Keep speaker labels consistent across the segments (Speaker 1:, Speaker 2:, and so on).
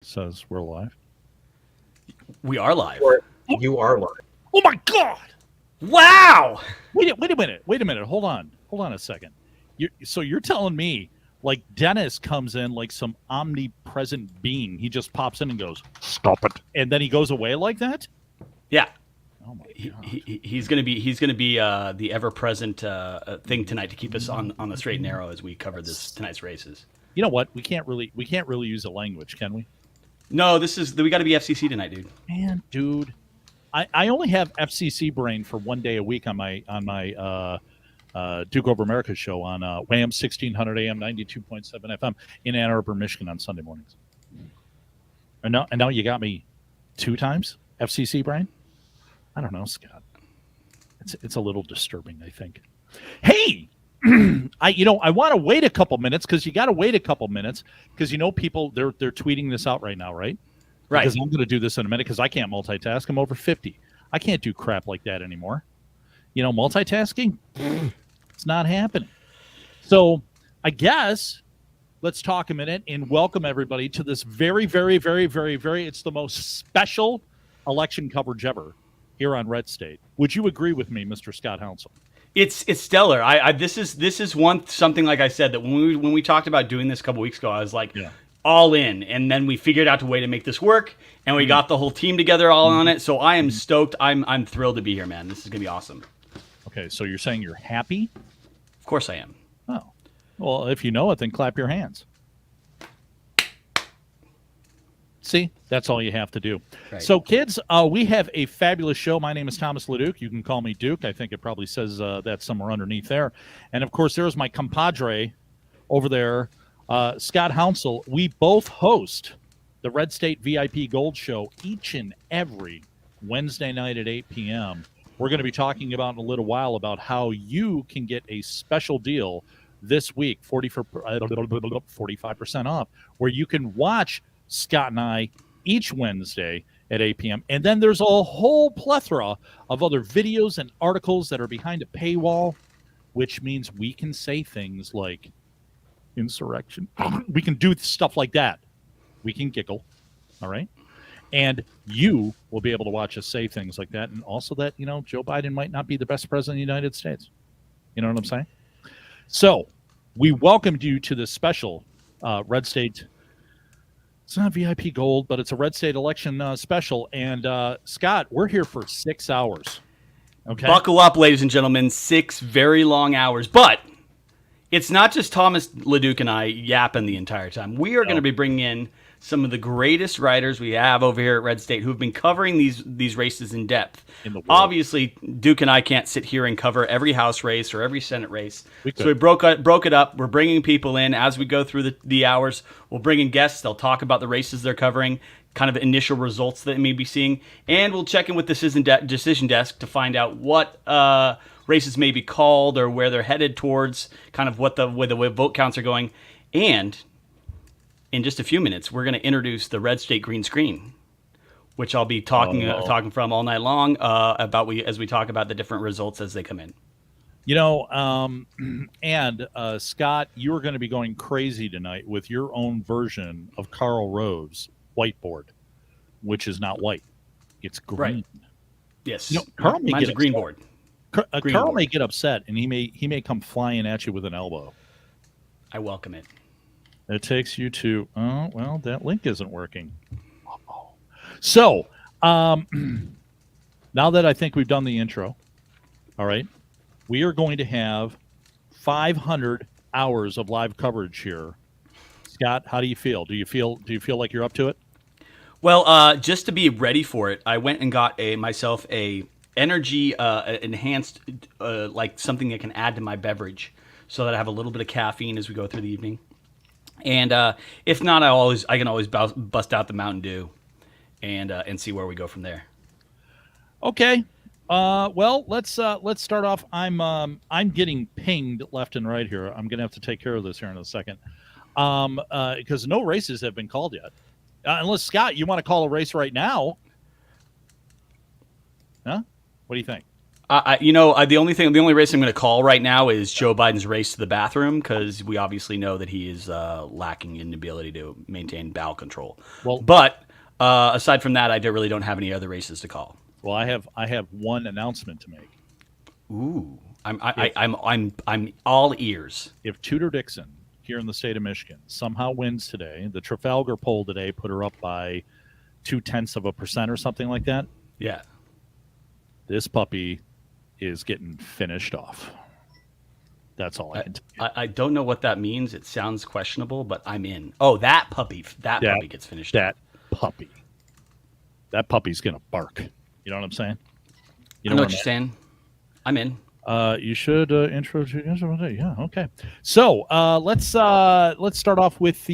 Speaker 1: Says we're live.
Speaker 2: We are live.
Speaker 3: You are live.
Speaker 1: Oh my God!
Speaker 2: Wow!
Speaker 1: Wait a minute. Hold on a second. So you're telling me like Dennis comes in like some omnipresent being. He just pops in and goes, "Stop it," and then he goes away like that?
Speaker 2: Yeah.
Speaker 1: Oh my God.
Speaker 2: He's gonna be the ever present thing tonight to keep us on the straight and narrow as we cover tonight's races.
Speaker 1: You know what? We can't really use the language, can we?
Speaker 2: No, we got to be FCC tonight, dude.
Speaker 1: Man, dude, I only have FCC brain for one day a week on my Duke Over America show on WHAM 1600 AM 92.7 FM in Ann Arbor, Michigan on Sunday mornings. And now you got me 2 times FCC brain. I don't know, Scott. It's a little disturbing, I think. Hey. I want to wait a couple minutes because you got to wait a couple minutes because people they're tweeting this out right now, right?
Speaker 2: Right.
Speaker 1: Because I'm going to do this in a minute because I can't multitask. I'm over 50. I can't do crap like that anymore. Multitasking, it's not happening. So I guess let's talk a minute and welcome everybody to this very, very, very, very, very. It's the most special election coverage ever here on RedState. Would you agree with me, Mr. Scott Hounsel?
Speaker 2: It's stellar. This is something like I said that when we talked about doing this a couple weeks ago, I was like all in, and then we figured out a way to make this work, and we got the whole team together all on it. So I am stoked. I'm thrilled to be here, man. This is gonna be awesome.
Speaker 1: Okay, so you're saying you're happy?
Speaker 2: Of course I am.
Speaker 1: Oh, well, if you know it, then clap your hands. See, that's all you have to do. Right. So, kids, we have a fabulous show. My name is Thomas LeDuc. You can call me Duke. I think it probably says that somewhere underneath there. And, of course, there's my compadre over there, Scott Hounsel. We both host the RedState VIP Gold Show each and every Wednesday night at 8 p.m. We're going to be talking about in a little while about how you can get a special deal this week, 45% off, where you can watch Scott and I each Wednesday at 8 p.m. And then there's a whole plethora of other videos and articles that are behind a paywall, which means we can say things like insurrection. We can do stuff like that. We can giggle. All right. And you will be able to watch us say things like that. And also that, Joe Biden might not be the best president of the United States. You know what I'm saying? So we welcomed you to this special RedState. It's not VIP Gold, but it's a RedState election special. And Scott, we're here for 6 hours. Okay.
Speaker 2: Buckle up, ladies and gentlemen. 6 very long hours. But it's not just Thomas LeDuc and I yapping the entire time. We are going to be bringing in some of the greatest writers we have over here at RedState who've been covering these races in depth. Obviously, Duke and I can't sit here and cover every House race or every Senate race. So we broke it up. We're bringing people in as we go through the hours. We'll bring in guests. They'll talk about the races they're covering, kind of initial results that they may be seeing. And we'll check in with the decision desk to find out what races may be called or where they're headed towards, kind of where the vote counts are going. And in just a few minutes, we're going to introduce the RedState green screen, which I'll be talking from all night long as we talk about the different results as they come in.
Speaker 1: And Scott, you are going to be going crazy tonight with your own version of Karl Rove's whiteboard, which is not white; it's green.
Speaker 2: Right. Yes,
Speaker 1: Karl may
Speaker 2: mine's
Speaker 1: get
Speaker 2: a green board.
Speaker 1: Karl may get upset, and he may come flying at you with an elbow.
Speaker 2: I welcome it.
Speaker 1: It takes you to, that link isn't working. Uh-oh. So, now that I think we've done the intro, all right, we are going to have 500 hours of live coverage here. Scott, how do you feel? Do you feel like you're up to it?
Speaker 2: Well, just to be ready for it, I went and got myself a energy enhanced, like something that can add to my beverage, so that I have a little bit of caffeine as we go through the evening. And if not, I can always bust out the Mountain Dew and see where we go from there. Okay.
Speaker 1: Well, let's start off. I'm getting pinged left and right here. I'm gonna have to take care of this here in a second, because no races have been called yet. Unless Scott, you want to call a race right now? Huh? What do you think?
Speaker 2: The only race I'm going to call right now is Joe Biden's race to the bathroom, because we obviously know that he is lacking in the ability to maintain bowel control.
Speaker 1: Well,
Speaker 2: but aside from that, I really don't have any other races to call.
Speaker 1: Well, I have one announcement to make.
Speaker 2: Ooh, I'm all ears.
Speaker 1: If Tudor Dixon here in the state of Michigan somehow wins today, the Trafalgar poll today put her up by 0.2% or something like that.
Speaker 2: Yeah,
Speaker 1: this puppy is getting finished off. That's all I can tell you.
Speaker 2: I don't know what that means. It sounds questionable, but I'm in. Oh, that puppy gets finished.
Speaker 1: That puppy's gonna bark. You know what I'm saying?
Speaker 2: You know what you're saying? I'm in.
Speaker 1: You should intro to yeah. Okay. So let's start off with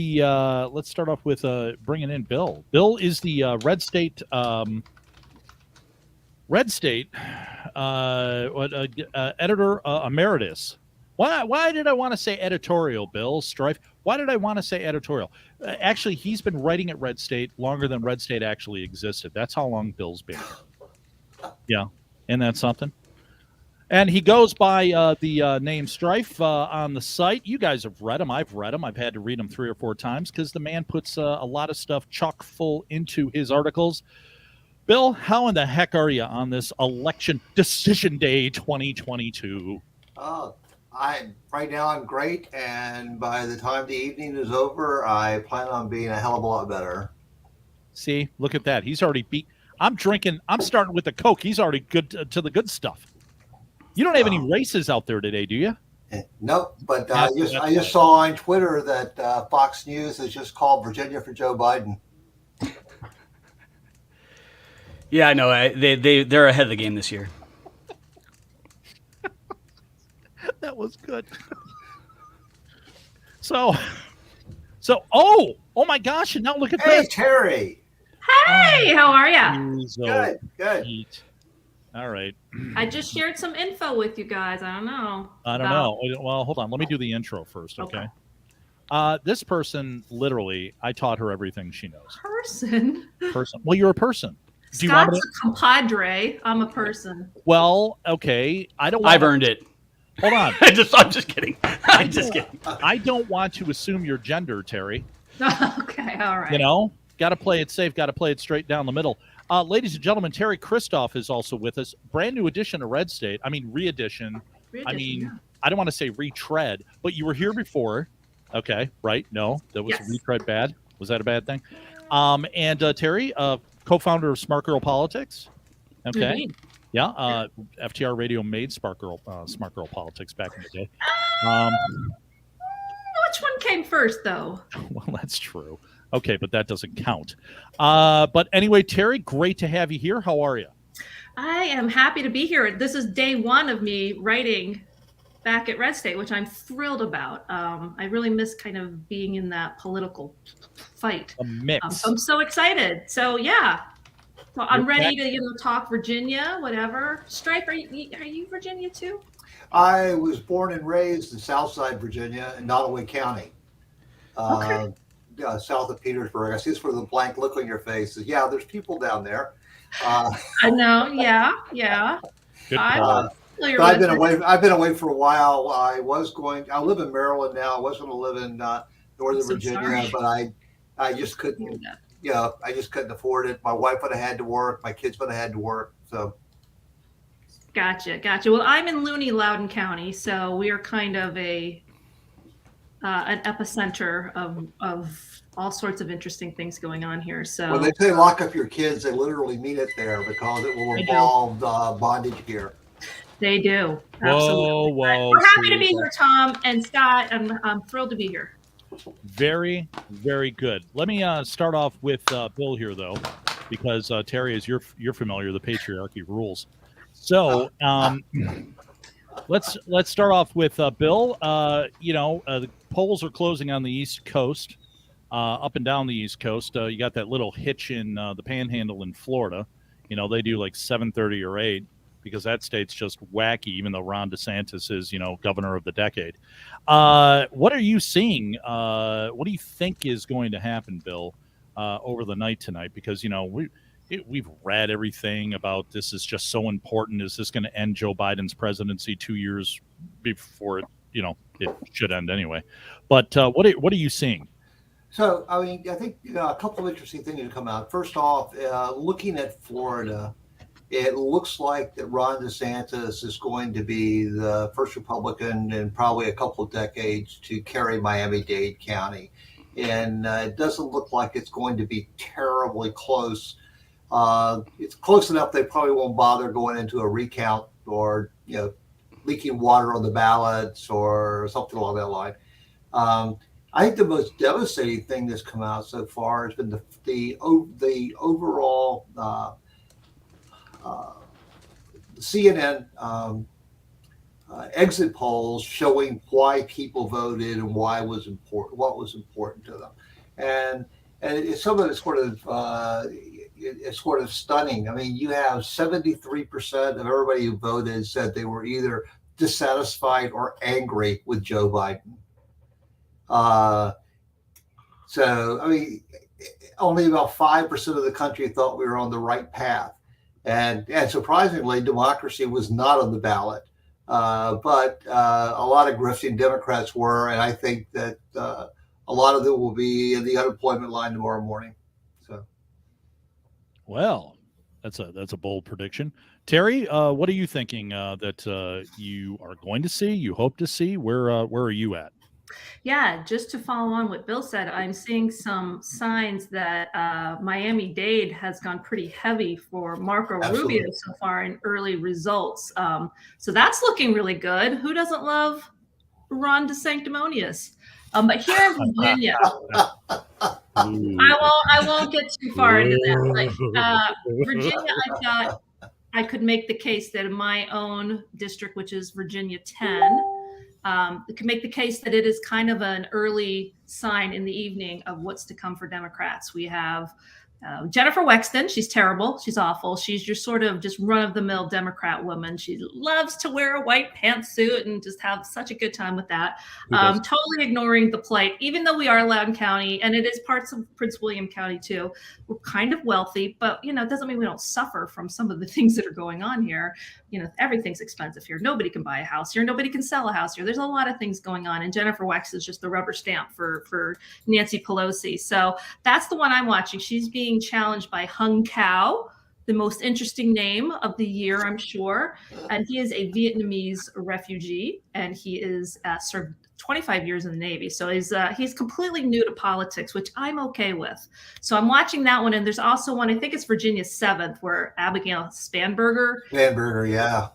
Speaker 1: bringing in Bill. Bill is the RedState editor emeritus. Why did I want to say editorial, Bill Strife? Why did I want to say editorial? Actually, he's been writing at RedState longer than RedState actually existed. That's how long Bill's been here. Yeah, isn't that something? And he goes by the name Strife on the site. You guys have read him. I've read him. I've had to read him 3 or 4 times because the man puts a lot of stuff chock full into his articles. Bill, how in the heck are you on this election decision day 2022?
Speaker 3: Right now I'm great, and by the time the evening is over, I plan on being a hell of a lot better.
Speaker 1: See, look at that. He's already beat. I'm starting with the Coke. He's already good to the good stuff. You don't have any races out there today, do you?
Speaker 3: Nope, but I just saw on Twitter that Fox News has just called Virginia for Joe Biden.
Speaker 2: Yeah, I know. They're ahead of the game this year.
Speaker 1: That was good. So, oh my gosh! And now look at this.
Speaker 3: Hey, Terry.
Speaker 4: Hey, how are you?
Speaker 3: Good.
Speaker 1: All right.
Speaker 4: I just shared some info with you guys. I don't know.
Speaker 1: Well, hold on. Let me do the intro first, okay? This person, literally, I taught her everything she knows.
Speaker 4: Person.
Speaker 1: Well, you're a person.
Speaker 4: Scott's a compadre. I'm a person.
Speaker 1: Well, okay.
Speaker 2: I've earned it.
Speaker 1: Hold on.
Speaker 2: I'm just kidding. I'm just kidding.
Speaker 1: I don't want to assume your gender, Terry.
Speaker 4: Okay, all right.
Speaker 1: You know, got to play it safe. Got to play it straight down the middle. Ladies and gentlemen, Terry Christoph is also with us. Brand new edition of RedState. I mean, re-edition. I don't want to say retread, but you were here before. Okay, right? No, that was retread bad. Was that a bad thing? And Terry, co-founder of Smart Girl Politics. Okay.
Speaker 4: Indeed.
Speaker 1: Yeah. FTR Radio made Smart Girl Politics back in the day.
Speaker 4: Which one came first, though?
Speaker 1: Well, that's true. Okay, but that doesn't count. But anyway, Terry, great to have you here. How are you?
Speaker 4: I am happy to be here. This is day 1 of me writing back at RedState, which I'm thrilled about. I really miss kind of being in that political fight.
Speaker 1: A mix.
Speaker 4: So I'm so excited. So yeah, so I'm ready to talk Virginia, whatever. Stripe, are you Virginia too?
Speaker 3: I was born and raised in Southside Virginia in Nottoway County.
Speaker 4: Okay.
Speaker 3: South of Petersburg. I see this for the blank look on your face. Yeah, there's people down there.
Speaker 4: I know. Yeah.
Speaker 1: Good
Speaker 3: I've been away for a while. I live in Maryland now. I was going to live in Northern Virginia, but I just couldn't. I just couldn't afford it. My wife would have had to work. My kids would have had to work. So.
Speaker 4: Gotcha. Well, I'm in Looney, Loudoun County, so we are kind of an epicenter of all sorts of interesting things going on here. So
Speaker 3: when they say lock up your kids, they literally mean it there because it will involve bondage here.
Speaker 4: They do. Absolutely.
Speaker 1: Whoa.
Speaker 4: We're happy to be here, Tom and Scott. I'm thrilled to be here.
Speaker 1: Very, very good. Let me start off with Bill here, though, because Terry, as you're familiar, the patriarchy rules. So let's start off with Bill. The polls are closing on the East Coast, up and down the East Coast. You got that little hitch in the Panhandle in Florida. They do like 7:30 or 8 because that state's just wacky. Even though Ron DeSantis is, governor of the decade. What are you seeing? What do you think is going to happen, Bill, over the night tonight? Because we've read everything about this is just so important. Is this going to end Joe Biden's presidency 2 years before it, it should end anyway? But what are you seeing?
Speaker 3: So, I mean, I think a couple of interesting things to come out. First off, looking at Florida, it looks like that Ron DeSantis is going to be the first Republican in probably a couple of decades to carry Miami-Dade County. And it doesn't look like it's going to be terribly close. It's close enough they probably won't bother going into a recount or, leaking water on the ballots or something along that line. I think the most devastating thing that's come out so far has been the overall CNN exit polls showing why people voted and what was important to them, and some of it's sort of stunning. I mean, you have 73% of everybody who voted said they were either dissatisfied or angry with Joe Biden. So, I mean, only about 5% of the country thought we were on the right path. And surprisingly, democracy was not on the ballot. But a lot of grifting Democrats were, and I think that a lot of them will be in the unemployment line tomorrow morning. So,
Speaker 1: well, that's a bold prediction. Terry, what are you thinking that you are going to see? You hope to see? Where are you at?
Speaker 4: Yeah, just to follow on what Bill said, I'm seeing some signs that Miami-Dade has gone pretty heavy for Marco
Speaker 3: Absolutely.
Speaker 4: Rubio so far in early results. So that's looking really good. Who doesn't love Ron DeSanctimonious? But here in Virginia, I won't get too far into that. But Virginia, I thought I could make the case that in my own district, which is Virginia 10, could make the case that it is kind of an early sign in the evening of what's to come for Democrats. We have Jennifer Wexton. She's terrible. She's awful. She's your sort of just run-of-the-mill Democrat woman. She loves to wear a white pantsuit and just have such a good time with that. Totally ignoring the plight, even though we are Loudoun County, and it is parts of Prince William County too. We're kind of wealthy, but it doesn't mean we don't suffer from some of the things that are going on here. Everything's expensive here. Nobody can buy a house here. Nobody can sell a house here. There's a lot of things going on, and Jennifer Wexton is just the rubber stamp for Nancy Pelosi. So that's the one I'm watching. She's being challenged by Hung Cao, the most interesting name of the year, I'm sure. And he is a Vietnamese refugee, and he is served 25 years in the Navy. So he's completely new to politics, which I'm okay with. So I'm watching that one. And there's also one, I think it's Virginia 7th, where Abigail Spanberger,
Speaker 3: yeah,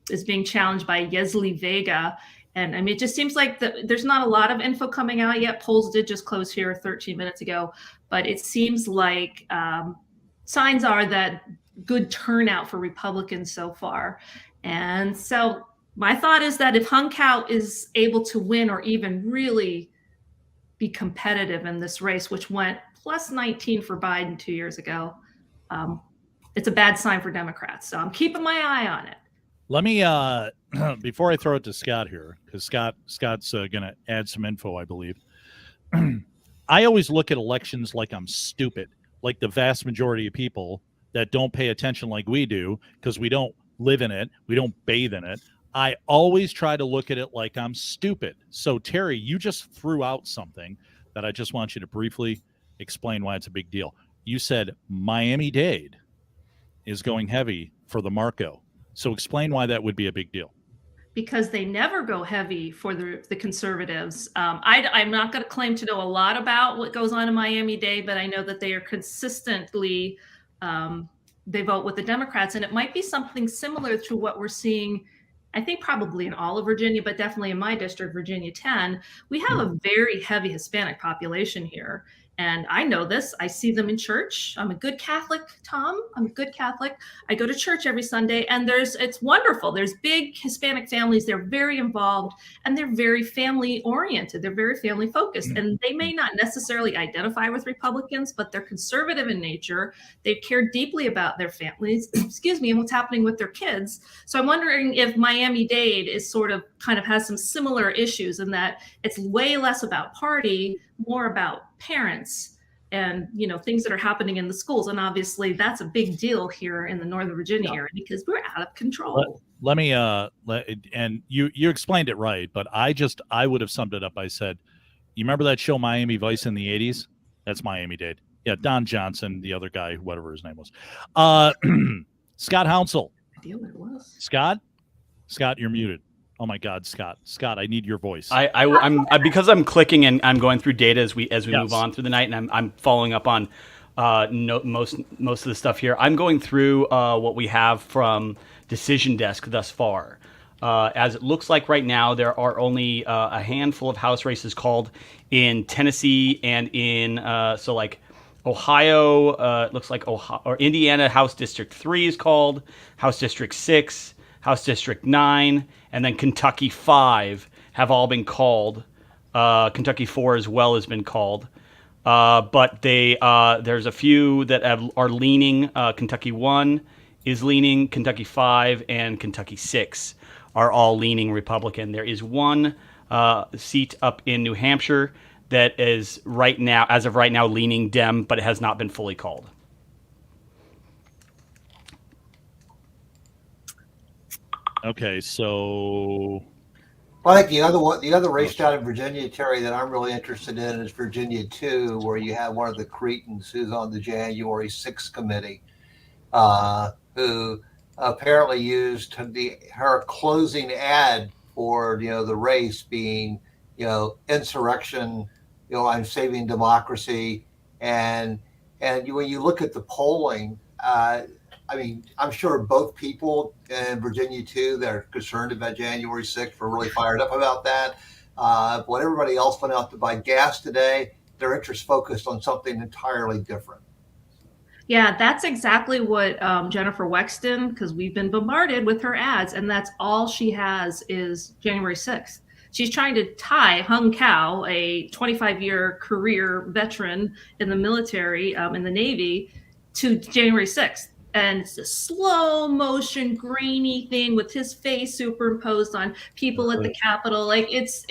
Speaker 4: is being challenged by Yesli Vega. And I mean, it just seems like there's not a lot of info coming out yet. Polls did just close here 13 minutes ago, but it seems like signs are that good turnout for Republicans so far. And so my thought is that if Hung Cao is able to win or even really be competitive in this race, which went plus 19 for Biden 2 years ago, it's a bad sign for Democrats. So I'm keeping my eye on it.
Speaker 1: Let me, before I throw it to Scott here, because Scott's going to add some info, I believe. I always look at elections like I'm stupid, like the vast majority of people that don't pay attention like we do, because we don't live in it. We don't bathe in it. I always try to look at it like I'm stupid. So, Terry, you just threw out something that I just want you to briefly explain why it's a big deal. You said Miami-Dade is going heavy for the Marco. So explain why that would be a big deal.
Speaker 4: Because they never go heavy for the conservatives. I'm not going to claim to know a lot about what goes on in Miami-Dade, but I know that they are consistently, they vote with the Democrats. And it might be something similar to what we're seeing, I think probably in all of Virginia, but definitely in my district, Virginia 10. We have a very heavy Hispanic population here. And I know this. I see them in church. I'm a good Catholic, Tom. I'm a good Catholic. I go to church every Sunday, and it's wonderful. There's big Hispanic families. They're very involved, and they're very family oriented. They're very family focused, and they may not necessarily identify with Republicans, but they're conservative in nature. They care deeply about their families, and what's happening with their kids. So I'm wondering if Miami-Dade is kind of has some similar issues in that it's way less about party, more about parents and things that are happening in the schools. And obviously that's a big deal here in the Northern Virginia area because we're out of control.
Speaker 1: Let me and you explained it right, but I would have summed it up. I said, you remember that show Miami Vice in the 80s? That's Miami-Dade. Yeah, Don Johnson, the other guy, whatever his name was. Scott Hounsel.
Speaker 4: I idea what it was.
Speaker 1: Scott, you're muted. Oh my God, Scott, I need your voice.
Speaker 2: I'm because I'm clicking and I'm going through data as we
Speaker 1: Yes.
Speaker 2: move on through the night, and I'm following up on most of the stuff here. I'm going through what we have from Decision Desk thus far. As it looks like right now, there are only a handful of House races called in Tennessee and in Ohio. It looks like Ohio or Indiana. House District 3 is called. House District 6. House District 9, and then Kentucky 5 have all been called. Kentucky 4 as well has been called. But there's a few that are leaning. Kentucky 1 is leaning. Kentucky 5 and Kentucky 6 are all leaning Republican. There is one seat up in New Hampshire that is as of right now, leaning Dem, but it has not been fully called.
Speaker 1: Okay, so
Speaker 3: I think the other race down in Virginia, Terry, that I'm really interested in is Virginia 2, where you have one of the Cretans who's on the January 6th committee, who apparently used her closing ad for the race being insurrection, I'm saving democracy, and when you look at the polling. I'm sure both people in Virginia, too, that are concerned about January 6th were really fired up about that. When everybody else went out to buy gas today, their interest focused on something entirely different.
Speaker 4: Yeah, that's exactly what Jennifer Wexton, because we've been bombarded with her ads, and that's all she has is January 6th. She's trying to tie Hung Cao, a 25-year career veteran in the military, in the Navy, to January 6th. And it's a slow motion, grainy thing with his face superimposed on people at the Capitol. Like it's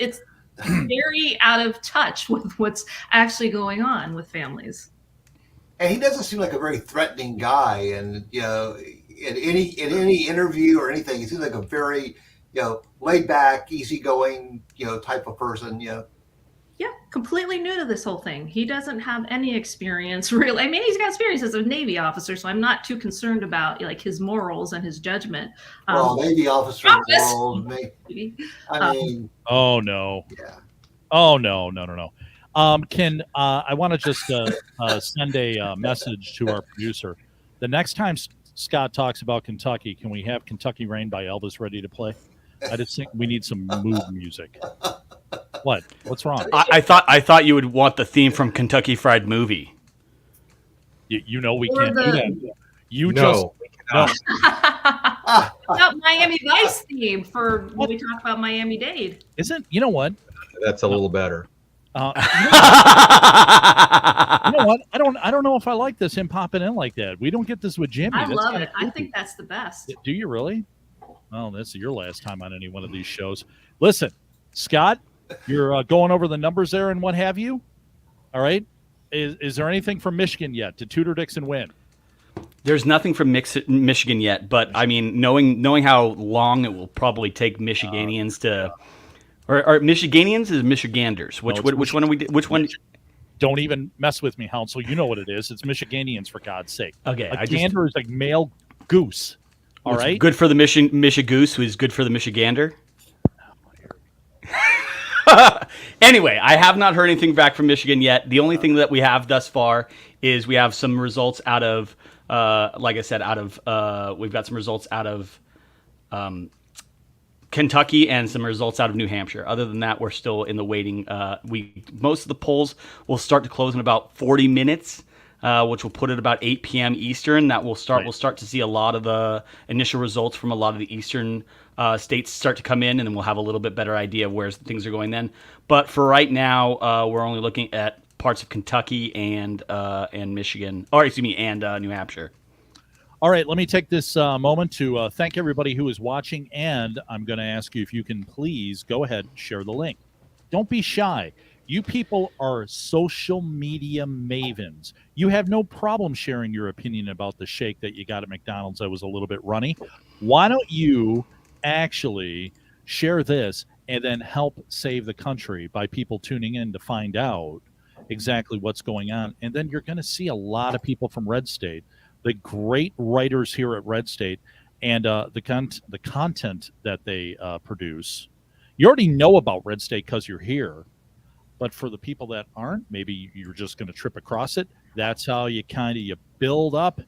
Speaker 4: very out of touch with what's actually going on with families.
Speaker 3: And he doesn't seem like a very threatening guy. And in any interview or anything, he seems like a very laid back, easygoing type of person.
Speaker 4: Yeah, completely new to this whole thing. He doesn't have any experience, really. I mean, he's got experience as a Navy officer, so I'm not too concerned about his morals and his judgment.
Speaker 3: Navy officer morals, maybe.
Speaker 1: Oh no.
Speaker 3: Yeah.
Speaker 1: Oh no. I want to just send a message to our producer. The next time Scott talks about Kentucky, can we have Kentucky Rain by Elvis ready to play? I just think we need some mood music. What? What's wrong?
Speaker 2: I thought you would want the theme from Kentucky Fried Movie.
Speaker 1: We can't do that.
Speaker 5: No.
Speaker 4: About Miami Vice theme for when we talk about Miami-Dade.
Speaker 1: Isn't you know what?
Speaker 5: That's a little better.
Speaker 1: You know what? I don't know if I like this him popping in like that. We don't get this with Jimmy.
Speaker 4: I love it. I think that's the best.
Speaker 1: Do you really? Well, this is your last time on any one of these shows. Listen, Scott, you're going over the numbers there and what have you. All right. Is there anything from Michigan yet? Did Tudor Dixon win?
Speaker 2: There's nothing from Michigan yet, but I mean, knowing how long it will probably take Michiganians to, or Michiganians is Michiganders. Which one are we? Which one?
Speaker 1: Don't even mess with me, Hounsel. You know what it is. It's Michiganians, for God's sake.
Speaker 2: Okay,
Speaker 1: a gander is like male goose. All right.
Speaker 2: Good for the Michigoose, who is good for the Michigander. Anyway, I have not heard anything back from Michigan yet. The only thing that we have thus far is we have some results out of, like I said, we've got some results out of Kentucky and some results out of New Hampshire. Other than that, we're still in the waiting. Most of the polls will start to close in about 40 minutes. Which will put it about 8 p.m. Eastern. That will start. Right. We'll start to see a lot of the initial results from a lot of the Eastern states start to come in, and then we'll have a little bit better idea of where things are going then. But for right now, we're only looking at parts of Kentucky and Michigan, and New Hampshire.
Speaker 1: All right, let me take this moment to thank everybody who is watching, and I'm going to ask you if you can please go ahead and share the link. Don't be shy. You people are social media mavens. You have no problem sharing your opinion about the shake that you got at McDonald's that was a little bit runny. Why don't you actually share this and then help save the country by people tuning in to find out exactly what's going on? And then you're going to see a lot of people from RedState, the great writers here at RedState, and the content that they produce. You already know about RedState because you're here. But for the people that aren't, maybe you're just going to trip across it. That's how you build up.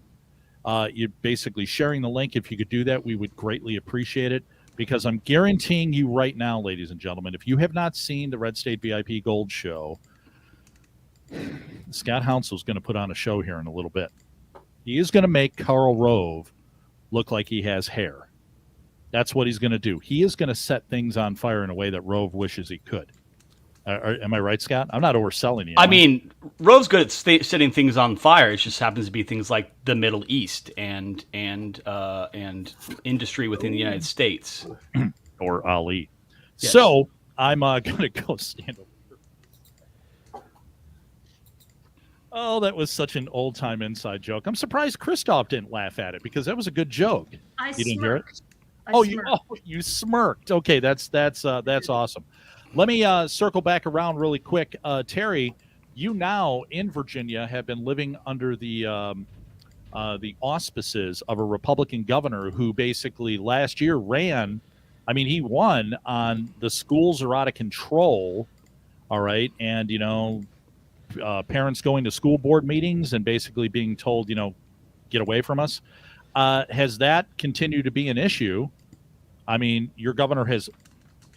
Speaker 1: You're basically sharing the link. If you could do that, we would greatly appreciate it, because I'm guaranteeing you right now, ladies and gentlemen, if you have not seen the Red State VIP Gold Show, Scott Hounsel is going to put on a show here in a little bit. He is going to make Karl Rove look like he has hair. That's what he's going to do. He is going to set things on fire in a way that Rove wishes he could. Am I right, Scott? I'm not overselling you.
Speaker 2: I mean, Rove's good at setting things on fire. It just happens to be things like the Middle East and industry within the United States,
Speaker 1: or Ali.
Speaker 2: Yes.
Speaker 1: So I'm going to go stand over here. Oh, that was such an old-time inside joke. I'm surprised Christoph didn't laugh at it, because that was a good joke. You didn't hear it? You smirked. Okay, that's awesome. Let me circle back around really quick. Terry, you now in Virginia have been living under the auspices of a Republican governor who basically last year ran. I mean, he won on the schools are out of control. All right. And, parents going to school board meetings and basically being told, get away from us. Has that continued to be an issue? I mean, your governor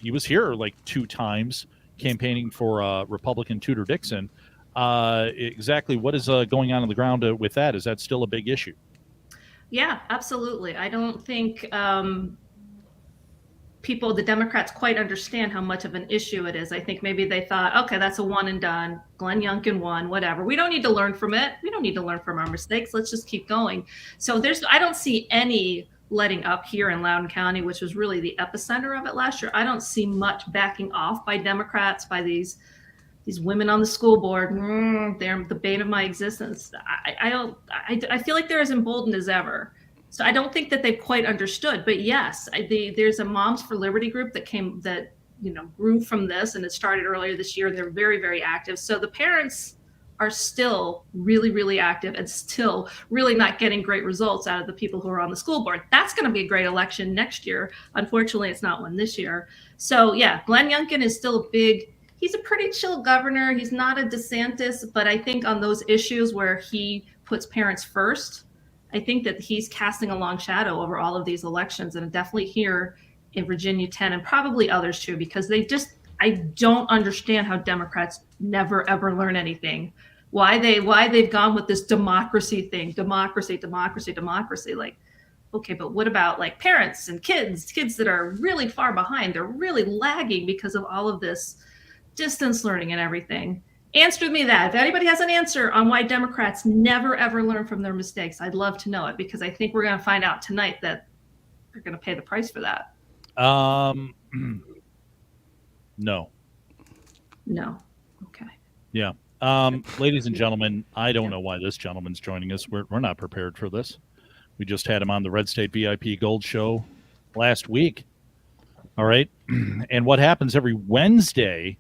Speaker 1: he was here like 2 times campaigning for Republican Tudor Dixon. Exactly what is going on the ground with that? Is that still a big issue?
Speaker 4: Yeah, absolutely. I don't think the Democrats quite understand how much of an issue it is. I think maybe they thought, okay, that's a one and done. Glenn Youngkin won, whatever. We don't need to learn from it. We don't need to learn from our mistakes. Let's just keep going. So I don't see any letting up here in Loudoun County, which was really the epicenter of it last year. I don't see much backing off by Democrats, by these women on the school board. They're the bane of my existence. I feel like they're as emboldened as ever. So I don't think that they've quite understood. But yes, there's a Moms for Liberty group that grew from this, and it started earlier this year. They're very, very active. So the parents are still really, really active and still really not getting great results out of the people who are on the school board. That's going to be a great election next year. Unfortunately, it's not one this year. So yeah, Glenn Youngkin is still he's a pretty chill governor. He's not a DeSantis, but I think on those issues where he puts parents first, I think that he's casting a long shadow over all of these elections, and definitely here in Virginia 10 and probably others too, because I don't understand how Democrats never ever learn anything. Why they've gone with this democracy thing, democracy. Like, okay, but what about like parents and kids that are really far behind? They're really lagging because of all of this distance learning and everything. Answer me that. If anybody has an answer on why Democrats never ever learn from their mistakes, I'd love to know it, because I think we're going to find out tonight that they're going to pay the price for that.
Speaker 1: No.
Speaker 4: Okay.
Speaker 1: Yeah. Ladies and gentlemen, I don't know why this gentleman's joining us. We're not prepared for this. We just had him on the Red State VIP Gold Show last week. All right. And what happens every Wednesday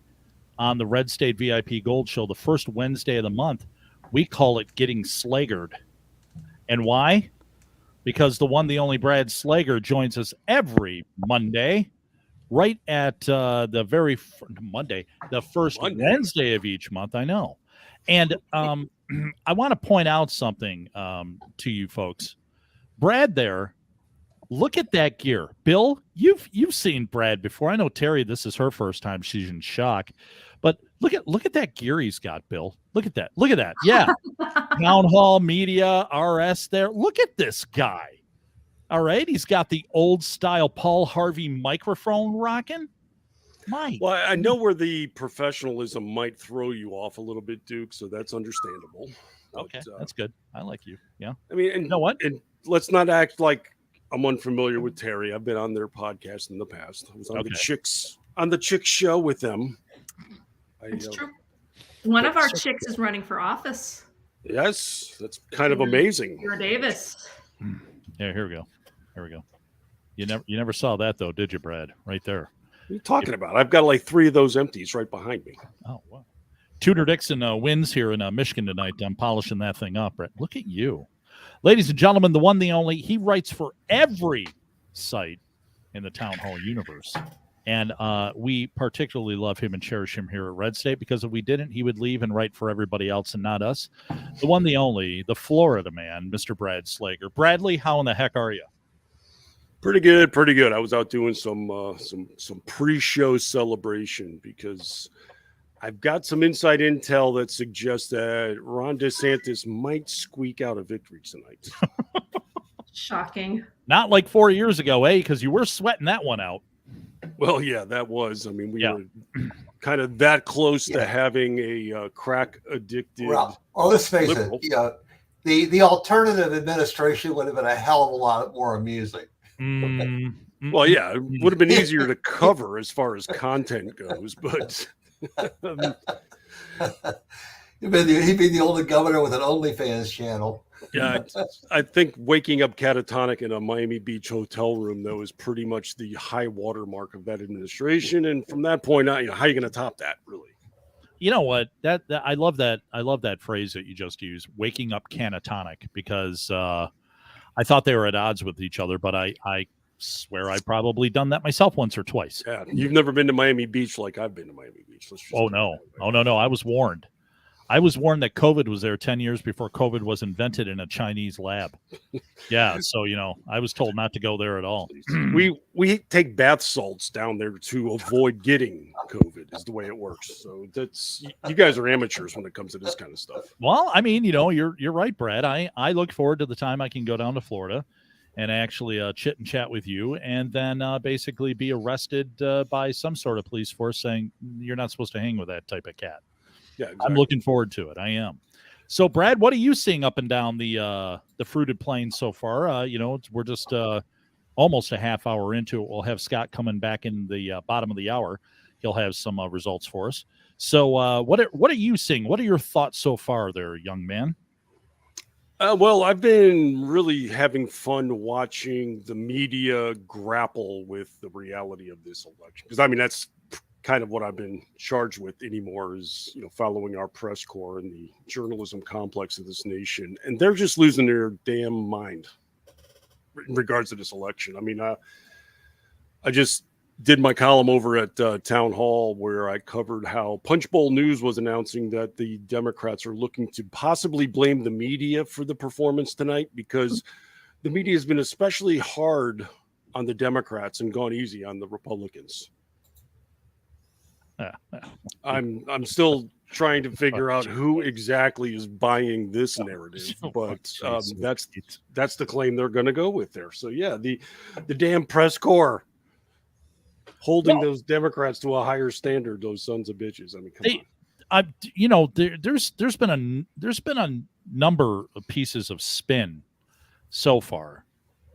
Speaker 1: on the Red State VIP Gold Show, the first Wednesday of the month, we call it Getting Slagered. And why? Because the only Brad Slager joins us every Monday, right at the first Wednesday of each month. I know. And I want to point out something to you folks. Brad there, look at that gear. Bill, you've seen Brad before. I know Terry, this is her first time. She's in shock. But look at that gear he's got, Bill. Look at that. Yeah. Town Hall Media, RS there. Look at this guy. All right. He's got the old style Paul Harvey microphone rocking. Mike.
Speaker 6: Well, I know where the professionalism might throw you off a little bit, Duke, so that's understandable.
Speaker 1: Okay, that's good. I like you. Yeah.
Speaker 6: I mean, and
Speaker 1: you know what?
Speaker 6: And let's not act like I'm unfamiliar with Terry. I've been on their podcast in the past. I was on the Chicks show with them.
Speaker 4: It's true. One of our chicks is running for office.
Speaker 6: Yes, that's kind of amazing.
Speaker 4: Sarah Davis.
Speaker 1: Yeah, here we go. You never saw that though, did you, Brad? Right there.
Speaker 6: What are you talking about? I've got like 3 of those empties right behind me.
Speaker 1: Oh, wow. Tudor Dixon wins here in Michigan tonight. I'm polishing that thing up, Brett. Look at you. Ladies and gentlemen, the one, the only. He writes for every site in the Town Hall universe. And we particularly love him and cherish him here at Red State, because if we didn't, he would leave and write for everybody else and not us. The one, the only, the Florida man, Mr. Brad Slager. Bradley, how in the heck are you?
Speaker 6: Pretty good, pretty good. I was out doing some pre-show celebration because I've got some inside intel that suggests that Ron DeSantis might squeak out a victory tonight.
Speaker 4: Shocking.
Speaker 1: Not like 4 years ago, eh? Because you were sweating that one out.
Speaker 6: Well, yeah, that was. I mean, we were kind of that close to having a crack addicted.
Speaker 3: Well, let's face
Speaker 6: liberal.
Speaker 3: it. The alternative administration would have been a hell of a lot more amusing.
Speaker 6: Well, yeah, it would have been easier to cover as far as content goes, but
Speaker 3: he'd be the only governor with an OnlyFans channel.
Speaker 6: yeah, I think waking up catatonic in a Miami Beach hotel room, though, is pretty much the high watermark of that administration. And from that point on, how are you going to top that, really?
Speaker 1: You know what? That I love that. I love that phrase that you just used, waking up catatonic, because I thought they were at odds with each other, but I swear I've probably done that myself once or twice.
Speaker 6: Yeah, you've never been to Miami Beach like I've been to Miami Beach.
Speaker 1: Oh, no. I was warned. I was warned that COVID was there 10 years before COVID was invented in a Chinese lab. Yeah, so, I was told not to go there at all.
Speaker 6: We take bath salts down there to avoid getting COVID is the way it works. So that's, you guys are amateurs when it comes to this kind of stuff.
Speaker 1: Well, I mean, you're right, Brad. I look forward to the time I can go down to Florida and actually chit and chat with you, and then basically be arrested by some sort of police force saying you're not supposed to hang with that type of cat.
Speaker 6: Yeah, exactly.
Speaker 1: I'm looking forward to it. I am. So, Brad, what are you seeing up and down the fruited plains so far? We're just almost a half hour into it. We'll have Scott coming back in the bottom of the hour. He'll have some results for us. So, what are you seeing? What are your thoughts so far, there, young man?
Speaker 6: Well, I've been really having fun watching the media grapple with the reality of this election, because I mean that's kind of what I've been charged with anymore is, following our press corps and the journalism complex of this nation. And they're just losing their damn mind in regards to this election. I mean, I just did my column over at Town Hall where I covered how Punchbowl News was announcing that the Democrats are looking to possibly blame the media for the performance tonight, because the media has been especially hard on the Democrats and gone easy on the Republicans. I'm still trying to figure out who exactly is buying this narrative, but that's the claim they're going to go with there. So yeah, the damn press corps holding those Democrats to a higher standard, those sons of bitches. I mean, come on. There's been a number of pieces of spin so far,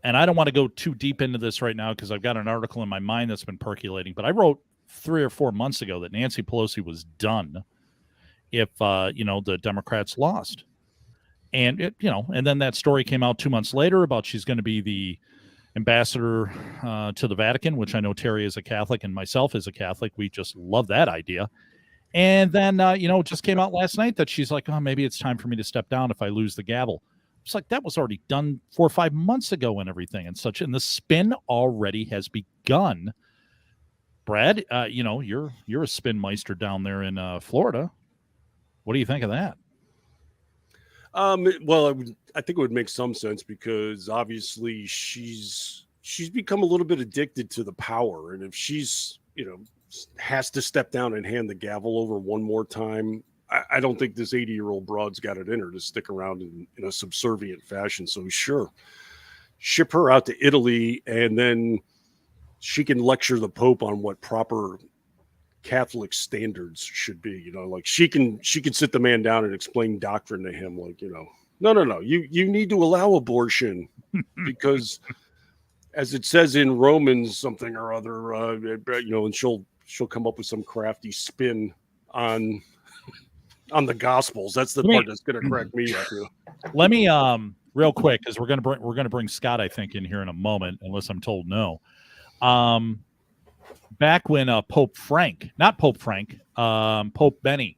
Speaker 6: and I don't want to go too deep into this right now because I've got an article in my mind that's been percolating. But I wrote 3 or 4 months ago that Nancy Pelosi was done if the Democrats lost, and and then that story came out 2 months later about she's going to be the ambassador to the Vatican, which I know Terry is a Catholic and myself is a Catholic. We just love that idea. And then it just came out last night that she's like, oh, maybe it's time for me to step down if I lose the gavel. It's like that was already done 4 or 5 months ago and everything and such, and the spin already has begun. Brad, you're a spin meister down there in Florida. What do you think of that? Well, I think it would make some sense because obviously she's become a little bit addicted to the power, and if she's has to step down and hand the gavel over one more time, I don't think this 80-year-old broad's got it in her to stick around in a subservient fashion. So sure, ship her out to Italy, and then she can lecture the Pope on what proper Catholic standards should be. Like she can sit the man down and explain doctrine to him. Like, no, you need to allow abortion because, as it says in Romans something or other, and she'll come up with some crafty spin on the Gospels. That's the part that's going to crack me up.
Speaker 1: Let me real quick, because we're gonna bring Scott, I think, in here in a moment, unless I'm told no. Back when Pope Benny,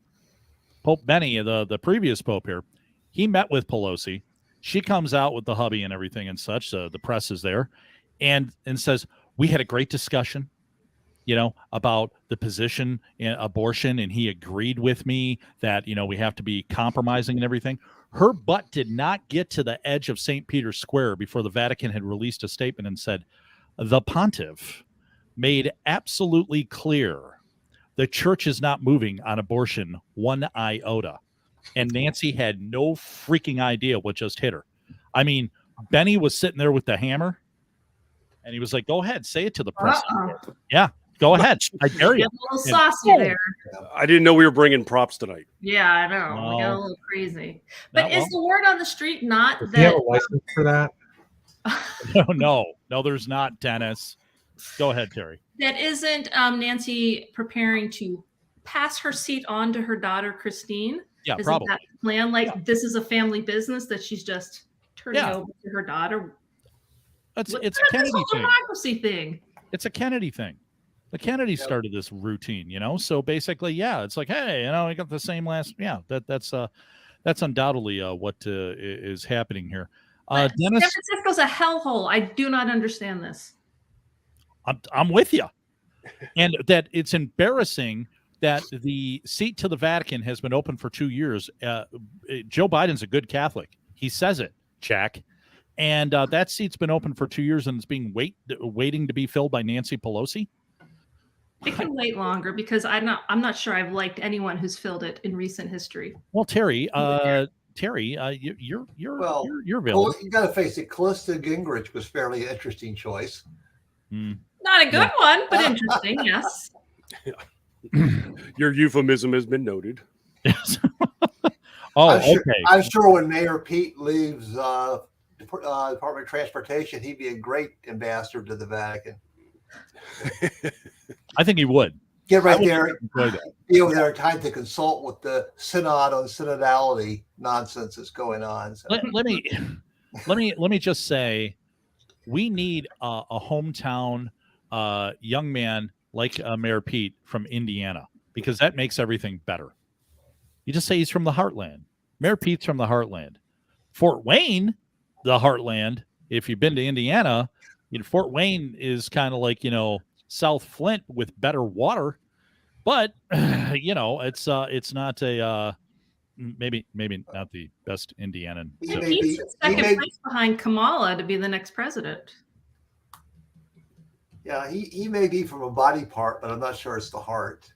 Speaker 1: the previous Pope here, he met with Pelosi. She comes out with the hubby and everything and such. The press is there, and says, we had a great discussion, about the position in abortion, and he agreed with me that, we have to be compromising and everything. Her butt did not get to the edge of St. Peter's Square before the Vatican had released a statement and said, the pontiff made absolutely clear the church is not moving on abortion one iota. And Nancy had no freaking idea what just hit her. I mean, Benny was sitting there with the hammer, and he was like, go ahead, say it to the press. Yeah, go ahead. I dare you.
Speaker 4: A little saucy there.
Speaker 6: I didn't know we were bringing props tonight.
Speaker 4: Yeah, I know. We got a little crazy. But is the word on the street not
Speaker 5: Does
Speaker 4: that?
Speaker 5: he have a license for that?
Speaker 1: No, there's not, Dennis. Go ahead, Terry.
Speaker 4: That isn't Nancy preparing to pass her seat on to her daughter, Christine?
Speaker 1: Yeah,
Speaker 4: Isn't
Speaker 1: probably.
Speaker 4: that the plan? This is a family business that she's just turning over to her daughter.
Speaker 1: It's a
Speaker 4: This
Speaker 1: Kennedy
Speaker 4: whole
Speaker 1: thing.
Speaker 4: democracy thing.
Speaker 1: It's a Kennedy thing. The Kennedy started this routine, So basically, it's like, hey, we got the same last. Yeah, that's undoubtedly what is happening here. Dennis,
Speaker 4: San Francisco's a hellhole. I do not understand this.
Speaker 1: I'm with you, and that it's embarrassing that the seat to the Vatican has been open for 2 years. Joe Biden's a good Catholic. He says it, Jack. And that seat's been open for 2 years, and it's being waiting to be filled by Nancy Pelosi.
Speaker 4: It can wait longer because I'm not sure I've liked anyone who's filled it in recent history.
Speaker 1: Well, Terry, you're available.
Speaker 3: You got to face it. Callista Gingrich was fairly interesting choice.
Speaker 4: Not a good one, but interesting. Yes.
Speaker 6: Your euphemism has been noted.
Speaker 1: Yes.
Speaker 3: Okay. I'm
Speaker 1: Okay.
Speaker 3: sure when Mayor Pete leaves Department of Transportation, he'd be a great ambassador to the Vatican.
Speaker 1: I think he would.
Speaker 3: Get right there,
Speaker 1: enjoy that.
Speaker 3: be over there, time to consult with the synod on synodality nonsense that's going on. So.
Speaker 1: Let me just say, we need a hometown young man like Mayor Pete from Indiana, because that makes everything better. You just say he's from the heartland. Mayor Pete's from the heartland. Fort Wayne, the heartland. If you've been to Indiana, Fort Wayne is kind of like South Flint with better water, but it's not a maybe not the best Indianan.
Speaker 4: He's second place behind Kamala to be the next president.
Speaker 3: Yeah, he may be from a body part, but I'm not sure it's the heart.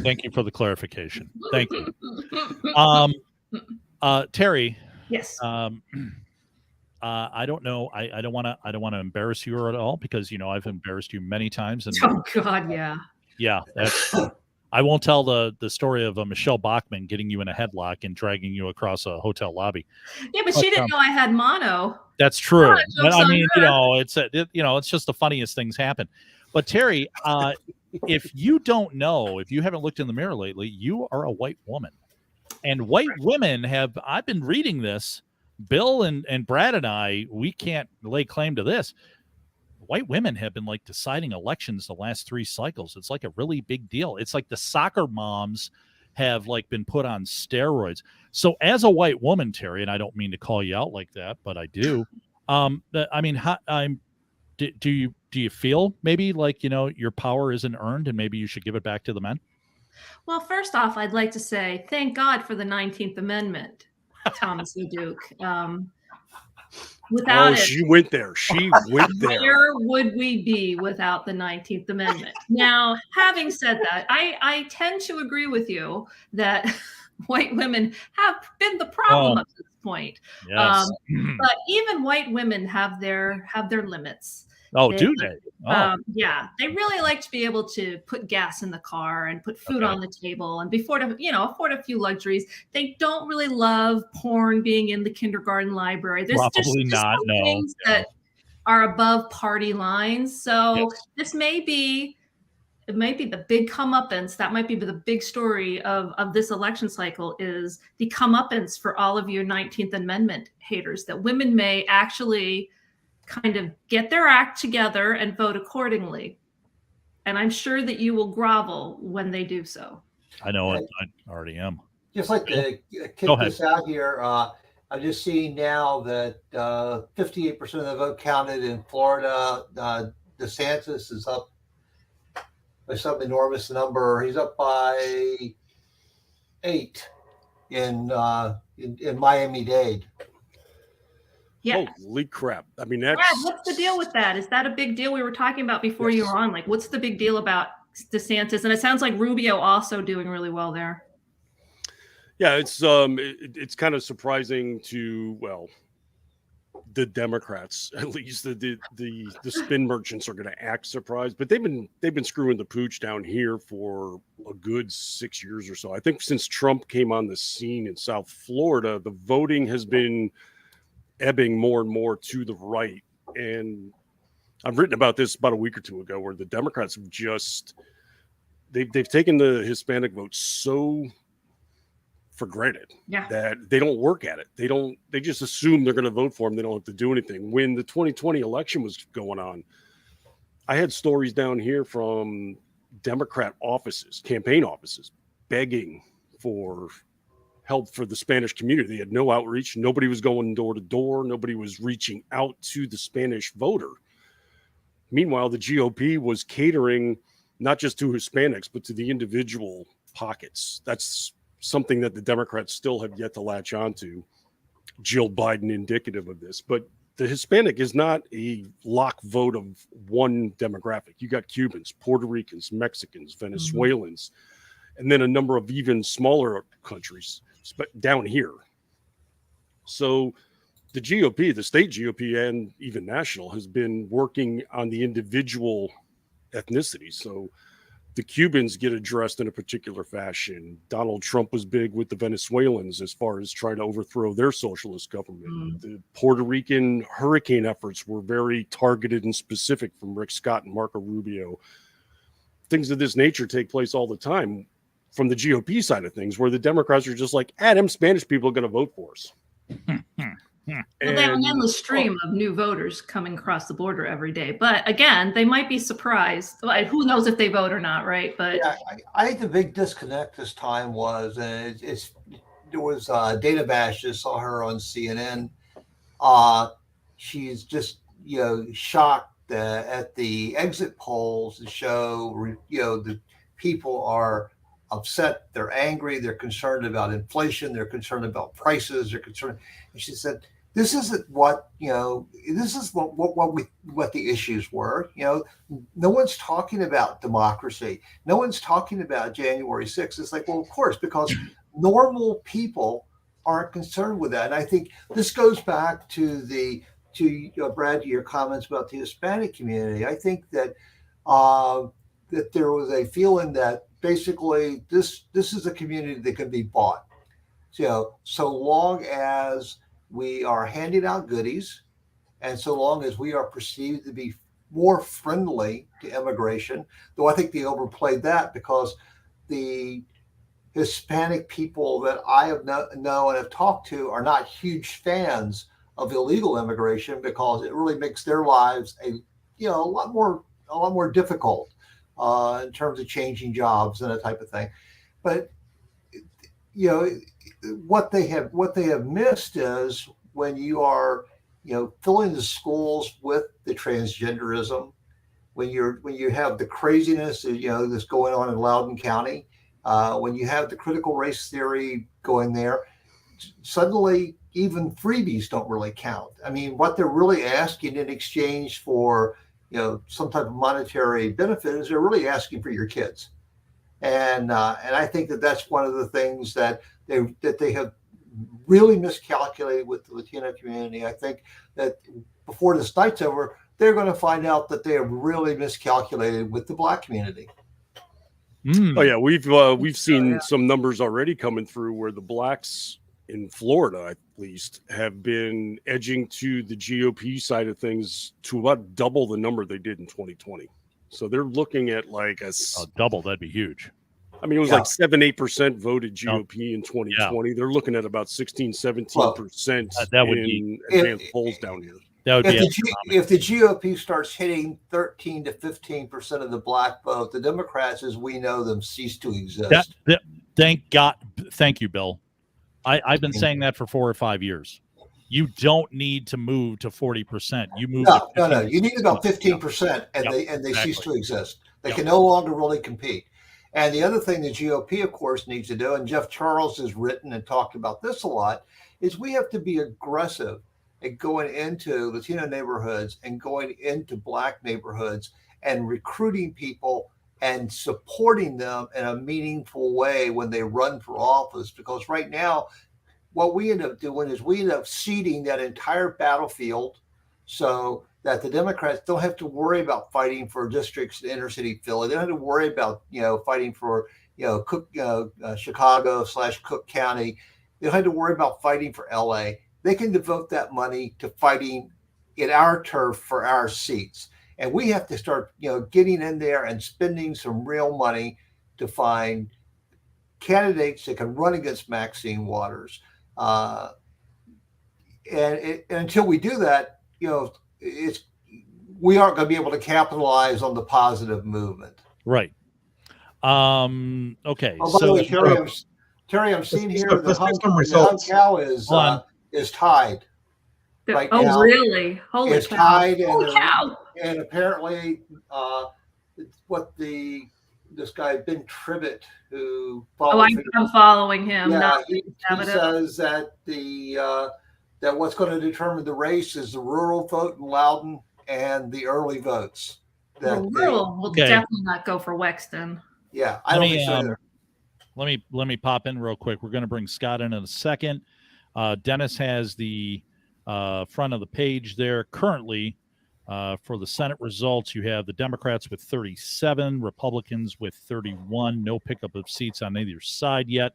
Speaker 1: Thank you for the clarification. Thank you. Terry.
Speaker 4: Yes.
Speaker 1: I don't know. I don't want to embarrass you at all, because I've embarrassed you many times. And
Speaker 4: oh God, yeah.
Speaker 1: Yeah, I won't tell the story of Michelle Bachmann getting you in a headlock and dragging you across a hotel lobby.
Speaker 4: Yeah, but she didn't know I had mono.
Speaker 1: That's true. But, I mean,
Speaker 4: it's
Speaker 1: it's just the funniest things happen. But Terry, if you don't know, if you haven't looked in the mirror lately, you are a white woman, and white women have. I've been reading this. Bill and Brad and I, we can't lay claim to this. White women have been deciding elections the last 3 cycles. It's a really big deal. It's like the soccer moms have been put on steroids. So as a white woman, Terry, and I don't mean to call you out like that, but I do. I mean, do you feel maybe your power isn't earned and maybe you should give it back to the men?
Speaker 4: Well, first off, I'd like to say thank God for the 19th Amendment, Thomas LeDuc. Without it,
Speaker 6: she went there. She went there.
Speaker 4: Where would we be without the 19th Amendment? Now, having said that, I tend to agree with you that white women have been the problem at this point.
Speaker 1: Yes.
Speaker 4: But even white women have their limits.
Speaker 1: Oh, do they? Oh.
Speaker 4: Yeah, they really like to be able to put gas in the car and put food on the table and afford a few luxuries. They don't really love porn being in the kindergarten library. There's
Speaker 1: Probably
Speaker 4: just
Speaker 1: not.
Speaker 4: some
Speaker 1: No.
Speaker 4: things that are above party lines. So this may be it might be the big comeuppance. That might be the big story of this election cycle, is the comeuppance for all of you 19th Amendment haters, that women may actually kind of get their act together and vote accordingly. And I'm sure that you will grovel when they do so.
Speaker 1: I know it. I already am.
Speaker 3: Just like to kick this out here, I'm just seeing now that 58% of the vote counted in Florida. DeSantis is up by some enormous number. He's up by 8 in Miami-Dade.
Speaker 4: Yeah.
Speaker 6: Holy crap. I mean, that's...
Speaker 4: Brad, what's the deal with that? Is that a big deal? We were talking about before you were on. Like, what's the big deal about DeSantis? And it sounds like Rubio also doing really well there.
Speaker 6: Yeah, it's kind of surprising to, well, the Democrats, at least the spin merchants are going to act surprised, but they've been screwing the pooch down here for a good 6 years or so. I think since Trump came on the scene in South Florida, the voting has been ebbing more and more to the right. And I've written about this about a week or two ago, where the Democrats have just they've taken the Hispanic vote so for granted that they don't work at it. They just assume they're going to vote for them. They don't have to do anything. When the 2020 election was going on, I had stories down here from Democrat offices, campaign offices, begging for help for the Spanish community. They had no outreach. Nobody was going door to door. Nobody was reaching out to the Spanish voter. Meanwhile, the GOP was catering not just to Hispanics, but to the individual pockets. That's something that the Democrats still have yet to latch onto. Jill Biden indicative of this. But the Hispanic is not a lock vote of one demographic. You got Cubans, Puerto Ricans, Mexicans, Venezuelans, and then a number of even smaller countries down here. So the GOP, the state GOP, and even national, has been working on the individual ethnicity. So the Cubans get addressed in a particular fashion. Donald Trump was big with the Venezuelans as far as trying to overthrow their socialist government. The Puerto Rican hurricane efforts were very targeted and specific from Rick Scott and Marco Rubio. Things of this nature take place all the time from the GOP side of things, where the Democrats are just like, them Spanish people are going to vote for us.
Speaker 4: Well, they have an endless stream of new voters coming across the border every day. But again, they might be surprised. Who knows if they vote or not, right? But
Speaker 3: yeah, I think the big disconnect this time was, and there was Dana Bash. Just saw her on CNN. She's just shocked at the exit polls to show the people are upset, they're angry, they're concerned about inflation, they're concerned about prices, they're concerned. And she said, this isn't what this is what the issues were. No one's talking about democracy, no one's talking about January 6th. It's like, well, of course, because normal people aren't concerned with that. And I think this goes back to Brad, to your comments about the Hispanic community. I think that that there was a feeling that basically this is a community that can be bought. So long as we are handing out goodies, and so long as we are perceived to be more friendly to immigration, though I think they overplayed that, because the Hispanic people that I have know and have talked to are not huge fans of illegal immigration, because it really makes their lives a lot more difficult in terms of changing jobs and that type of thing. But what they have missed is when you are filling the schools with the transgenderism, when you have the craziness that's going on in Loudoun County, when you have the critical race theory going there, suddenly even freebies don't really count. I mean, what they're really asking in exchange for some type of monetary benefit is they're really asking for your kids. And I think that's one of the things that they have really miscalculated with the Latino community. I think that before this night's over, they're going to find out that they have really miscalculated with the Black community.
Speaker 6: Oh yeah, we've seen some numbers already coming through where the Blacks in Florida, at least, have been edging to the GOP side of things to about double the number they did in 2020. So they're looking at like
Speaker 1: double. That'd be huge.
Speaker 6: I mean, it was like 7-8% voted GOP in 2020. They're looking at about 16-17%
Speaker 1: that would
Speaker 6: in
Speaker 1: be
Speaker 6: advanced polls down here.
Speaker 1: That would
Speaker 3: if the GOP starts hitting 13 to 15% of the black vote, the Democrats, as we know them, cease to exist.
Speaker 1: Thank God. Thank you, Bill. I've been saying that for 4 or 5 years. You don't need to move to 40%. You move.
Speaker 3: No. You need about 15%, and they cease to exist. They can no longer really compete. And the other thing the GOP, of course, needs to do, and Jeff Charles has written and talked about this a lot, is we have to be aggressive at going into Latino neighborhoods and going into black neighborhoods and recruiting people and supporting them in a meaningful way when they run for office. Because right now, what we end up doing is we end up seeding that entire battlefield so that the Democrats don't have to worry about fighting for districts in inner city Philly. They don't have to worry about, fighting for, Chicago/Cook County. They don't have to worry about fighting for LA. They can devote that money to fighting in our turf for our seats. And we have to start, getting in there and spending some real money to find candidates that can run against Maxine Waters. And until we do that, we aren't going to be able to capitalize on the positive movement.
Speaker 1: Right. Okay.
Speaker 3: Oh, by the way, Terry, I'm seeing here the hung cow is tied. Right now.
Speaker 4: Really? Holy
Speaker 3: it's
Speaker 4: cow.
Speaker 3: Tied,
Speaker 4: Holy cow.
Speaker 3: And apparently, this guy Ben Tribbett, who
Speaker 4: I'm following him.
Speaker 3: Yeah, he says that that what's going to determine the race is the rural vote in Loudoun and the early votes.
Speaker 4: Rural will definitely not go for Wexton.
Speaker 3: Yeah, I don't think so either.
Speaker 1: Let me pop in real quick. We're going to bring Scott in a second. Dennis has the front of the page there. Currently, for the Senate results, you have the Democrats with 37, Republicans with 31. No pickup of seats on either side yet.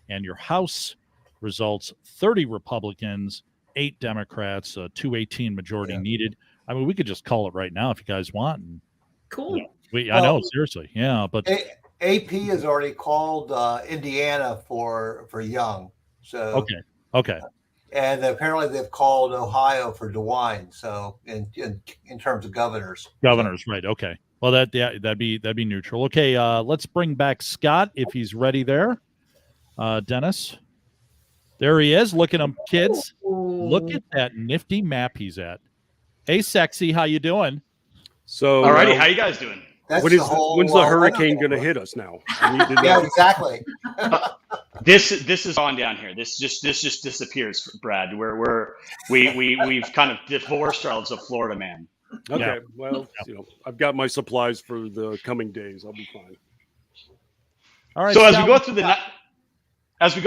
Speaker 1: And your House results, 30 Republicans, 8 Democrats, 218 majority needed. I mean, we could just call it right now if you guys want.
Speaker 4: Cool.
Speaker 1: I know, seriously. Yeah, but
Speaker 3: AP has already called Indiana for Young. So
Speaker 1: okay.
Speaker 3: And apparently they've called Ohio for DeWine. So in terms of governors.
Speaker 1: Right? Okay. Well, that'd be neutral. Okay. Let's bring back Scott if he's ready there. Dennis, there he is. Look at him, kids. Look at that nifty map he's at. Hey, sexy, how you doing?
Speaker 6: So,
Speaker 2: alrighty, how you guys doing?
Speaker 6: When's the hurricane going to hit us now?
Speaker 3: Yeah, exactly.
Speaker 2: This is on down here. This just disappears, Brad. We've kind of divorced ourselves of Florida man.
Speaker 6: Okay, well, I've got my supplies for the coming days. I'll be fine.
Speaker 1: All right.
Speaker 2: So as we go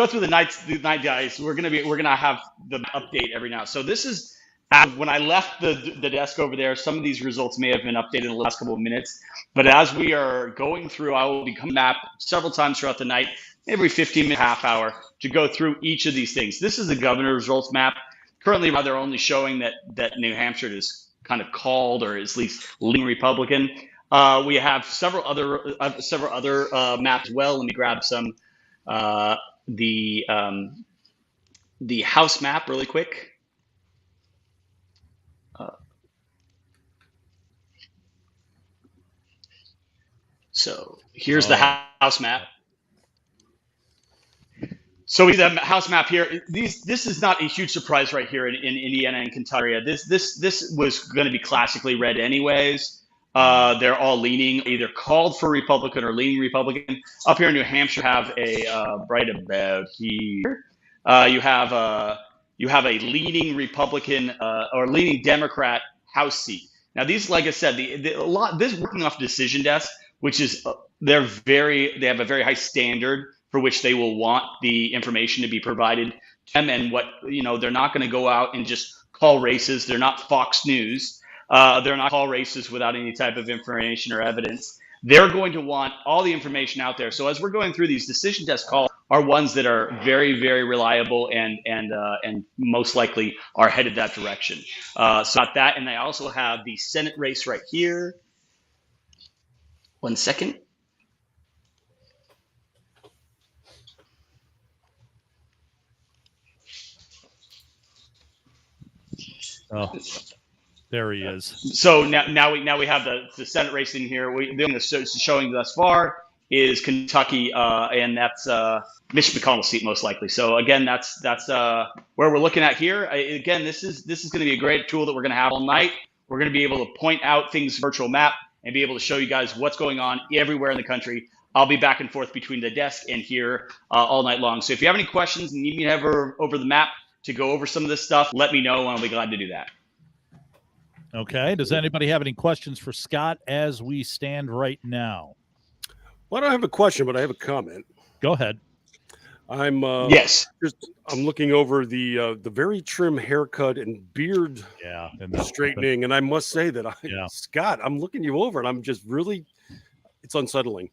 Speaker 2: through the night, guys, we're gonna have the update every now. So this is when I left the desk over there. Some of these results may have been updated in the last couple of minutes, but as we are going through, I will be coming back several times throughout the night, every 15 minutes, half hour, to go through each of these things. This is the governor results map. Currently, they're only showing that New Hampshire is kind of called, or at least leaning Republican. We have several other maps as well. Let me grab some the House map really quick. So here's the House map. So we have the House map here. This is not a huge surprise right here in Indiana and Kentucky. This was going to be classically red anyways. They're all leaning, either called for Republican or leaning Republican. Up here in New Hampshire, have a right about here. You have a leaning Republican or leaning Democrat House seat. Now these, like I said, this working off decision desk, which is they have a very high standard for which they will want the information to be provided to them, and they're not going to go out and just call races. They're not Fox News. They're not call races without any type of information or evidence. They're going to want all the information out there. So as we're going through these decision desk calls, are ones that are very, very reliable and most likely are headed that direction. So got that, and they also have the Senate race right here. 1 second.
Speaker 1: Oh, there he is.
Speaker 2: So now we have the Senate race in here. The only thing that's showing thus far is Kentucky, and that's Mitch McConnell's seat most likely. So again, that's where we're looking at here. Again, this is going to be a great tool that we're going to have all night. We're going to be able to point out things virtual map and be able to show you guys what's going on everywhere in the country. I'll be back and forth between the desk and here all night long. So if you have any questions and need me to have over the map to go over some of this stuff, let me know, and I'll be glad to do that.
Speaker 1: Okay. Does anybody have any questions for Scott as we stand right now?
Speaker 6: Well, I don't have a question, but I have a comment.
Speaker 1: Go ahead.
Speaker 6: I'm I'm looking over the very trim haircut and beard
Speaker 1: and
Speaker 6: straightening, and I must say that Scott, I'm looking you over, and I'm just really, it's unsettling.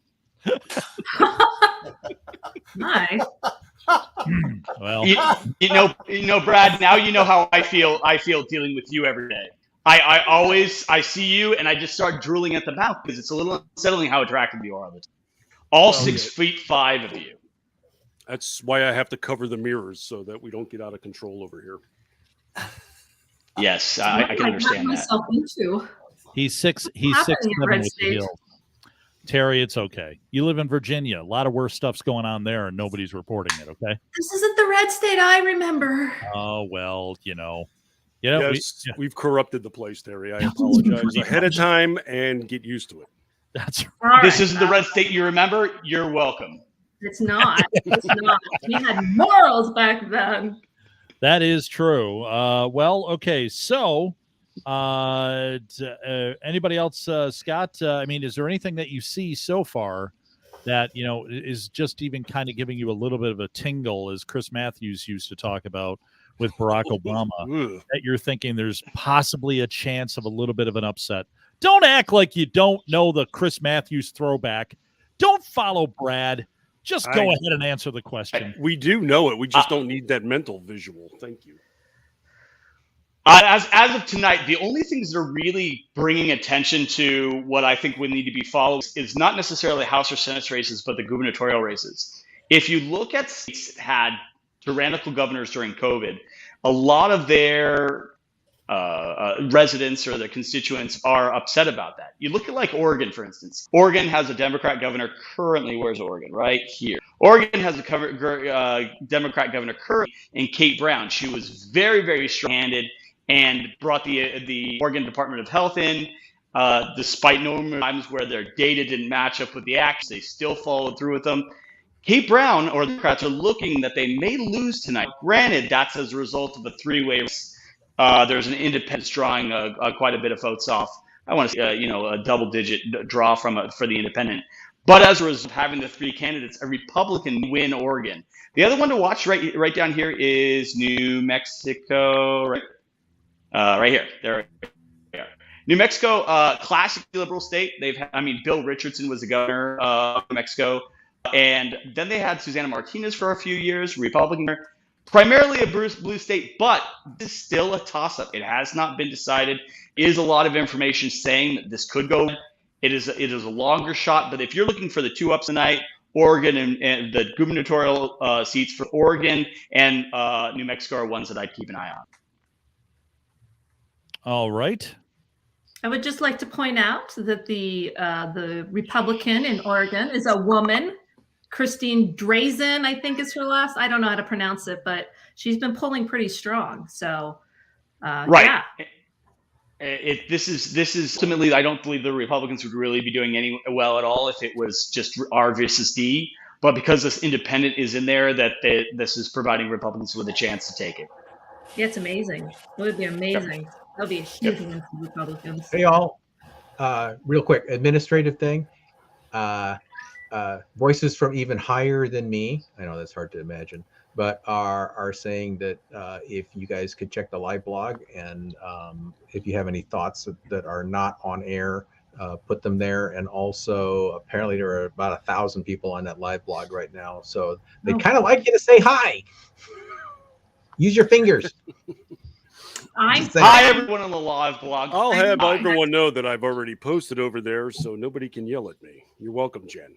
Speaker 4: Nice.
Speaker 1: Well,
Speaker 2: you know, Brad. Now you know how I feel. I feel dealing with you every day. I see you, and I just start drooling at the mouth because it's a little unsettling how attractive you are. All 6'5" of you.
Speaker 6: That's why I have to cover the mirrors so that we don't get out of control over here.
Speaker 2: Yes, I can understand that.
Speaker 1: He's 6'7" with the heel. Terry, it's okay. You live in Virginia. A lot of worse stuff's going on there, and nobody's reporting it. Okay.
Speaker 4: This isn't the red state I remember.
Speaker 1: Oh well,
Speaker 6: Yes, we've corrupted the place, Terry. I apologize ahead of time and get used to it.
Speaker 1: That's
Speaker 4: right.
Speaker 2: This isn't the red state you remember. You're welcome.
Speaker 4: It's not. It's not. We had morals back then.
Speaker 1: That is true. Well, okay. So, anybody else, Scott? I mean, is there anything that you see so far that is just even kind of giving you a little bit of a tingle, as Chris Matthews used to talk about with Barack Obama, that you're thinking there's possibly a chance of a little bit of an upset? Don't act like you don't know the Chris Matthews throwback. Don't follow Brad. Just go ahead and answer the question.
Speaker 6: We do know it. We just don't need that mental visual. Thank you.
Speaker 2: As of tonight, the only things that are really bringing attention to what I think would need to be followed is not necessarily House or Senate races, but the gubernatorial races. If you look at states that had tyrannical governors during COVID, a lot of their residents or their constituents are upset about that. You look at like Oregon, for instance. Oregon has a Democrat governor currently. Where's Oregon? Right here. Oregon has a Democrat governor currently in Kate Brown. She was very, very strong-handed and brought the Oregon Department of Health in, despite numerous times where their data didn't match up with the acts. They still followed through with them. Kate Brown, or the Democrats, are looking that they may lose tonight. Granted, that's as a result of a three-way race. There's an independent drawing quite a bit of votes off. I want to say, a double-digit draw for the independent. But as a result of having the three candidates, a Republican win Oregon. The other one to watch right down here is New Mexico, right here. There we are. New Mexico, classic liberal state. Bill Richardson was the governor of New Mexico, and then they had Susana Martinez for a few years, Republican. Primarily a blue state, but this is still a toss-up. It has not been decided. Is a lot of information saying that this could go. It is a longer shot, but if you're looking for the two ups tonight, Oregon and the gubernatorial seats for Oregon and New Mexico are ones that I'd keep an eye on.
Speaker 1: All right.
Speaker 4: I would just like to point out that the Republican in Oregon is a woman. Christine Drazen, I think is her last. I don't know how to pronounce it, but she's been pulling pretty strong. So,
Speaker 2: right. Yeah. This is ultimately, I don't believe the Republicans would really be doing any well at all if it was just R versus D. But because this independent is in there, this is providing Republicans with a chance to take it.
Speaker 4: Yeah, it's amazing. It would be amazing. That would be a huge win for Republicans.
Speaker 5: Hey, y'all. Real quick, administrative thing. Voices from even higher than me, I know that's hard to imagine, but are saying that if you guys could check the live blog and if you have any thoughts that are not on air, put them there. And also, apparently there are about 1,000 people on that live blog right now, so they kind of like you to say hi. Use your fingers. Just saying.
Speaker 2: Hi, everyone on the Laws blog.
Speaker 6: I'll have
Speaker 2: Hi.
Speaker 6: everyone know that I've already posted over there, so nobody can yell at me. You're welcome, Jen.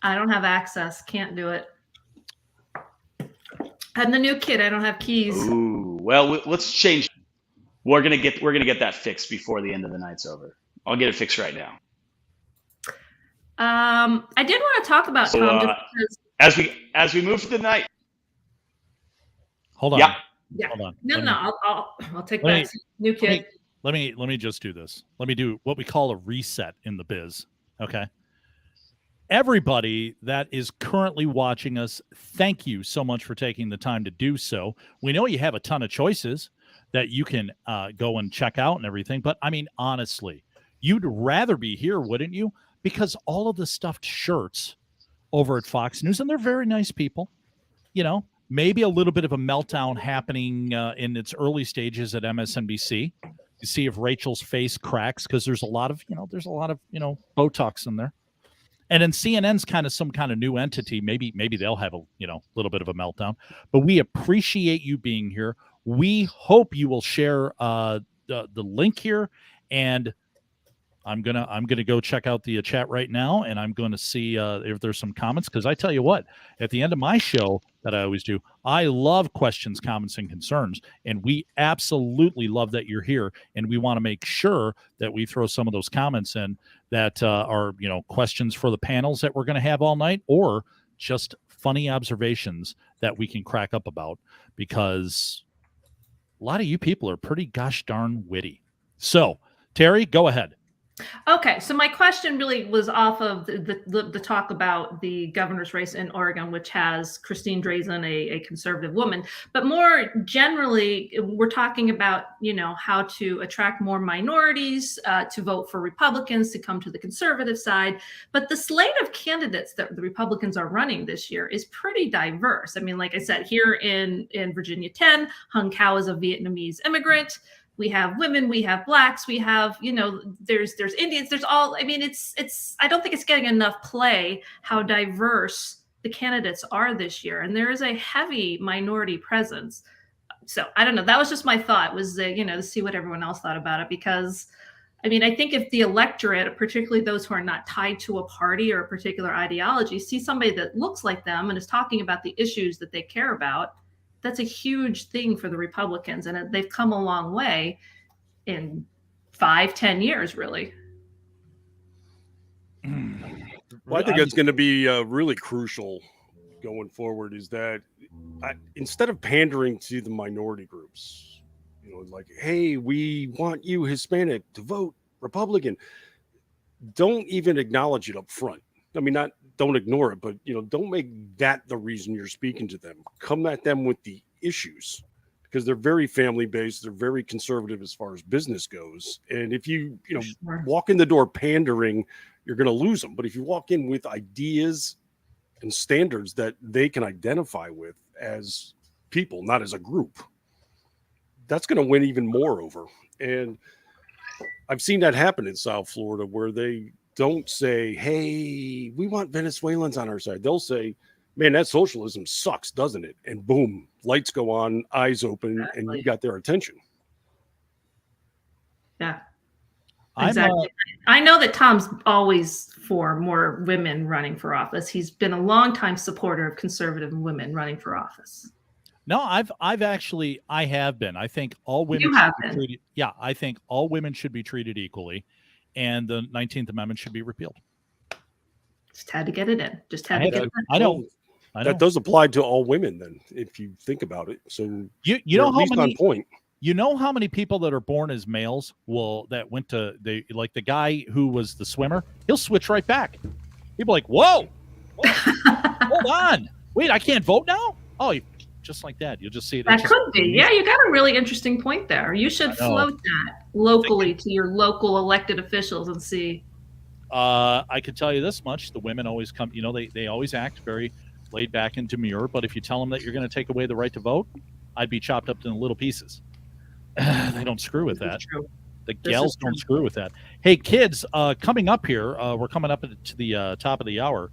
Speaker 4: I don't have access. Can't do it. I'm the new kid. I don't have keys.
Speaker 2: Ooh, well, let's change. We're gonna get that fixed before the end of the night's over. I'll get it fixed right now.
Speaker 4: I did want to talk about Tom just because
Speaker 2: as we move through the night.
Speaker 1: Hold on.
Speaker 2: Yeah.
Speaker 1: Hold on.
Speaker 4: No, I'll take that. New kid.
Speaker 1: Let me just do this. Let me do what we call a reset in the biz. Okay. Everybody that is currently watching us, thank you so much for taking the time to do so. We know you have a ton of choices that you can go and check out and everything. But I mean, honestly, you'd rather be here, wouldn't you? Because all of the stuffed shirts over at Fox News, and they're very nice people, you know, maybe a little bit of a meltdown happening in its early stages at MSNBC. You see if Rachel's face cracks because there's a lot of Botox in there. And then CNN's kind of some kind of new entity. Maybe they'll have a little bit of a meltdown. But we appreciate you being here. We hope you will share the link here, and I'm gonna go check out the chat right now, and I'm going to see if there's some comments, because I tell you what, at the end of my show that I always do, I love questions, comments, and concerns, and we absolutely love that you're here, and we want to make sure that we throw some of those comments in that are questions for the panels that we're going to have all night, or just funny observations that we can crack up about, because a lot of you people are pretty gosh darn witty. So, Terry, go ahead.
Speaker 4: Okay, so my question really was off of the talk about the governor's race in Oregon, which has Christine Drazan, a conservative woman. But more generally, we're talking about, how to attract more minorities to vote for Republicans, to come to the conservative side. But the slate of candidates that the Republicans are running this year is pretty diverse. I mean, like I said, here in Virginia 10, Hung Cao is a Vietnamese immigrant. We have women, we have blacks, we have, there's Indians, there's all, I mean, it's, I don't think it's getting enough play how diverse the candidates are this year. And there is a heavy minority presence. So I don't know. That was just my thought, was to see what everyone else thought about it. Because I mean, I think if the electorate, particularly those who are not tied to a party or a particular ideology, see somebody that looks like them and is talking about the issues that they care about, that's a huge thing for the Republicans, and they've come a long way in 5-10 years, really.
Speaker 6: Well, I think it's going to be really crucial going forward, is that instead of pandering to the minority groups, like, hey, we want you Hispanic to vote Republican, don't even acknowledge it up front. I mean, don't ignore it, but don't make that the reason you're speaking to them. Come at them with the issues, because they're very family based. They're very conservative as far as business goes. And if you walk in the door pandering, you're going to lose them. But if you walk in with ideas and standards that they can identify with as people, not as a group, that's going to win even more over. And I've seen that happen in South Florida, where they don't say, hey, we want Venezuelans on our side. They'll say, man, that socialism sucks, doesn't it? And boom, lights go on, eyes open, exactly. And you got their attention.
Speaker 4: Yeah, exactly. I know that Tom's always for more women running for office. He's been a longtime supporter of conservative women running for office.
Speaker 1: No, I have been. I think all women I think all women should be treated equally. And the 19th Amendment should be repealed.
Speaker 4: Just had to get it in.
Speaker 1: I know.
Speaker 6: That does apply to all women, then, if you think about it. So
Speaker 1: you know how many
Speaker 6: on point.
Speaker 1: You know how many people that are born as males went to like the guy who was the swimmer? He'll switch right back. People are like, whoa, hold on, wait, I can't vote now. Oh, just like that. You'll just see it.
Speaker 4: That could be. Yeah, you got a really interesting point there. You should float that locally to your local elected officials and see.
Speaker 1: I could tell you this much. The women always come, they always act very laid back and demure. But if you tell them that you're going to take away the right to vote, I'd be chopped up into little pieces. They don't screw with that. The gals don't screw with that. Hey, kids, coming up here, we're coming up to the top of the hour.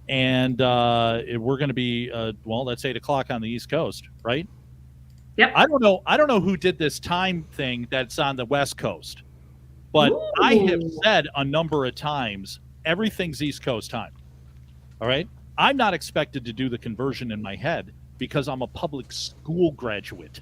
Speaker 1: And we're going to be, that's 8 o'clock on the East Coast, right?
Speaker 4: Yep.
Speaker 1: I don't know who did this time thing that's on the West Coast, but I have said a number of times everything's East Coast time. All right. I'm not expected to do the conversion in my head because I'm a public school graduate.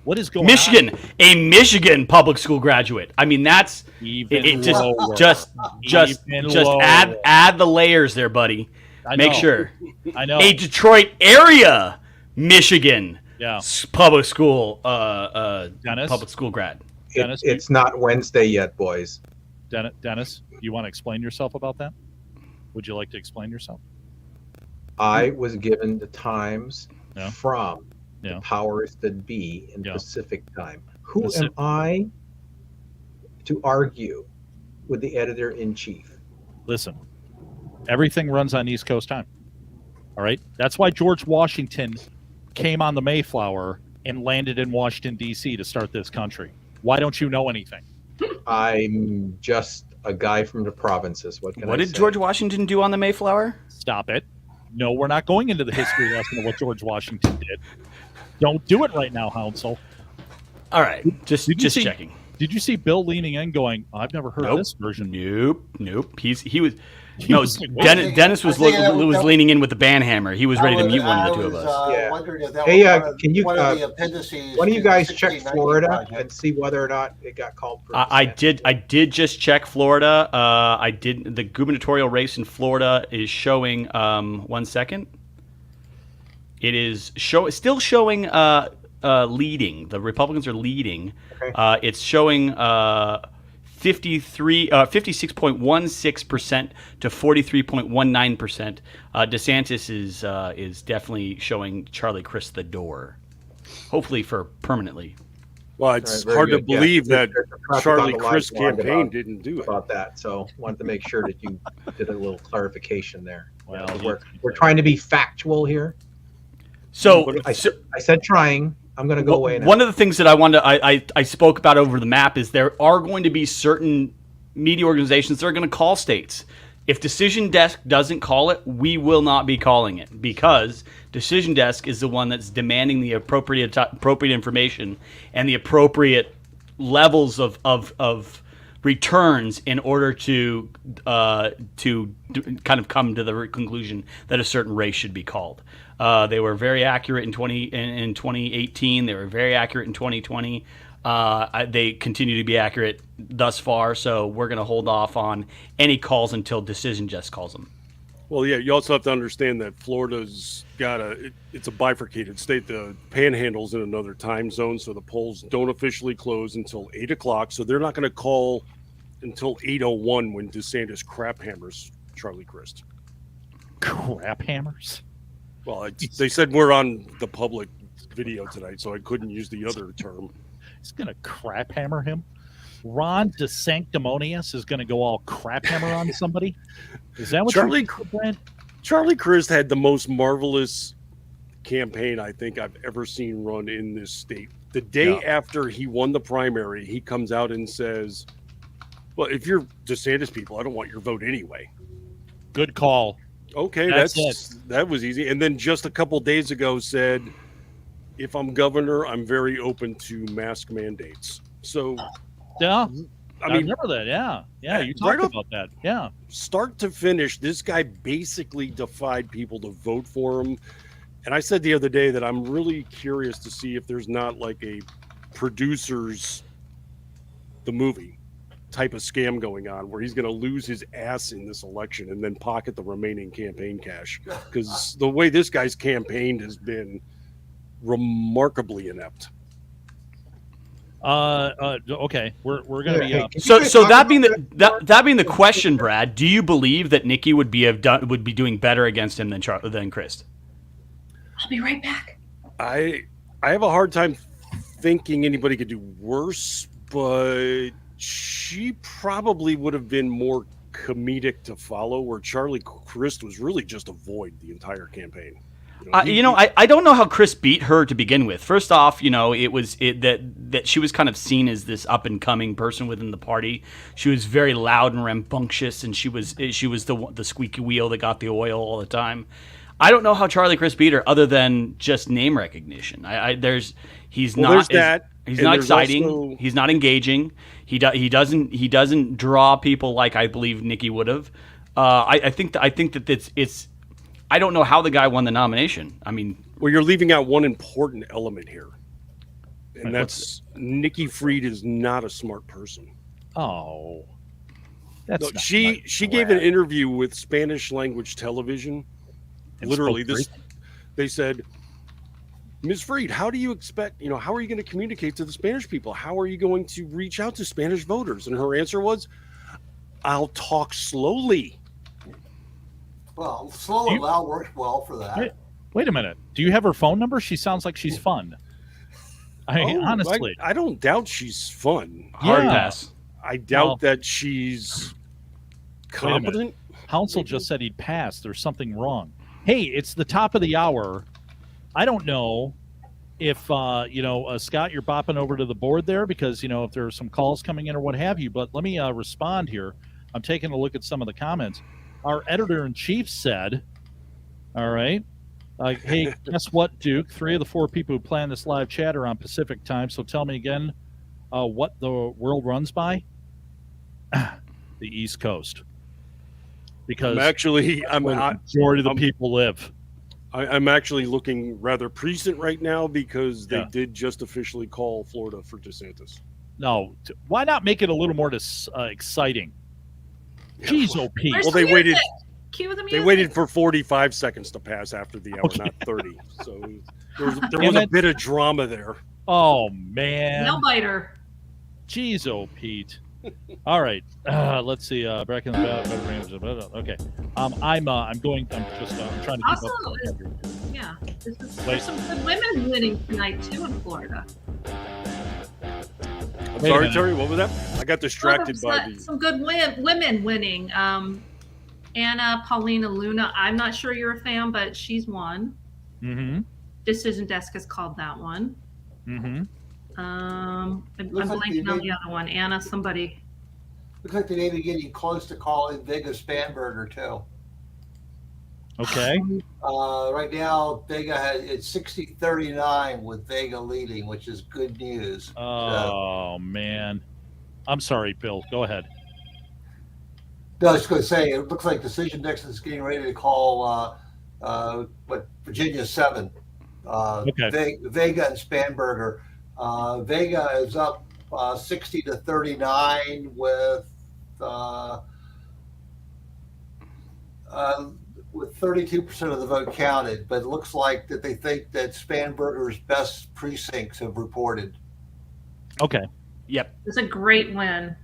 Speaker 1: What is going
Speaker 2: Michigan,
Speaker 1: on?
Speaker 2: a Michigan public school graduate. I mean, that's
Speaker 1: Even
Speaker 2: just
Speaker 1: lower.
Speaker 2: add the layers there, buddy.
Speaker 1: I
Speaker 2: Make
Speaker 1: know.
Speaker 2: sure.
Speaker 1: I know.
Speaker 2: A Detroit area, Michigan
Speaker 1: Yeah.
Speaker 2: public school
Speaker 1: Dennis?
Speaker 2: public school grad.
Speaker 1: Dennis,
Speaker 5: It's not Wednesday yet, boys.
Speaker 1: Dennis, you want to explain yourself about that? Would you like to explain yourself?
Speaker 5: I was given the times
Speaker 1: Yeah.
Speaker 5: from
Speaker 1: Yeah.
Speaker 5: the powers that be in
Speaker 1: Yeah.
Speaker 5: Pacific time. Who
Speaker 1: Pacific-
Speaker 5: am I to argue with the editor in chief?
Speaker 1: Listen, everything runs on East Coast time. All right? That's why George Washington came on the Mayflower and landed in Washington, D.C. to start this country. Why don't you know anything?
Speaker 5: I'm just a guy from the provinces. What can I
Speaker 2: What did
Speaker 5: say?
Speaker 2: George Washington do on the Mayflower?
Speaker 1: Stop it. No, we're not going into the history lesson of what George Washington did. Don't do it right now, Hounsel.
Speaker 2: All right, just
Speaker 1: Did you see-
Speaker 2: checking.
Speaker 1: Did you see Bill leaning in going, I've never heard
Speaker 2: Nope.
Speaker 1: this version?
Speaker 2: Nope. He was
Speaker 1: He
Speaker 2: no.
Speaker 1: was like,
Speaker 2: Dennis was
Speaker 3: I think that
Speaker 2: was
Speaker 3: was-
Speaker 2: leaning in with the band hammer. He was ready to mute one of the two of us.
Speaker 5: Yeah.
Speaker 3: Wondering if that
Speaker 5: Hey,
Speaker 3: was one of,
Speaker 5: can you,
Speaker 3: one of the appendices.
Speaker 5: Why don't you
Speaker 3: to the
Speaker 5: guys check
Speaker 3: 1690
Speaker 5: Florida
Speaker 3: project.
Speaker 5: and see whether or not it got called for?
Speaker 2: I did just check Florida. I did. The gubernatorial race in Florida is showing. 1 second. It is still showing leading. The Republicans are leading.
Speaker 5: Okay.
Speaker 2: It's showing 56.16% to 43.19%. DeSantis is definitely showing Charlie Crist the door. Hopefully for permanently.
Speaker 6: Well, it's
Speaker 5: All right, very
Speaker 6: hard to
Speaker 5: good. Yeah.
Speaker 6: believe that
Speaker 5: There's a traffic
Speaker 6: Charlie
Speaker 5: on the live
Speaker 6: Crist
Speaker 5: blog
Speaker 6: campaign
Speaker 5: about-
Speaker 6: didn't do it.
Speaker 5: about that. So wanted to make sure that you did a little clarification there.
Speaker 1: Well,
Speaker 5: We're trying to be factual here.
Speaker 2: So,
Speaker 5: I said trying. I'm going to go away now.
Speaker 2: One of the things that I wanted, I spoke about over the map is there are going to be certain media organizations that are going to call states. If Decision Desk doesn't call it, we will not be calling it because Decision Desk is the one that's demanding the appropriate information and the appropriate levels of returns in order to kind of come to the conclusion that a certain race should be called. They were very accurate in 2018. They were very accurate in 2020. They continue to be accurate thus far. So we're going to hold off on any calls until Decision Desk calls them.
Speaker 6: Well, yeah, you also have to understand that Florida's got it's a bifurcated state. The Panhandle's in another time zone, so the polls don't officially close until 8 o'clock. So they're not going to call until 8:01 when DeSantis crap hammers Charlie Crist.
Speaker 1: Crap hammers?
Speaker 6: Well, they said we're on the public video tonight, so I couldn't use the other term.
Speaker 1: He's going to crap hammer him? Ron DeSanctimonious is going to go all crap hammer on somebody? Is that what
Speaker 6: Charlie-
Speaker 1: you're Brad?
Speaker 6: Charlie Crist had the most marvelous campaign I think I've ever seen run in this state. The day after he won the primary, he comes out and says, well, if you're DeSantis people, I don't want your vote anyway.
Speaker 1: Good call.
Speaker 6: Okay,
Speaker 1: That's
Speaker 6: that was easy. And then just a couple days ago said, if I'm governor, I'm very open to mask mandates. So,
Speaker 1: Yeah.
Speaker 6: I
Speaker 1: I
Speaker 6: mean,
Speaker 1: remember that. Yeah. Yeah. You
Speaker 6: right
Speaker 1: talked
Speaker 6: off-
Speaker 1: about that. Yeah.
Speaker 6: start to finish, this guy basically defied people to vote for him. And I said the other day that I'm really curious to see if there's not like a producers, the movie type of scam going on where he's going to lose his ass in this election and then pocket the remaining campaign cash. Because the way this guy's campaigned has been remarkably inept.
Speaker 1: Okay. We're going to be.
Speaker 2: So that being the question, Brad, do you believe that Nikki would be doing better against him than Crist?
Speaker 4: I'll be right back.
Speaker 6: I have a hard time thinking anybody could do worse, but she probably would have been more comedic to follow, where Charlie Crist was really just a void the entire campaign.
Speaker 2: I don't know how Chris beat her to begin with. First off, that she was kind of seen as this up and coming person within the party. She was very loud and rambunctious, and she was the squeaky wheel that got the oil all the time. I don't know how Charlie Crist beat her other than just name recognition. He's not exciting.
Speaker 6: Also,
Speaker 2: he's not engaging. He doesn't draw people like I believe Nikki would have. I think that it's. I don't know how the guy won the nomination. I mean,
Speaker 6: well, you're leaving out one important element here, and that's Nikki Fried is not a smart person.
Speaker 1: Oh,
Speaker 6: she gave an interview with Spanish language television. Literally, they said, Ms. Fried, how do you expect, how are you going to communicate to the Spanish people? How are you going to reach out to Spanish voters? And her answer was, I'll talk slowly.
Speaker 3: Well, slow and loud works well for that.
Speaker 1: Wait a minute. Do you have her phone number? She sounds like she's fun. Honestly.
Speaker 6: I don't doubt she's fun.
Speaker 2: Hard pass.
Speaker 6: I doubt that she's competent.
Speaker 1: Council just said he'd pass. There's something wrong. Hey, it's the top of the hour. I don't know if, Scott, you're bopping over to the board there because, if there are some calls coming in or what have you. But let me respond here. I'm taking a look at some of the comments. Our editor-in-chief said, all right, hey, guess what, Duke? 3 of the 4 people who planned this live chat are on Pacific time. So tell me again what the world runs by. The East Coast. Because
Speaker 6: I'm
Speaker 1: majority of the people live.
Speaker 6: I'm actually looking rather present right now because they did just officially call Florida for DeSantis.
Speaker 1: No, why not make it a little more exciting? Jeez, Pete.
Speaker 6: Well, they waited.
Speaker 4: Cue the music.
Speaker 6: They waited for 45 seconds to pass after the hour, not 30. So there was a bit of drama there.
Speaker 1: Oh man,
Speaker 4: no biter.
Speaker 1: Jeez, Pete. All right, let's see. Back in the okay. I'm trying to.
Speaker 4: Also, there's some good women winning tonight too in Florida.
Speaker 6: I'm sorry, Terry. What was that? I got distracted by
Speaker 4: some good women winning. Anna Paulina Luna. I'm not sure you're a fan, but she's won.
Speaker 1: Mm-hmm.
Speaker 4: Decision Desk has called that one.
Speaker 1: Mm-hmm.
Speaker 4: I'm blanking on the other one. Anna, somebody.
Speaker 3: Looks like they may be getting close to calling Vega Spanberger too.
Speaker 1: Okay.
Speaker 3: Right now, Vega it's 60-39 with Vega leading, which is good news.
Speaker 1: Oh man, I'm sorry, Bill. Go ahead.
Speaker 3: No, I was going to say it looks like Decision Desk is getting ready to call Virginia 7.
Speaker 1: Okay.
Speaker 3: Vega and Spanberger. Vega is up 60-39 with 32% of the vote counted, but it looks like that they think that Spanberger's best precincts have reported.
Speaker 1: Okay.
Speaker 2: Yep.
Speaker 4: It's a great win.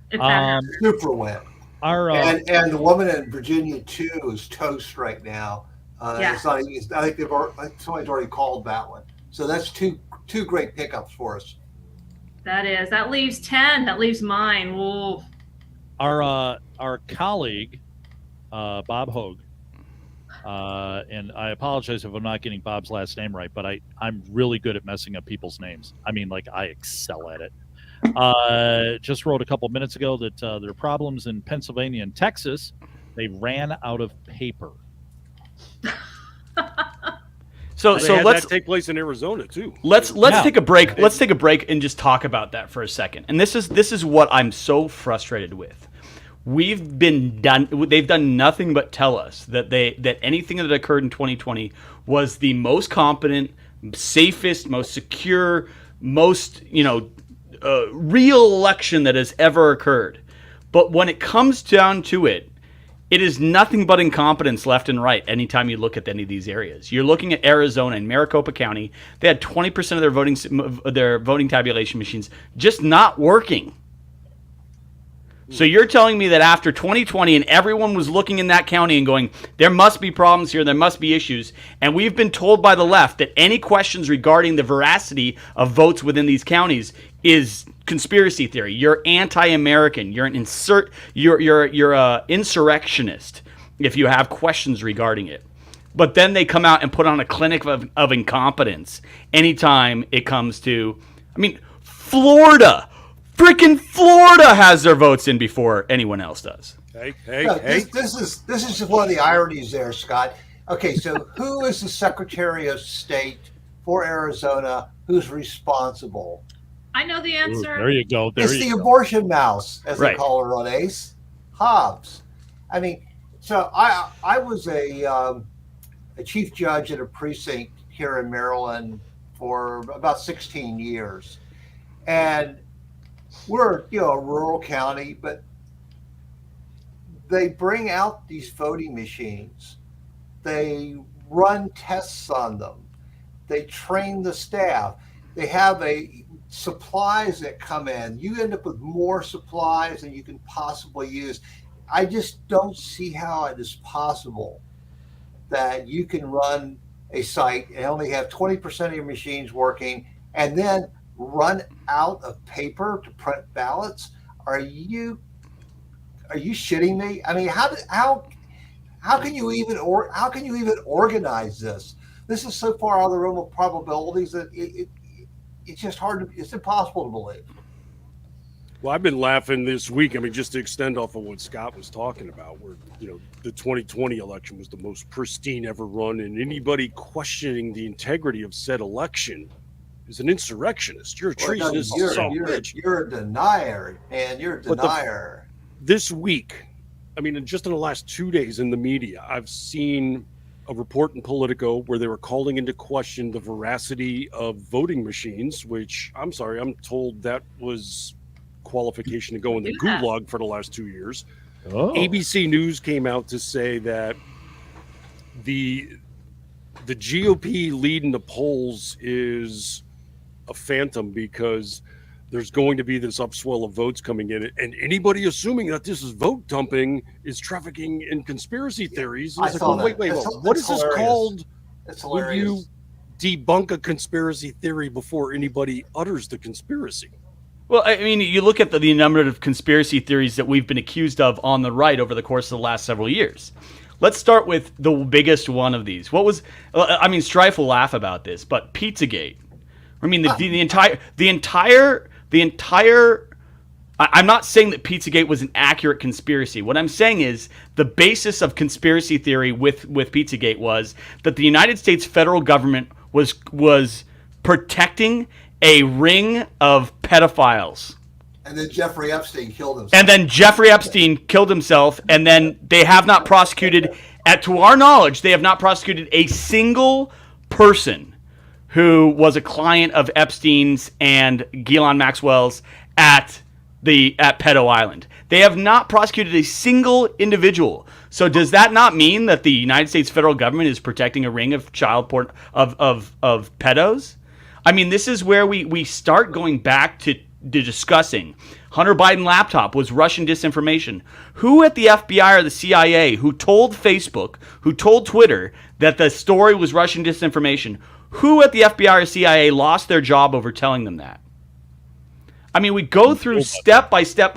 Speaker 3: Super win. And the woman in Virginia 2 is toast right now. I think somebody's already called that one. So that's two great pickups for us.
Speaker 4: That leaves 10. That leaves mine. Whoa.
Speaker 1: Our colleague, Bob Hogue, and I apologize if I'm not getting Bob's last name right, but I'm really good at messing up people's names. I mean, like, I excel at it. Just wrote a couple minutes ago that there are problems in Pennsylvania and Texas. They ran out of paper.
Speaker 2: So let's
Speaker 6: that take place in Arizona too.
Speaker 2: Let's take a break. Let's take a break and just talk about that for a second. And this is what I'm so frustrated with. They've done nothing but tell us that anything that occurred in 2020 was the most competent, safest, most secure, most real election that has ever occurred. But when it comes down to it, it is nothing but incompetence left and right anytime you look at any of these areas. You're looking at Arizona and Maricopa County. They had 20% of their voting tabulation machines just not working. So you're telling me that after 2020 and everyone was looking in that county and going, there must be problems here, there must be issues, and we've been told by the left that any questions regarding the veracity of votes within these counties is conspiracy theory. You're anti-American. You're you're a insurrectionist if you have questions regarding it. But then they come out and put on a clinic of incompetence anytime it comes to, Florida. Freaking Florida has their votes in before anyone else does.
Speaker 3: This is just one of the ironies there, Scott. Okay, so who is the Secretary of State for Arizona who's responsible?
Speaker 4: I know the answer.
Speaker 1: There you go.
Speaker 3: It's the abortion mouse, as they call her on ACE, Hobbs. I mean, so I was a chief judge at a precinct here in Maryland for about 16 years. And we're, a rural county, but they bring out these voting machines. They run tests on them. They train the staff. They have supplies that come in. You end up with more supplies than you can possibly use. I just don't see how it is possible that you can run a site and only have 20% of your machines working and then run out of paper to print ballots. Are you shitting me? I mean, how can you even organize this? This is so far out of the realm of probabilities that it's just it's impossible to believe.
Speaker 6: Well, I've been laughing this week. I mean, just to extend off of what Scott was talking about, where, the 2020 election was the most pristine ever run, and anybody questioning the integrity of said election is an insurrectionist. You're a treasonous bitch.
Speaker 3: You're a denier, man. You're a denier.
Speaker 6: This week, I mean, just in the last 2 days in the media, I've seen a report in Politico where they were calling into question the veracity of voting machines, which I'm sorry, I'm told that was qualification to go in the gulag for the last 2 years. ABC News came out to say that the GOP lead in the polls is a phantom because there's going to be this upswell of votes coming in, and anybody assuming that this is vote dumping is trafficking in conspiracy theories.
Speaker 3: I saw that.
Speaker 6: Wait, what is this called?
Speaker 3: It's
Speaker 6: when
Speaker 3: hilarious.
Speaker 6: You debunk a conspiracy theory before anybody utters the conspiracy?
Speaker 2: Well, I mean, you look at the number of conspiracy theories that we've been accused of on the right over the course of the last several years. Let's start with the biggest one of these. Strife will laugh about this, but Pizzagate. I mean, the entire. I'm not saying that Pizzagate was an accurate conspiracy. What I'm saying is the basis of conspiracy theory with Pizzagate was that the United States federal government was protecting a ring of pedophiles.
Speaker 3: And then Jeffrey Epstein killed himself. And then they have not prosecuted, to our knowledge, they have not prosecuted a single person who was a client of Epstein's and Ghislaine Maxwell's at Pedo Island. They have not prosecuted a single individual. So does that not mean that the United States federal government is protecting a ring of child porn of pedos? I mean, this is where we start going back to discussing Hunter Biden laptop was Russian disinformation. Who at the FBI or the CIA who told Facebook, who told Twitter that the story was Russian disinformation? Who at the FBI or CIA lost their job over telling them that? I mean, we go through step by step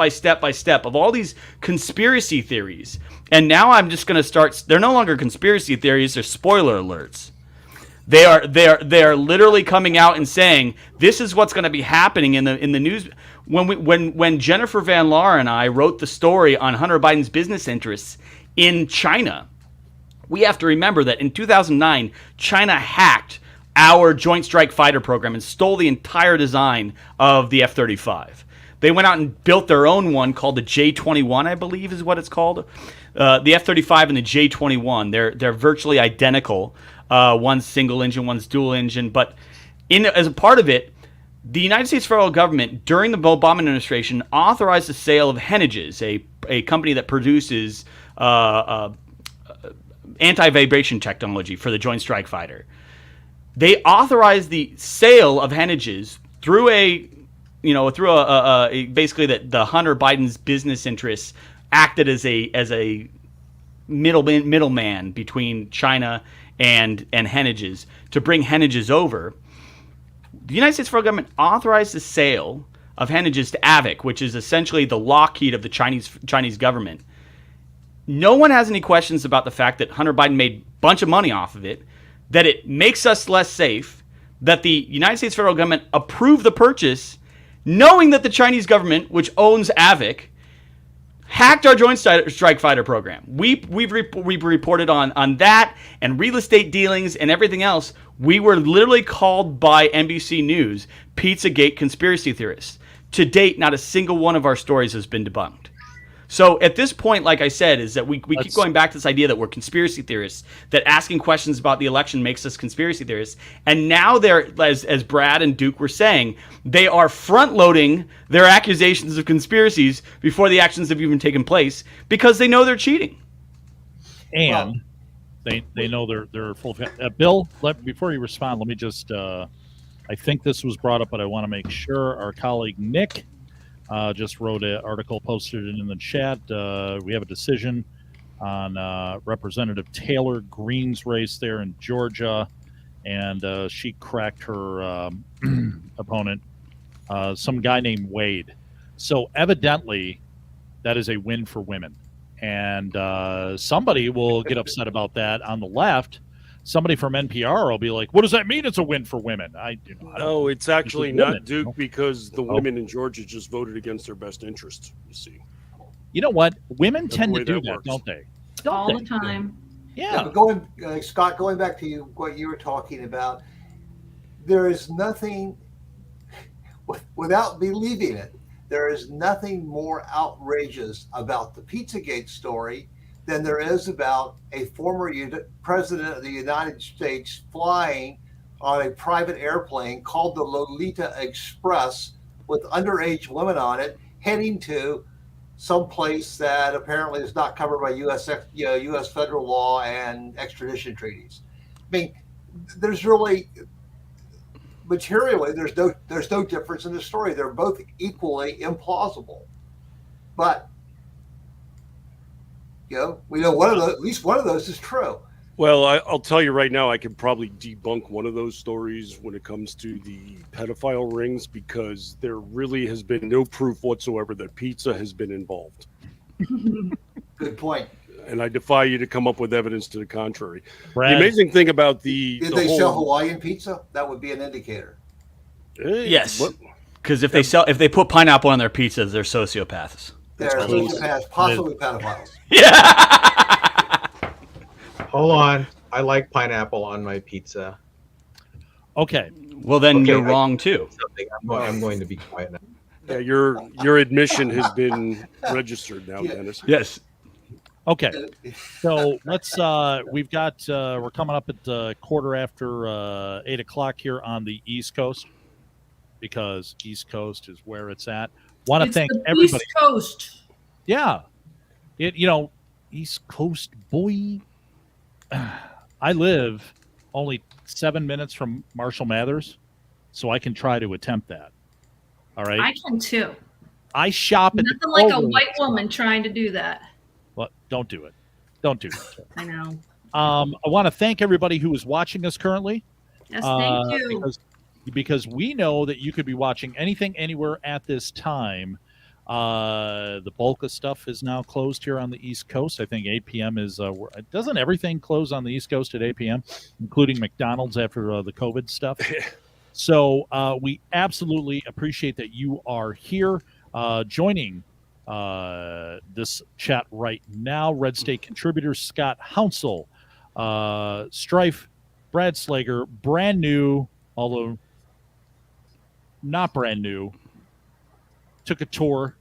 Speaker 3: of all these conspiracy theories. And now I'm just going to start. They're no longer conspiracy theories. They're spoiler alerts. They are literally coming out and saying this is what's going to be happening in the news. When Jennifer Van Laar and I wrote the story on Hunter Biden's business interests in China, we have to remember that in 2009, China hacked our Joint Strike Fighter program and stole the entire design of the F-35. They went out and built their own one called the J-21, I believe is what it's called. The F-35 and the J-21, they're virtually identical. One's single engine, one's dual engine. But as a part of it, the United States federal government, during the Obama administration, authorized the sale of Henniges, a company that produces anti-vibration technology for the Joint Strike Fighter. They authorized the sale of Henniges through basically that the Hunter Biden's business interests acted as a middleman between China and Henniges to bring Henniges over. The United States federal government authorized the sale of Henniges to AVIC, which is essentially the Lockheed of the Chinese government. No one has any questions about the fact that Hunter Biden made a bunch of money off of it, that it makes us less safe, that the United States federal government approved the purchase, knowing that the Chinese government, which owns AVIC,
Speaker 2: hacked our Joint Strike Fighter program. We've reported on that and real estate dealings and everything else. We were literally called by NBC News Pizzagate conspiracy theorists. To date, not a single one of our stories has been debunked. So at this point, like I said, is that we keep going back to this idea that we're conspiracy theorists, that asking questions about the election makes us conspiracy theorists. And now they're, as Brad and Duke were saying, they are front-loading their accusations of conspiracies before the actions have even taken place because they know they're cheating.
Speaker 1: And they know they're full of Bill, before you respond, let me just I think this was brought up, but I want to make sure. Our colleague Nick just wrote an article, posted it in the chat. We have a decision on Representative Taylor Greene's race there in Georgia, and she cracked her opponent, some guy named Wade. So evidently, that is a win for women. And somebody will get upset about that on the left. Somebody from NPR will be like, what does that mean it's a win for women?
Speaker 6: No, it's actually not, Duke, because the women in Georgia just voted against their best interests, you see.
Speaker 1: You know what? Women tend to do that,
Speaker 6: works.
Speaker 1: don't they?
Speaker 4: All the time.
Speaker 1: Yeah.
Speaker 3: But Scott, going back to what you were talking about, there is nothing, without believing it, there is nothing more outrageous about the Pizzagate story than there is about a former president of the United States flying on a private airplane called the Lolita Express with underage women on it, heading to some place that apparently is not covered by U.S. federal law and extradition treaties. I mean, there's really materially there's no difference in the story. They're both equally implausible, but we know at least one of those is true.
Speaker 6: Well, I'll tell you right now, I can probably debunk one of those stories when it comes to the pedophile rings, because there really has been no proof whatsoever that pizza has been involved.
Speaker 3: Good point.
Speaker 6: And I defy you to come up with evidence to the contrary.
Speaker 1: Brad,
Speaker 6: The amazing thing about did
Speaker 3: they sell Hawaiian pizza? That would be an indicator.
Speaker 2: Yes, because if they put pineapple on their pizzas, they're sociopaths.
Speaker 3: They're sociopaths, possibly pedophiles.
Speaker 2: Yeah.
Speaker 5: Hold on. I like pineapple on my pizza.
Speaker 1: Okay.
Speaker 2: Well, then you're wrong too.
Speaker 5: I'm going to be quiet now.
Speaker 6: Yeah, your admission has been registered now, Dennis.
Speaker 2: Yes.
Speaker 1: Okay. So let's we've got we're coming up at quarter after 8:00 here on the East Coast, because East Coast is where it's at. Want to thank everybody.
Speaker 4: East Coast.
Speaker 1: Yeah. East Coast boy. I live only 7 minutes from Marshall Mathers, so I can try to attempt that. All right.
Speaker 4: I can too.
Speaker 1: I shop at
Speaker 4: Nothing like a white woman trying to do that.
Speaker 1: Well, don't do it. Don't do that.
Speaker 4: I know.
Speaker 1: I want to thank everybody who is watching us currently.
Speaker 4: Yes, thank you.
Speaker 1: Because we know that you could be watching anything, anywhere at this time. The bulk of stuff is now closed here on the East Coast. I think 8 p.m. is doesn't everything close on the East Coast at 8 p.m., including McDonald's after the COVID stuff? So we absolutely appreciate that you are here joining this chat right now. RedState contributors Scott Hounsel, Strife, Brad Slager, brand new, although not brand new, took a tour,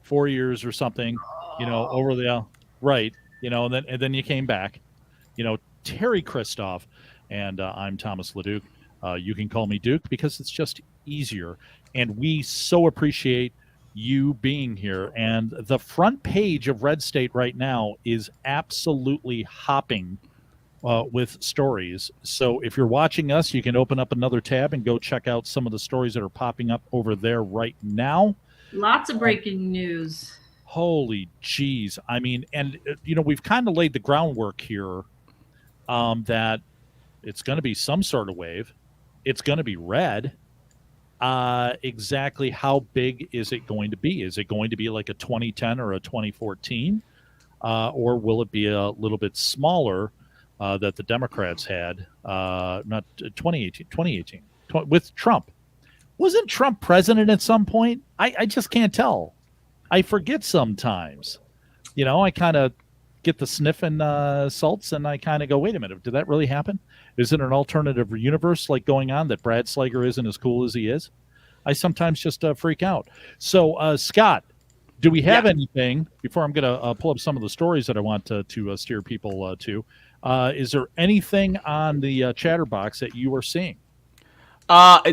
Speaker 1: 4 years or something, over the right, and then you came back, Terry Christoph, and I'm Thomas LeDuc. You can call me Duke because it's just easier, and we so appreciate you being here. And the front page of RedState right now is absolutely hopping with stories. So if you're watching us, you can open up another tab and go check out some of the stories that are popping up over there right now.
Speaker 4: Lots of breaking news.
Speaker 1: Holy jeez. I mean, and we've kind of laid the groundwork here that it's going to be some sort of wave. It's going to be red. Exactly how big is it going to be? Is it going to be like a 2010 or a 2014? Or will it be a little bit smaller that the Democrats had, not 2018, with Trump? Wasn't Trump president at some point? I just can't tell. I forget sometimes. I kind of get the sniffing salts, and I kind of go, wait a minute, did that really happen? Is it an alternative universe going on that Brad Slager isn't as cool as he is? I sometimes just freak out. So, Scott, do we have anything, before I'm going to pull up some of the stories that I want to steer people to, is there anything on the Chatterbox that you are seeing?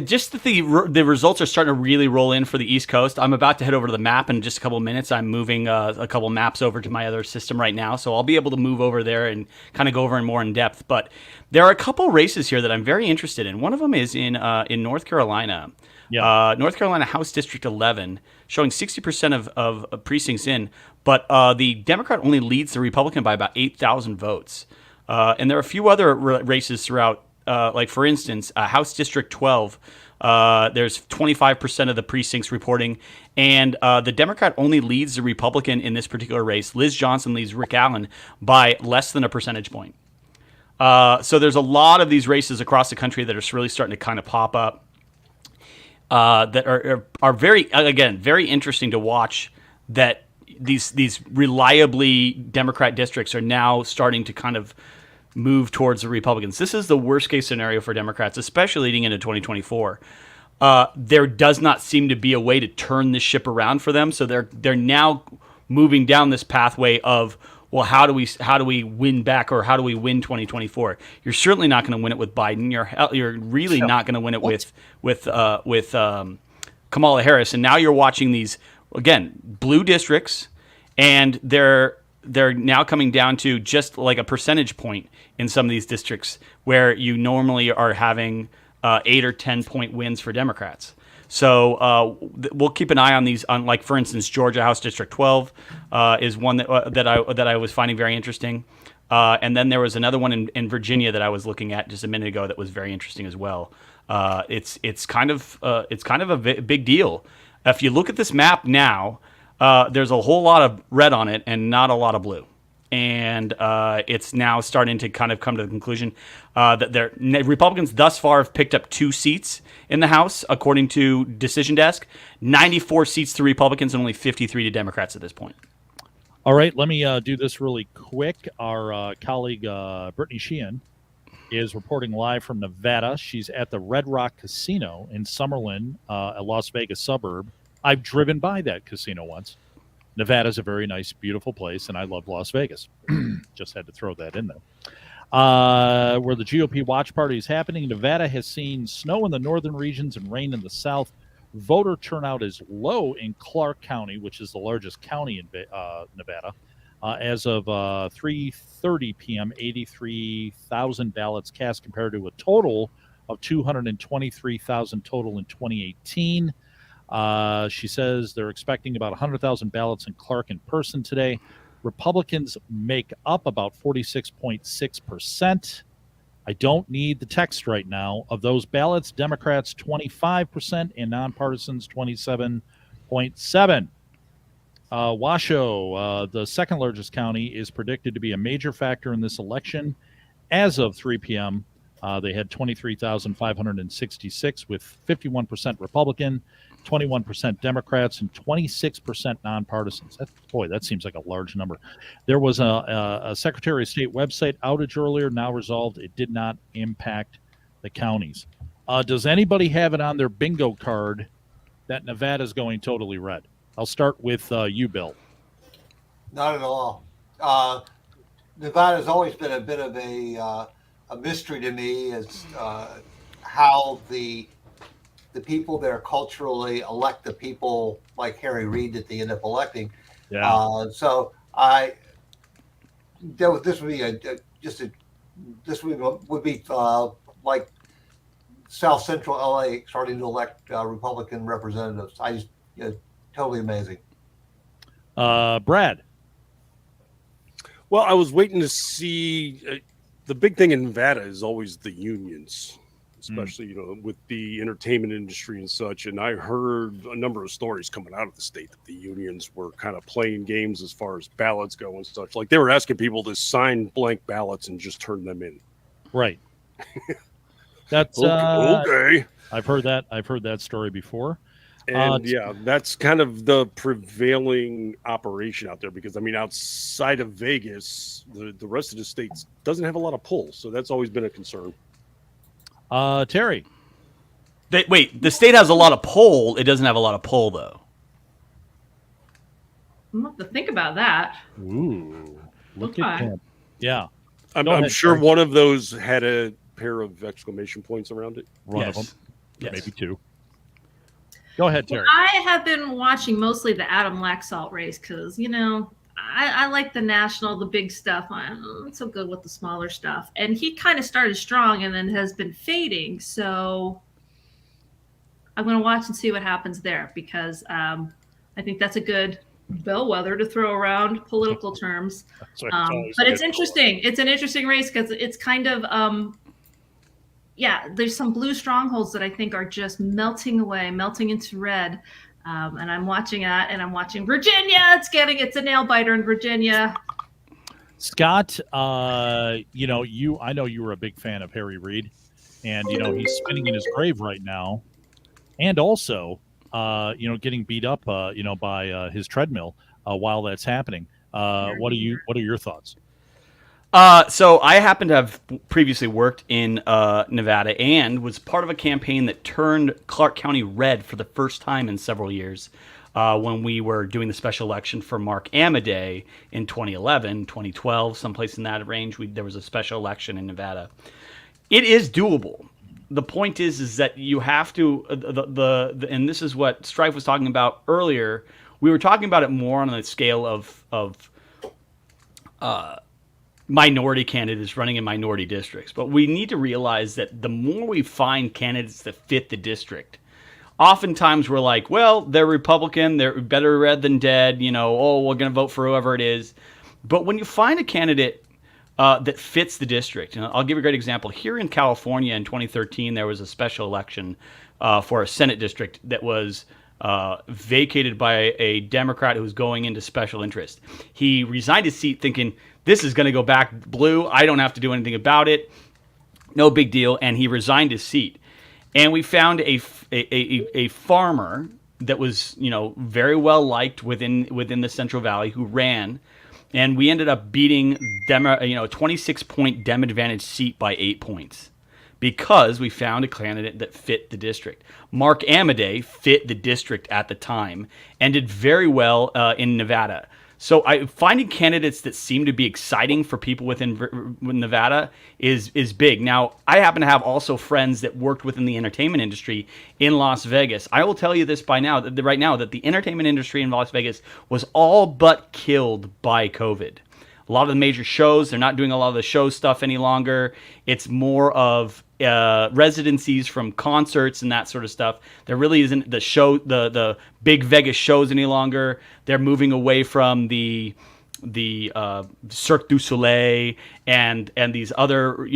Speaker 2: Just that the results are starting to really roll in for the East Coast. I'm about to head over to the map in just a couple of minutes. I'm moving a couple maps over to my other system right now, so I'll be able to move over there and kind of go over in more in depth. But there are a couple races here that I'm very interested in. One of them is in North Carolina. Yeah. North Carolina House District 11, showing 60% of precincts in, but the Democrat only leads the Republican by about 8,000 votes. And there are a few other races throughout. Like, for instance, House District 12, there's 25% of the precincts reporting, and the Democrat only leads the Republican in this particular race. Liz Johnson leads Rick Allen by less than a percentage point. So there's a lot of these races across the country that are really starting to kind of pop up that are very, again, very interesting to watch, that these reliably Democrat districts are now starting to kind of move towards the Republicans. This is the worst case scenario for Democrats, especially leading into 2024. There does not seem to be a way to turn this ship around for them, so they're now moving down this pathway of, well, how do we win back, or how do we win 2024? You're certainly not going to win it with Biden. You're really not going to win it with Kamala Harris. And now you're watching these, again, blue districts, and they're now coming down to just like a percentage point in some of these districts where you normally are having 8 or 10 point wins for Democrats. So we'll keep an eye on these. On, like, for instance, Georgia House District 12 is one that I was finding very interesting. And then there was another one in Virginia that I was looking at just a minute ago that was very interesting as well. It's kind of a big deal. If you look at this map now, there's a whole lot of red on it and not a lot of blue. And it's now starting to kind of come to the conclusion that Republicans thus far have picked up 2 seats in the House, according to Decision Desk. 94 seats to Republicans and only 53 to Democrats at this point.
Speaker 1: All right, let me do this really quick. Our colleague Brittany Sheehan is reporting live from Nevada. She's at the Red Rock Casino in Summerlin, a Las Vegas suburb. I've driven by that casino once. Nevada's a very nice, beautiful place, and I love Las Vegas. Just had to throw that in there. Where the GOP watch party is happening, Nevada has seen snow in the northern regions and rain in the south. Voter turnout is low in Clark County, which is the largest county in Nevada. As of 3:30 p.m., 83,000 ballots cast compared to a total of 223,000 total in 2018. She says they're expecting about 100,000 ballots in Clark in person today. Republicans make up about 46.6%. I don't need the text right now. Of those ballots, Democrats 25% and nonpartisans 27.7%. Washoe, the second largest county, is predicted to be a major factor in this election. As of 3 p.m., they had 23,566 with 51% Republican, 21% Democrats, and 26% nonpartisans. That seems like a large number. There was a Secretary of State website outage earlier, now resolved. It did not impact the counties. Does anybody have it on their bingo card that Nevada's going totally red? I'll start with you, Bill.
Speaker 3: Not at all. Nevada's always been a bit of a mystery to me as how the people there culturally elect the people like Harry Reid that they end up electing. Yeah. So this would be this would be like South Central LA starting to elect Republican representatives. Totally amazing.
Speaker 1: Brad.
Speaker 6: Well, I was waiting to see. The big thing in Nevada is always the unions, especially with the entertainment industry and such. And I heard a number of stories coming out of the state that the unions were kind of playing games as far as ballots go and such. Like they were asking people to sign blank ballots and just turn them in.
Speaker 1: Right. That's
Speaker 6: okay.
Speaker 1: I've heard that story before.
Speaker 6: And yeah, that's kind of the prevailing operation out there because I mean, outside of Vegas, the rest of the states doesn't have a lot of pull, so that's always been a concern.
Speaker 1: Terry.
Speaker 2: Wait, the state has a lot of pull. It doesn't have a lot of pull, though.
Speaker 4: I'm going to have to think about that.
Speaker 1: Ooh, look
Speaker 4: Okay.
Speaker 1: at that. Yeah.
Speaker 6: I'm sure
Speaker 1: Terry.
Speaker 6: one of those had a pair of exclamation points around it.
Speaker 1: One
Speaker 2: Yes.
Speaker 1: of them.
Speaker 2: Yes.
Speaker 1: Maybe two. Go ahead, Terry.
Speaker 4: I have been watching mostly the Adam Laxalt race because, I like the national, the big stuff. I'm not so good with the smaller stuff. And he kind of started strong and then has been fading. So I'm going to watch and see what happens there because I think that's a good bellwether to throw around political terms. But it's interesting. It's an interesting race because it's kind of there's some blue strongholds that I think are just melting away, melting into red. And I'm watching that, and I'm watching Virginia. It's a nail biter in Virginia.
Speaker 1: Scott, I know you were a big fan of Harry Reid, and he's spinning in his grave right now, and also getting beat up by his treadmill while that's happening. What are your thoughts?
Speaker 2: So I happen to have previously worked in Nevada and was part of a campaign that turned Clark County red for the first time in several years when we were doing the special election for Mark Amadei in 2011, 2012, someplace in that range. There was a special election in Nevada. It is doable. The point is that you have to and this is what Strife was talking about earlier. We were talking about it more on the scale of minority candidates running in minority districts. But we need to realize that the more we find candidates that fit the district, oftentimes we're like, well, they're Republican, they're better red than dead, we're going to vote for whoever it is. But when you find a candidate that fits the district, and I'll give you a great example. Here in California in 2013, there was a special election for a Senate district that was vacated by a Democrat who was going into special interest. He resigned his seat thinking, this is going to go back blue. I don't have to do anything about it. No big deal. And he resigned his seat. And we found a farmer that was, very well liked within the Central Valley who ran. And we ended up beating a 26-point Dem advantage seat by 8 points because we found a candidate that fit the district. Mark Amadei fit the district at the time and did very well in Nevada. So finding candidates that seem to be exciting for people within Nevada is big. Now, I happen to have also friends that worked within the entertainment industry in Las Vegas. I will tell you this right now that the entertainment industry in Las Vegas was all but killed by COVID. A lot of the major shows, they're not doing a lot of the show stuff any longer. It's more of residencies from concerts and that sort of stuff. There really isn't the big Vegas shows any longer. They're moving away from the Cirque du Soleil and these other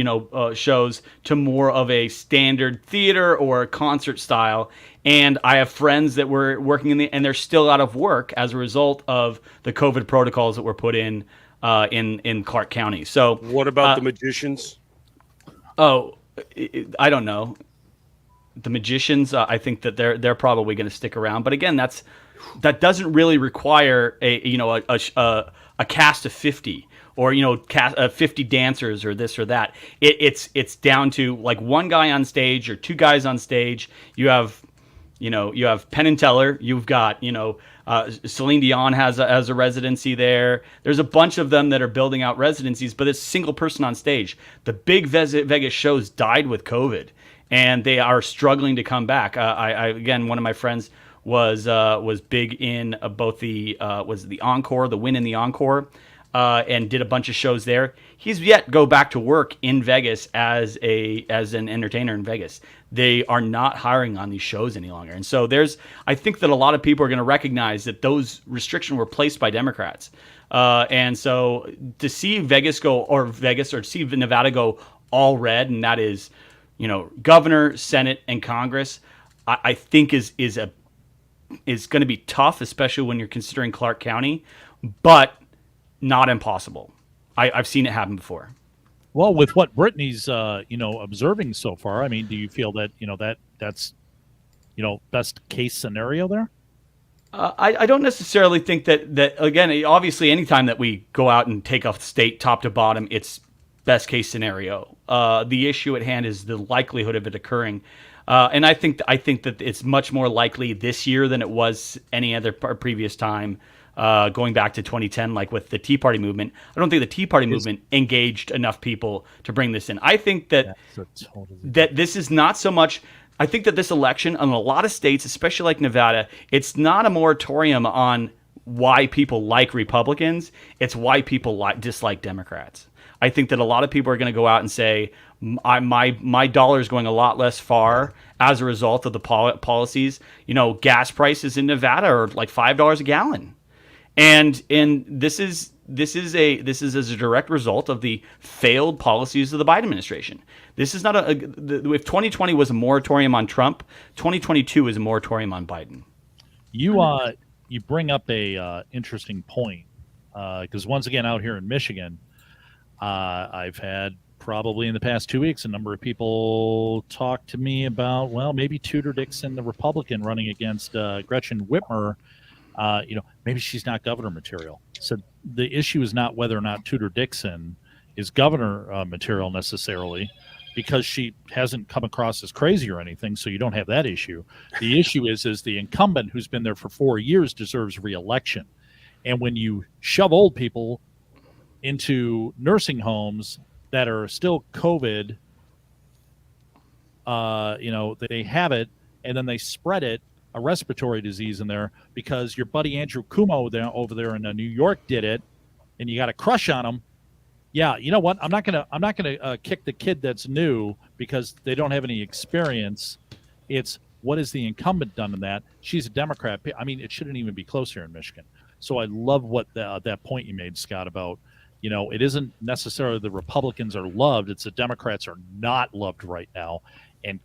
Speaker 2: shows to more of a standard theater or concert style. And I have friends that were working and they're still out of work as a result of the COVID protocols that were put in Clark County. So
Speaker 6: what about the magicians?
Speaker 2: Oh, I don't know. The magicians, I think that they're probably going to stick around. But again, that doesn't really require a cast of 50 or 50 dancers or this or that. It's down to like one guy on stage or two guys on stage. You have Penn and Teller. You've got Celine Dion has a residency there. There's a bunch of them that are building out residencies, but it's a single person on stage. The big Vegas shows died with COVID, and they are struggling to come back. Again, one of my friends was big in both the Encore, the Win in the Encore, and did a bunch of shows there. He's yet to go back to work in Vegas as an entertainer in Vegas. They are not hiring on these shows any longer. And so I think that a lot of people are going to recognize that those restrictions were placed by Democrats. And so to see Vegas or to see Nevada go all red, and that is, governor, Senate, and Congress, I think is going to be tough, especially when you're considering Clark County, but not impossible. I've seen it happen before.
Speaker 1: Well, with what Brittany's observing so far, I mean, do you feel that that's best case scenario there?
Speaker 2: I don't necessarily think that again, obviously anytime that we go out and take a state top to bottom, it's best case scenario. The issue at hand is the likelihood of it occurring. And I think that it's much more likely this year than it was any other previous time, going back to 2010, like with the Tea Party movement. I don't think the Tea Party movement engaged enough people to bring this in. I think that this is not so much. I think that this election in a lot of states, especially like Nevada, it's not a moratorium on why people like Republicans. It's why people dislike Democrats. I think that a lot of people are going to go out and say, my dollar is going a lot less far as a result of the policies. Gas prices in Nevada are like $5 a gallon, and this is as a direct result of the failed policies of the Biden administration. This is not if 2020 was a moratorium on Trump, 2022 is a moratorium on Biden.
Speaker 1: You bring up a interesting point, because once again out here in Michigan, I've had probably in the past 2 weeks a number of people talk to me about, well, maybe Tudor Dixon, the Republican running against Gretchen Whitmer, maybe she's not governor material. So the issue is not whether or not Tudor Dixon is governor material necessarily, because she hasn't come across as crazy or anything, so you don't have that issue. The issue is the incumbent who's been there for 4 years deserves re-election. And when you shove old people into nursing homes that are still COVID, they have it, and then they spread it, a respiratory disease in there, because your buddy Andrew Cuomo over there in New York did it, and you got a crush on him. Yeah, you know what? I'm not gonna kick the kid that's new because they don't have any experience. It's what has the incumbent done in that? She's a Democrat. I mean, it shouldn't even be close here in Michigan. So I love what that point you made, Scott, about it isn't necessarily the Republicans are loved; it's the Democrats are not loved right now, and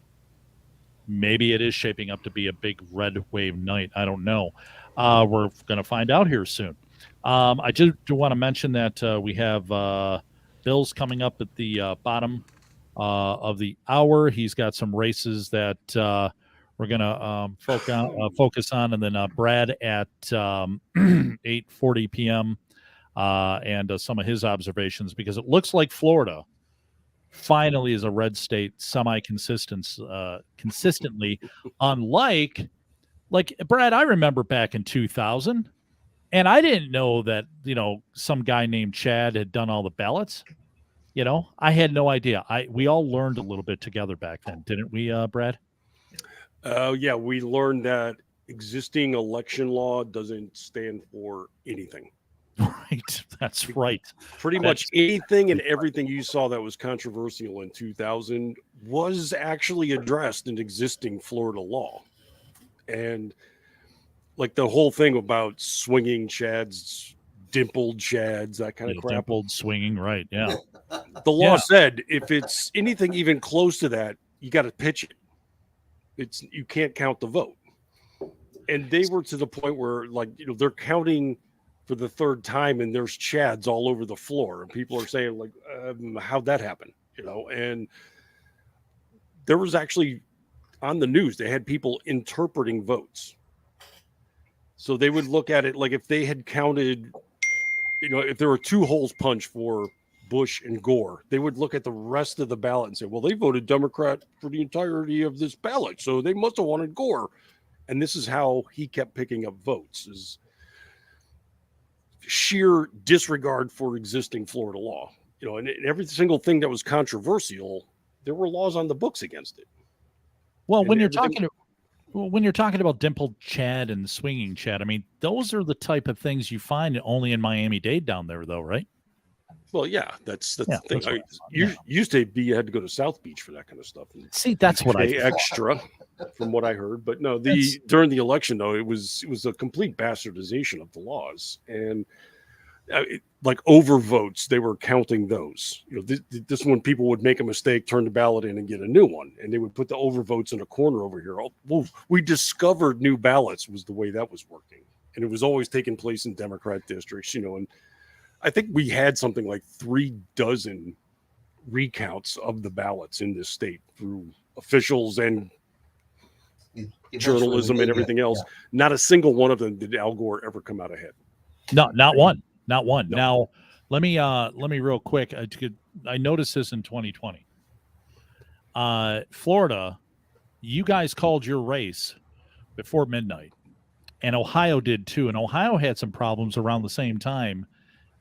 Speaker 1: maybe it is shaping up to be a big red wave night. I don't know. We're going to find out here soon. I do want to mention that we have Bill's coming up at the bottom of the hour. He's got some races that we're going to focus on, and then Brad at 8:40 p.m. And some of his observations, because it looks like Florida finally is a red state consistently, unlike Brad. I remember back in 2000. And I didn't know that, some guy named Chad had done all the ballots. I had no idea. We all learned a little bit together back then, didn't we, Brad?
Speaker 6: Yeah, we learned that existing election law doesn't stand for anything.
Speaker 1: Right. That's right.
Speaker 6: Pretty much anything and everything you saw that was controversial in 2000 was actually addressed in existing Florida law. And like the whole thing about swinging Chads, dimpled Chads, that kind of crap.
Speaker 1: Dimpled swinging, right? Yeah.
Speaker 6: The law said if it's anything even close to that, you got to pitch it. You can't count the vote. And they were to the point where, they're counting for the third time, and there's Chads all over the floor, and people are saying, how'd that happen? And there was actually on the news, they had people interpreting votes. So they would look at it like if they had counted, if there were 2 holes punched for Bush and Gore, they would look at the rest of the ballot and say, well, they voted Democrat for the entirety of this ballot, so they must have wanted Gore. And this is how he kept picking up votes, is sheer disregard for existing Florida law. And every single thing that was controversial, there were laws on the books against it.
Speaker 1: Well, when you're talking about dimpled Chad and swinging Chad, I mean, those are the type of things you find only in Miami-Dade down there, though, right?
Speaker 6: Well, yeah, that's the thing. Used to be you had to go to South Beach for that kind of stuff.
Speaker 1: See, that's what I
Speaker 6: extra, from what I heard. But no, during the election, though, it was a complete bastardization of the laws, and like overvotes, they were counting those. This one, people would make a mistake, turn the ballot in, and get a new one, and they would put the overvotes in a corner over here. Oh, well, we discovered new ballots was the way that was working, and it was always taking place in Democrat districts. And I think we had something like 36 recounts of the ballots in this state through officials and journalism and everything else. Yeah. Not a single one of them did Al Gore ever come out ahead.
Speaker 1: No, not one. Not one. No. Now, let me real quick. I noticed this in 2020. Florida, you guys called your race before midnight, and Ohio did too. And Ohio had some problems around the same time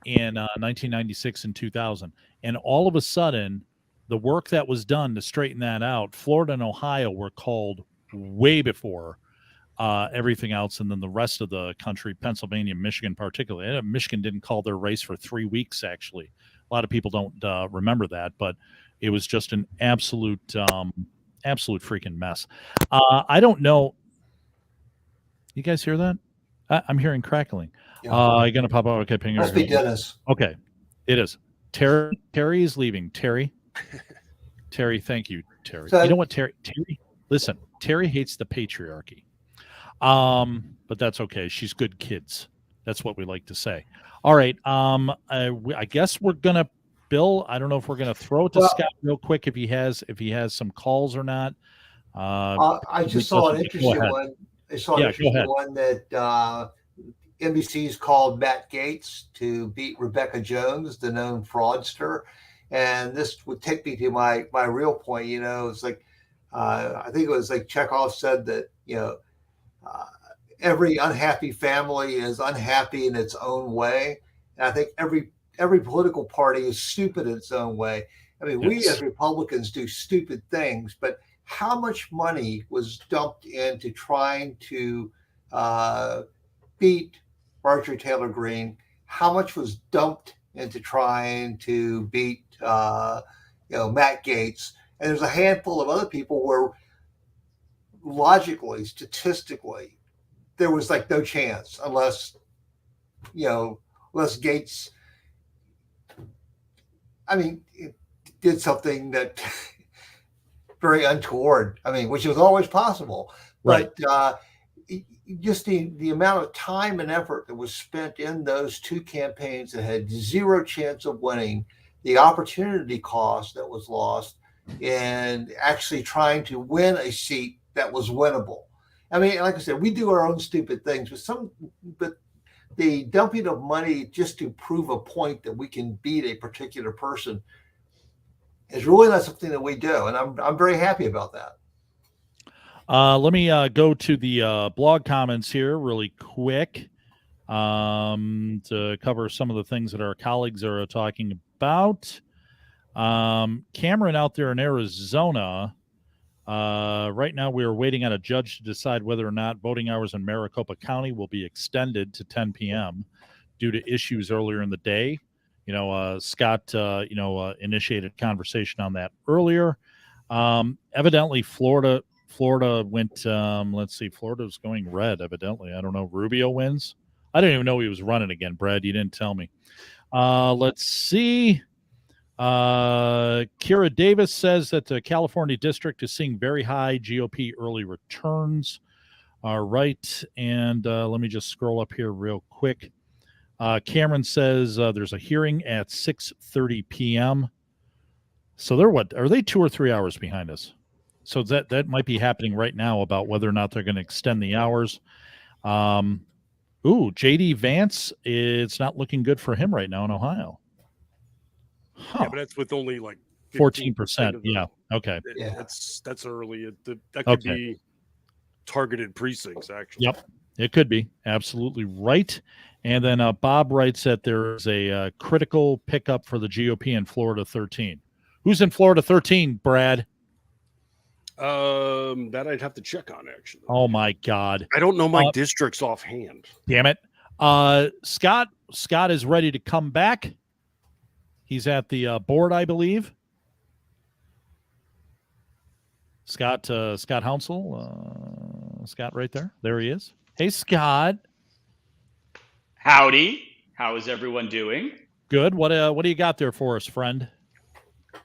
Speaker 1: in 1996 and 2000. And all of a sudden, the work that was done to straighten that out, Florida and Ohio were called way before everything else, and then the rest of the country, Pennsylvania, Michigan particularly. Michigan didn't call their race for 3 weeks, actually. A lot of people don't remember that, but it was just an absolute freaking mess. I don't know. You guys hear that? I'm hearing crackling. Yeah. You're going to pop out. Okay, ping.
Speaker 3: Must be Dennis.
Speaker 1: Okay, it is. Terry is leaving. Terry, thank you, Terry. So, you know what, Terry, listen, Terry hates the patriarchy. But that's okay. She's good kids. That's what we like to say. All right. I guess we're gonna, Bill. I don't know if we're gonna throw it to Scott real quick if he has some calls or not.
Speaker 3: I just saw an interesting one. I saw an interesting one that NBC's called Matt Gaetz to beat Rebecca Jones, the known fraudster, and this would take me to my real point. You know, it's like I think it was like Chekhov said that every unhappy family is unhappy in its own way. And I think every political party is stupid in its own way. I mean, we as Republicans do stupid things, but how much money was dumped into trying to beat Marjorie Taylor Greene? How much was dumped into trying to beat Matt Gaetz? And there's a handful of other people where logically, statistically, there was like no chance unless Gaetz, did something that very untoward. Which was always possible. Right. But just the amount of time and effort that was spent in those two campaigns that had zero chance of winning, the opportunity cost that was lost in actually trying to win a seat that was winnable. Like I said, we do our own stupid things, but the dumping of money just to prove a point that we can beat a particular person is really not something that we do, and I'm very happy about that.
Speaker 1: Let me go to the blog comments here really quick to cover some of the things that our colleagues are talking about. Cameron out there in Arizona. Right now, we are waiting on a judge to decide whether or not voting hours in Maricopa County will be extended to 10 p.m. due to issues earlier in the day. Scott, initiated conversation on that earlier. Evidently, Florida went. Florida's going red. Evidently, I don't know. Rubio wins. I didn't even know he was running again. Brad, you didn't tell me. Let's see. Kira Davis says that the California district is seeing very high GOP early returns. All right. And let me just scroll up here real quick. Cameron says there's a hearing at 6:30 p.m. So are they 2 or 3 hours behind us? So that might be happening right now about whether or not they're going to extend the hours. JD Vance, it's not looking good for him right now in Ohio. Huh.
Speaker 6: Yeah, but that's with only like
Speaker 1: 14%. Yeah. Okay.
Speaker 6: Yeah. That's early. That could be targeted precincts, actually.
Speaker 1: Yep. It could be. Absolutely right. And then Bob writes that there is a critical pickup for the GOP in Florida 13. Who's in Florida 13, Brad?
Speaker 6: That I'd have to check on, actually.
Speaker 1: Oh my God.
Speaker 6: I don't know my districts offhand.
Speaker 1: Damn it. Scott is ready to come back. He's at the board, I believe. Scott Hounsel. Scott right there. There he is. Hey, Scott.
Speaker 7: Howdy. How is everyone doing?
Speaker 1: Good. What do you got there for us, friend?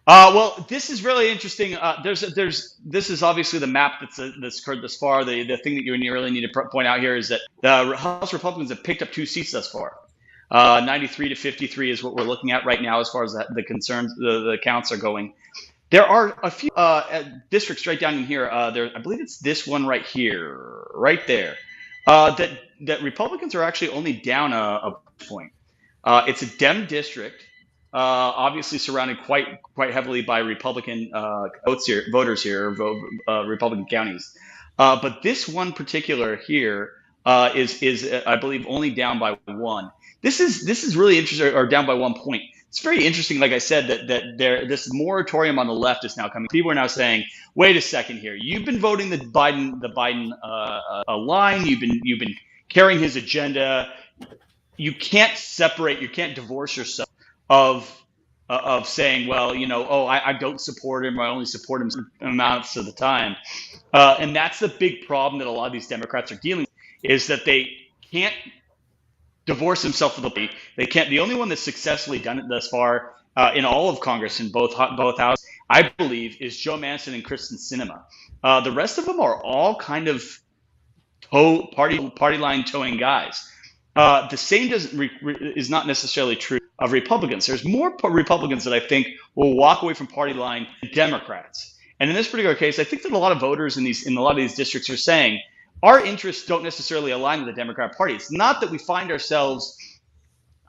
Speaker 7: Well, this is really interesting. This is obviously the map that's occurred thus far. The thing that you really need to point out here is that the House Republicans have picked up 2 seats thus far. 93 to 53 is what we're looking at right now as far as the concerns, the counts are going. There are a few districts right down in here. There, I believe it's this one right here, right there, that Republicans are actually only down a point. It's a Dem district, obviously surrounded quite heavily by Republican voters here, Republican counties. But this one particular here is I believe only down by 1. This is really interesting, or down by 1 point. It's very interesting, like I said, that this moratorium on the left is now coming. People are now saying, "Wait a second here. You've been voting the Biden line. You've been carrying his agenda. You can't separate. You can't divorce yourself of saying, well, I don't support him. Or I only support him certain amounts of the time." And that's the big problem that a lot of these Democrats are dealing with, is that they can't divorce himself from the party. They can't. The only one that's successfully done it thus far in all of Congress, in both houses, I believe, is Joe Manchin and Kristen Sinema. The rest of them are all kind of party line towing guys. The same is not necessarily true of Republicans. There's more Republicans that I think will walk away from party line than Democrats. And in this particular case, I think that a lot of voters in a lot of these districts are saying, our interests don't necessarily align with the Democrat Party. It's not that we find ourselves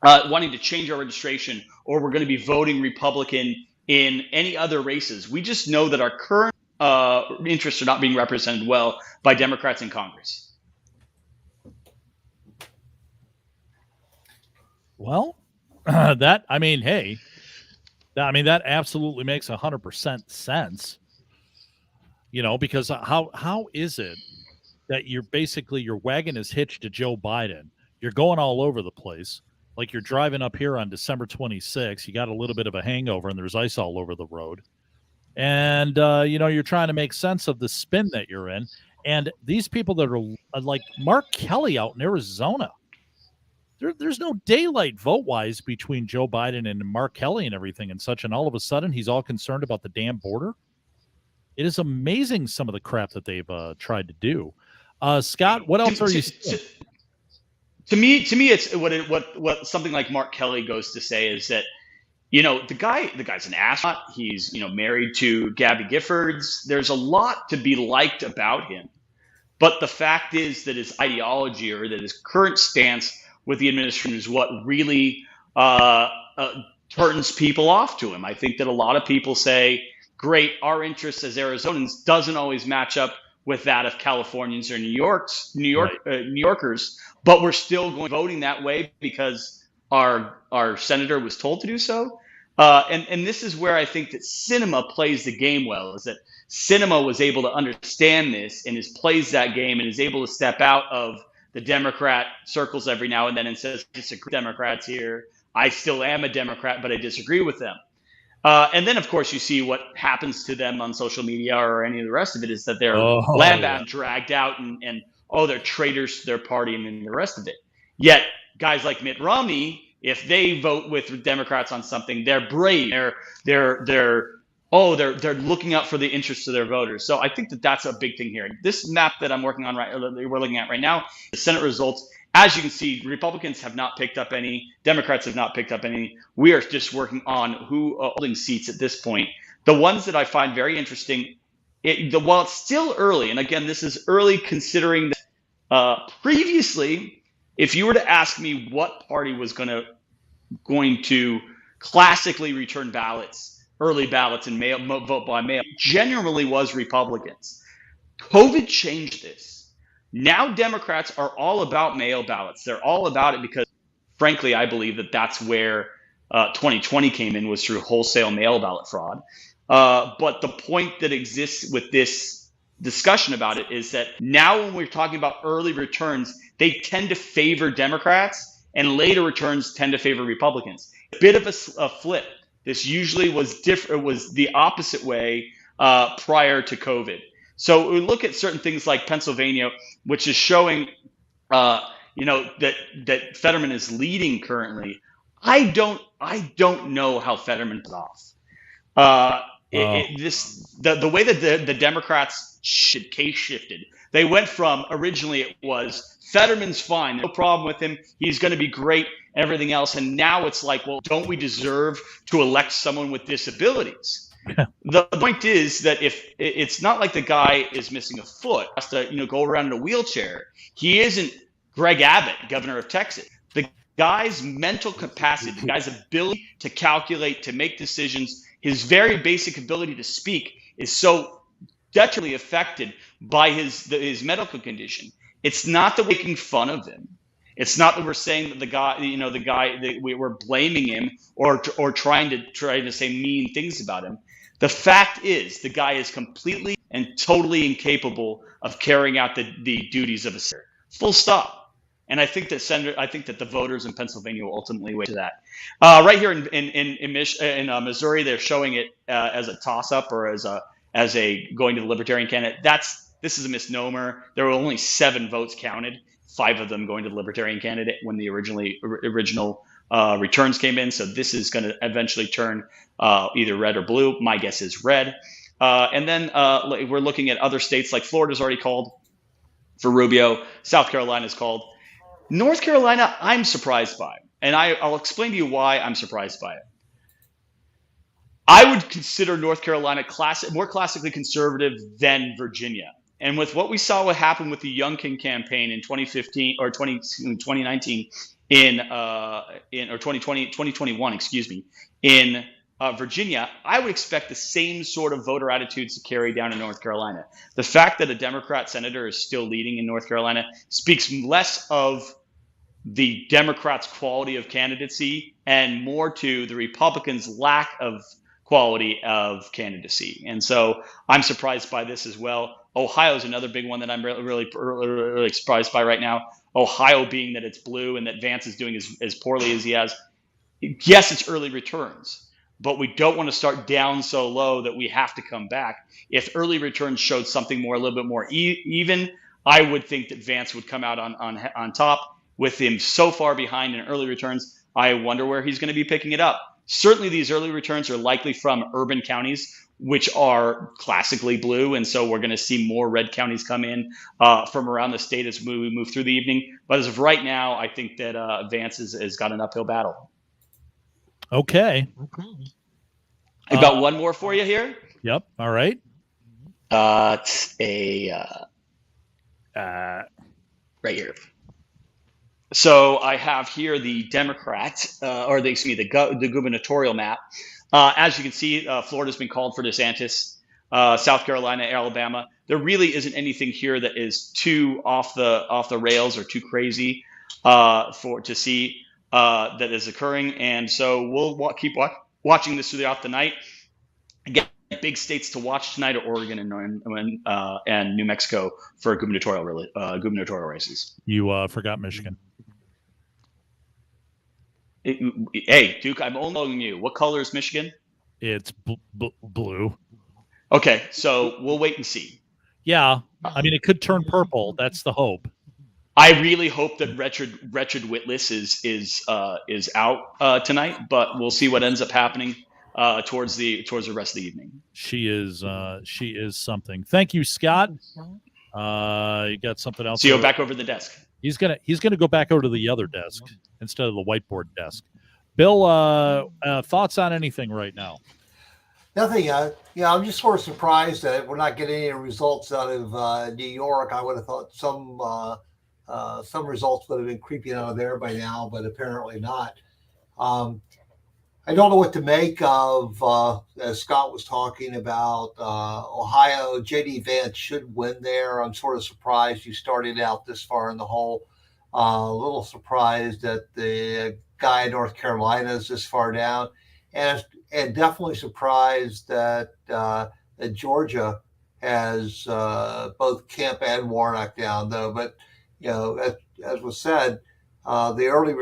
Speaker 7: wanting to change our registration, or we're going to be voting Republican in any other races. We just know that our current interests are not being represented well by Democrats in Congress.
Speaker 1: Well, that absolutely makes 100% sense. Because how is it that your wagon is hitched to Joe Biden? You're going all over the place. Like you're driving up here on December 26th. You got a little bit of a hangover and there's ice all over the road. And, you're trying to make sense of the spin that you're in. And these people that are like Mark Kelly out in Arizona, there's no daylight vote-wise between Joe Biden and Mark Kelly and everything and such. And all of a sudden he's all concerned about the damn border. It is amazing some of the crap that they've tried to do. Scott, what else are you saying?
Speaker 7: To me, it's what something like Mark Kelly goes to say is that, the guy's an astronaut. He's, married to Gabby Giffords. There's a lot to be liked about him. But the fact is that his ideology, or that his current stance with the administration, is what really turns people off to him. I think that a lot of people say, great, our interests as Arizonans doesn't always match up with that of Californians or New Yorkers, but we're still voting that way because our senator was told to do so. And this is where I think that Sinema plays the game well, is that Sinema was able to understand this and plays that game and is able to step out of the Democrat circles every now and then and says, disagree with Democrats here. I still am a Democrat, but I disagree with them. And then, of course, you see what happens to them on social media or any of the rest of it, is that they're lambasted, dragged out, and they're traitors to their party and the rest of it. Yet guys like Mitt Romney, if they vote with Democrats on something, they're brave. They're looking out for the interests of their voters. So I think that that's a big thing here. This map that we're looking at right now, the Senate results. As you can see, Republicans have not picked up any. Democrats have not picked up any. We are just working on who holding seats at this point. The ones that I find very interesting, while it's still early, and again, this is early considering that previously, if you were to ask me what party was going to classically return early ballots and vote by mail, generally was Republicans. COVID changed this. Now Democrats are all about mail ballots. They're all about it because, frankly, I believe that that's where 2020 came in, was through wholesale mail ballot fraud. But the point that exists with this discussion about it is that now when we're talking about early returns, they tend to favor Democrats, and later returns tend to favor Republicans. A bit of a flip. This usually was different. It was the opposite way prior to COVID. So we look at certain things like Pennsylvania, which is showing, that Fetterman is leading currently. I don't know how Fetterman put off. The way that the Democrats case shifted. They went from, originally it was Fetterman's fine, no problem with him, he's going to be great, everything else, and now it's like, well, don't we deserve to elect someone with disabilities? The point is that if it's not like the guy is missing a foot, has to go around in a wheelchair. He isn't Greg Abbott, governor of Texas. The guy's mental capacity, the guy's ability to calculate, to make decisions, his very basic ability to speak is so detrimentally affected by his medical condition. It's not that we're making fun of him. It's not that we're saying that the guy that we're blaming him or trying to say mean things about him. The fact is, the guy is completely and totally incapable of carrying out the duties of a senator. Full stop. And I think that the voters in Pennsylvania will ultimately weigh to that. Right here in Missouri, they're showing it as a toss-up or as a going to the Libertarian candidate. This is a misnomer. There were only 7 votes counted, 5 of them going to the Libertarian candidate when the original returns came in. So this is going to eventually turn either red or blue. My guess is red. And then we're looking at other states like Florida's already called for Rubio. South Carolina's called. North Carolina, I'm surprised by. And I'll explain to you why I'm surprised by it. I would consider North Carolina more classically conservative than Virginia. And with what we saw what happened with the Youngkin campaign in 2015 or 2019 or 2021, in Virginia, I would expect the same sort of voter attitudes to carry down in North Carolina. The fact that a Democrat senator is still leading in North Carolina speaks less of the Democrats' quality of candidacy and more to the Republicans' lack of quality of candidacy. And so I'm surprised by this as well. Ohio is another big one that I'm really surprised by right now. Ohio being that it's blue and that Vance is doing as poorly as he has. Yes, it's early returns, but we don't want to start down so low that we have to come back. If early returns showed something a little bit more even, I would think that Vance would come out on top. With him so far behind in early returns, I wonder where he's going to be picking it up. Certainly, these early returns are likely from urban counties, which are classically blue. And so we're going to see more red counties come in from around the state as we move through the evening. But as of right now, I think that Vance has got an uphill battle.
Speaker 1: Okay.
Speaker 7: I got one more for you here.
Speaker 1: Yep. All right.
Speaker 7: It's right here. So I have here the Democrat, the gubernatorial map. As you can see, Florida's been called for DeSantis, South Carolina, Alabama. There really isn't anything here that is too off the rails or too crazy to see that is occurring. And so we'll keep watching this throughout the night. Again, big states to watch tonight are Oregon and New Mexico for gubernatorial races.
Speaker 1: You forgot Michigan.
Speaker 7: Hey, Duke, I'm only knowing you. What color is Michigan?
Speaker 1: It's blue.
Speaker 7: Okay, so we'll wait and see.
Speaker 1: Yeah, I mean, it could turn purple. That's the hope.
Speaker 7: I really hope that wretched Witless is out tonight, but we'll see what ends up happening towards the rest of the evening.
Speaker 1: She is something. Thank you, Scott. You got something else?
Speaker 7: So you're back over the desk.
Speaker 1: He's gonna go back over to the other desk instead of the whiteboard desk. Bill, thoughts on anything right now?
Speaker 3: Nothing. I'm just sort of surprised that we're not getting any results out of New York. I would have thought some results would have been creeping out of there by now, but apparently not. I don't know what to make of, as Scott was talking about, Ohio. J.D. Vance should win there. I'm sort of surprised you started out this far in the hole. A little surprised that the guy in North Carolina is this far down. And definitely surprised that Georgia has both Kemp and Warnock down, though. But, as was said, the early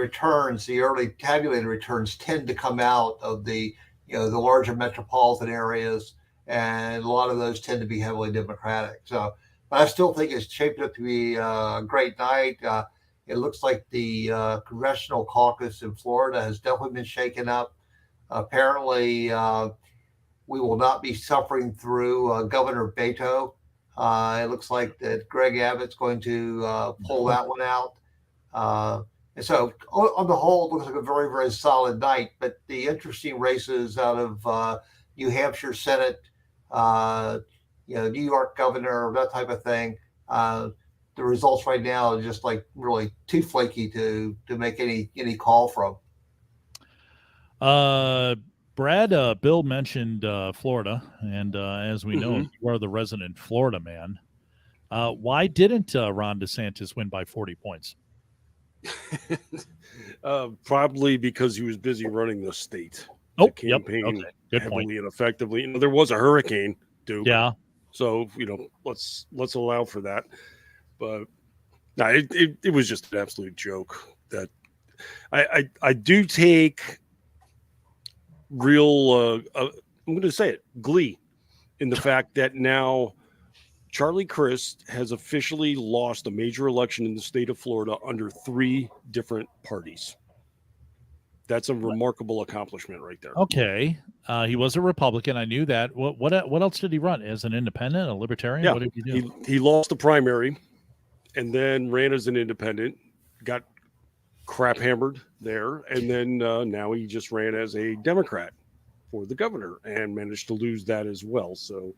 Speaker 3: tabulated returns tend to come out of the larger metropolitan areas, and a lot of those tend to be heavily Democratic. So, but I still think it's shaped up to be a great night. It looks like the congressional caucus in Florida has definitely been shaken up. Apparently, we will not be suffering through Governor Beto. It looks like that Greg Abbott's going to pull that one out. And so on the whole, it looks like a very, very solid night. But the interesting races out of New Hampshire Senate, New York governor, that type of thing. The results right now are just like really too flaky to make any call from.
Speaker 1: Brad, Bill mentioned Florida, and as we know, you are the resident Florida man. Why didn't Ron DeSantis win by 40 points?
Speaker 6: Probably because he was busy running the state.
Speaker 1: Oh,
Speaker 6: campaign
Speaker 1: okay. Good
Speaker 6: heavily
Speaker 1: point.
Speaker 6: and effectively. There was a hurricane, Duke.
Speaker 1: Yeah.
Speaker 6: So let's allow for that. But no, it was just an absolute joke. That I do take real. I'm going to say it, glee, in the fact that now Charlie Crist has officially lost a major election in the state of Florida under 3 different parties. That's a remarkable accomplishment right there.
Speaker 1: Okay. He was a Republican. I knew that. What else did he run? As an independent, a libertarian?
Speaker 6: Yeah,
Speaker 1: what did he do?
Speaker 6: He lost the primary and then ran as an independent, got crap hammered there, and then now he just ran as a Democrat for the governor and managed to lose that as well. So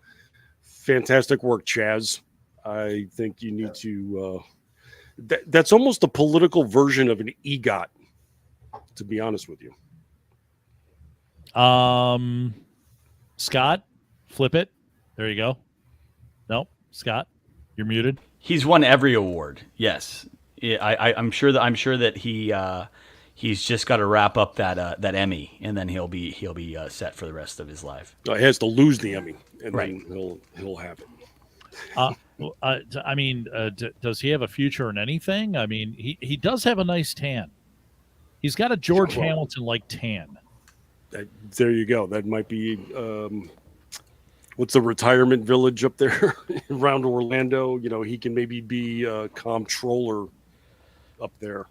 Speaker 6: fantastic work, Chaz. I think you need to that's almost a political version of an EGOT, to be honest with you.
Speaker 1: Scott, flip it. There you go. No, Scott, you're muted.
Speaker 2: He's won every award. Yes, I'm sure that he's just got to wrap up that Emmy, and then he'll be set for the rest of his life.
Speaker 6: He has to lose the Emmy, and
Speaker 2: right.
Speaker 6: then he'll have it.
Speaker 1: Does he have a future in anything? I mean, he does have a nice tan. He's got a George Hamilton-like tan.
Speaker 6: There you go. That might be what's the retirement village up there around Orlando? He can maybe be a comptroller up there.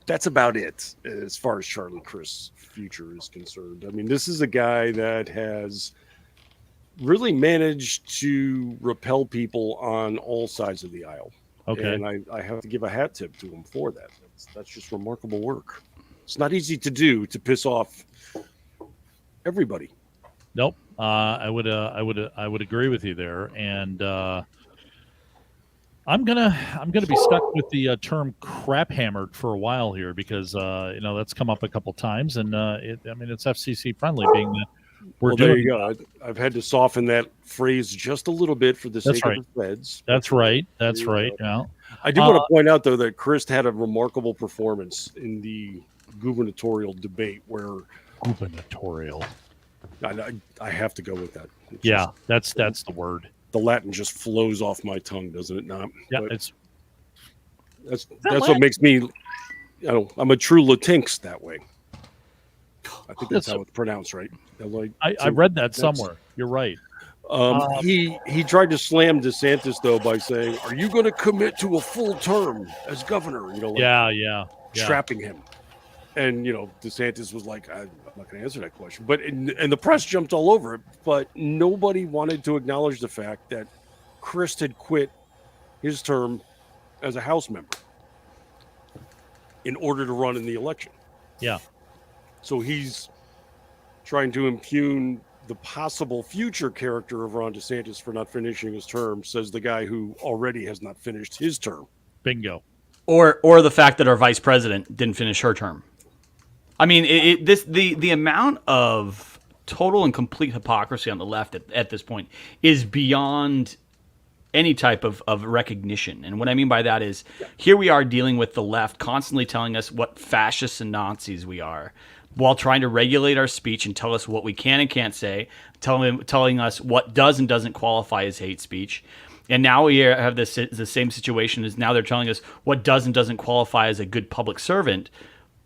Speaker 6: That's about it as far as Charlie Crist's future is concerned. I mean, this is a guy that has really managed to repel people on all sides of the aisle. Okay. And I have to give a hat tip to him for that. That's just remarkable work. It's not easy to do, to piss off everybody.
Speaker 1: Nope. I would agree with you there. And I'm gonna be stuck with the term "crap hammered" for a while here because that's come up a couple times, and it's FCC friendly, being that we're doing.
Speaker 6: There you go. I've had to soften that phrase just a little bit for the sake of the feds.
Speaker 1: That's right. That's right. Yeah.
Speaker 6: I do want to point out though that Crist had a remarkable performance in the gubernatorial debate where
Speaker 1: gubernatorial.
Speaker 6: I have to go with that.
Speaker 1: That's the word.
Speaker 6: The Latin just flows off my tongue, doesn't it not?
Speaker 1: Yeah,
Speaker 6: but that's what makes me. I'm a true Latinx that way. I think that's how it's pronounced, right?
Speaker 1: I read that somewhere. You're right.
Speaker 6: He tried to slam DeSantis though by saying, "Are you going to commit to a full term as governor?" Trapping him. And DeSantis was like, "I'm not going to answer that question." But and the press jumped all over it. But nobody wanted to acknowledge the fact that Crist had quit his term as a House member in order to run in the election.
Speaker 1: Yeah.
Speaker 6: So he's trying to impugn the possible future character of Ron DeSantis for not finishing his term, says the guy who already has not finished his term.
Speaker 1: Bingo.
Speaker 2: Or the fact that our vice president didn't finish her term. I mean, the amount of total and complete hypocrisy on the left at this point is beyond any type of recognition. And what I mean by that is here we are dealing with the left constantly telling us what fascists and Nazis we are, while trying to regulate our speech and tell us what we can and can't say, telling us what does and doesn't qualify as hate speech. And now we have the same situation as now they're telling us what does and doesn't qualify as a good public servant,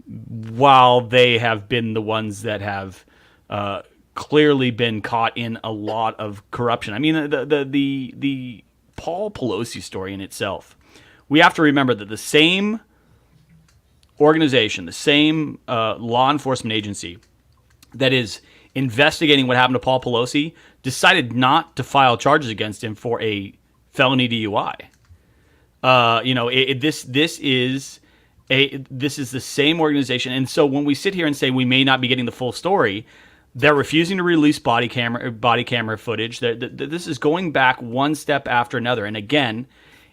Speaker 2: while they have been the ones that have clearly been caught in a lot of corruption. I mean, the Paul Pelosi story in itself, we have to remember that the same organization, the same law enforcement agency that is investigating what happened to Paul Pelosi decided not to file charges against him for a felony DUI. This is the same organization, and so when we sit here and say we may not be getting the full story, They're refusing to release body camera footage. This is going back one step after another. And again,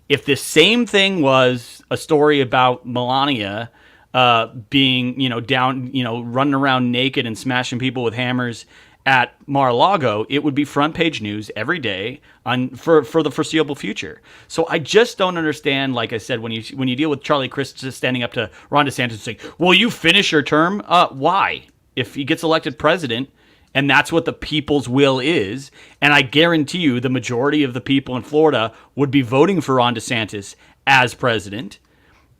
Speaker 2: if the same thing was a story about Melania being, down, running around naked and smashing people with hammers at Mar-a-Lago, it would be front page news every day for the foreseeable future. So I just don't understand. Like I said, when you deal with Charlie Crist just standing up to Ron DeSantis and saying, "Will you finish your term?" Why? If he gets elected president, and that's what the people's will is, and I guarantee you the majority of the people in Florida would be voting for Ron DeSantis as president,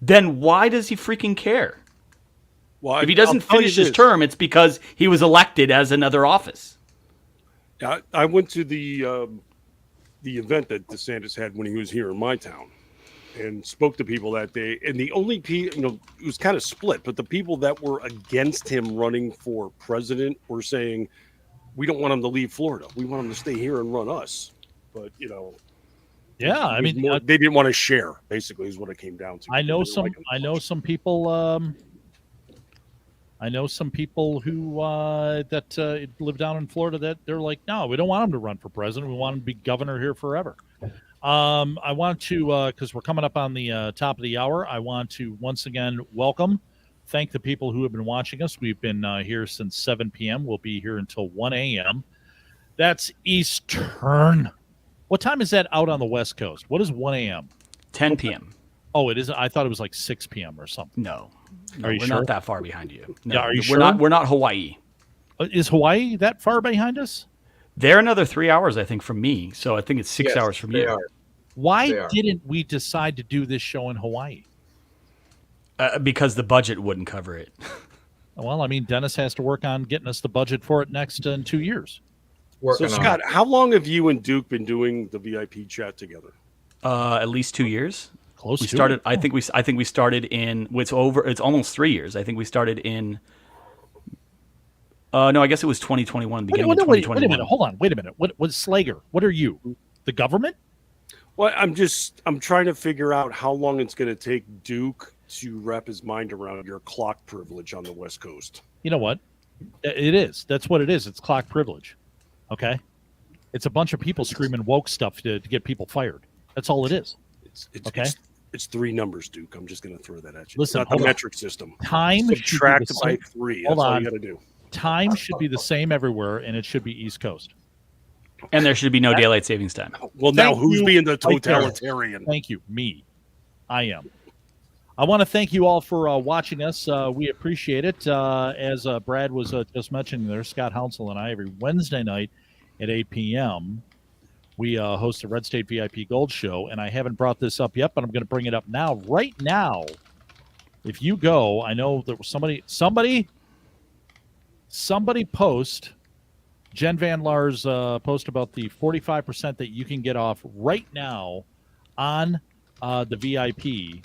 Speaker 2: then why does he freaking care?
Speaker 6: Well,
Speaker 2: if he doesn't finish his term, it's because he was elected as another office.
Speaker 6: I went to the event that DeSantis had when he was here in my town, and spoke to people that day. And the only people, it was kind of split, but the people that were against him running for president were saying, "We don't want him to leave Florida. We want him to stay here and run us." But
Speaker 1: yeah, I mean,
Speaker 6: they didn't want to share. Basically, is what it came down to.
Speaker 1: I know some people. I know some people who that live down in Florida that they're like, no, we don't want him to run for president. We want him to be governor here forever. I want to, because we're coming up on the top of the hour, I want to once again thank the people who have been watching us. We've been here since 7 p.m. We'll be here until 1 a.m. That's Eastern. What time is that out on the West Coast? What is 1 a.m.?
Speaker 2: 10 p.m.
Speaker 1: Oh, it is. I thought it was like 6 p.m. or something.
Speaker 2: No,
Speaker 1: are you
Speaker 2: we're
Speaker 1: sure?
Speaker 2: not that far behind you. No,
Speaker 1: yeah, are you
Speaker 2: we're
Speaker 1: sure?
Speaker 2: We're not Hawaii.
Speaker 1: Is Hawaii that far behind us?
Speaker 2: They're another 3 hours, I think, from me. So I think it's 6 hours from you.
Speaker 1: Why didn't we decide to do this show in Hawaii?
Speaker 2: Because the budget wouldn't cover it.
Speaker 1: Well, I mean, Dennis has to work on getting us the budget for it next in 2 years.
Speaker 6: So, Scott, how long have you and Duke been doing the VIP chat together?
Speaker 2: At least 2 years.
Speaker 1: Close.
Speaker 2: We started. I think we started in. It's almost 3 years. I think we started in. No, I guess it was 2021. Beginning of 2021.
Speaker 1: Wait a minute. Hold on. Wait a minute. What Slager? What are you? The government?
Speaker 6: Well, I'm trying to figure out how long it's going to take Duke to wrap his mind around your clock privilege on the West Coast.
Speaker 1: You know what? It is. That's what it is. It's clock privilege. Okay? It's a bunch of people screaming woke stuff to get people fired. That's all it is.
Speaker 6: It's three numbers, Duke. I'm just going to throw that at you.
Speaker 1: Listen,
Speaker 6: it's not the metric system.
Speaker 1: Time
Speaker 6: subtract by 3. That's all you got to do.
Speaker 1: Time should be the same everywhere, and it should be East Coast.
Speaker 2: And there should be no daylight savings time.
Speaker 6: Well, now who's being the totalitarian?
Speaker 1: Thank you. Me. I am. I want to thank you all for watching us. We appreciate it. As Brad was just mentioning there, Scott Hounsel and I, every Wednesday night at 8 p.m., we host the RedState VIP Gold Show, and I haven't brought this up yet, but I'm going to bring it up now. Right now, if you go, I know there was somebody post, Jen Van Laar's post about the 45% that you can get off right now on the VIP.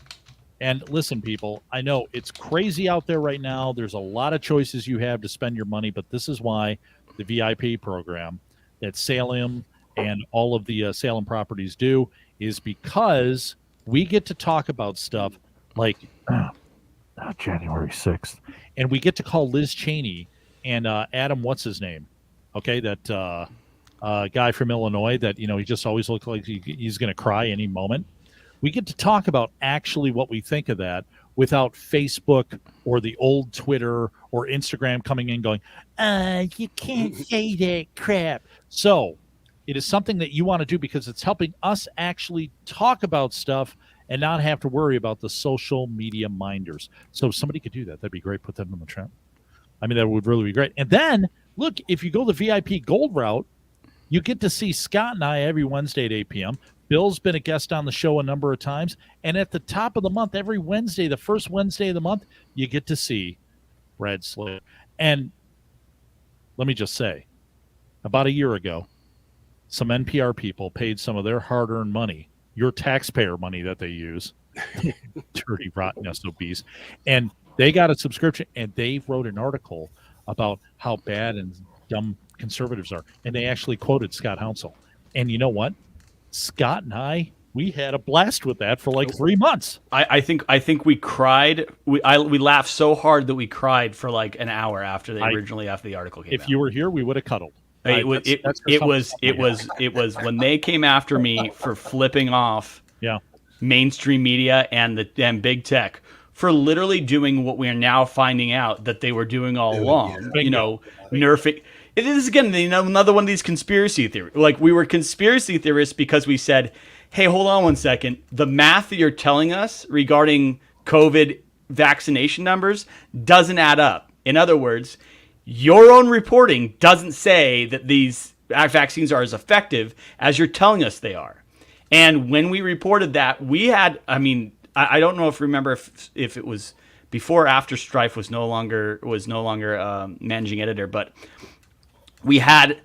Speaker 1: And listen, people, I know it's crazy out there right now. There's a lot of choices you have to spend your money, but this is why the VIP program that Salem and all of the Salem properties do is because we get to talk about stuff like January 6th, and we get to call Liz Cheney and Adam, what's his name? Okay, that guy from Illinois that, he just always looks like he's going to cry any moment. We get to talk about actually what we think of that without Facebook or the old Twitter or Instagram coming in going, you can't say that crap. So it is something that you want to do because it's helping us actually talk about stuff and not have to worry about the social media minders. So if somebody could do that, that'd be great. Put that in the chat. I mean, that would really be great. And then, look, if you go the VIP Gold route, you get to see Scott and I every Wednesday at 8 p.m. Bill's been a guest on the show a number of times. And at the top of the month, every Wednesday, the first Wednesday of the month, you get to see RedState. And let me just say, about a year ago, some NPR people paid some of their hard-earned money, your taxpayer money that they use, dirty, rotten SOBs, and they got a subscription, and they wrote an article about how bad and dumb conservatives are. And they actually quoted Scott Hounsel. And you know what? Scott and I we had a blast with that for like 3 months.
Speaker 2: I think we cried. We laughed so hard that we cried for like an hour after the article came out.
Speaker 1: If you were here, we would have cuddled.
Speaker 2: It was when they came after me for flipping off mainstream media and big tech for literally doing what we are now finding out that they were doing all along. You know, nerfing. It is again, another one of these conspiracy theories. Like, we were conspiracy theorists because we said, hey, hold on one second. The math that you're telling us regarding COVID vaccination numbers doesn't add up. In other words, your own reporting doesn't say that these vaccines are as effective as you're telling us they are. And when we reported that, we had, I don't know if you remember if it was before or after Strife was no longer managing editor, but we had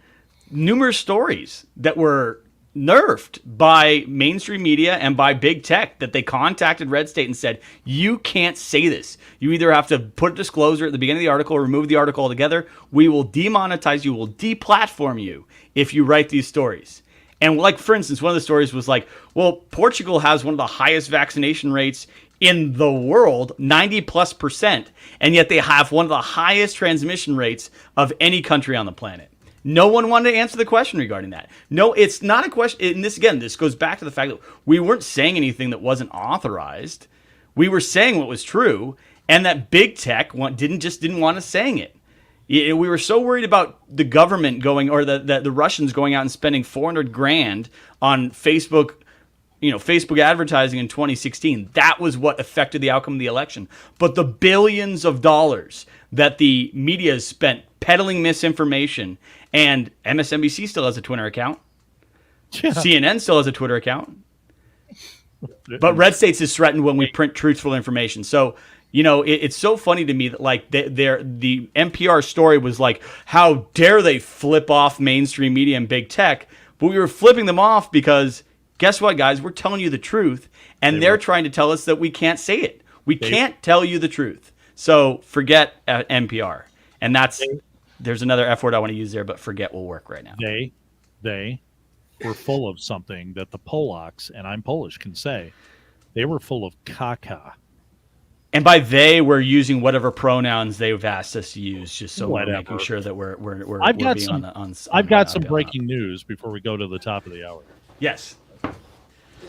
Speaker 2: numerous stories that were nerfed by mainstream media and by big tech that they contacted RedState and said, you can't say this. You either have to put a disclosure at the beginning of the article or remove the article altogether. We will demonetize you, we'll deplatform you if you write these stories. And like, for instance, one of the stories was like, well, Portugal has one of the highest vaccination rates in the world, 90+%, and yet they have one of the highest transmission rates of any country on the planet. No one wanted to answer the question regarding that. No, it's not a question. And this goes back to the fact that we weren't saying anything that wasn't authorized. We were saying what was true, and that big tech didn't want us saying it. We were so worried about the government going, or the Russians going out and spending $400,000 on Facebook, Facebook advertising in 2016. That was what affected the outcome of the election. But the billions of dollars that the media has spent peddling misinformation, and MSNBC still has a Twitter account. Yeah. CNN still has a Twitter account. But RedState's is threatened when we print truthful information. So, it's so funny to me that like the NPR story was like, how dare they flip off mainstream media and big tech? But we were flipping them off because guess what, guys? We're telling you the truth, and they're trying to tell us that we can't say it. We can't tell you the truth. So forget NPR. And there's another F word I want to use there, but forget will work right now.
Speaker 1: They were full of something that the Polacks, and I'm Polish, can say. They were full of caca.
Speaker 2: And by they, we're using whatever pronouns they've asked us to use, just so we're making sure that we're being
Speaker 1: I've got some breaking news before we go to the top of the hour.
Speaker 2: Yes.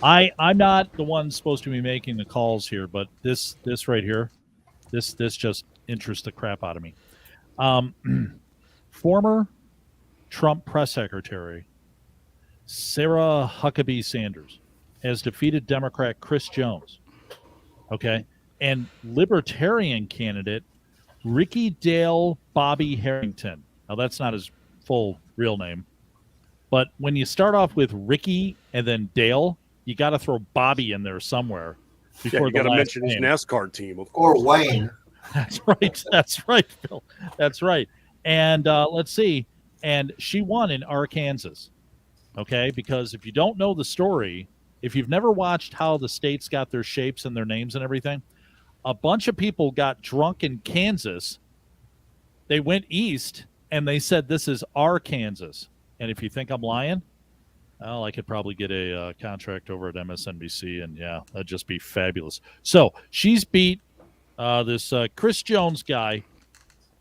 Speaker 1: I'm not the one supposed to be making the calls here, but this right here, this just interests the crap out of me. Former Trump press secretary Sarah Huckabee Sanders has defeated Democrat Chris Jones. Okay. And Libertarian candidate Ricky Dale Bobby Harrington. Now, that's not his full real name. But when you start off with Ricky and then Dale, you got to throw Bobby in there somewhere.
Speaker 6: You got to mention his NASCAR team, of
Speaker 3: course.
Speaker 6: Or
Speaker 3: Wayne.
Speaker 1: That's right. That's right, Phil. That's right. And let's see. And she won in Arkansas. Okay? Because if you don't know the story, if you've never watched how the states got their shapes and their names and everything, a bunch of people got drunk in Kansas. They went east, and they said, this is our Kansas. And if you think I'm lying, well, I could probably get a contract over at MSNBC, and yeah, that'd just be fabulous. So she's beat this Chris Jones guy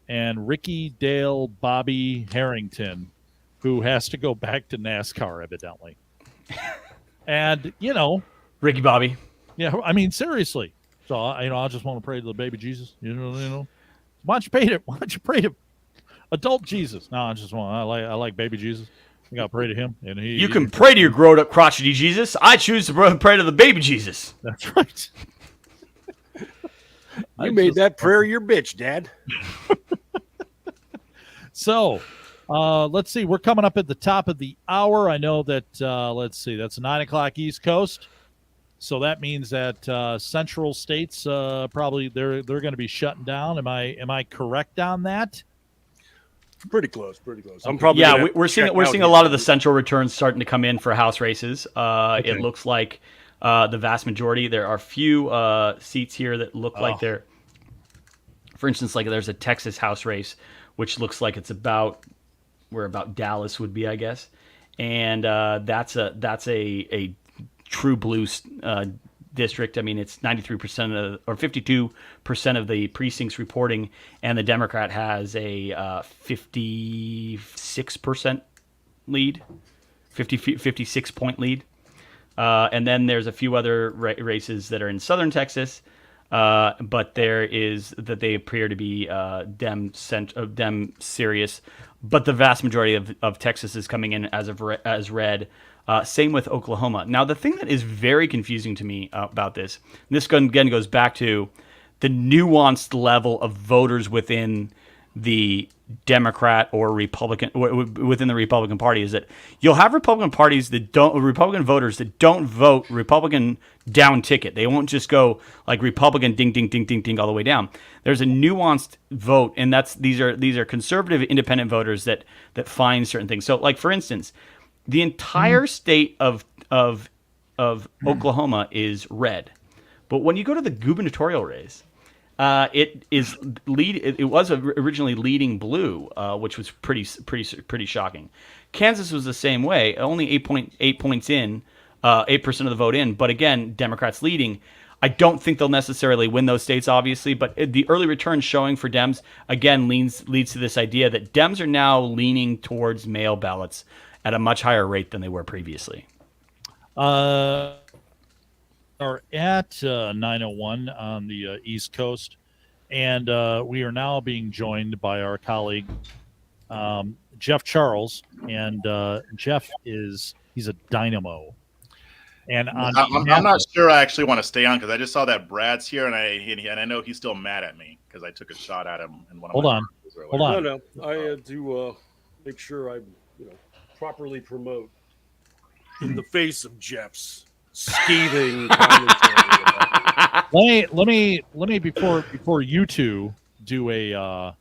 Speaker 1: and Ricky Dale Bobby Harrington, who has to go back to NASCAR, evidently. And,
Speaker 2: Ricky Bobby.
Speaker 1: Yeah, I mean, seriously. So, I just want to pray to the baby Jesus. Why don't you pray to adult Jesus? No, I like baby Jesus. You got to pray to him. And
Speaker 2: you can pray to your grown up crotchety Jesus. I choose to pray to the baby Jesus.
Speaker 1: That's right.
Speaker 6: You made that prayer your bitch, Dad.
Speaker 1: So, let's see. We're coming up at the top of the hour. I know that, let's see, that's 9 o'clock East Coast. So that means that central states probably they're going to be shutting down. Am I correct on that?
Speaker 6: Pretty close. I'm
Speaker 2: probably we're seeing a lot of the central returns starting to come in for House races. Okay. It looks like the vast majority. There are few seats here that look like they're, for instance, like there's a Texas House race, which looks like it's about where about Dallas would be, I guess, and that's a true blue district. I mean, it's 93% or 52% of the precincts reporting, and the Democrat has a 56% lead, 56-point lead. And then there's a few other races that are in southern Texas, but they appear to be Dem serious. But the vast majority of Texas is coming in as red. Same with Oklahoma. Now, the thing that is very confusing to me about this, and this again goes back to the nuanced level of voters within the Democrat or Republican within the Republican Party, is that you'll have Republican voters that don't vote Republican down ticket. They won't just go like Republican ding ding ding ding ding all the way down. There's a nuanced vote, and these are conservative independent voters that find certain things. So, like for instance, the entire state of Oklahoma is red, but when you go to the gubernatorial race, it was originally leading blue, which was pretty shocking. Kansas was the same way, only 8 points in, 8% of the vote in. But again, Democrats leading. I don't think they'll necessarily win those states, obviously. But the early return showing for Dems again leads to this idea that Dems are now leaning towards mail ballots at a much higher rate than they were previously.
Speaker 1: Are at 9:01 on the East Coast, and we are now being joined by our colleague Jeff Charles, and Jeff he's a dynamo. And
Speaker 8: I'm not sure I actually want to stay on because I just saw that Brad's here, and I know he's still mad at me because I took a shot at him in one of my videos earlier.
Speaker 1: Hold on.
Speaker 6: No, I had to make sure I properly promote in the face of Jeff's scathing commentary.
Speaker 1: Let me before you two do a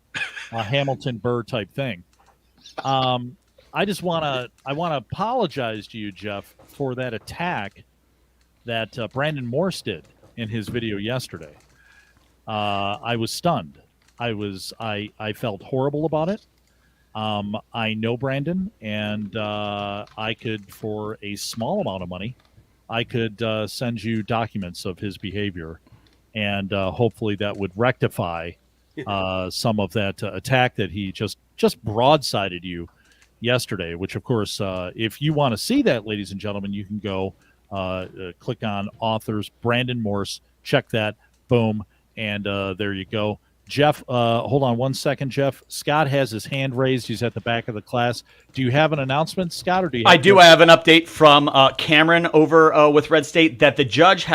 Speaker 1: Hamilton Burr type thing. I want to apologize to you, Jeff, for that attack that Brandon Morse did in his video yesterday. I was stunned. I felt horrible about it. I know Brandon, and I could, for a small amount of money, I could send you documents of his behavior, and hopefully that would rectify some of that attack that he just broadsided you yesterday, which, of course, if you want to see that, ladies and gentlemen, you can go click on authors, Brandon Morse, check that, boom, and there you go. Jeff, hold on one second, Jeff. Scott has his hand raised. He's at the back of the class. Do you have an announcement, Scott, or do you?
Speaker 2: I have an update from Cameron over with RedState that a judge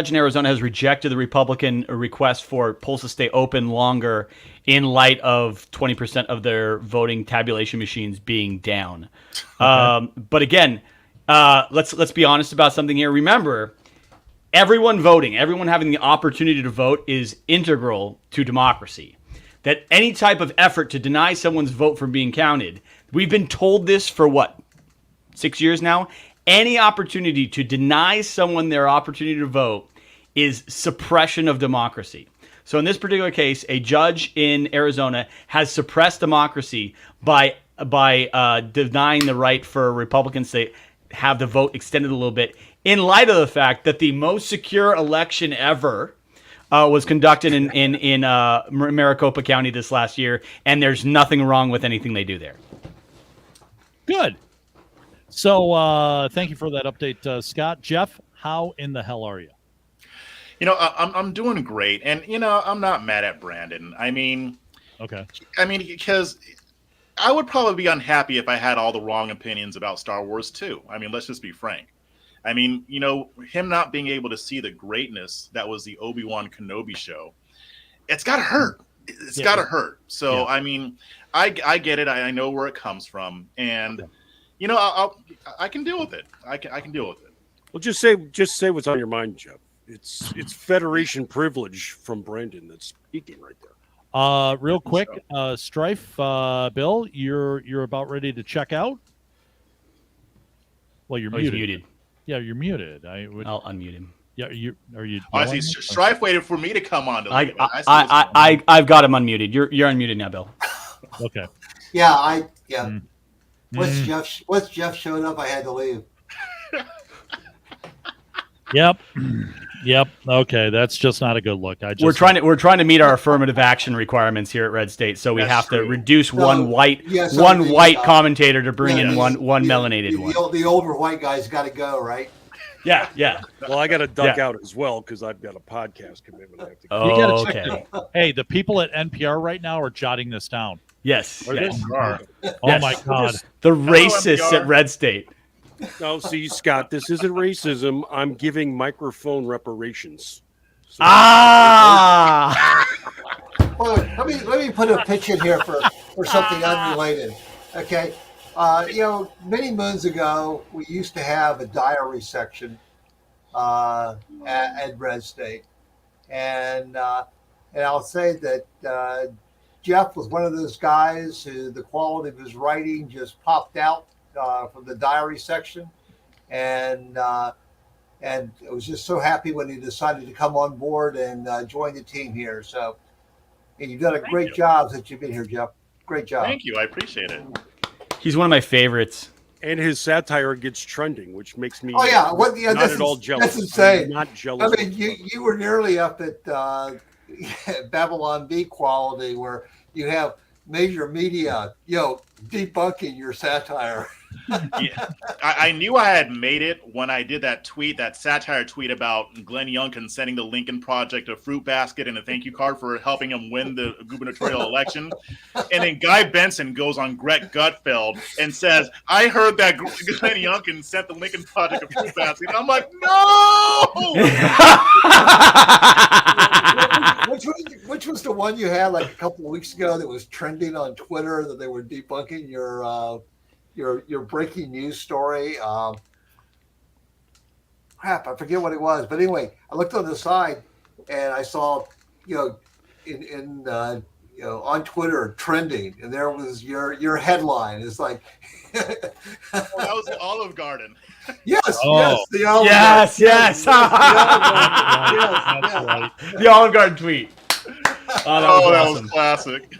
Speaker 2: in Arizona has rejected the Republican request for polls to stay open longer in light of 20% of their voting tabulation machines being down. Okay. But again, let's be honest about something here. Remember, everyone voting, everyone having the opportunity to vote is integral to democracy. That any type of effort to deny someone's vote from being counted, we've been told this for 6 years now? Any opportunity to deny someone their opportunity to vote is suppression of democracy. So in this particular case, a judge in Arizona has suppressed democracy by denying the right for Republicans to have the vote extended a little bit, in light of the fact that the most secure election ever was conducted in Maricopa County this last year, and there's nothing wrong with anything they do there.
Speaker 1: Good. So thank you for that update, Scott. Jeff, how in the hell are you?
Speaker 8: I'm doing great, and I'm not mad at Brandon. Because I would probably be unhappy if I had all the wrong opinions about Star Wars too. Let's just be frank. Him not being able to see the greatness that was the Obi-Wan Kenobi show, it's got to hurt. It's got to hurt. So, yeah. I get it. I know where it comes from. And, I can deal with it. I can deal with it.
Speaker 6: Well, just say what's on your mind, Jeff. It's Federation privilege from Brandon that's speaking right there.
Speaker 1: Real quick, Strife, Bill, you're about ready to check out? Well, you're muted.
Speaker 2: He's muted.
Speaker 1: Yeah, you're muted.
Speaker 2: I'll unmute him.
Speaker 1: Yeah, are you?
Speaker 8: I see. Strife waited for me to come on.
Speaker 2: I've got him unmuted. You're unmuted now, Bill.
Speaker 1: Okay.
Speaker 3: Yeah. Once Jeff showed up, I had to leave.
Speaker 1: Yep. Yep. Okay, that's just not a good look.
Speaker 2: We're trying to meet our affirmative action requirements here at Red State, so we
Speaker 8: That's
Speaker 2: have to
Speaker 8: true.
Speaker 2: reduce
Speaker 3: No,
Speaker 2: one white
Speaker 3: yes,
Speaker 2: commentator to bring in
Speaker 3: the-
Speaker 2: one
Speaker 3: the-
Speaker 2: melanated one.
Speaker 3: The older white guy's got to go, right?
Speaker 2: Yeah, yeah.
Speaker 6: Well, I got to duck
Speaker 2: Yeah.
Speaker 6: out as well because I've got a podcast commitment. I have to
Speaker 1: You gotta
Speaker 2: Oh,
Speaker 1: check
Speaker 2: okay.
Speaker 1: Hey, the people at NPR right now are jotting this down.
Speaker 2: Yes.
Speaker 6: Or
Speaker 2: yes.
Speaker 6: this-
Speaker 1: Oh
Speaker 2: Yes.
Speaker 1: my God.
Speaker 2: The racists
Speaker 8: NPR.
Speaker 2: at Red State.
Speaker 6: No, see, Scott, this isn't racism. I'm giving microphone reparations. So-
Speaker 2: Ah!
Speaker 3: Well, let me put a pitch in here for something unrelated. Okay, many moons ago we used to have a diary section at Red State, and I'll say that Jeff was one of those guys who the quality of his writing just popped out from the diary section, and I was just so happy when he decided to come on board and join the team here. So, and you've done a great job since you've been here, Jeff. Great job.
Speaker 8: Thank you. I appreciate it.
Speaker 2: He's one of my favorites.
Speaker 6: And his satire gets trending, which makes me
Speaker 3: Oh yeah,
Speaker 6: not
Speaker 3: this
Speaker 6: at all
Speaker 3: is,
Speaker 6: jealous.
Speaker 3: That's insane.
Speaker 6: I'm not jealous.
Speaker 3: I mean, you were nearly up at Babylon B quality, where you have major media, debunking your satire.
Speaker 8: Yeah, I knew I had made it when I did that satire tweet about Glenn Youngkin sending the Lincoln Project a fruit basket and a thank you card for helping him win the gubernatorial election. And then Guy Benson goes on Greg Gutfeld and says, I heard that Glenn Youngkin sent the Lincoln Project a fruit basket. And I'm like, no!
Speaker 3: Which was the one you had like a couple of weeks ago that was trending on Twitter that they were debunking your breaking news story? Crap, I forget what it was. But anyway, I looked on the side and I saw, on Twitter trending, and there was your headline. It's like,
Speaker 8: That was the Olive Garden.
Speaker 3: yes,
Speaker 1: Oh.
Speaker 3: yes, the Olive
Speaker 2: Yes,
Speaker 3: Garden.
Speaker 2: yes.
Speaker 3: The Olive Garden. Yes,
Speaker 1: That's
Speaker 3: yes.
Speaker 1: right.
Speaker 2: The Olive Garden tweet. Oh, that was
Speaker 8: That
Speaker 2: awesome.
Speaker 8: was classic.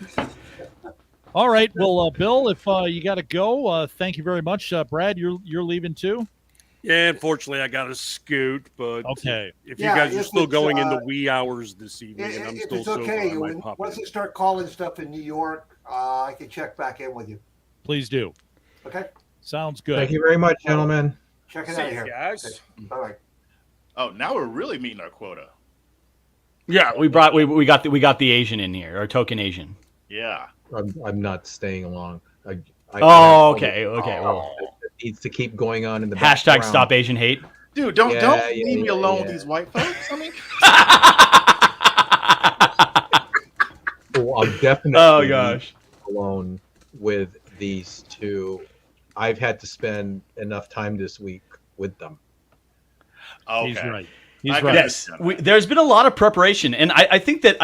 Speaker 1: All right. Well, Bill, if you got to go, thank you very much. Brad, you're leaving too.
Speaker 6: Yeah, unfortunately, I got to scoot, but
Speaker 1: Okay.
Speaker 6: if
Speaker 3: Yeah,
Speaker 6: you guys are
Speaker 3: if
Speaker 6: still
Speaker 3: it's,
Speaker 6: going into wee hours this evening, and I'm
Speaker 3: If
Speaker 6: still
Speaker 3: it's
Speaker 6: sober,
Speaker 3: okay,
Speaker 6: I might pop
Speaker 3: once
Speaker 6: in.
Speaker 3: they start calling stuff in New York, I can check back in with you.
Speaker 1: Please do.
Speaker 3: Okay,
Speaker 1: Sounds good.
Speaker 5: Thank you very much, gentlemen.
Speaker 3: check it out
Speaker 6: See
Speaker 3: of
Speaker 6: you
Speaker 3: here.
Speaker 6: guys.
Speaker 3: Bye bye.
Speaker 8: Oh, now we're really meeting our quota.
Speaker 2: Yeah, we got the Asian in here, or token Asian.
Speaker 8: Yeah.
Speaker 5: I'm not staying long.
Speaker 2: Oh, okay. Well,
Speaker 5: It needs to keep going on in the
Speaker 2: hashtag
Speaker 5: background.
Speaker 2: stop Asian hate.
Speaker 8: Dude, don't
Speaker 5: Yeah,
Speaker 8: leave me alone with
Speaker 5: yeah.
Speaker 8: these white folks. I mean,
Speaker 5: Oh, I'm definitely
Speaker 2: Oh gosh.
Speaker 5: alone with these two. I've had to spend enough time this week with them.
Speaker 8: okay.
Speaker 1: He's right. He's
Speaker 8: I
Speaker 1: right.
Speaker 8: got
Speaker 2: Yes, there's been a lot of preparation, and I think that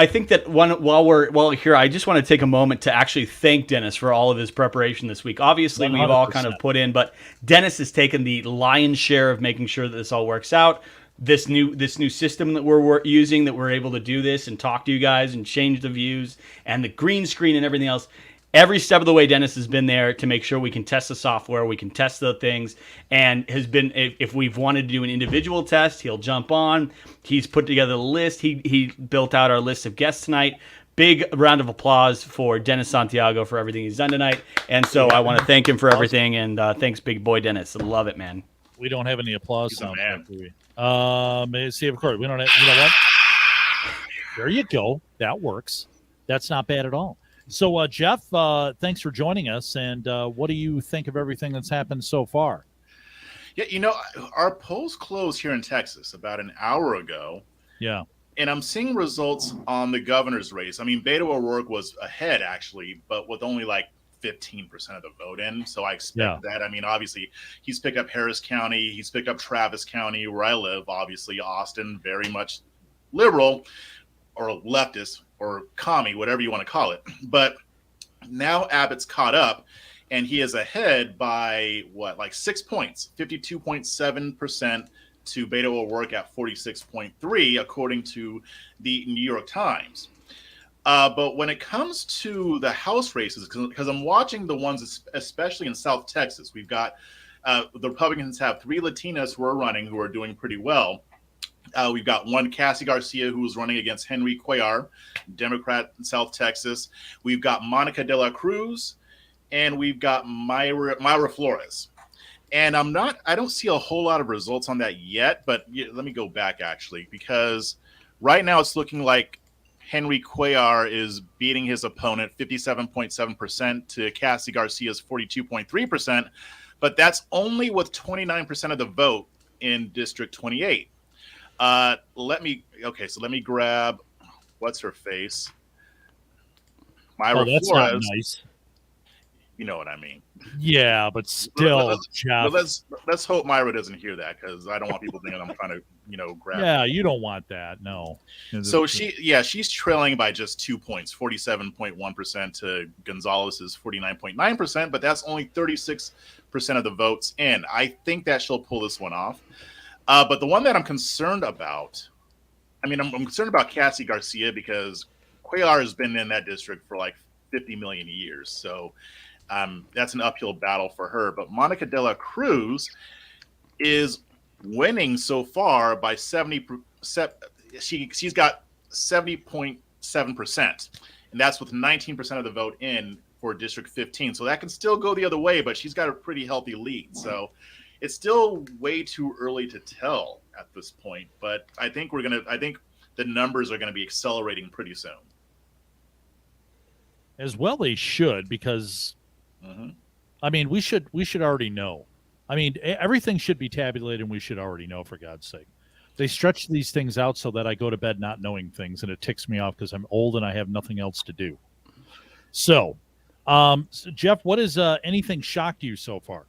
Speaker 2: while here, I just want to take a moment to actually thank Dennis for all of his preparation this week. Obviously, we've all kind of
Speaker 1: 100%.
Speaker 2: put in, but Dennis has taken the lion's share of making sure that this all works out. This new system that we're using, that we're able to do this and talk to you guys and change the views and the green screen and everything else. Every step of the way, Dennis has been there to make sure we can test the software, we can test the things, and has been, if we've wanted to do an individual test, he'll jump on. He's put together the list. He built out our list of guests tonight. Big round of applause for Dennis Santiago for everything he's done tonight. And so I want to thank him for everything, and thanks, big boy Dennis. I love it, man.
Speaker 1: We don't have any applause
Speaker 8: He's a
Speaker 1: sound.
Speaker 8: man.
Speaker 1: Do we? See, of course, we don't have. You know what? There you go. That works. That's not bad at all. So, Jeff, thanks for joining us. And what do you think of everything that's happened so far?
Speaker 8: Yeah, our polls closed here in Texas about an hour ago,
Speaker 1: Yeah.
Speaker 8: and I'm seeing results on the governor's race. I mean, Beto O'Rourke was ahead, actually, but with only like 15% of the vote in. So I expect that. I mean, obviously, he's picked up Harris County. He's picked up Travis County, where I live. Obviously, Austin, very much liberal or leftist or commie, whatever you want to call it. But now Abbott's caught up, and he is ahead by, 6 points, 52.7% to Beto O'Rourke at 46.3%, according to the New York Times. But when it comes to the House races, because I'm watching the ones, especially in South Texas, we've got the Republicans have 3 Latinas who are running, who are doing pretty well. We've got one Cassie Garcia, who is running against Henry Cuellar, Democrat in South Texas. We've got Monica de la Cruz, and we've got Myra Flores. And I don't see a whole lot of results on that yet, but let me go back actually, because right now it's looking like Henry Cuellar is beating his opponent 57.7% to Cassie Garcia's 42.3%, but that's only with 29% of the vote in District 28. Let me grab what's her face, Myra
Speaker 1: that's
Speaker 8: Flores.
Speaker 1: not nice.
Speaker 8: You know what I mean?
Speaker 1: Yeah, but still, Jeff.
Speaker 8: Let's hope Myra doesn't hear that, because I don't want people thinking I'm trying to grab.
Speaker 1: Yeah, you don't want that. No.
Speaker 8: So she's trailing by just 2 points, 47.1% to Gonzalez's 49.9%, but that's only 36% of the votes in. I think that she'll pull this one off. But the one that I'm concerned about, I'm concerned about Cassie Garcia, because Cuellar has been in that district for like 50 million years. So that's an uphill battle for her. But Monica de la Cruz is winning so far by 70%. She's got 70.7%, and that's with 19% of the vote in for District 15. So that can still go the other way, but she's got a pretty healthy lead. So it's still way too early to tell at this point. But I think the numbers are going to be accelerating pretty soon.
Speaker 1: As well, they should, because we should already know. Everything should be tabulated, and we should already know, for God's sake. They stretch these things out so that I go to bed not knowing things, and it ticks me off because I'm old and I have nothing else to do. So Jeff, what has anything shocked you so far?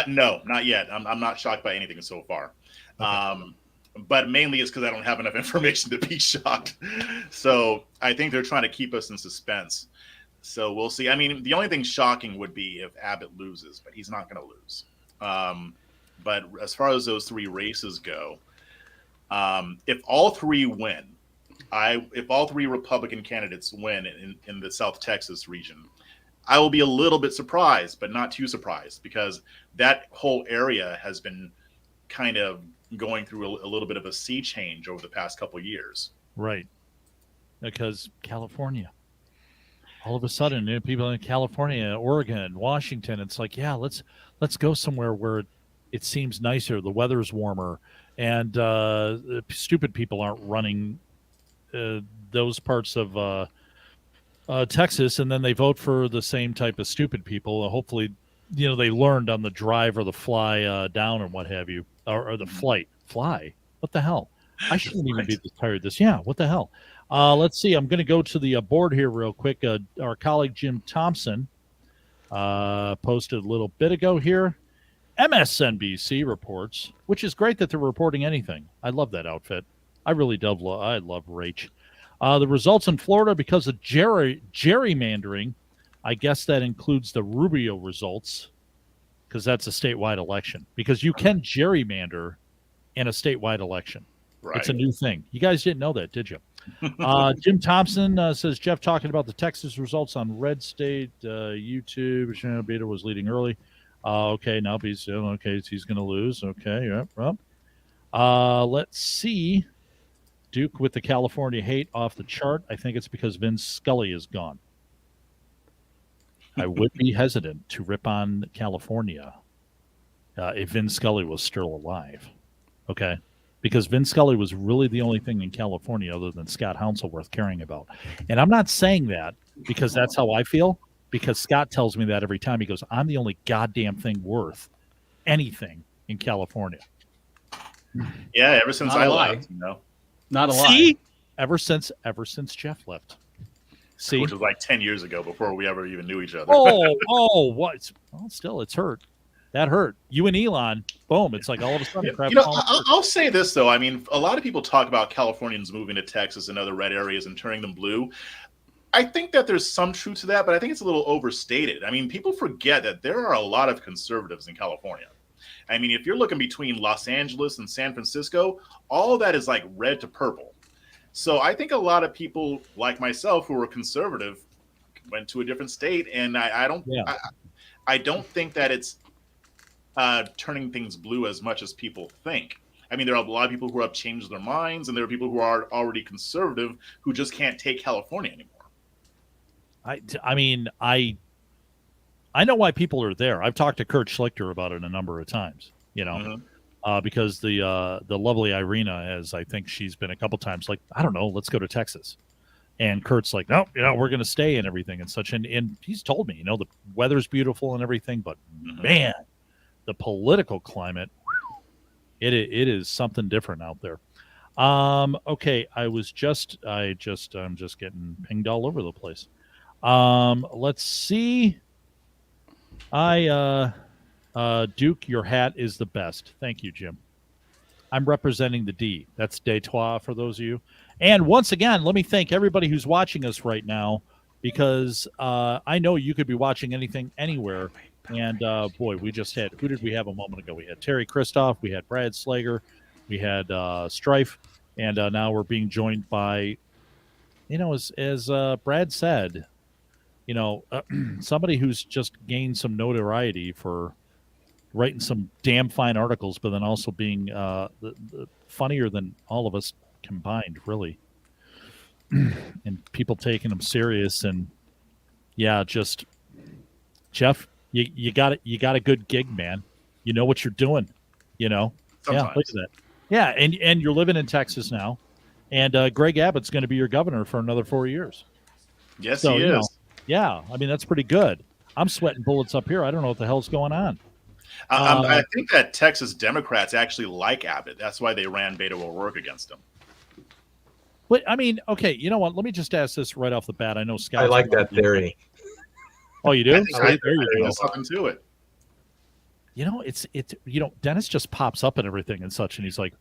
Speaker 8: No, not yet. I'm not shocked by anything so far. Okay. But mainly it's because I don't have enough information to be shocked. So I think they're trying to keep us in suspense. So we'll see. The only thing shocking would be if Abbott loses, but he's not going to lose. But as far as those three races go, if all three win, if all three Republican candidates win in the South Texas region, I will be a little bit surprised, but not too surprised, because that whole area has been kind of going through a little bit of a sea change over the past couple of years.
Speaker 1: Right. Because California, all of a sudden, people in California, Oregon, Washington, it's like, yeah, let's go somewhere where it seems nicer, the weather's warmer, and stupid people aren't running those parts of Texas, and then they vote for the same type of stupid people. Hopefully, they learned on the drive or the fly down or what have you, or the flight. Fly? What the hell? I shouldn't even be this tired this. Yeah, what the hell? Let's see. I'm going to go to the board here real quick. Our colleague Jim Thompson posted a little bit ago here. MSNBC reports, which is great that they're reporting anything. I love that outfit. I really do. I love Rach. The results in Florida because of gerrymandering. I guess that includes the Rubio results, because that's a statewide election. Because you can gerrymander in a statewide election. Right. It's a new thing. You guys didn't know that, did you? Jim Thompson says, Jeff talking about the Texas results on RedState YouTube. Shannon Beta was leading early. Okay, now he's going to lose. Okay, yeah, well. Let's see. Duke with the California hate off the chart. I think it's because Vin Scully is gone. I would be hesitant to rip on California if Vin Scully was still alive. Okay? Because Vin Scully was really the only thing in California other than Scott Hounsel worth caring about. And I'm not saying that because that's how I feel, because Scott tells me that every time. He goes, I'm the only goddamn thing worth anything in California.
Speaker 8: Yeah, ever since I left,
Speaker 2: Not a lie.
Speaker 1: See? Ever since Jeff left. See?
Speaker 8: Which was like 10 years ago before we ever even knew each other.
Speaker 1: What? Well, still, it's hurt. That hurt. You and Elon, boom. It's like all of a sudden.
Speaker 8: I'll say this, though. A lot of people talk about Californians moving to Texas and other red areas and turning them blue. I think that there's some truth to that, but I think it's a little overstated. People forget that there are a lot of conservatives in California. If you're looking between Los Angeles and San Francisco, all of that is like red to purple. So I think a lot of people like myself who are conservative went to a different state, and I don't think that it's turning things blue as much as people think. I mean, there are a lot of people who have changed their minds, and there are people who are already conservative who just can't take California anymore.
Speaker 1: I mean, I know why people are there. I've talked to Kurt Schlichter about it a number of times, because the lovely Irina has, I think she's been a couple times like, I don't know, let's go to Texas. And Kurt's like, no, we're going to stay and everything and such. And he's told me, the weather's beautiful and everything, but man, the political climate, it is something different out there. Okay. I'm just getting pinged all over the place. Let's see. Duke, your hat is the best. Thank you, Jim. I'm representing the D. That's Detroit for those of you. And once again, let me thank everybody who's watching us right now, because I know you could be watching anything, anywhere. And boy, we just had, who did we have a moment ago? We had Terry Christoph, we had Brad Slager, we had Strife, and now we're being joined by, as Brad said, somebody who's just gained some notoriety for writing some damn fine articles, but then also being the funnier than all of us combined, really. And people taking them serious. And yeah, just Jeff, you got a good gig, man. You know what you're doing,
Speaker 8: Sometimes.
Speaker 1: Yeah, look at that. Yeah, and you're living in Texas now, and Greg Abbott's going to be your governor for another 4 years.
Speaker 8: Yes, so, he is.
Speaker 1: Yeah, I mean, that's pretty good. I'm sweating bullets up here. I don't know what the hell's going on.
Speaker 8: I think that Texas Democrats actually like Abbott. That's why they ran Beto O'Rourke against him.
Speaker 1: But I mean, okay, you know what? Let me just ask this right off the bat. I know Scott.
Speaker 5: I like that theory.
Speaker 1: Oh, you do?
Speaker 8: There's something to it.
Speaker 1: It's Dennis just pops up and everything and such, and he's like,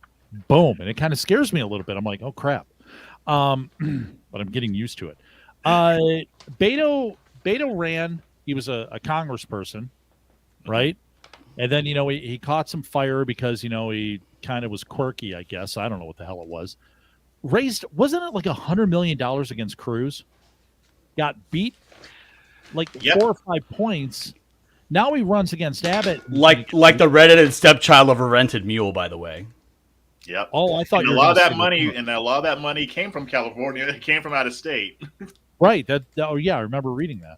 Speaker 1: boom, and it kind of scares me a little bit. I'm like, oh crap, but I'm getting used to it. Beto ran. He was a congressperson, right? And then he caught some fire because he kind of was quirky, I guess. I don't know what the hell it was. Wasn't it like $100 million against Cruz? Got beat like 4 or 5 points. Now he runs against Abbott.
Speaker 2: Like the redheaded stepchild of a rented mule, by the way.
Speaker 8: Yep.
Speaker 1: Oh, I thought
Speaker 8: and a lot of that money came from California. It came from out of state.
Speaker 1: Right. Oh yeah, I remember reading that.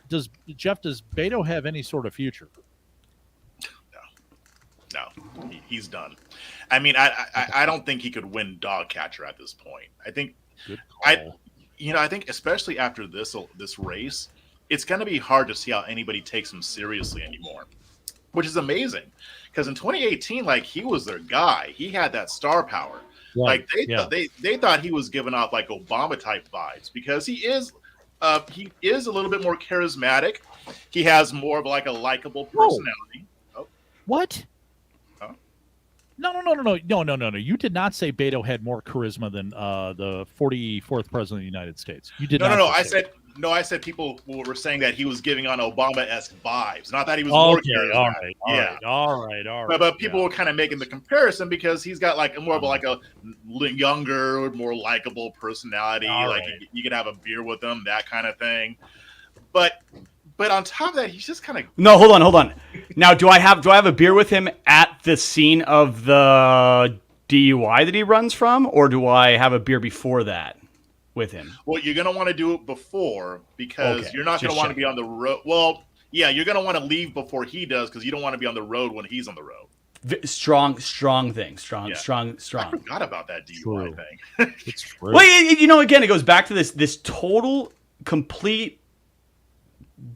Speaker 1: Does Beto have any sort of future?
Speaker 8: No, he's done. I mean, I don't think he could win dog catcher at this point. I think, I think especially after this race, it's going to be hard to see how anybody takes him seriously anymore, which is amazing. Because in 2018, like, he was their guy. He had that star power. Right. Like they thought he was giving off like Obama type vibes, because he is a little bit more charismatic. He has more of like a likable personality.
Speaker 1: Oh. What? No. You did not say Beto had more charisma than the 44th president of the United States. You did not.
Speaker 8: No. I said people were saying that he was giving on Obama-esque vibes, not that he was more charismatic.
Speaker 1: All right.
Speaker 8: But people were kind of making the comparison because he's got like more of like a younger, more likable personality. You could have a beer with him, that kind of thing. But on top of that, he's just kind of...
Speaker 2: No, hold on. Now, do I have a beer with him at the scene of the DUI that he runs from, or do I have a beer before that with him?
Speaker 8: Well, you're going to want to do it before, because you're not going to want to be on the road. Well, yeah, you're going to want to leave before he does, because you don't want to be on the road when he's on the road.
Speaker 2: Strong thing. Strong.
Speaker 8: I forgot about that DUI thing.
Speaker 1: It's true.
Speaker 2: Well, again, it goes back to this total, complete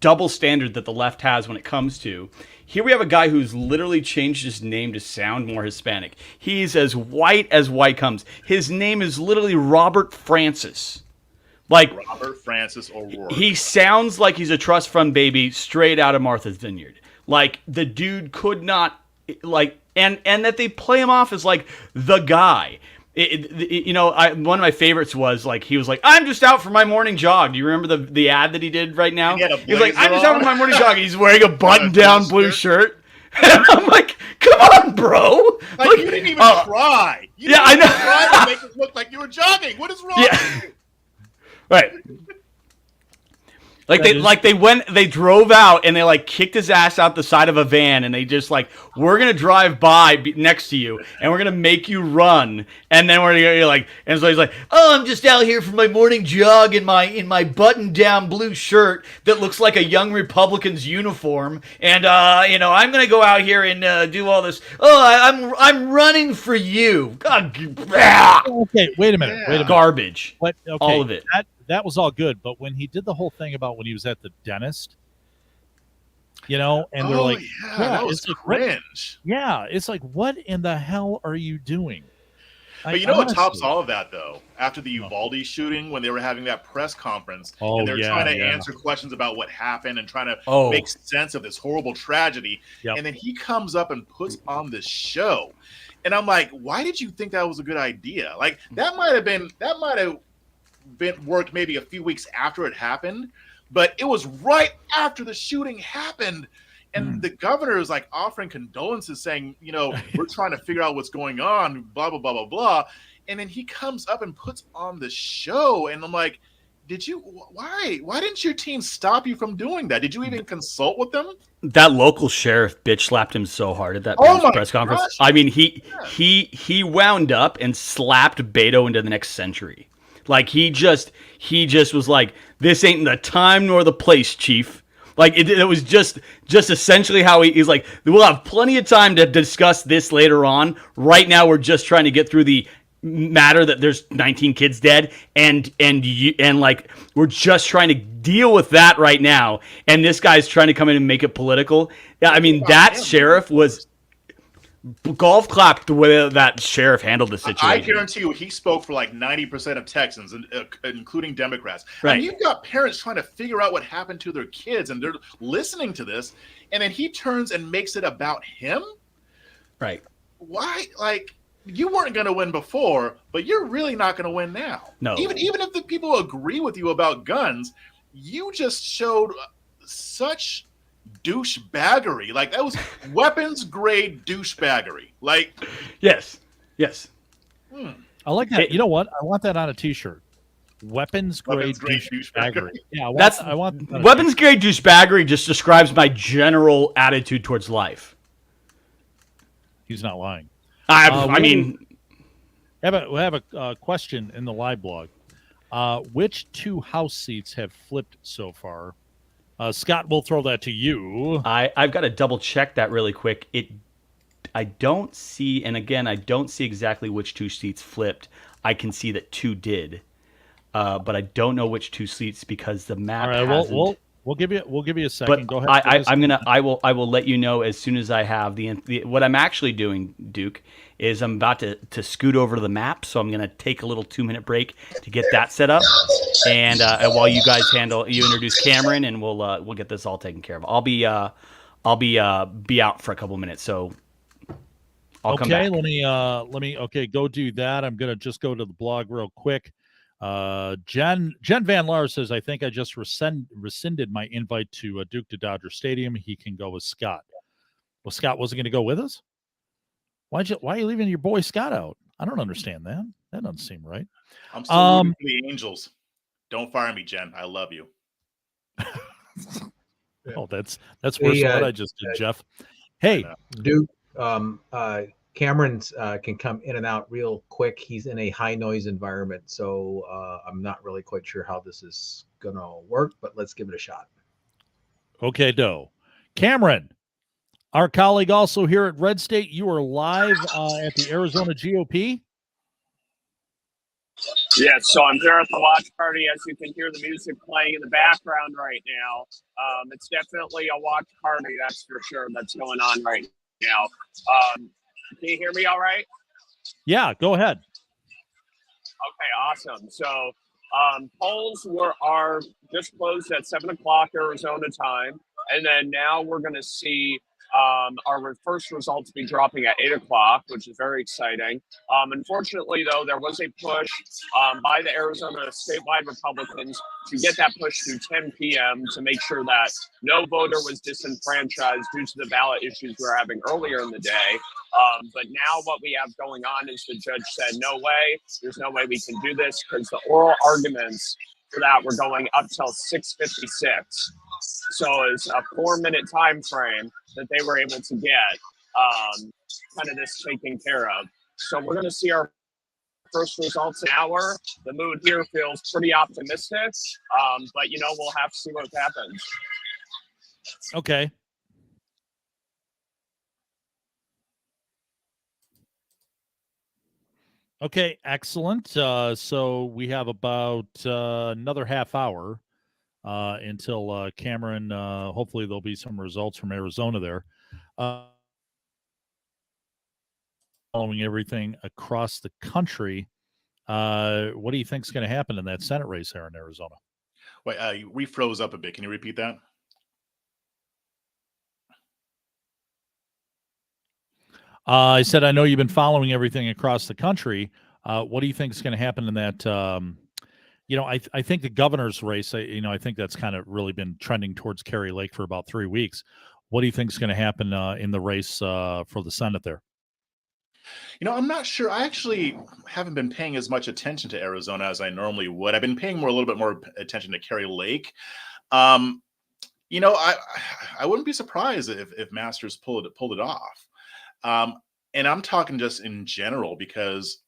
Speaker 2: double standard that the left has when it comes to, here we have a guy who's literally changed his name to sound more Hispanic. He's as white comes. His name is literally Robert Francis. Like
Speaker 8: Robert Francis O'Rourke.
Speaker 2: He sounds like he's a trust fund baby straight out of Martha's Vineyard. Like, the dude could not, like, and that they play him off as like the guy. One of my favorites was like, he was like, I'm just out for my morning jog. Do you remember the ad that he did right now? He's like, I'm just out for my morning jog. He's wearing a button-down blue shirt. And I'm like, come on, bro.
Speaker 8: Like, you didn't even try.
Speaker 2: I know.
Speaker 8: Try to make it look like you were jogging. What is wrong with you?
Speaker 2: Right. They drove out and they like kicked his ass out the side of a van and they just like, we're gonna drive by next to you and we're gonna make you run, and then you're like, and so he's like, oh, I'm just out here for my morning jog in my button down blue shirt that looks like a young Republican's uniform, and I'm gonna go out here and do all this. Oh, I'm running for you. God,
Speaker 1: okay, wait a minute.
Speaker 2: Garbage.
Speaker 1: What? Okay,
Speaker 2: all of it.
Speaker 1: That was all good, but when he did the whole thing about when he was at the dentist, and they're like,
Speaker 8: that was cringe.
Speaker 1: Yeah, it's like, what in the hell are you doing?
Speaker 8: But what tops all of that, though? After the Uvalde shooting, when they were having that press conference, and they're trying to answer questions about what happened and trying to make sense of this horrible tragedy, and then he comes up and puts on this show, and I'm like, why did you think that was a good idea? Like that might have been worked maybe a few weeks after it happened, but it was right after the shooting happened, and the governor is like offering condolences, saying, we're trying to figure out what's going on, blah blah blah blah blah, and then he comes up and puts on the show, and I'm like, why didn't your team stop you from doing that? Did you even consult with them?
Speaker 2: That local sheriff bitch slapped him so hard at that press conference.
Speaker 8: Gosh.
Speaker 2: I mean, he wound up and slapped Beto into the next century. Like he just was like, this ain't the time nor the place, chief. Like it was just essentially how he's like, we'll have plenty of time to discuss this later on. Right now, we're just trying to get through the matter that there's 19 kids dead, and like we're just trying to deal with that right now. And this guy's trying to come in and make it political. Yeah, I mean that sheriff was. Golf clap the way that sheriff handled the situation.
Speaker 8: I guarantee you, he spoke for like 90% of Texans, including Democrats.
Speaker 2: Right.
Speaker 8: And you've got parents trying to figure out what happened to their kids, and they're listening to this, and then he turns and makes it about him.
Speaker 2: Right.
Speaker 8: Why? Like, you weren't going to win before, but you're really not going to win now.
Speaker 2: No.
Speaker 8: Even if the people agree with you about guns, you just showed such douchebaggery. Like that was weapons grade douchebaggery. Like
Speaker 2: yes.
Speaker 1: I like that. You know what? I want that on a t-shirt. Weapons grade douchebaggery. Yeah, I want
Speaker 2: weapons grade douchebaggery just describes my general attitude towards life.
Speaker 1: He's not lying.
Speaker 2: I mean,
Speaker 1: we have a question in the live blog. Which two House seats have flipped so far? Scott, we'll throw that to you.
Speaker 2: I've got to double check that really quick. I don't see, and again, I don't see exactly which two seats flipped. I can see that two did, but I don't know which two seats because the map.
Speaker 1: All right,
Speaker 2: hasn't.
Speaker 1: We'll give you a second.
Speaker 2: But
Speaker 1: Go ahead.
Speaker 2: I will let you know as soon as I have the what I'm actually doing, Duke, is I'm about to scoot over to the map, so I'm gonna take a little 2-minute break to get that set up, and while you guys introduce Cameron, and we'll get this all taken care of. I'll be out for a couple minutes, so I'll come back.
Speaker 1: Let me go do that. I'm gonna just go to the blog real quick. Jen Van Laar says, I think I just rescinded my invite to Duke to Dodger Stadium. He can go with Scott. Well, Scott wasn't going to go with us. Why are you leaving your boy Scott out? I don't understand that. That doesn't seem right.
Speaker 8: I'm still rooting for the Angels. Don't fire me, Jen. I love you.
Speaker 1: Oh, that's worse than what I just did, Jeff. Hey,
Speaker 5: Duke. Cameron can come in and out real quick. He's in a high noise environment, so I'm not really quite sure how this is going to work, but let's give it a shot.
Speaker 1: Okay, Doe. Cameron, our colleague also here at RedState, you are live at the Arizona GOP.
Speaker 9: Yes, so I'm here at the watch party. As you can hear the music playing in the background right now. It's definitely a watch party, that's for sure, that's going on right now. Can you hear me all right?
Speaker 1: Yeah, go ahead.
Speaker 9: Okay, awesome. So polls are just closed at 7 o'clock Arizona time. And then now we're going to see our first results be dropping at 8 o'clock, which is very exciting. Unfortunately, though, there was a push by the Arizona statewide Republicans to get that push to 10 p.m. to make sure that no voter was disenfranchised due to the ballot issues we were having earlier in the day. But now what we have going on is the judge said, no way, there's no way we can do this because the oral arguments after that, we're going up till 6:56. So it's a 4-minute time frame that they were able to get kind of this taken care of. So we're going to see our first results in an hour. The mood here feels pretty optimistic, but we'll have to see what happens.
Speaker 1: Okay. Okay, excellent. So we have about another half hour until Cameron. Hopefully, there'll be some results from Arizona there. Following everything across the country, what do you think is going to happen in that Senate race there in Arizona?
Speaker 8: Wait, we froze up a bit. Can you repeat that?
Speaker 1: I said, I know you've been following everything across the country. What do you think is going to happen in that? I think the governor's race, I think that's kind of really been trending towards Kari Lake for about 3 weeks. What do you think is going to happen in the race for the Senate there?
Speaker 8: I'm not sure. I actually haven't been paying as much attention to Arizona as I normally would. I've been paying a little bit more attention to Kari Lake. I wouldn't be surprised if Masters pulled it off. And I'm talking just in general because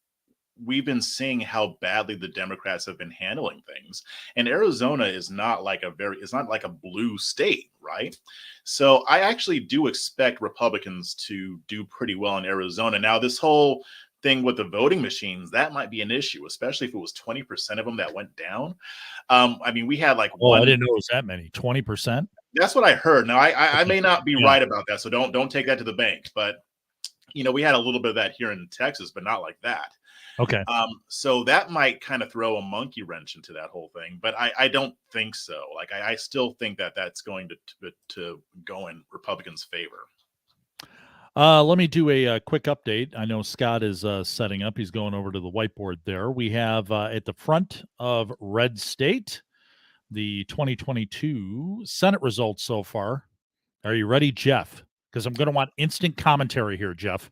Speaker 8: we've been seeing how badly the Democrats have been handling things. And Arizona is not like it's not like a blue state, right? So I actually do expect Republicans to do pretty well in Arizona. Now, this whole thing with the voting machines, that might be an issue, especially if it was 20% of them that went down. We had like
Speaker 1: I didn't know it was that many, 20%.
Speaker 8: That's what I heard. Now, I may not be right about that, so don't take that to the bank. But we had a little bit of that here in Texas, but not like that.
Speaker 1: Okay.
Speaker 8: So that might kind of throw a monkey wrench into that whole thing, but I don't think so. Like I still think that's going to go in Republicans' favor.
Speaker 1: Let me do a quick update. I know Scott is setting up. He's going over to the whiteboard there. We have at the front of RedState the 2022 Senate results so far. Are you ready, Jeff? Because I'm going to want instant commentary here, Jeff.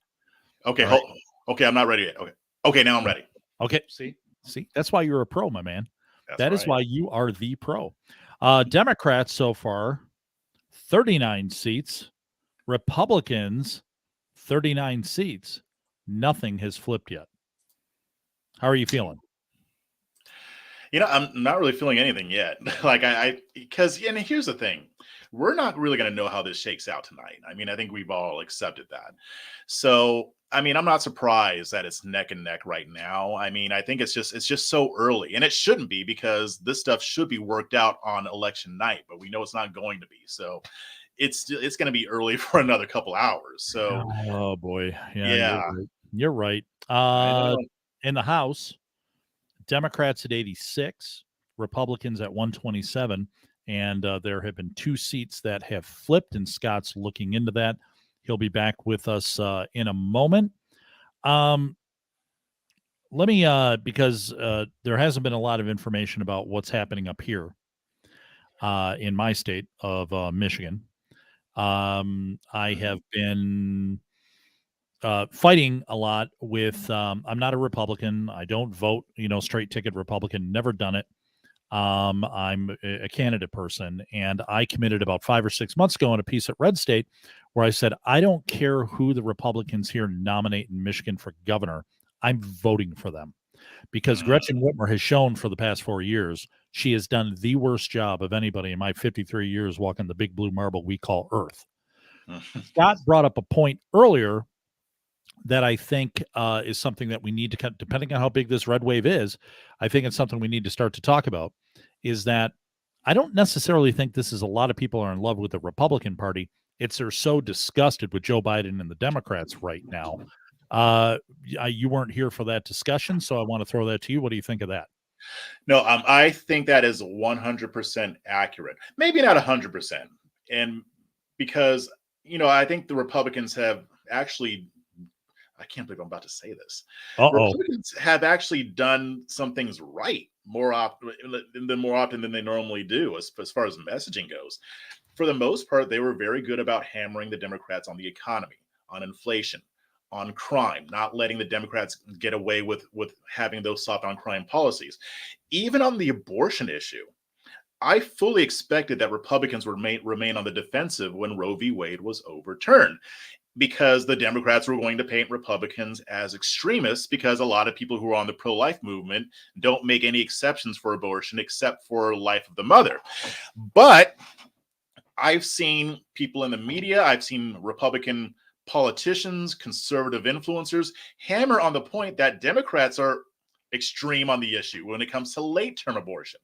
Speaker 8: Okay.
Speaker 1: Right.
Speaker 8: Okay. I'm not ready yet. Okay. Now I'm ready.
Speaker 1: Okay. See, that's why you're a pro, my man. That is
Speaker 8: right.
Speaker 1: why you are the pro. Democrats so far, 39 seats. Republicans, 39 seats. Nothing has flipped yet. How are you feeling?
Speaker 8: I'm not really feeling anything yet. Because here's the thing. We're not really going to know how this shakes out tonight. I think we've all accepted that. So, I'm not surprised that it's neck and neck right now. I think it's just so early, and it shouldn't be because this stuff should be worked out on election night, but we know it's not going to be. So it's going to be early for another couple hours. So,
Speaker 1: oh boy.
Speaker 8: Yeah.
Speaker 1: You're right. In the House, Democrats at 86, Republicans at 127. And there have been 2 seats that have flipped, and Scott's looking into that. He'll be back with us in a moment. Let me, because there hasn't been a lot of information about what's happening up here in my state of Michigan. I have been fighting a lot with, I'm not a Republican. I don't vote, straight ticket Republican, never done it. I'm a candidate person, and I committed about 5 or 6 months ago on a piece at RedState where I said, I don't care who the Republicans here nominate in Michigan for governor. I'm voting for them because Gretchen Whitmer has shown for the past 4 years, she has done the worst job of anybody in my 53 years walking the big blue marble we call Earth. Scott brought up a point earlier that I think is something that we need to, depending on how big this red wave is, I think it's something we need to start to talk about, is that I don't necessarily think this is a lot of people are in love with the Republican Party. It's they're so disgusted with Joe Biden and the Democrats right now. You weren't here for that discussion, so I want to throw that to you. What do you think of that?
Speaker 8: No, I think that is 100% accurate. Maybe not 100%. And because, I think the Republicans have actually, I can't believe I'm about to say this. Republicans have actually done some things right more often than they normally do as far as messaging goes. For the most part, they were very good about hammering the Democrats on the economy, on inflation, on crime, not letting the Democrats get away with having those soft on crime policies. Even on the abortion issue, I fully expected that Republicans would remain on the defensive when Roe v. Wade was overturned, because the Democrats were going to paint Republicans as extremists, because a lot of people who are on the pro-life movement don't make any exceptions for abortion except for life of the mother. But I've seen people in the media, I've seen Republican politicians, conservative influencers hammer on the point that Democrats are extreme on the issue when it comes to late-term abortion.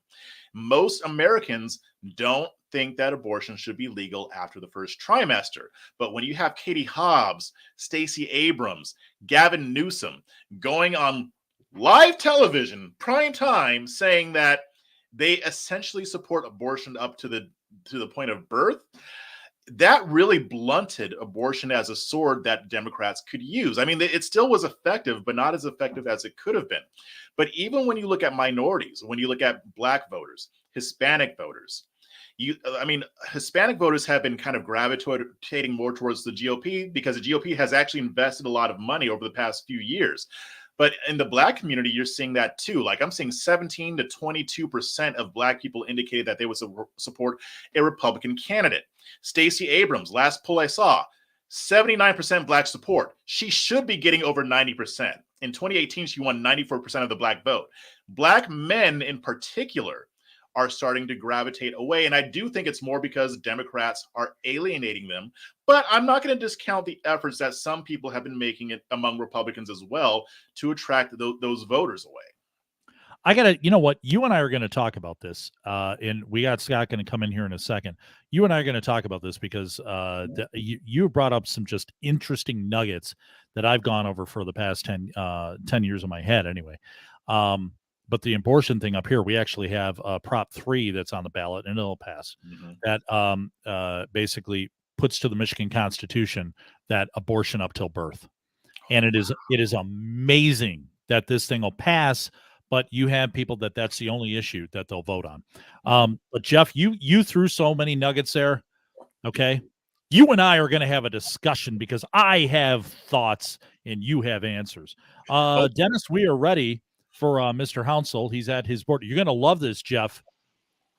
Speaker 8: Most Americans don't think that abortion should be legal after the first trimester. But when you have Katie Hobbs, Stacey Abrams, Gavin Newsom going on live television, prime time, saying that they essentially support abortion up to the point of birth, that really blunted abortion as a sword that Democrats could use. I mean, it still was effective, but not as effective as it could have been. But even when you look at minorities, when you look at Black voters, Hispanic voters, Hispanic voters have been kind of gravitating more towards the GOP, because the GOP has actually invested a lot of money over the past few years. But in the Black community, you're seeing that too. Like, I'm seeing 17 to 22% of Black people indicated that they would support a Republican candidate. Stacey Abrams, last poll I saw, 79% Black support. She should be getting over 90%. In 2018, she won 94% of the Black vote. Black men in particular are starting to gravitate away. And I do think it's more because Democrats are alienating them. But I'm not going to discount the efforts that some people have been making it among Republicans as well to attract those voters away.
Speaker 1: You know what? You and I are going to talk about this. And we got Scott going to come in here in a second. You and I are going to talk about this because you brought up some just interesting nuggets that I've gone over for the past 10 years in my head anyway. But the abortion thing up here, we actually have Prop 3 that's on the ballot, and it'll pass. That basically puts to the Michigan Constitution that abortion up till birth. And it is amazing that this thing will pass, but you have people that's the only issue that they'll vote on. But Jeff, you threw so many nuggets there. Okay. You and I are going to have a discussion because I have thoughts and you have answers. Dennis, we are ready for Mr. Hounsel. He's at his board. You're going to love this, Jeff.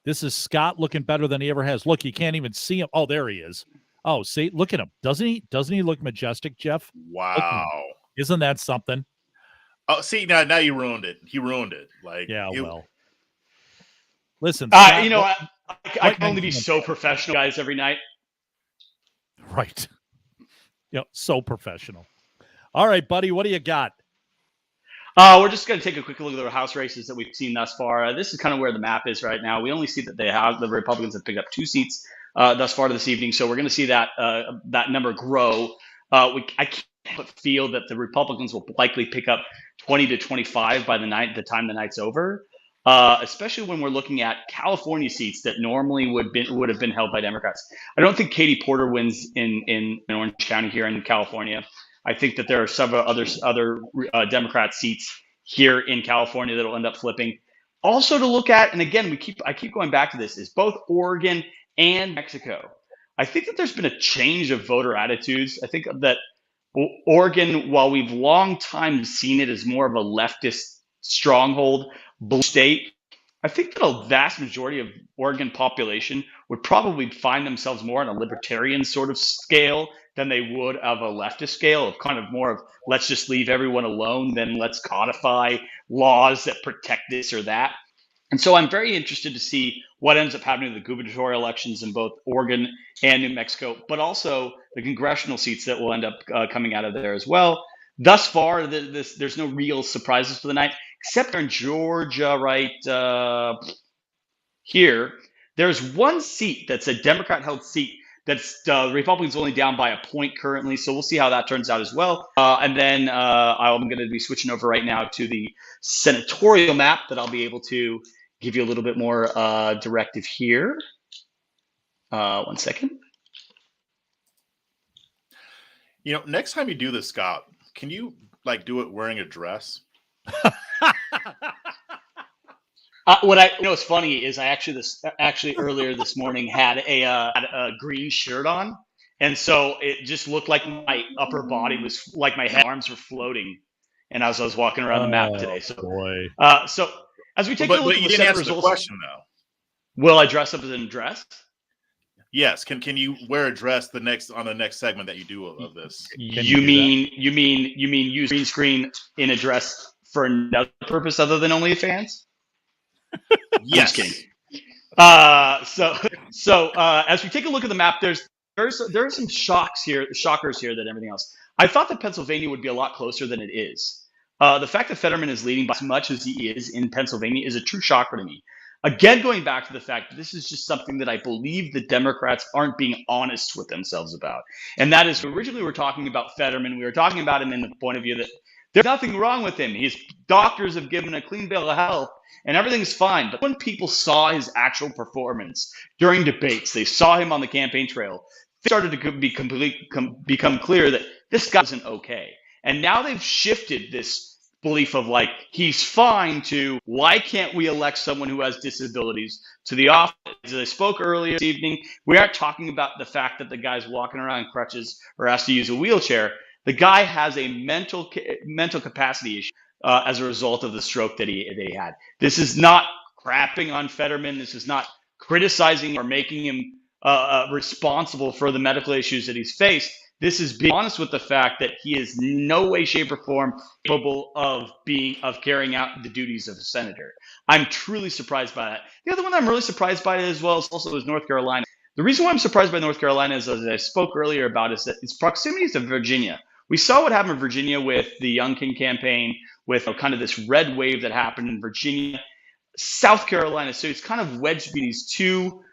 Speaker 1: This is Scott looking better than he ever has. Look, you can't even see him. Oh, there he is. Oh, see, look at him. Doesn't he look majestic, Jeff?
Speaker 8: Wow.
Speaker 1: Isn't that something?
Speaker 8: Oh, see, now you ruined it. He ruined it.
Speaker 1: Well. Listen,
Speaker 7: Scott, I can only be so professional, guys, every night.
Speaker 1: Right. So professional. All right, buddy, what do you got?
Speaker 7: We're just going to take a quick look at the House races that we've seen thus far. This is kind of where the map is right now. We only see that the Republicans have picked up 2 seats thus far this evening, so we're going to see that number grow. I can't feel that the Republicans will likely pick up 20 to 25 by the time the night's over, especially when we're looking at California seats that normally would have been held by Democrats. I don't think Katie Porter wins in Orange County here in California. I think that there are several other Democrat seats here in California that will end up flipping. Also to look at, and again, I keep going back to this, is both Oregon and Mexico. I think that there's been a change of voter attitudes. I think that Oregon, while we've long time seen it as more of a leftist stronghold, blue state, I think that a vast majority of Oregon population would probably find themselves more on a libertarian sort of scale than they would of a leftist scale, of kind of more of let's just leave everyone alone than let's codify laws that protect this or that. And so I'm very interested to see what ends up happening in the gubernatorial elections in both Oregon and New Mexico, but also the congressional seats that will end up coming out of there as well. Thus far, there's no real surprises for the night, except in Georgia right here. There's one seat that's a Democrat-held seat that's the Republicans only down by a point currently, so we'll see how that turns out as well. And then I'm going to be switching over right now to the senatorial map that I'll be able to give you a little bit more directive here. 1 second.
Speaker 8: Next time you do this, Scott, can you do it wearing a dress?
Speaker 7: What's funny is I actually earlier this morning had a green shirt on, And so it just looked like my upper body was like my head, arms were floating, and as I was walking around the map today. So,
Speaker 1: boy.
Speaker 7: So as we take
Speaker 8: But
Speaker 7: a look at
Speaker 8: you
Speaker 7: the
Speaker 8: didn't
Speaker 7: Senate
Speaker 8: answer the
Speaker 7: results,
Speaker 8: question though.
Speaker 7: will I dress up as an dress?
Speaker 8: Yes. Can you wear a dress on the next segment that you do of this?
Speaker 7: You mean use green screen in a dress for another purpose other than OnlyFans?
Speaker 8: Yes.
Speaker 7: Just kidding. So as we take a look at the map, there are some shockers here than everything else. I thought that Pennsylvania would be a lot closer than it is. The fact that Fetterman is leading by as much as he is in Pennsylvania is a true shocker to me. Again, going back to the fact that this is just something that I believe the Democrats aren't being honest with themselves about. And that is, originally we were talking about Fetterman. We were talking about him in the point of view that there's nothing wrong with him. His doctors have given a clean bill of health and everything's fine. But when people saw his actual performance during debates, they saw him on the campaign trail, they started to become clear that this guy isn't okay. And now they've shifted this belief of like, he's fine to why can't we elect someone who has disabilities to the office? As I spoke earlier this evening, we aren't talking about the fact that the guy's walking around in crutches or has to use a wheelchair. The guy has a mental capacity issue as a result of the stroke that he had. This is not crapping on Fetterman. This is not criticizing or making him responsible for the medical issues that he's faced. This is being honest with the fact that he is no way, shape, or form capable of carrying out the duties of a senator. I'm truly surprised by that. The other one I'm really surprised by as well is North Carolina. The reason why I'm surprised by North Carolina is, as I spoke earlier about, is that its proximity to Virginia. We saw what happened in Virginia with the Youngkin campaign, with kind of this red wave that happened in Virginia, South Carolina. So it's kind of wedged between these two,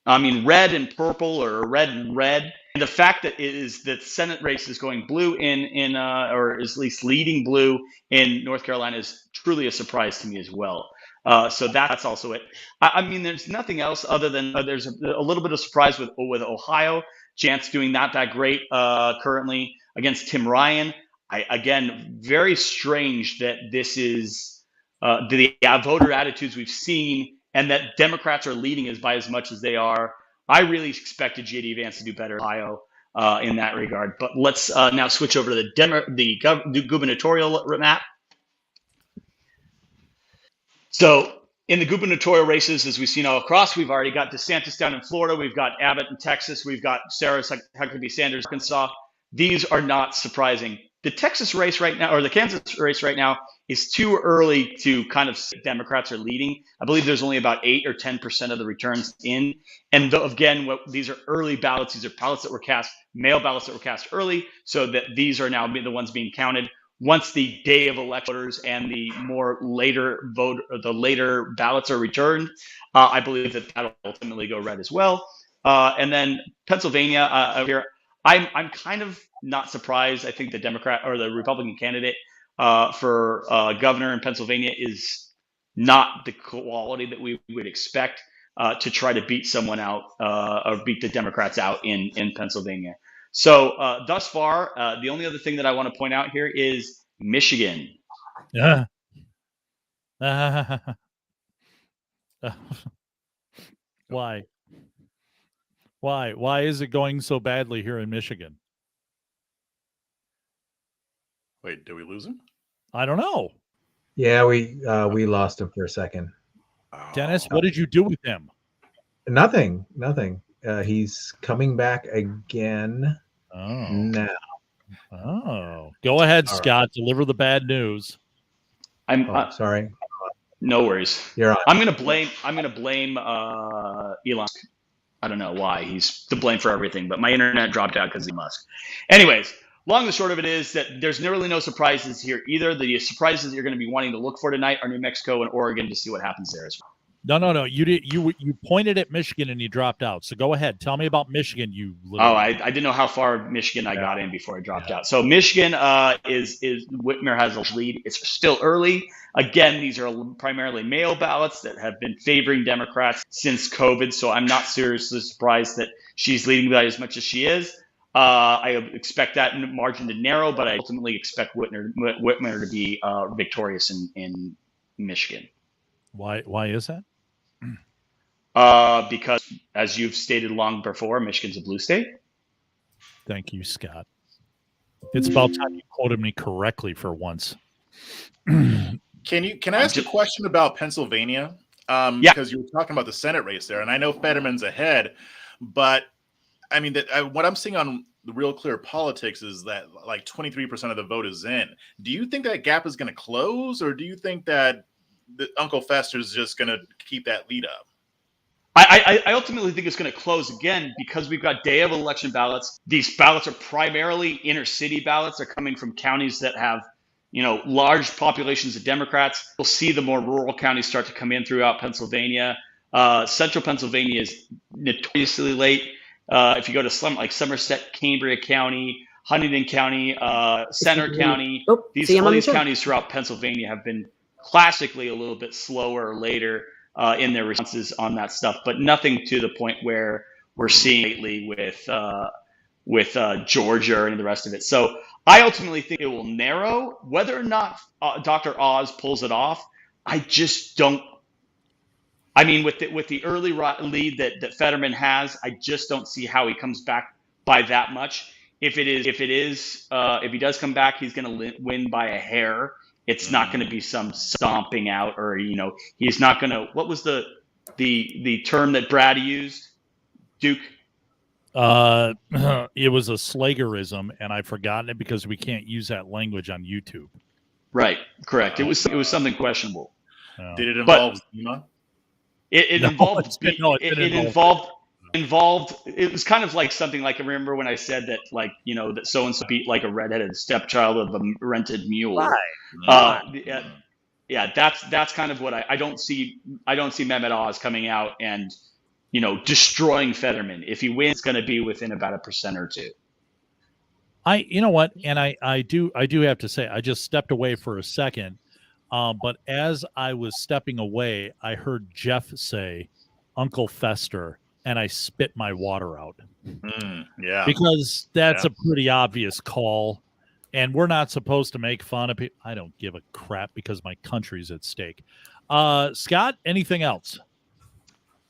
Speaker 7: red and purple or red and red. And the fact that the Senate race is going blue or is at least leading blue in North Carolina is truly a surprise to me as well. So that's also it. There's nothing else other than there's a little bit of surprise with Ohio. Chance doing not that great currently against Tim Ryan. Again, very strange that this is the voter attitudes we've seen, and that Democrats are leading us by as much as they are. I really expected J.D. Vance to do better in Ohio in that regard. But let's now switch over to the gubernatorial map. So in the gubernatorial races, as we've seen all across, we've already got DeSantis down in Florida. We've got Abbott in Texas. We've got Sarah Huckabee Sanders in Arkansas. These are not surprising. The Texas race right now, or the Kansas race right now, is too early to kind of say Democrats are leading. I believe there's only about 8 or 10% of the returns in. And again, these are early ballots. These are ballots that were cast, mail ballots that were cast early, so that these are now the ones being counted. Once the day of election voters and the later ballots are returned, I believe that that'll ultimately go red as well. And then Pennsylvania, here, I'm kind of not surprised. I think the Democrat or the Republican candidate for governor in Pennsylvania is not the quality that we would expect to try to beat someone out or beat the Democrats out in Pennsylvania. So thus far, the only other thing that I want to point out here is Michigan.
Speaker 1: Yeah. Why? Why is it going so badly here in Michigan?
Speaker 8: Wait, did we lose him?
Speaker 1: I don't know.
Speaker 5: Yeah, we lost him for a second.
Speaker 1: Dennis, what did you do with him?
Speaker 5: Nothing. He's coming back again now.
Speaker 1: Oh, go ahead,
Speaker 5: All
Speaker 1: Scott.
Speaker 5: right.
Speaker 1: Deliver the bad news.
Speaker 5: Sorry.
Speaker 7: No worries.
Speaker 5: You're on.
Speaker 7: I'm gonna blame Elon. I don't know why he's to blame for everything, but my internet dropped out because of Musk. Anyways, long and short of it is that there's really no surprises here either. The surprises that you're going to be wanting to look for tonight are New Mexico and Oregon to see what happens there as well.
Speaker 1: No. You pointed at Michigan and you dropped out. So go ahead. Tell me about Michigan.
Speaker 7: I didn't know how far Michigan I got in before I dropped out. So Michigan is Whitmer has a lead. It's still early. Again, these are primarily mail ballots that have been favoring Democrats since COVID. So I'm not seriously surprised that she's leading by as much as she is. I expect that margin to narrow, but I ultimately expect Whitmer to be victorious in Michigan.
Speaker 1: Why is that?
Speaker 7: Because, as you've stated long before, Michigan's a blue state.
Speaker 1: Thank you, Scott. It's about time you quoted me correctly for once.
Speaker 8: Can I ask a question about Pennsylvania?
Speaker 7: Yeah.
Speaker 8: Because you were talking about the Senate race there, and I know Fetterman's ahead, but I mean, what I'm seeing on the Real Clear Politics is that like 23% of the vote is in. Do you think that gap is going to close, or do you think that Uncle Fester's just going to keep that lead up?
Speaker 7: I ultimately think it's going to close again because we've got day of election ballots. These ballots are primarily inner city ballots. They're coming from counties that have, large populations of Democrats. We'll see the more rural counties start to come in throughout Pennsylvania. Central Pennsylvania is notoriously late. If you go to Somerset, Cambria County, Huntingdon County, Center County, all these counties throughout Pennsylvania have been classically a little bit slower or later in their responses on that stuff, but nothing to the point where we're seeing lately with Georgia or any of the rest of it. So I ultimately think it will narrow. Whether or not Dr. Oz pulls it off, I just don't. I mean, with the early lead that Fetterman has, I just don't see how he comes back by that much. If he does come back, he's going to win by a hair. It's not going to be some stomping out, or he's not going to. What was the term that Brad used, Duke?
Speaker 1: It was a Slagerism, and I've forgotten it because we can't use that language on YouTube. Right,
Speaker 7: correct. It was something questionable.
Speaker 8: Did it involve Zima?
Speaker 7: It involved. It was kind of like something like, I remember when I said that, that so and so beat like a redheaded stepchild of a rented mule.
Speaker 1: Right.
Speaker 7: Yeah, that's kind of what I don't see. I don't see Mehmet Oz coming out and destroying Fetterman. If he wins, it's going to be within about 1% or 2%.
Speaker 1: You know what, and I do have to say, I just stepped away for a second, but as I was stepping away, I heard Jeff say, "Uncle Fester," and I spit my water out.
Speaker 8: Yeah,
Speaker 1: because that's a pretty obvious call, and we're not supposed to make fun of people. I don't give a crap because my country's at stake. Scott, anything else?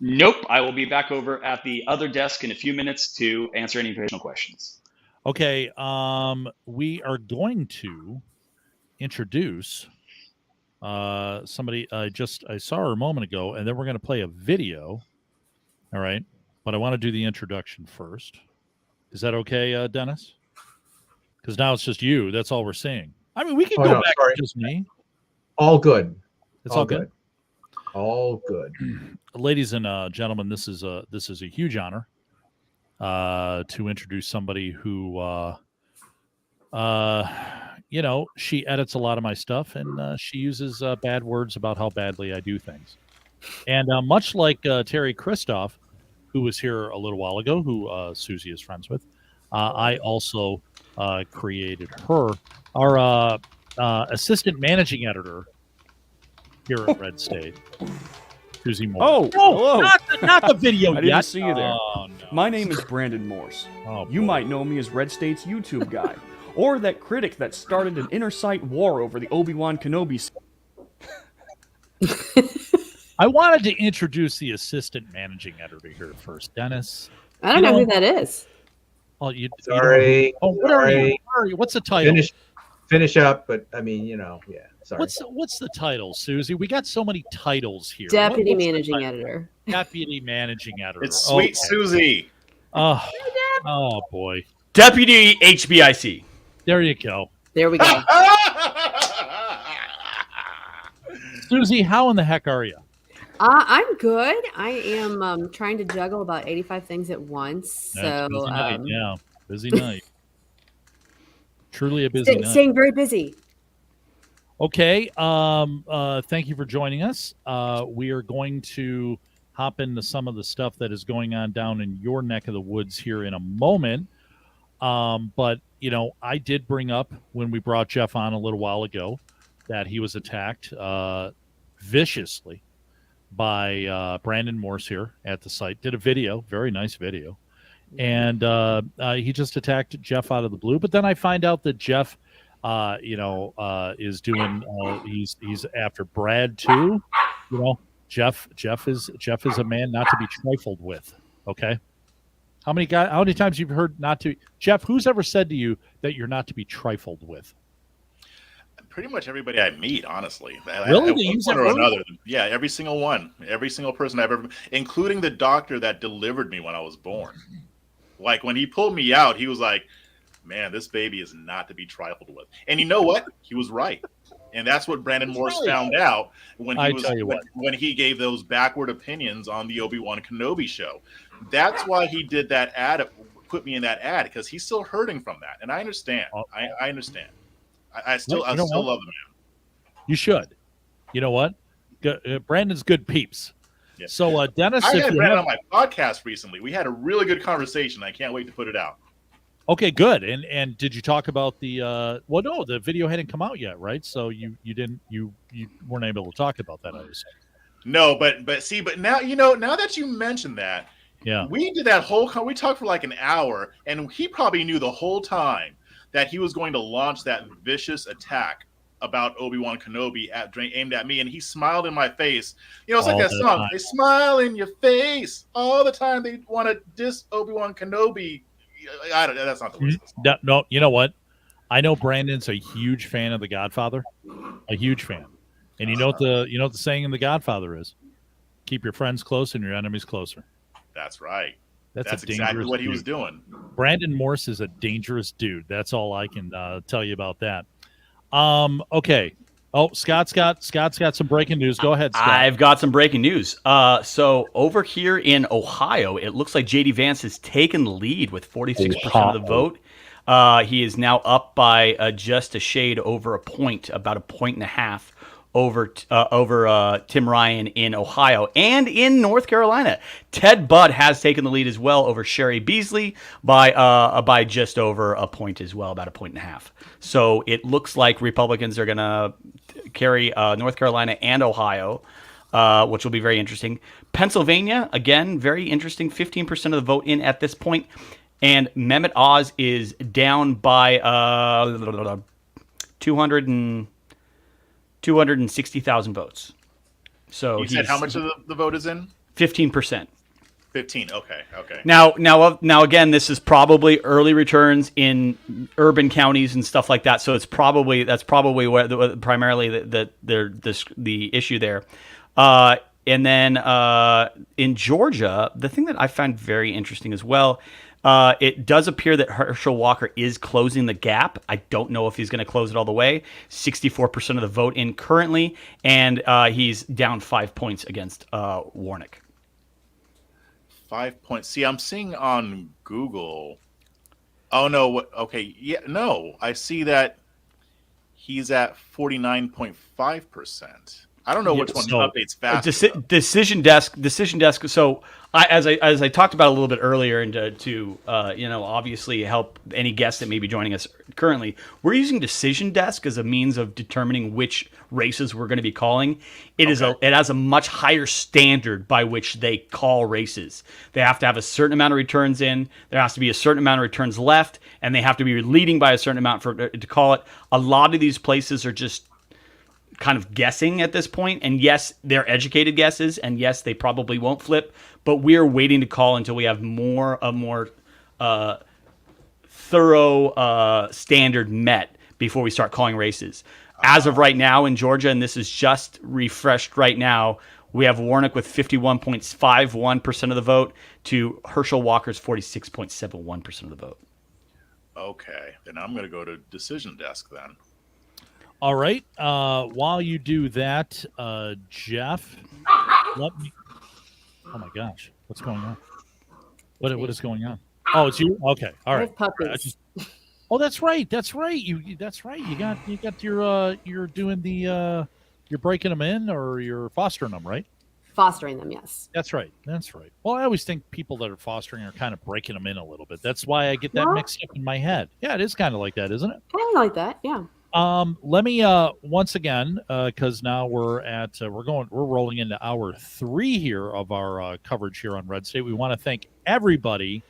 Speaker 7: Nope. I will be back over at the other desk in a few minutes to answer any additional questions.
Speaker 1: Okay. We are going to introduce somebody I saw her a moment ago, and then we're going to play a video. All right. But I want to do the introduction first. Is that okay, Dennis? Because now it's just you. That's all we're seeing. I mean, we can go back to just me.
Speaker 5: All good.
Speaker 1: It's all good.
Speaker 5: All good.
Speaker 1: Ladies and gentlemen, this is a huge honor to introduce somebody who, she edits a lot of my stuff, and she uses bad words about how badly I do things. And much like Terry Christoph, who was here a little while ago, who Susie is friends with, I also created her, our assistant managing editor here at RedState, Susie Moore.
Speaker 10: Hello.
Speaker 1: Not the video
Speaker 10: I
Speaker 1: yet.
Speaker 10: didn't see you there.
Speaker 1: Oh, no.
Speaker 10: My name is Brandon Morse. You might know me as RedState's YouTube guy, or that critic that started an inter-site war over the Obi-Wan Kenobi.
Speaker 1: I wanted to introduce the assistant managing editor here first, Dennis.
Speaker 11: I don't know who that is.
Speaker 1: Oh,
Speaker 5: Sorry.
Speaker 1: What are you? What's the title?
Speaker 5: Finish up, but I mean, yeah. Sorry.
Speaker 1: What's the title, Susie? We got so many titles here.
Speaker 11: Deputy managing editor.
Speaker 1: Deputy managing editor.
Speaker 8: It's Sweet Susie.
Speaker 1: Oh boy.
Speaker 2: Deputy HBIC.
Speaker 1: There you go.
Speaker 11: There we go.
Speaker 1: Susie, how in the heck are you?
Speaker 11: I'm good. I am trying to juggle about 85 things at once.
Speaker 1: Busy night. Yeah, busy night. Truly a busy night.
Speaker 11: Staying very busy.
Speaker 1: Okay. Thank you for joining us. We are going to hop into some of the stuff that is going on down in your neck of the woods here in a moment. But I did bring up when we brought Jeff on a little while ago that he was attacked viciously by Brandon Morse here at the site. Did a video, very nice video. And he just attacked Jeff out of the blue. But then I find out that Jeff, is doing, he's after Brad too, Jeff is a man not to be trifled with. Okay. How many times you've heard not to? Jeff, who's ever said to you that you're not to be trifled with?
Speaker 8: Pretty much everybody I meet, honestly.
Speaker 1: Really?
Speaker 8: One point or another. Yeah, every single one. Every single person I've ever, including the doctor that delivered me when I was born. Like, when he pulled me out, he was like, man, this baby is not to be trifled with. And you know what? He was right. And that's what Brandon Morse found out when he gave those backward opinions on the Obi-Wan Kenobi show. That's why he did that ad, put me in that ad, because he's still hurting from that. And I understand. I understand. I still love the man.
Speaker 1: You should. You know what? Brandon's good peeps.
Speaker 8: Yeah.
Speaker 1: So, Dennis,
Speaker 8: I had Brandon on my podcast recently. We had a really good conversation. I can't wait to put it out.
Speaker 1: Okay, good. And did you talk about the? Well, no, the video hadn't come out yet, right? So you weren't able to talk about that, I was saying.
Speaker 8: No, but now now that you mentioned that,
Speaker 1: yeah,
Speaker 8: we did that we talked for like an hour, and he probably knew the whole time that he was going to launch that vicious attack about Obi-Wan Kenobi aimed at me, and he smiled in my face. It's like that song. They smile in your face all the time. They want to diss Obi-Wan Kenobi. That's not the worst.
Speaker 1: No, you know what? I know Brandon's a huge fan of The Godfather, a huge fan, and you know what the saying in The Godfather is: keep your friends close and your enemies closer.
Speaker 8: That's right.
Speaker 1: That's
Speaker 8: exactly what he was doing.
Speaker 1: Brandon Morse is a dangerous dude. That's all I can tell you about that. Okay. Oh, Scott's got some breaking news. Go ahead, Scott.
Speaker 2: I've got some breaking news. So over here in Ohio, it looks like J.D. Vance has taken the lead with 46% of the vote. He is now up by just a shade over a point, about a point and a half over Tim Ryan in Ohio. And in North Carolina, Ted Budd has taken the lead as well over Sherry Beasley by just over a point as well, about a point and a half. So it looks like Republicans are going to carry North Carolina and Ohio, which will be very interesting. Pennsylvania, again, very interesting, 15% of the vote in at this point. And Mehmet Oz is down by 260,000 votes. So
Speaker 8: you said how much of the vote is in?
Speaker 2: 15%.
Speaker 8: 15. Okay.
Speaker 2: Now again, this is probably early returns in urban counties and stuff like that. So that's probably where primarily the issue there. And then in Georgia, the thing that I find very interesting as well. It does appear that Herschel Walker is closing the gap. I don't know if he's going to close it all the way. 64% of the vote in currently, and he's down 5 points against Warnock.
Speaker 8: 5 points. See, I'm seeing on Google. Oh, no. Okay. Yeah. No, I see that he's at 49.5%. I don't know which one updates faster.
Speaker 2: Decision desk. So as I talked about a little bit earlier, and to obviously help any guests that may be joining us currently, we're using Decision Desk as a means of determining which races we're going to be calling. It has a much higher standard by which they call races. They have to have a certain amount of returns in. There has to be a certain amount of returns left, and they have to be leading by a certain amount to call it. A lot of these places are just kind of guessing at this point, and yes, they're educated guesses, and yes, they probably won't flip, but we're waiting to call until we have more thorough standard met before we start calling races. As of right now in Georgia, and this is just refreshed right now, we have Warnock with 51.51% of the vote to Herschel Walker's 46.71% of the vote.
Speaker 8: Okay, then I'm going to go to Decision Desk then.
Speaker 1: All right. While you do that, Jeff, let me. Oh my gosh, what's going on? What is going on? Oh, it's you. Okay. All right. Oh, that's right. That's right. That's right. You got you're doing the you're breaking them in, or you're fostering them, right?
Speaker 11: Fostering them, yes.
Speaker 1: That's right. Well, I always think people that are fostering are kind of breaking them in a little bit. That's why I get that mixed up in my head. Yeah, it is kind of like that, isn't it?
Speaker 11: Kind of like that. Yeah.
Speaker 1: Let me once again, because now we're rolling into hour 3 here of our coverage here on Red State. We want to thank everybody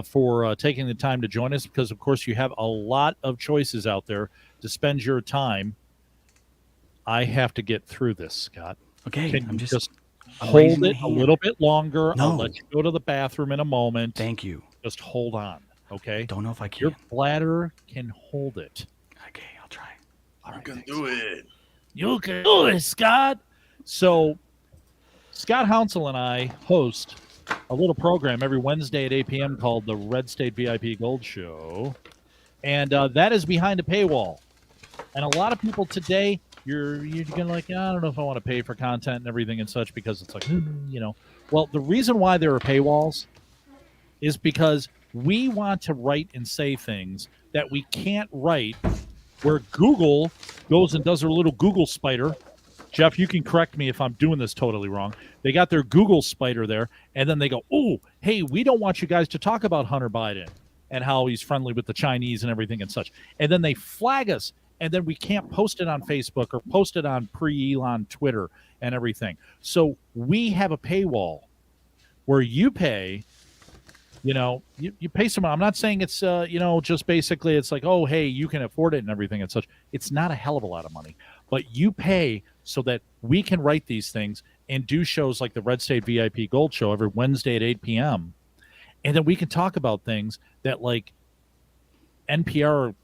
Speaker 1: for taking the time to join us, because of course you have a lot of choices out there to spend your time. I have to get through this, Scott.
Speaker 2: Okay,
Speaker 1: Can
Speaker 2: I'm
Speaker 1: you
Speaker 2: just
Speaker 1: hold
Speaker 2: raising
Speaker 1: it
Speaker 2: my
Speaker 1: a
Speaker 2: hand.
Speaker 1: little bit longer?
Speaker 2: No.
Speaker 1: I'll let you go to the bathroom in a moment.
Speaker 2: Thank you.
Speaker 1: Just hold on, okay?
Speaker 2: Don't know if I can.
Speaker 1: Your bladder can hold it.
Speaker 2: Okay, I'll try.
Speaker 8: You can do it.
Speaker 1: You can do it, Scott. So, Scott Hounsel and I host a little program every Wednesday at 8 p.m. called the Red State VIP Gold Show. And that is behind a paywall. And a lot of people today, you're going to like, I don't know if I want to pay for content and everything and such because it's like, you know. Well, the reason why there are paywalls is because we want to write and say things that we can't write where Google goes and does their little Google spider. Jeff, you can correct me if I'm doing this totally wrong. They got their Google spider there, and then they go, oh, hey, we don't want you guys to talk about Hunter Biden and how he's friendly with the Chinese and everything and such. And then they flag us, and then we can't post it on Facebook or post it on pre-Elon Twitter and everything. So we have a paywall where you pay, you know, you pay some. I'm not saying it's, you know, just basically it's like, oh, hey, you can afford it and everything and such. It's not a hell of a lot of money, but you pay so that we can write these things and do shows like the Red State VIP Gold Show every Wednesday at 8 p.m. And then we can talk about things that like NPR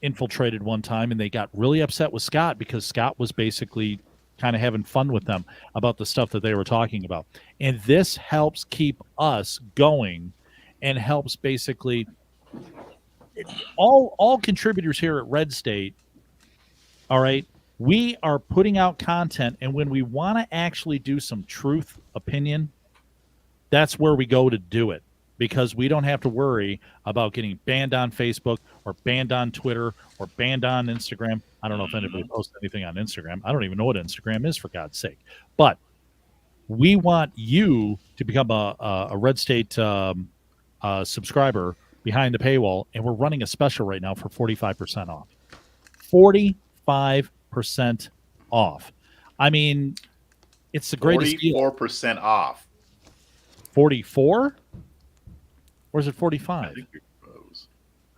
Speaker 1: infiltrated one time and they got really upset with Scott because Scott was basically kind of having fun with them about the stuff that they were talking about. And this helps keep us going and helps basically all contributors here at Red State. All right. We are putting out content, and when we want to actually do some truth opinion, that's where we go to do it because we don't have to worry about getting banned on Facebook or banned on Twitter or banned on Instagram. I don't know if anybody posts anything on Instagram. I don't even know what Instagram is, for God's sake. But we want you to become a Red State subscriber behind the paywall, and we're running a special right now for 45% off. 45% off. I mean, it's the greatest deal.
Speaker 8: 44% off.
Speaker 1: 44? Or is it 45?
Speaker 8: I think you froze.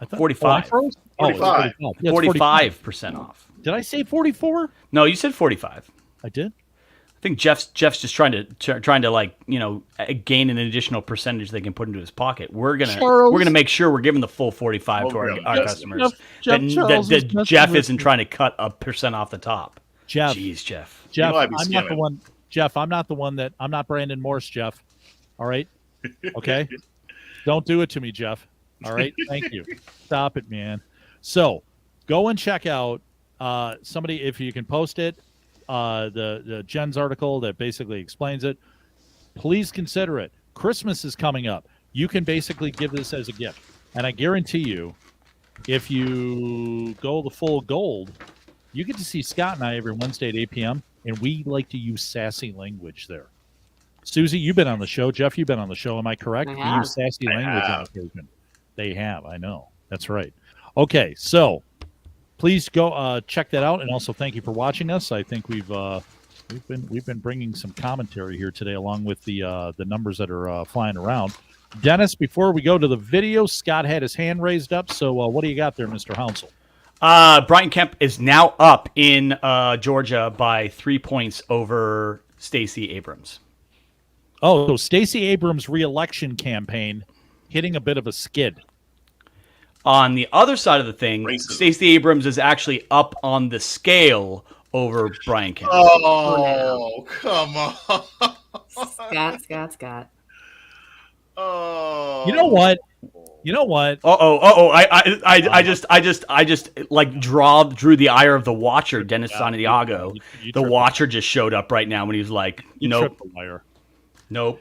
Speaker 1: I thought
Speaker 2: 45.
Speaker 1: 45. Oh,
Speaker 8: 45.
Speaker 1: Yeah, it's
Speaker 2: 45% off.
Speaker 1: Did I say 44?
Speaker 2: No, you said 45.
Speaker 1: I did.
Speaker 2: I think Jeff's just trying to like, you know, gain an additional percentage they can put into his pocket. We're gonna make sure we're giving the full 45 to our customers. Jeff isn't trying to cut a percent off the top.
Speaker 1: Jeff,
Speaker 2: jeez, Jeff.
Speaker 8: You know I'd
Speaker 1: I'm
Speaker 8: be
Speaker 1: not the
Speaker 8: scamming.
Speaker 1: one. Jeff, I'm not the one that I'm not Brandon Morse. Jeff, all right, okay. Don't do it to me, Jeff. All right, thank you. Stop it, man. So go and check out somebody if you can post it. The Jen's article that basically explains it. Please consider it. Christmas is coming up. You can basically give this as a gift, and I guarantee you, if you go the full gold, you get to see Scott and I every Wednesday at 8 p.m. and we like to use sassy language there. Susie, you've been on the show. Jeff, you've been on the show. Am I correct?
Speaker 11: I
Speaker 1: We
Speaker 11: have.
Speaker 1: use sassy language on occasion. They have. I know. That's right. Okay, so please go check that out, and also thank you for watching us. I think we've been bringing some commentary here today, along with the numbers that are flying around. Dennis, before we go to the video, Scott had his hand raised up. So what do you got there, Mr. Hounsel?
Speaker 2: Brian Kemp is now up in Georgia by 3 points over Stacey Abrams.
Speaker 1: Oh, so Stacey Abrams' re-election campaign hitting a bit of a skid.
Speaker 2: On the other side of the thing,
Speaker 8: Racism.
Speaker 2: Stacey Abrams is actually up on the scale over Brian Kemp.
Speaker 8: Oh, come on.
Speaker 11: Scott.
Speaker 8: Oh.
Speaker 1: You know what?
Speaker 2: I just like drew the ire of the Watcher, Dennis Santiago. The Watcher just showed up right now when he was like, nope. Nope.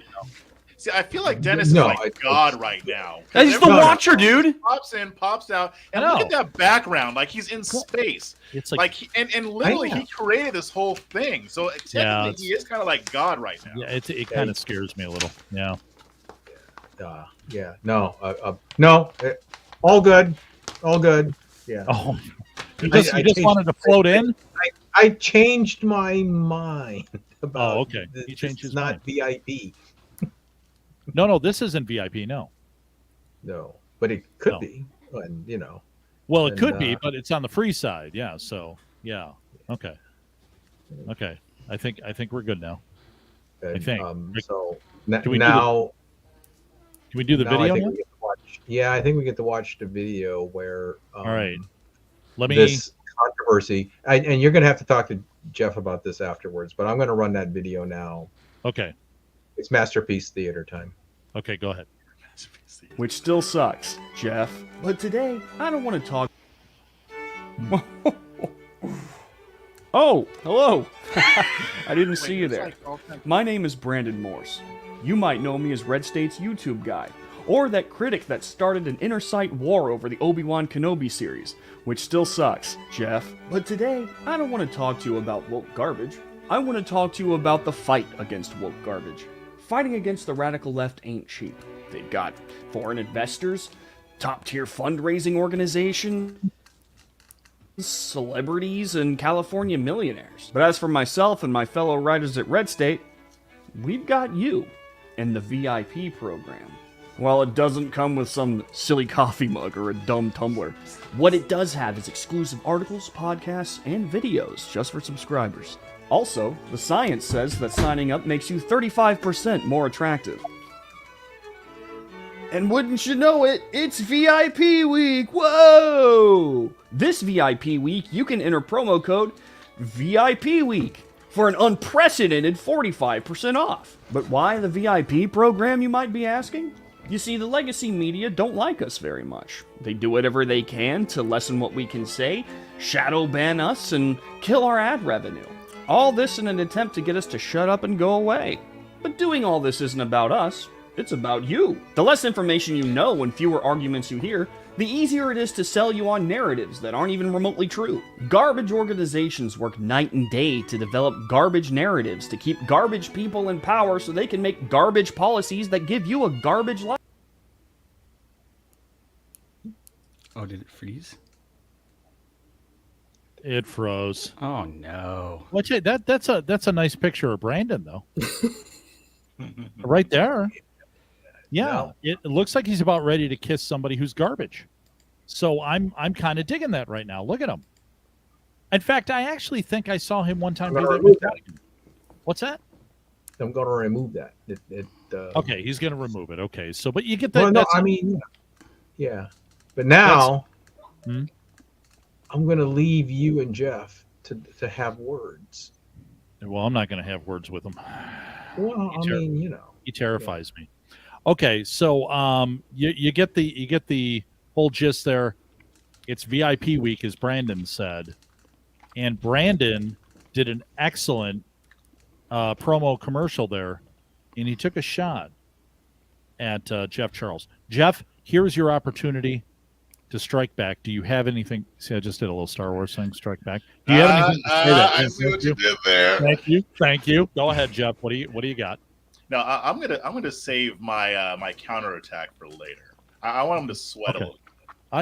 Speaker 8: See, I feel like Dennis is like God right now.
Speaker 2: He's the Watcher, dude.
Speaker 8: Pops in, pops out, and look at that background. Like he's in space.
Speaker 1: It's
Speaker 8: like and literally he created this whole thing. So technically he is kind of like God right now.
Speaker 1: Yeah, it kind of scares me a little. Yeah.
Speaker 5: No. All good. Yeah.
Speaker 1: Oh, you just wanted to float in?
Speaker 5: I changed my mind about.
Speaker 1: Oh, okay. He changed his
Speaker 5: not
Speaker 1: mind.
Speaker 5: VIP.
Speaker 1: No, this isn't VIP. No,
Speaker 5: but it could be, and
Speaker 1: Well, it could be, but it's on the free side. Yeah. So yeah. Okay. I think we're good now.
Speaker 5: And,
Speaker 1: I think.
Speaker 5: So
Speaker 1: Can we
Speaker 5: now,
Speaker 1: can we do the
Speaker 5: now I
Speaker 1: video?
Speaker 5: think
Speaker 1: now?
Speaker 5: we get to watch. Yeah, I think we get to watch the video where
Speaker 1: All right. Let me.
Speaker 5: this controversy, and you're going to have to talk to Jeff about this afterwards. But I'm going to run that video now.
Speaker 1: Okay.
Speaker 5: It's Masterpiece Theater time.
Speaker 1: Okay, go ahead.
Speaker 10: Which still sucks, Jeff. But today, I don't want to talk. Oh, hello. I didn't see you there. My name is Brandon Morse. You might know me as RedState's YouTube guy, or that critic that started an inter-site war over the Obi-Wan Kenobi series, which still sucks, Jeff. But today, I don't want to talk to you about woke garbage. I want to talk to you about the fight against woke garbage. Fighting against the radical left ain't cheap. They've got foreign investors, top-tier fundraising organizations, celebrities, and California millionaires. But as for myself and my fellow writers at RedState, we've got you and the VIP program. While it doesn't come with some silly coffee mug or a dumb tumbler, what it does have is exclusive articles, podcasts, and videos just for subscribers. Also, the science says that signing up makes you 35% more attractive. And wouldn't you know it, it's VIP week! Whoa! This VIP week, you can enter promo code VIP week for an unprecedented 45% off. But why the VIP program, you might be asking? You see, the legacy media don't like us very much. They do whatever they can to lessen what we can say, shadow ban us, and kill our ad revenue. All this in an attempt to get us to shut up and go away. But doing all this isn't about us. It's about you. The less information you know and fewer arguments you hear, the easier it is to sell you on narratives that aren't even remotely true. Garbage organizations work night and day to develop garbage narratives to keep garbage people in power so they can make garbage policies that give you a garbage life.
Speaker 2: Oh, did it freeze?
Speaker 1: It froze.
Speaker 2: Oh no!
Speaker 1: What's it? That's a nice picture of Brandon though. Right there. Yeah, it looks like he's about ready to kiss somebody who's garbage. So I'm kind of digging that right now. Look at him. In fact, I actually think I saw him one time do that with Madigan. What's that?
Speaker 5: I'm going to remove that.
Speaker 1: Okay, he's going to remove it. Okay, so but you get that.
Speaker 5: Well, no, I mean, yeah. But now I'm going to leave you and Jeff to have words.
Speaker 1: Well, I'm not going to have words with him.
Speaker 5: Well, I mean, you know,
Speaker 1: he terrifies me. Okay, so you get the whole gist there. It's VIP week, as Brandon said, and Brandon did an excellent promo commercial there, and he took a shot at Jeff Charles. Jeff, here's your opportunity to strike back. Do you have anything? See, I just did a little Star Wars thing. Strike back. Do you have anything to say
Speaker 8: I see what you did there.
Speaker 1: Thank you. Go ahead, Jeff. What do you got?
Speaker 8: No, I'm gonna save my my counterattack for later. I want him to sweat a little.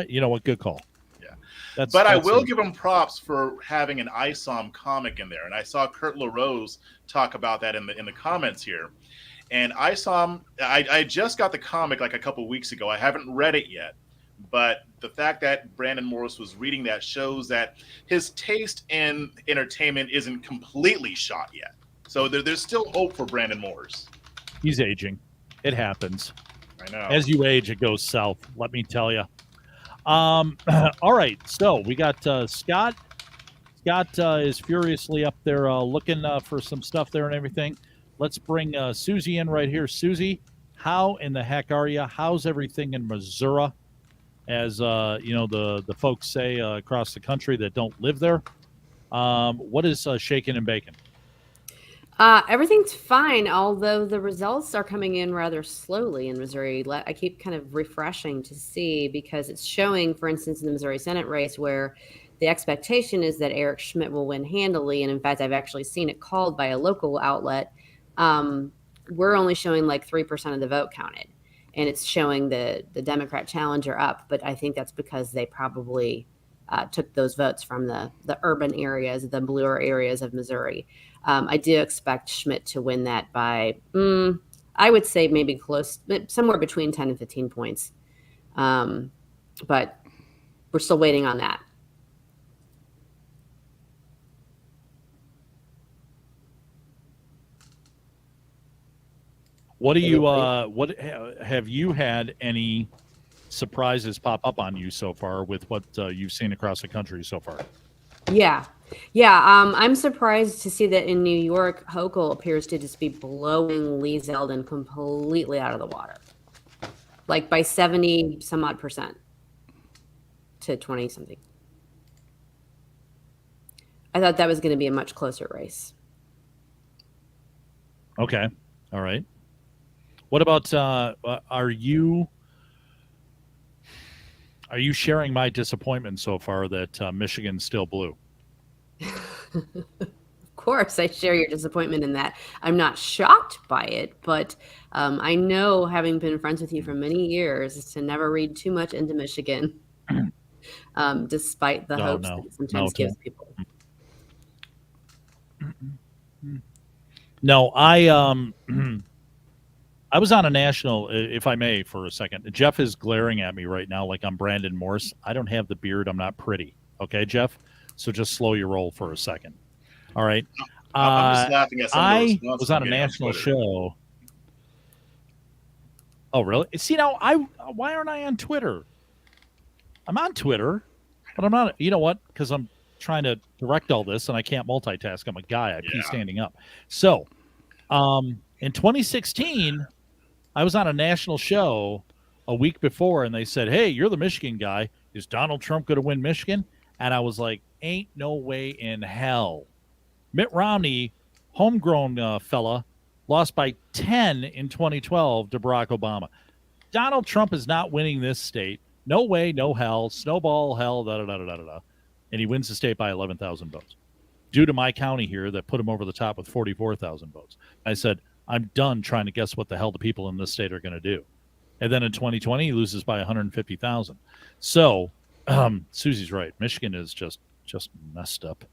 Speaker 1: You know what? Good call.
Speaker 8: Yeah, but I will give him props for having an ISOM comic in there, and I saw Kurt LaRose talk about that in the comments here. And ISOM, I just got the comic like a couple weeks ago. I haven't read it yet, but the fact that Brandon Morris was reading that shows that his taste in entertainment isn't completely shot yet. So there's still hope for Brandon Morris.
Speaker 1: He's aging. It happens.
Speaker 8: I know.
Speaker 1: As you age, it goes south. Let me tell you. All right. So we got Scott. Scott is furiously up there looking for some stuff there and everything. Let's bring Susie in right here. Susie, how in the heck are you? How's everything in Missouri? As you know, the folks say across the country that don't live there. What is shaking and baking?
Speaker 11: Everything's fine, although the results are coming in rather slowly in Missouri. I keep kind of refreshing to see because it's showing, for instance, in the Missouri Senate race where the expectation is that Eric Schmidt will win handily. And in fact, I've actually seen it called by a local outlet. We're only showing like 3% of the vote counted. And it's showing the Democrat challenger up. But I think that's because they probably took those votes from the urban areas, the bluer areas of Missouri. I do expect Schmidt to win that by, I would say maybe close, somewhere between 10 and 15 points. But we're still waiting on that.
Speaker 1: What do you? What have you had any surprises pop up on you so far with what you've seen across the country so far?
Speaker 11: Yeah. I'm surprised to see that in New York, Hochul appears to just be blowing Lee Zeldin completely out of the water, like by 70 some odd percent to 20 something. I thought that was going to be a much closer race.
Speaker 1: Okay. All right. What about are you sharing my disappointment so far that Michigan's still blue?
Speaker 11: Of course, I share your disappointment in that. I'm not shocked by it, but I know, having been friends with you for many years, is to never read too much into Michigan, despite the hopes that it sometimes gives people.
Speaker 1: No, I was on a national, if I may, for a second. Jeff is glaring at me right now like I'm Brandon Morse. I don't have the beard. I'm not pretty. Okay, Jeff? So just slow your roll for a second. All right.
Speaker 8: I'm just laughing at some of the
Speaker 1: I
Speaker 8: responses
Speaker 1: was on a
Speaker 8: I'm getting
Speaker 1: national
Speaker 8: Twitter.
Speaker 1: show. Oh, really? See, now, why aren't I on Twitter? I'm on Twitter, but I'm not. You know what? Because I'm trying to direct all this, and I can't multitask. I'm a guy. I pee standing up. So, in 2016, I was on a national show a week before, and they said, "Hey, you're the Michigan guy. Is Donald Trump going to win Michigan?" And I was like, "Ain't no way in hell." Mitt Romney, homegrown fella, lost by 10 in 2012 to Barack Obama. Donald Trump is not winning this state. No way, no hell. Snowball hell. Da da da da da da. And he wins the state by 11,000 votes. Due to my county here that put him over the top with 44,000 votes. I said, I'm done trying to guess what the hell the people in this state are going to do. And then in 2020, he loses by 150,000. So, Susie's right. Michigan is just messed up.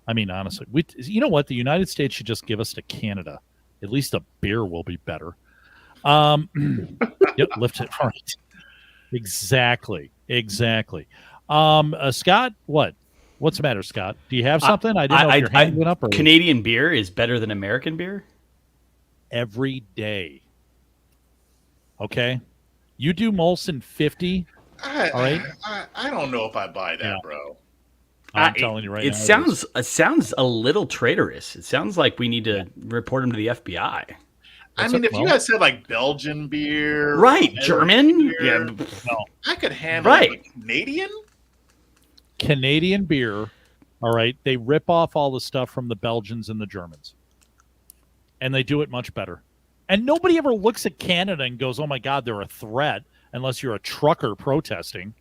Speaker 1: I mean, honestly, you know what? The United States should just give us to Canada. At least the beer will be better. Yep, lift it right. Exactly. Scott, what's the matter, Scott? Do you have something? I didn't know if your hand went up. Or...
Speaker 2: Canadian beer is better than American beer?
Speaker 1: Every day. Okay? You do Molson 50. All right?
Speaker 8: I don't know if I buy that, bro.
Speaker 1: I'm telling you right now.
Speaker 2: It sounds a little traitorous. It sounds like we need to report him to the FBI.
Speaker 8: I mean, if you guys said like Belgian beer,
Speaker 2: right? German,
Speaker 8: beer,
Speaker 1: no.
Speaker 8: I could handle it. But
Speaker 1: Canadian beer, all right. They rip off all the stuff from the Belgians and the Germans, and they do it much better. And nobody ever looks at Canada and goes, "Oh my God, they're a threat," unless you're a trucker protesting.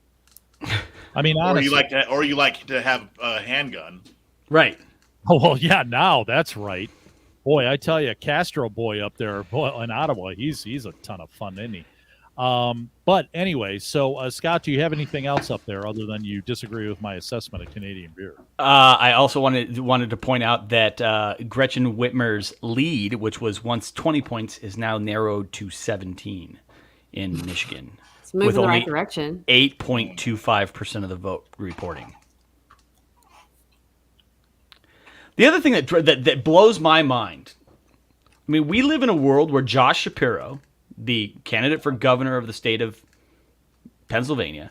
Speaker 1: I mean, honestly,
Speaker 8: or you like to have a handgun,
Speaker 2: right?
Speaker 1: Oh well, yeah. Now that's right. Boy, I tell you, Castro boy up there in Ottawa, he's a ton of fun, isn't he? But anyway, so Scott, do you have anything else up there other than you disagree with my assessment of Canadian beer?
Speaker 2: I also wanted to point out that Gretchen Whitmer's lead, which was once 20 points, is now narrowed to 17 in Michigan.
Speaker 11: It's moving in the right direction.
Speaker 2: 8.25% of the vote reporting. The other thing that blows my mind, I mean, we live in a world where Josh Shapiro, the candidate for governor of the state of Pennsylvania,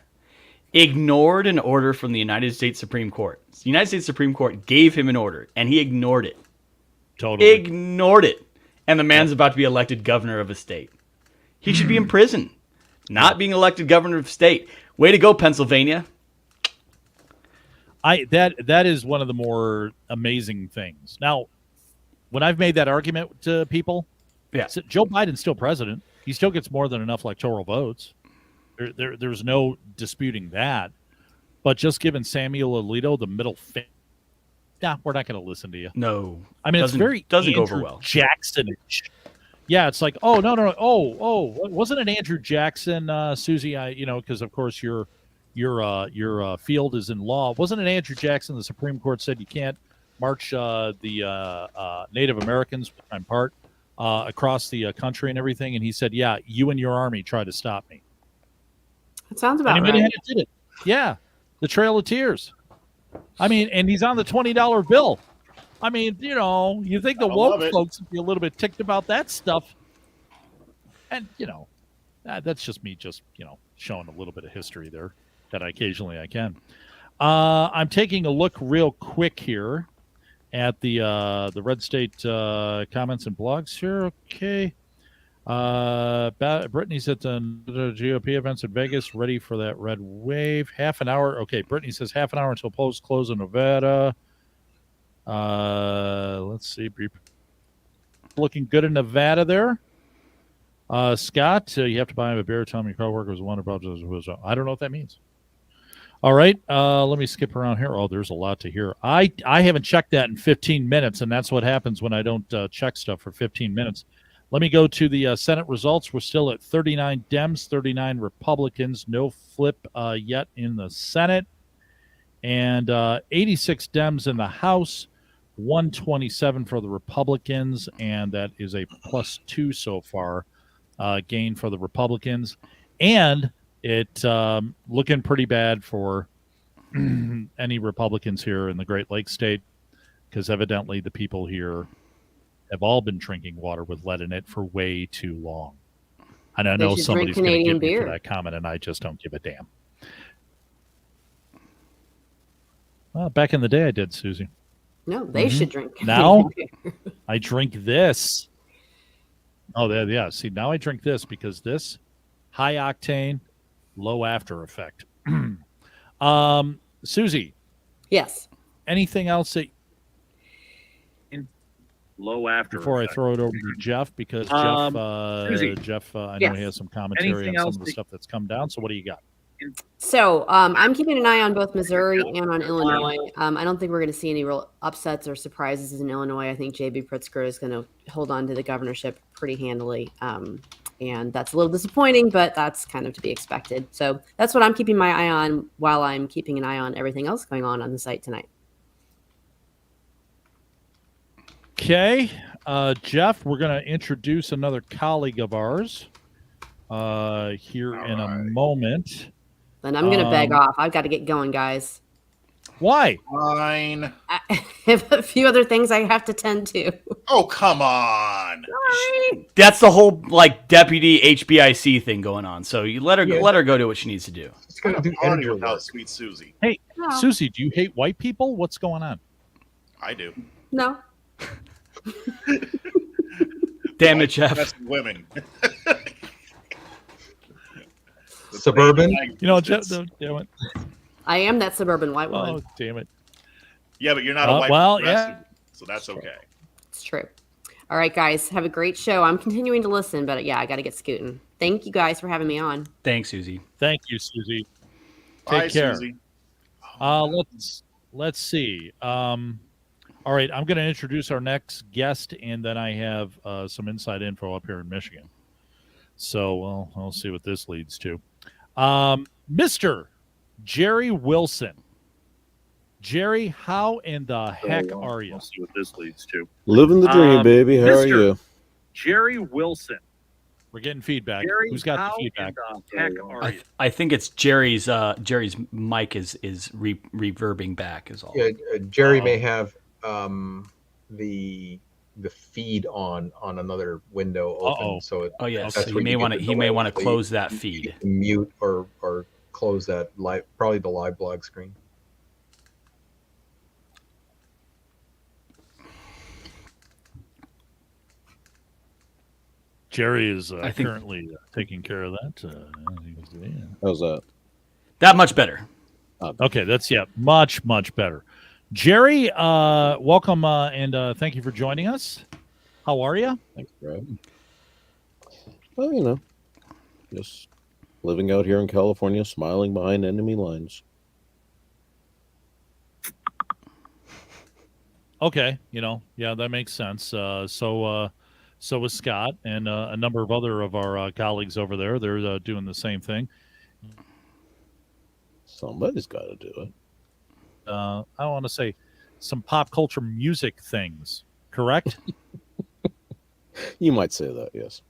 Speaker 2: ignored an order from the United States Supreme Court. The United States Supreme Court gave him an order, and he ignored it.
Speaker 1: Totally.
Speaker 2: Ignored it. And the man's about to be elected governor of a state. He should be in prison, not being elected governor of a state. Way to go, Pennsylvania.
Speaker 1: That is one of the more amazing things. Now, when I've made that argument to people, Joe Biden's still president. He still gets more than enough electoral votes. There's no disputing that. But just giving Samuel Alito the middle finger, we're not going to listen to you.
Speaker 2: No,
Speaker 1: I mean, it's very
Speaker 2: doesn't
Speaker 1: Andrew
Speaker 2: go over well.
Speaker 1: Jackson-ish. Yeah, it's like, oh no, wasn't it Andrew Jackson, Susie? Because of course your field is in law. Wasn't it Andrew Jackson? The Supreme Court said you can't march the Native Americans, which I'm part, across the country and everything. And he said, "Yeah, you and your army tried to stop me."
Speaker 11: That sounds about
Speaker 1: and he
Speaker 11: right.
Speaker 1: went ahead and did it. Yeah, the Trail of Tears. I mean, and he's on the $20 bill. I mean, you think the woke folks would be a little bit ticked about that stuff. And, that's just me showing a little bit of history there that occasionally I can. I'm taking a look real quick here at the RedState comments and blogs here. Okay. Brittany's at the GOP events in Vegas, ready for that red wave. Half an hour. Okay, Brittany says half an hour until polls close in Nevada. Let's see. Looking good in Nevada there. Scott, you have to buy him a beer. Tell him your coworker was one about. I don't know what that means. All right, let me skip around here. Oh, there's a lot to hear. I haven't checked that in 15 minutes, and that's what happens when I don't check stuff for 15 minutes. Let me go to the Senate results. We're still at 39 Dems, 39 Republicans. No flip yet in the Senate. And 86 Dems in the House, 127 for the Republicans, and that is a +2 so far gain for the Republicans. And it looking pretty bad for any Republicans here in the Great Lakes state, because evidently the people here have all been drinking water with lead in it for way too long. And I know somebody's going to get me for that comment, and I just don't give a damn. Well, back in the day, I did, Susie.
Speaker 11: No, they should drink.
Speaker 1: Now, I drink this. Oh, yeah. See, now I drink this because this high octane, low after effect. Susie.
Speaker 11: Yes.
Speaker 1: Anything else that
Speaker 12: low after
Speaker 1: before
Speaker 12: effect.
Speaker 1: I throw it over to Jeff, because Jeff, I know he has some commentary on some of the stuff that's come down. So what do you got?
Speaker 11: So I'm keeping an eye on both Missouri and on Illinois. I don't think we're going to see any real upsets or surprises in Illinois. I think J.B. Pritzker is going to hold on to the governorship pretty handily. And that's a little disappointing, but that's kind of to be expected. So that's what I'm keeping my eye on while I'm keeping an eye on everything else going on the site tonight.
Speaker 1: Okay. Jeff, we're going to introduce another colleague of ours here in a moment.
Speaker 11: Then I'm going to beg off. I've got to get going, guys.
Speaker 1: Why?
Speaker 8: Fine.
Speaker 11: I have a few other things I have to tend to.
Speaker 8: Oh, come on.
Speaker 11: Sorry.
Speaker 2: That's the whole deputy HBIC thing going on. So you let her go do what she needs to do.
Speaker 8: It's going to do party without sweet Susie.
Speaker 1: Hey, Susie, do you hate white people? What's going on?
Speaker 8: I do.
Speaker 11: No.
Speaker 2: Damn it, Jeff.
Speaker 8: That's women.
Speaker 5: Suburban.
Speaker 1: Jeff, damn it.
Speaker 11: I am that suburban white woman.
Speaker 1: Oh, damn it.
Speaker 8: Yeah, but you're not a white progressive, so that's okay.
Speaker 11: It's true. All right, guys, have a great show. I'm continuing to listen, but I got to get scooting. Thank you guys for having me on.
Speaker 2: Thanks, Susie.
Speaker 1: Thank you, Susie.
Speaker 8: Bye,
Speaker 1: Take care.
Speaker 8: Susie.
Speaker 1: Let's see. All right, I'm going to introduce our next guest, and then I have some inside info up here in Michigan. So, I'll see what this leads to. Mr. Jerry Wilson. Jerry, how in the heck are you?
Speaker 12: We'll see what this leads to.
Speaker 13: Living the dream, baby. How are you?
Speaker 12: Jerry Wilson.
Speaker 1: We're getting feedback.
Speaker 12: Jerry,
Speaker 1: who's got
Speaker 12: how
Speaker 1: the feedback?
Speaker 12: in the heck are you?
Speaker 2: I think it's Jerry's mic is reverbing back is all.
Speaker 5: Yeah, Jerry may have the feed on another window open. So
Speaker 2: yes, so he may want to close that feed.
Speaker 5: Mute or close that probably the live blog screen.
Speaker 1: Jerry is currently taking care of that.
Speaker 13: How's that?
Speaker 2: That much better.
Speaker 1: Okay, that's much better. Jerry, welcome and thank you for joining us. How are you?
Speaker 13: Thanks, Brad. Well, just living out here in California, smiling behind enemy lines.
Speaker 1: Okay, that makes sense. So is Scott and a number of other of our colleagues over there. They're doing the same thing.
Speaker 13: Somebody's got to do it.
Speaker 1: I want to say some pop culture music things, correct?
Speaker 13: You might say that, yes.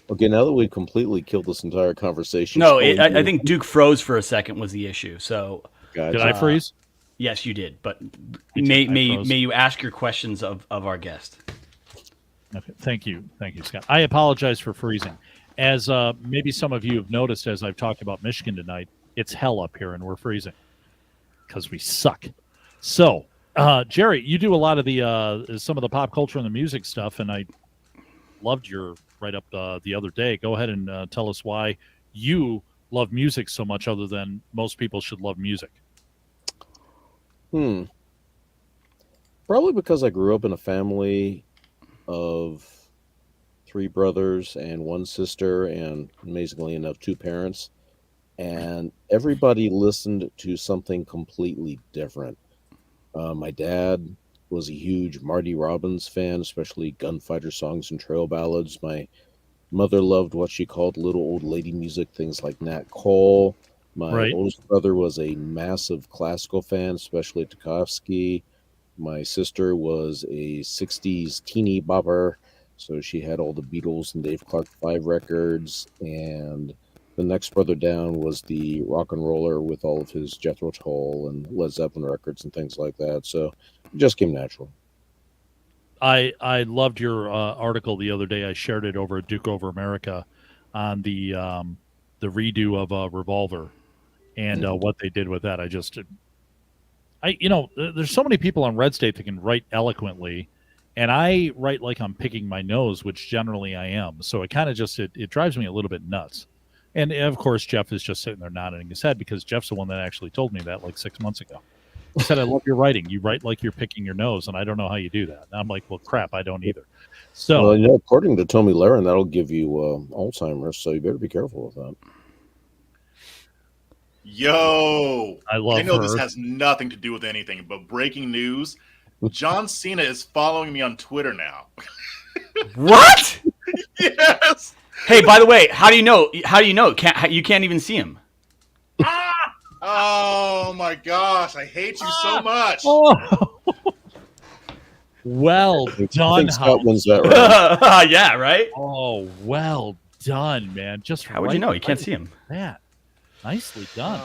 Speaker 13: Okay, now that we've completely killed this entire conversation.
Speaker 2: No, I think Duke froze for a second was the issue. So
Speaker 13: gotcha.
Speaker 1: Did I freeze?
Speaker 2: Yes, you did. But may you ask your questions of our guest?
Speaker 1: Okay. Thank you, Scott. I apologize for freezing. As maybe some of you have noticed, as I've talked about Michigan tonight, it's hell up here, and we're freezing because we suck. So, Jerry, you do a lot of the some of the pop culture and the music stuff, and I loved your write-up the other day. Go ahead and tell us why you love music so much, other than most people should love music.
Speaker 13: Probably because I grew up in a family of 3 brothers and 1 sister, and amazingly enough, 2 parents. And everybody listened to something completely different. My dad was a huge Marty Robbins fan, especially gunfighter songs and trail ballads. My mother loved what she called little old lady music, things like Nat Cole. My oldest brother was a massive classical fan, especially Tchaikovsky. My sister was a 60s teeny bopper, so she had all the Beatles and Dave Clark 5 records. And the next brother down was the rock and roller with all of his Jethro Tull and Led Zeppelin records and things like that. So it just came natural.
Speaker 1: I loved your article the other day. I shared it over at Duke Over America on the redo of Revolver and what they did with that. There's so many people on RedState that can write eloquently, and I write like I'm picking my nose, which generally I am. So it kind of it drives me a little bit nuts. And of course, Jeff is just sitting there nodding his head, because Jeff's the one that actually told me that like 6 months ago. He said, I love your writing. You write like you're picking your nose, and I don't know how you do that. And I'm like, well, crap, I don't either. So,
Speaker 13: according to Tommy Lahren, that'll give you Alzheimer's, so you better be careful with that.
Speaker 8: Yo,
Speaker 1: I
Speaker 8: know
Speaker 1: her.
Speaker 8: This has nothing to do with anything, but breaking news: John Cena is following me on Twitter now.
Speaker 2: What?
Speaker 8: Yes.
Speaker 2: Hey, by the way, how do you know? You can't even see him.
Speaker 8: Oh my gosh, I hate you so much.
Speaker 1: Oh. Well done,
Speaker 13: Scott wins that round.
Speaker 2: Yeah, right?
Speaker 1: Oh, well done, man.
Speaker 2: How would you know? You can't see him.
Speaker 1: That. Nicely done.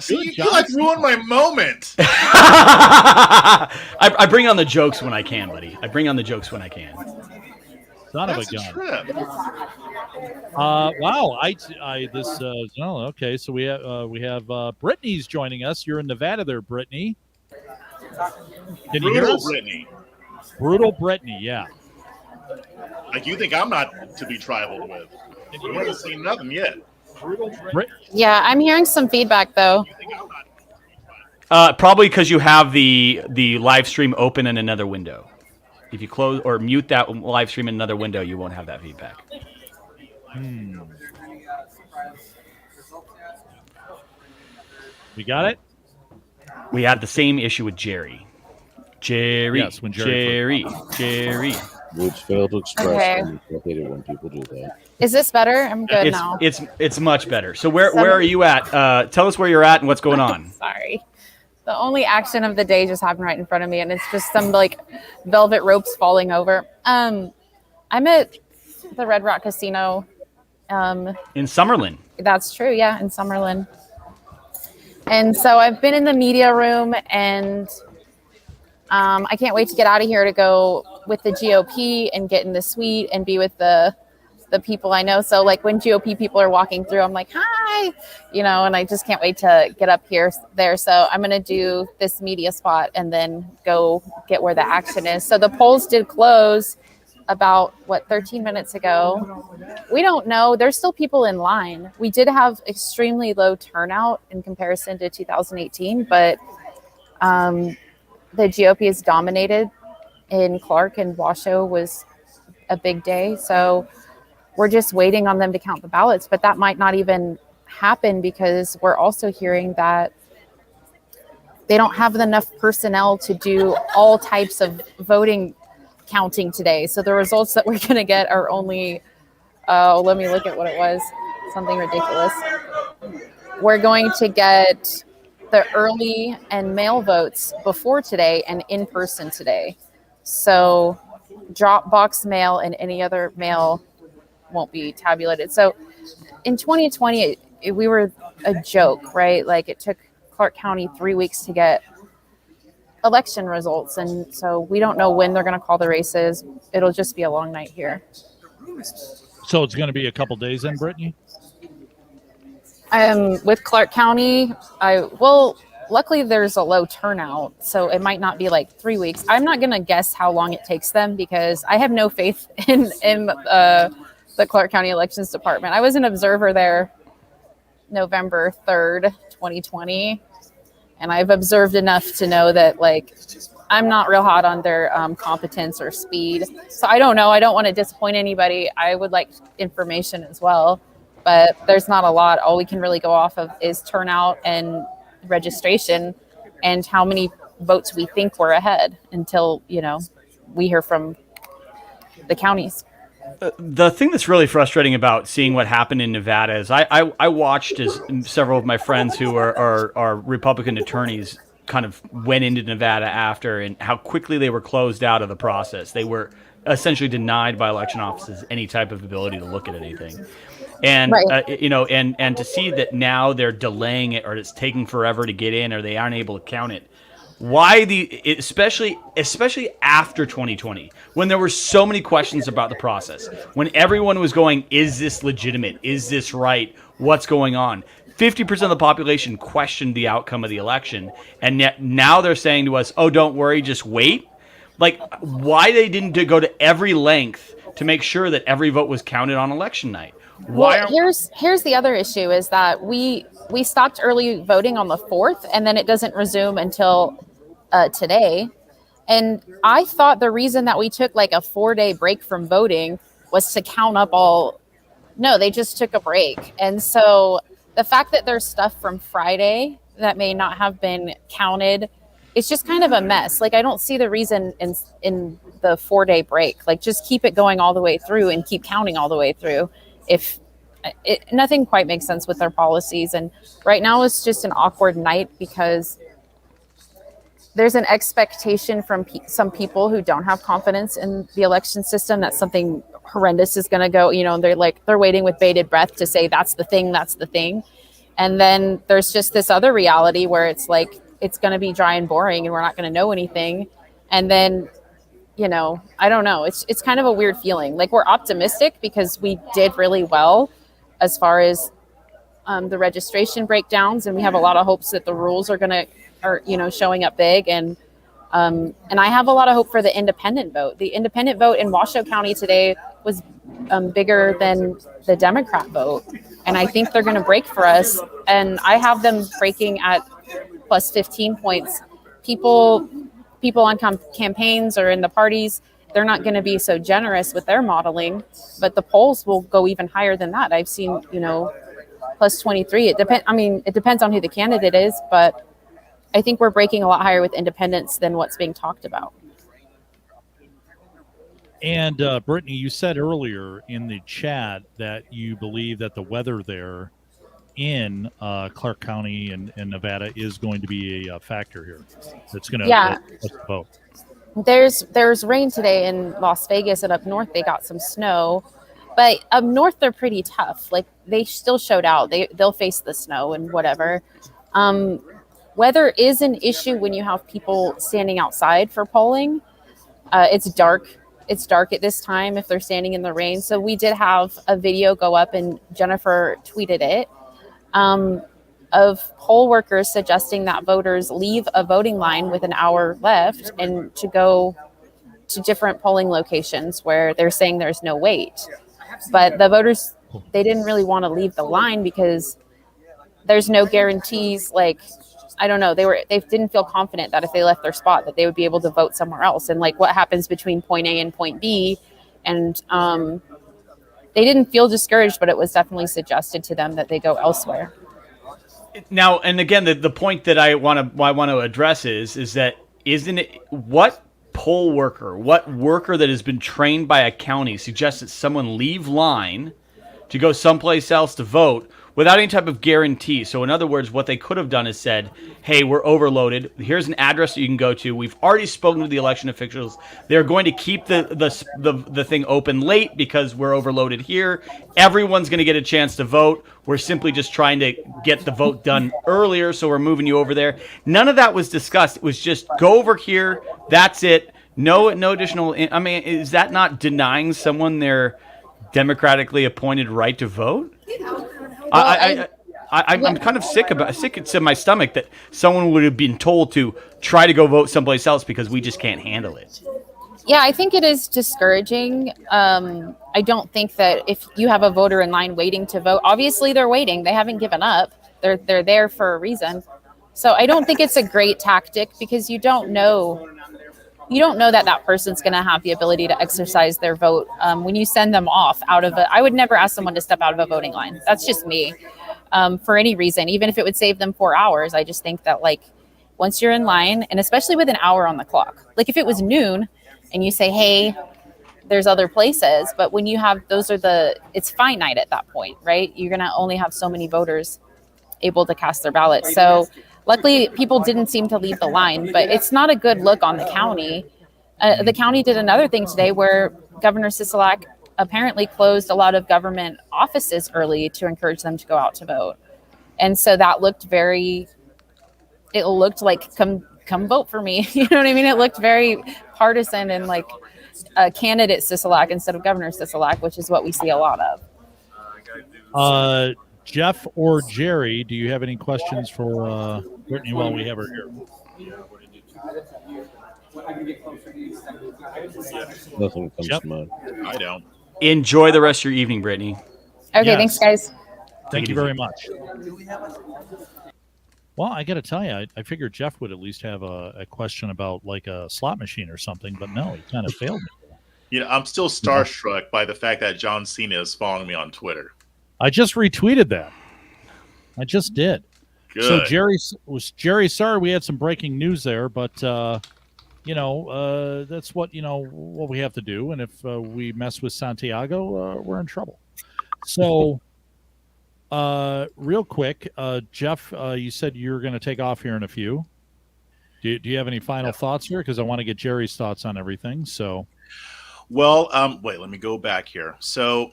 Speaker 8: You like ruined my moment.
Speaker 1: I
Speaker 2: bring on the jokes when I can, buddy. I bring on the jokes when I can.
Speaker 1: Son of a gun. Wow. Okay. So we have Brittany's joining us. You're in Nevada, there, Brittany. Can you hear us?
Speaker 8: Brittany.
Speaker 1: Brutal Brittany. Yeah.
Speaker 8: Like, you think I'm not to be tribaled with? We haven't seen nothing yet.
Speaker 14: Yeah, I'm hearing some feedback though.
Speaker 2: Probably because you have the live stream open in another window. If you close or mute that live stream in another window, you won't have that feedback.
Speaker 1: We got it?
Speaker 2: We had the same issue with Jerry.
Speaker 1: Yes, when Jerry.
Speaker 13: Words fail to express.
Speaker 14: Okay.
Speaker 13: And I hate it when people do that.
Speaker 14: Is this better? I'm good now.
Speaker 2: It's much better. So where are you at? Tell us where you're at and what's going on.
Speaker 14: Sorry. The only action of the day just happened right in front of me, and it's just some like velvet ropes falling over. I'm at the Red Rock Casino.
Speaker 2: In Summerlin.
Speaker 14: That's true, yeah, in Summerlin. And so I've been in the media room, and I can't wait to get out of here to go with the GOP and get in the suite and be with the people I know. So like when GOP people are walking through, I'm like, hi, and I just can't wait to get up there. So I'm going to do this media spot and then go get where the action is. So the polls did close about 13 minutes ago. We don't know. There's still people in line. We did have extremely low turnout in comparison to 2018, but the GOP is dominated in Clark, and Washoe was a big day. So we're just waiting on them to count the ballots, but that might not even happen because we're also hearing that they don't have enough personnel to do all types of voting counting today. So the results that we're going to get are only, let me look at what it was, something ridiculous. We're going to get the early and mail votes before today and in person today. So drop box mail and any other mail won't be tabulated. So in 2020, we were a joke, right? Like it took Clark County 3 weeks to get election results. And so we don't know when they're going to call the races. It'll just be a long night here.
Speaker 1: So it's going to be a couple days in, Brittany?
Speaker 14: With Clark County, luckily there's a low turnout, so it might not be like 3 weeks. I'm not going to guess how long it takes them because I have no faith in the Clark County Elections Department. I was an observer there November 3rd, 2020, and I've observed enough to know that like I'm not real hot on their competence or speed. So I don't know. I don't want to disappoint anybody. I would like information as well, but there's not a lot. All we can really go off of is turnout and registration and how many votes we think we're ahead until, we hear from the counties.
Speaker 2: The thing that's really frustrating about seeing what happened in Nevada is I watched as several of my friends who are Republican attorneys kind of went into Nevada after, and how quickly they were closed out of the process. They were essentially denied by election offices any type of ability to look at anything. And,
Speaker 14: right.
Speaker 2: And to see that now they're delaying it, or it's taking forever to get in, or they aren't able to count it. Why especially after 2020, when there were so many questions about the process, when everyone was going, is this legitimate? Is this right? What's going on? 50% of the population questioned the outcome of the election, and yet now they're saying to us, oh, don't worry, just wait. Like, why they didn't go to every length to make sure that every vote was counted on election night?
Speaker 14: Here's the other issue is that we stopped early voting on the 4th, and then it doesn't resume until today. And I thought the reason that we took like a 4-day break from voting was to count up no, they just took a break. And so the fact that there's stuff from Friday that may not have been counted, it's just kind of a mess. Like, I don't see the reason in the 4-day break. Like, just keep it going all the way through and keep counting all the way through. Nothing quite makes sense with their policies. And right now it's just an awkward night because there's an expectation from some people who don't have confidence in the election system that something horrendous is going to go, they're waiting with bated breath to say that's the thing. And then there's just this other reality where it's like, it's going to be dry and boring and we're not going to know anything. And then, I don't know. It's kind of a weird feeling. Like, we're optimistic because we did really well as far as the registration breakdowns. And we have a lot of hopes that the rules are showing up big. And I have a lot of hope for the independent vote. The independent vote in Washoe County today was bigger than the Democrat vote. And I think they're going to break for us. And I have them breaking at plus 15 points. People on campaigns or in the parties, they're not going to be so generous with their modeling, but the polls will go even higher than that. I've seen, plus 23. It depends on who the candidate is, but I think we're breaking a lot higher with independents than what's being talked about.
Speaker 1: And Brittany, you said earlier in the chat that you believe that the weather there in Clark County and Nevada is going to be a factor here. That's going to vote.
Speaker 14: There's rain today in Las Vegas, and up north they got some snow. But up north they're pretty tough. Like, they still showed out. They'll face the snow and whatever. Weather is an issue when you have people standing outside for polling. It's dark. It's dark at this time if they're standing in the rain. So we did have a video go up, and Jennifer tweeted it, of poll workers suggesting that voters leave a voting line with an hour left and to go to different polling locations where they're saying there's no wait. But the voters, they didn't really want to leave the line because there's no guarantees. Like, I don't know, they didn't feel confident that if they left their spot that they would be able to vote somewhere else. And like, what happens between point A and point B? And they didn't feel discouraged, but it was definitely suggested to them that they go elsewhere.
Speaker 2: Now, and again, the point that I want to address is that isn't it what poll worker, what worker that has been trained by a county suggests that someone leave line to go someplace else to vote without any type of guarantee. So in other words, what they could have done is said, hey, we're overloaded. Here's an address that you can go to. We've already spoken to the election officials. They're going to keep the thing open late because we're overloaded here. Everyone's going to get a chance to vote. We're simply just trying to get the vote done earlier, so we're moving you over there. None of that was discussed. It was just go over here. That's it. No additional. I mean, is that not denying someone their democratically appointed right to vote? I'm kind of sick to my stomach that someone would have been told to try to go vote someplace else because we just can't handle it.
Speaker 14: Yeah, I think it is discouraging. I don't think that if you have a voter in line waiting to vote, obviously they're waiting. They haven't given up. They're there for a reason. So I don't think it's a great tactic because you don't know that person's going to have the ability to exercise their vote when you send them off out of I would never ask someone to step out of a voting line. That's just me. For any reason, even if it would save them 4 hours, I just think that like once you're in line, and especially with an hour on the clock, like if it was noon and you say, hey, there's other places, but when you have it's finite at that point, right? You're going to only have so many voters able to cast their ballots. So luckily, people didn't seem to leave the line, but it's not a good look on the county. The county did another thing today where Governor Sisolak apparently closed a lot of government offices early to encourage them to go out to vote. And so that looked like, come vote for me. You know what I mean? It looked very partisan and like candidate Sisolak instead of Governor Sisolak, which is what we see a lot of.
Speaker 1: Jeff or Jerry, do you have any questions for Brittany while we have her here?
Speaker 13: Nothing comes to mind.
Speaker 8: I don't.
Speaker 2: Enjoy the rest of your evening, Brittany.
Speaker 14: Okay,
Speaker 1: Yes.
Speaker 14: thanks, guys.
Speaker 1: Thank you very much. Well, I got to tell you, I figured Jeff would at least have a question about like a slot machine or something, but no, he kind of failed me.
Speaker 8: You know, I'm still starstruck by the fact that John Cena is following me on Twitter.
Speaker 1: I just retweeted that. I just did.
Speaker 8: Good.
Speaker 1: So Jerry, sorry we had some breaking news there, but that's what we have to do, and if we mess with Santiago, we're in trouble. So real quick, Jeff, you said you're going to take off here in a few. Do you have any final thoughts here? Because I want to get Jerry's thoughts on everything. So,
Speaker 8: well, wait, let me go back here. So,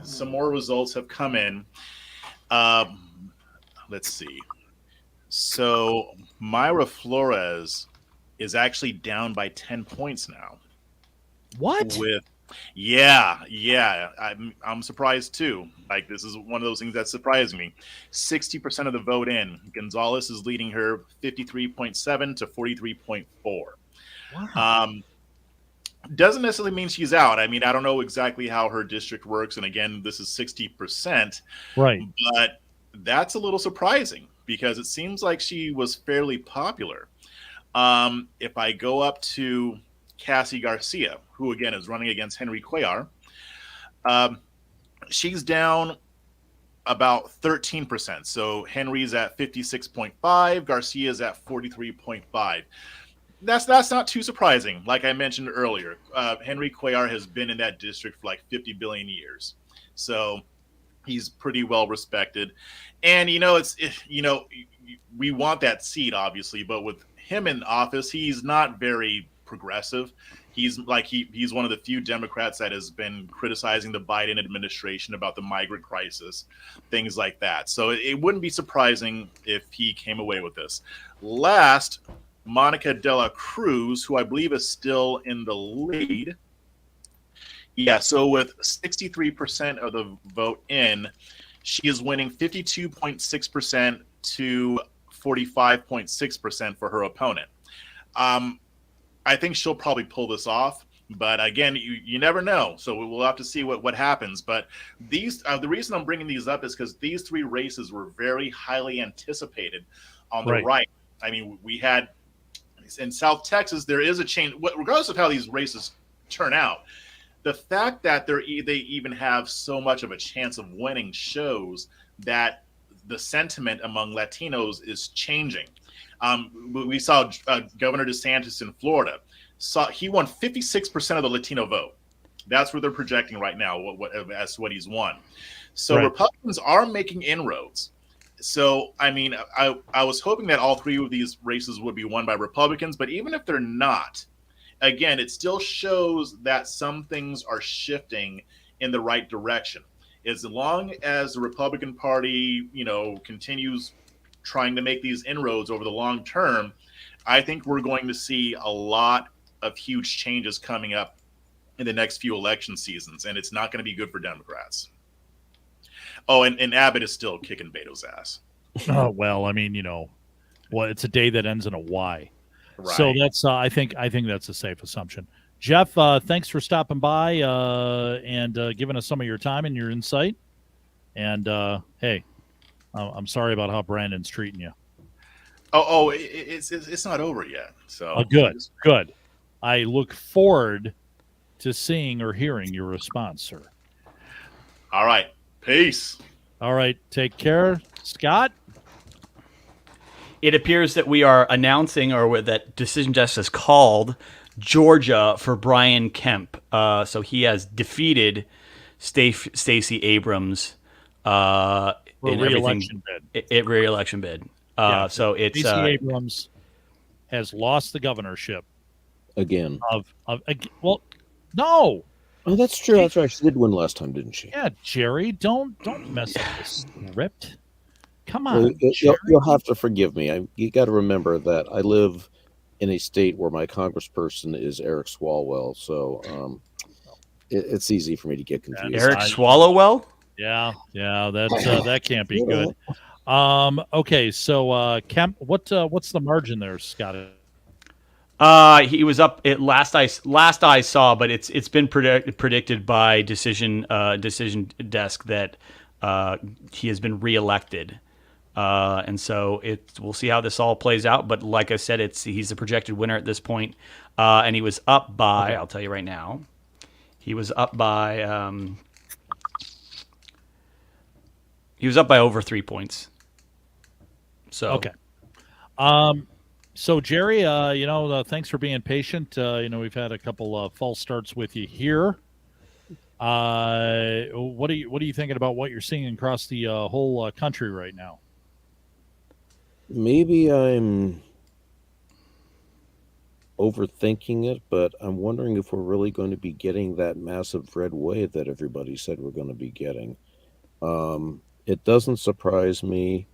Speaker 8: some more results have come in. Let's see. So, Myra Flores is actually down by 10 points now.
Speaker 1: What?
Speaker 8: Yeah. I'm surprised too. Like, this is one of those things that surprised me. 60% of the vote in. Gonzalez is leading her 53.7 to 43.4.
Speaker 1: Wow.
Speaker 8: Doesn't necessarily mean she's out. I mean, I don't know exactly how her district works. And again, this is 60%.
Speaker 1: Right.
Speaker 8: But that's a little surprising because it seems like she was fairly popular. If I go up to Cassie Garcia, who again is running against Henry Cuellar, she's down about 13%. So Henry's at 56.5, Garcia's at 43.5. That's not too surprising. Like I mentioned earlier, Henry Cuellar has been in that district for like 50 billion years. So he's pretty well respected. And, we want that seat, obviously, but with him in office, he's not very progressive. He's one of the few Democrats that has been criticizing the Biden administration about the migrant crisis, things like that. So it wouldn't be surprising if he came away with this. Last, Monica de la Cruz, who I believe is still in the lead. Yeah, so with 63% of the vote in, she is winning 52.6% to 45.6% for her opponent. I think she'll probably pull this off, but again, you never know. So we'll have to see what happens. But these the reason I'm bringing these up is because these three races were very highly anticipated on the right. I mean, we had in South Texas, there is a change, regardless of how these races turn out. The fact that they even have so much of a chance of winning shows that the sentiment among Latinos is changing. We saw Governor DeSantis in Florida. He won 56% of the Latino vote. That's where they're projecting right now as to what he's won. So
Speaker 1: Right.
Speaker 8: Republicans are making inroads. So, I mean, I was hoping that all three of these races would be won by Republicans, but even if they're not, again, it still shows that some things are shifting in the right direction. As long as the Republican Party, continues trying to make these inroads over the long term, I think we're going to see a lot of huge changes coming up in the next few election seasons, and it's not going to be good for Democrats. Oh, and Abbott is still kicking Beto's ass.
Speaker 1: Oh, well, I mean, it's a day that ends in a Y.
Speaker 8: Right.
Speaker 1: So that's I think that's a safe assumption. Jeff, thanks for stopping by and giving us some of your time and your insight. And hey, I'm sorry about how Brandon's treating you.
Speaker 8: It's not over yet. So
Speaker 1: good. I look forward to seeing or hearing your response, sir.
Speaker 8: All right. Peace.
Speaker 1: All right. Take care. Scott?
Speaker 2: It appears that we are announcing, or that Decision Justice called Georgia for Brian Kemp. So he has defeated Stacey Abrams in
Speaker 1: re-election bid.
Speaker 2: Re-election bid. So it's
Speaker 1: Stacey Abrams has lost the governorship
Speaker 13: again.
Speaker 1: Well, no.
Speaker 13: Oh, that's true. That's right. She did win last time, didn't she?
Speaker 1: Yeah, Jerry, don't mess up the script. Come on.
Speaker 13: Well, you'll have to forgive me. You got to remember that I live in a state where my congressperson is Eric Swalwell, so it's easy for me to get confused.
Speaker 2: Eric Swallowwell?
Speaker 1: Yeah, that can't be good. Okay, so Kemp, what's the margin there, Scott?
Speaker 2: He was up at last I saw, but it's been predicted by Decision Desk that he has been reelected, and so we'll see how this all plays out. But like I said, he's the projected winner at this point, and he was up by I'll tell you right now, he was up by over 3 points. So
Speaker 1: okay. So Jerry, thanks for being patient. We've had a couple false starts with you here. What are you thinking about what you're seeing across the whole country right now?
Speaker 13: Maybe I'm overthinking it, but I'm wondering if we're really going to be getting that massive red wave that everybody said we're going to be getting. It doesn't surprise me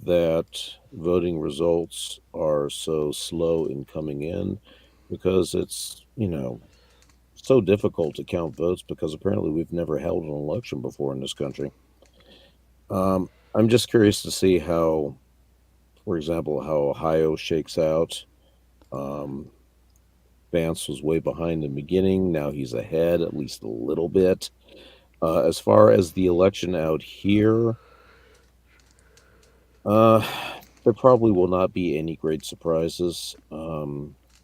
Speaker 13: that voting results are so slow in coming in, because it's, so difficult to count votes, because apparently we've never held an election before in this country. I'm just curious to see how, for example, how Ohio shakes out. Vance was way behind in the beginning. Now he's ahead at least a little bit. As far as the election out here, there probably will not be any great surprises.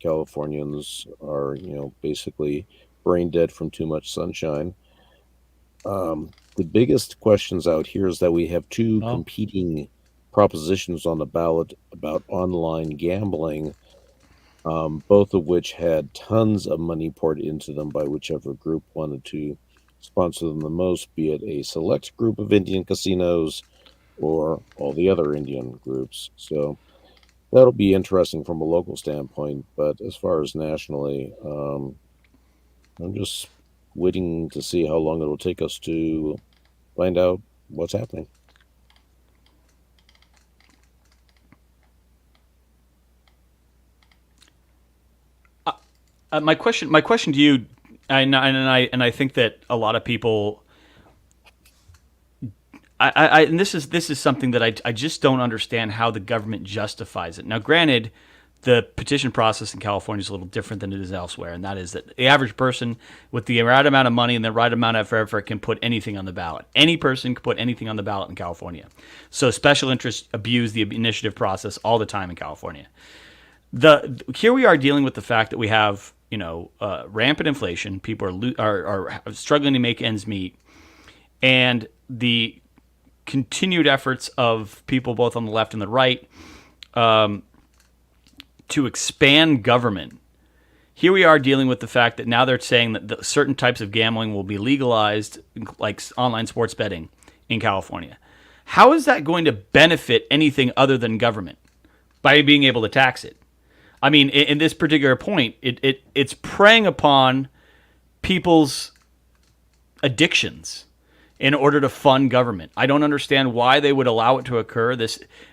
Speaker 13: Californians are, basically brain dead from too much sunshine. The biggest questions out here is that we have two competing propositions on the ballot about online gambling, both of which had tons of money poured into them by whichever group wanted to sponsor them the most, be it a select group of Indian casinos or all the other Indian groups. So that'll be interesting from a local standpoint. But as far as nationally, I'm just waiting to see how long it'll take us to find out what's happening.
Speaker 2: My question to you, and I think that a lot of people, and this is something that I just don't understand how the government justifies it. Now, granted, the petition process in California is a little different than it is elsewhere, and that is that the average person with the right amount of money and the right amount of effort can put anything on the ballot. Any person can put anything on the ballot in California. So special interests abuse the initiative process all the time in California. Here we are dealing with the fact that we have rampant inflation. People are struggling to make ends meet, and the continued efforts of people both on the left and the right to expand government here we are dealing with the fact that now they're saying that certain types of gambling will be legalized, like online sports betting in California. How is that going to benefit anything other than government by being able to tax it? I mean, in this particular point, it's preying upon people's addictions in order to fund government. I don't understand why they would allow it to occur.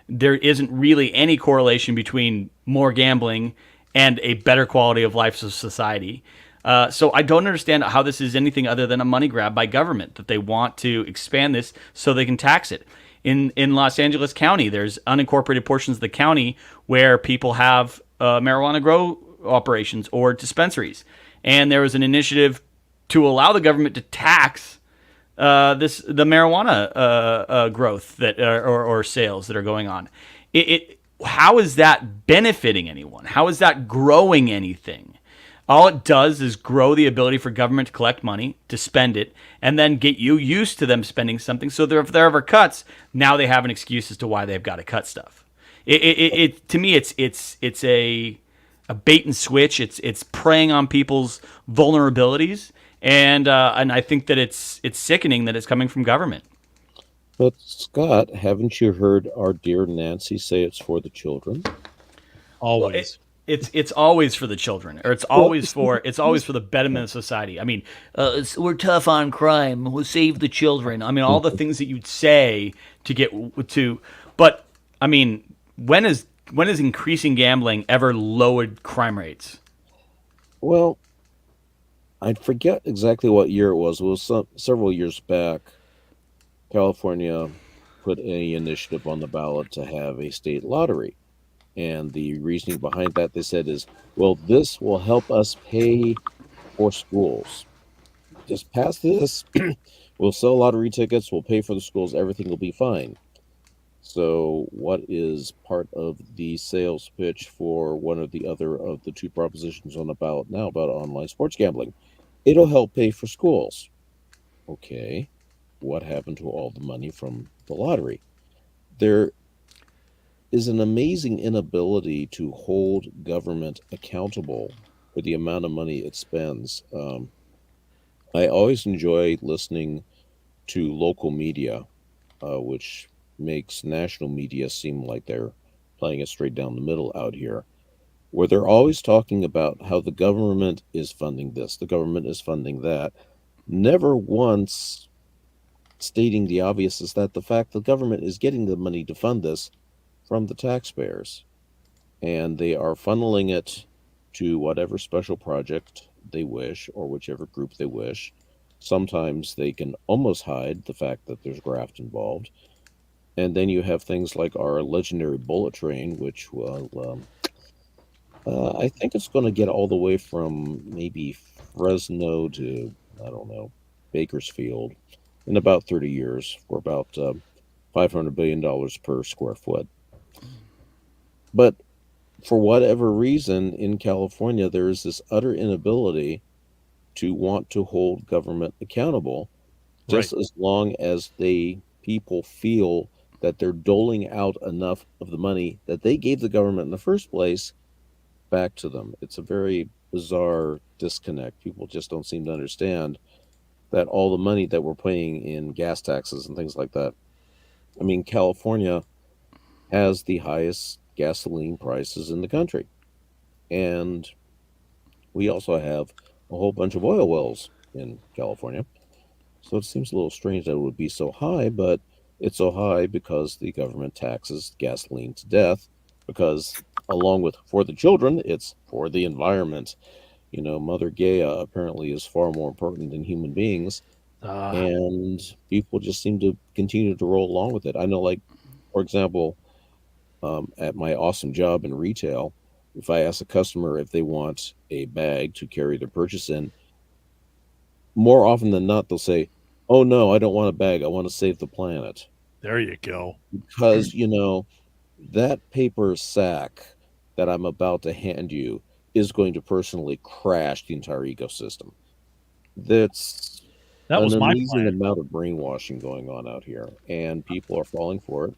Speaker 2: There isn't really any correlation between more gambling and a better quality of life of society. So I don't understand how this is anything other than a money grab by government, that they want to expand this so they can tax it. In Los Angeles County, there's unincorporated portions of the county where people have marijuana grow operations or dispensaries. And there was an initiative to allow the government to tax the marijuana growth that or sales that are going on. How is that benefiting anyone? How is that growing anything? All it does is grow the ability for government to collect money, to spend it, and then get you used to them spending something. So if there are ever cuts, now they have an excuse as to why they've got to cut stuff. To me, it's a bait and switch. It's preying on people's vulnerabilities. And I think that it's sickening that it's coming from government.
Speaker 13: But Scott, haven't you heard our dear Nancy say it's for the children?
Speaker 1: Always.
Speaker 2: Well, it's always for the children, or it's always for the betterment of society. I mean, we're tough on crime. We'll save the children. I mean, all the things that you'd say to get to, but I mean, when is increasing gambling ever lowered crime rates?
Speaker 13: Well, I forget exactly what year it was. It was several years back. California put an initiative on the ballot to have a state lottery. And the reasoning behind that, they said, is, well, this will help us pay for schools. Just pass this. We'll sell lottery tickets. We'll pay for the schools. Everything will be fine. So what is part of the sales pitch for one or the other of the two propositions on the ballot now about online sports gambling? It'll help pay for schools. Okay. What happened to all the money from the lottery? There is an amazing inability to hold government accountable for the amount of money it spends. I always enjoy listening to local media, which makes national media seem like they're playing it straight down the middle out here, where they're always talking about how the government is funding this, the government is funding that. Never once stating the obvious is that the fact the government is getting the money to fund this from the taxpayers, and they are funneling it to whatever special project they wish or whichever group they wish. Sometimes they can almost hide the fact that there's graft involved. And then you have things like our legendary bullet train, which will, I think it's going to get all the way from maybe Fresno to, I don't know, Bakersfield in about 30 years for about $500 billion per square foot. But for whatever reason in California, there is this utter inability to want to hold government accountable, just as long as people feel that they're doling out enough of the money that they gave the government in the first place back to them. It's a very bizarre disconnect. People just don't seem to understand that all the money that we're paying in gas taxes and things like that. I mean, California has the highest gasoline prices in the country. And we also have a whole bunch of oil wells in California. So it seems a little strange that it would be so high, but it's so high because the government taxes gasoline to death, because along with for the children, it's for the environment. You know, Mother Gaia apparently is far more important than human beings. And people just seem to continue to roll along with it. I know, like, for example, at my awesome job in retail, if I ask a customer if they want a bag to carry their purchase in, more often than not, they'll say, oh, no, I don't want a bag. I want to save the planet.
Speaker 1: There you go.
Speaker 13: Because, you know, that paper sack that I'm about to hand you is going to personally crash the entire ecosystem. That was an amazing amount of brainwashing going on out here, and people are falling for it,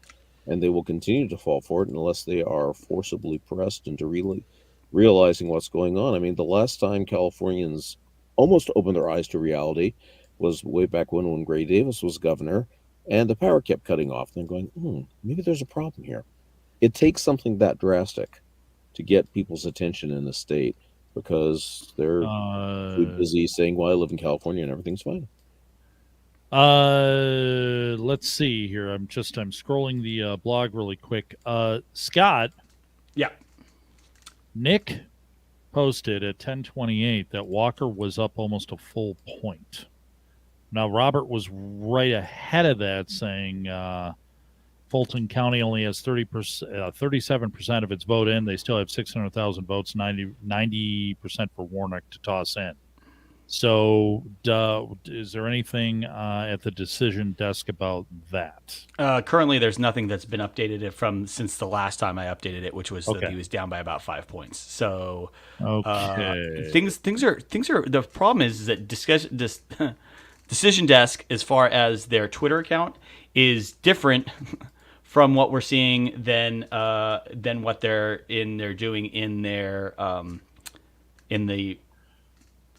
Speaker 13: and they will continue to fall for it unless they are forcibly pressed into really realizing what's going on. I mean, the last time Californians almost opened their eyes to reality was way back when Gray Davis was governor, and the power kept cutting off. And they're going, maybe there's a problem here. It takes something that drastic to get people's attention in the state, because they're too busy saying, well, I live in California and everything's fine.
Speaker 1: Let's see here. I'm scrolling the blog really quick. Scott.
Speaker 2: Yeah.
Speaker 1: Nick posted at 10:28 that Walker was up almost a full point. Now, Robert was right ahead of that, saying Fulton County only has 37% of its vote in. They still have 600,000 votes, 90% for Warnock to toss in. So is there anything at the decision desk about that?
Speaker 2: Currently, there's nothing that's been updated since the last time I updated it, which was that he was down by about 5 points. So things are the problem is that decision desk, as far as their Twitter account, is different from what we're seeing than what they're doing in their in the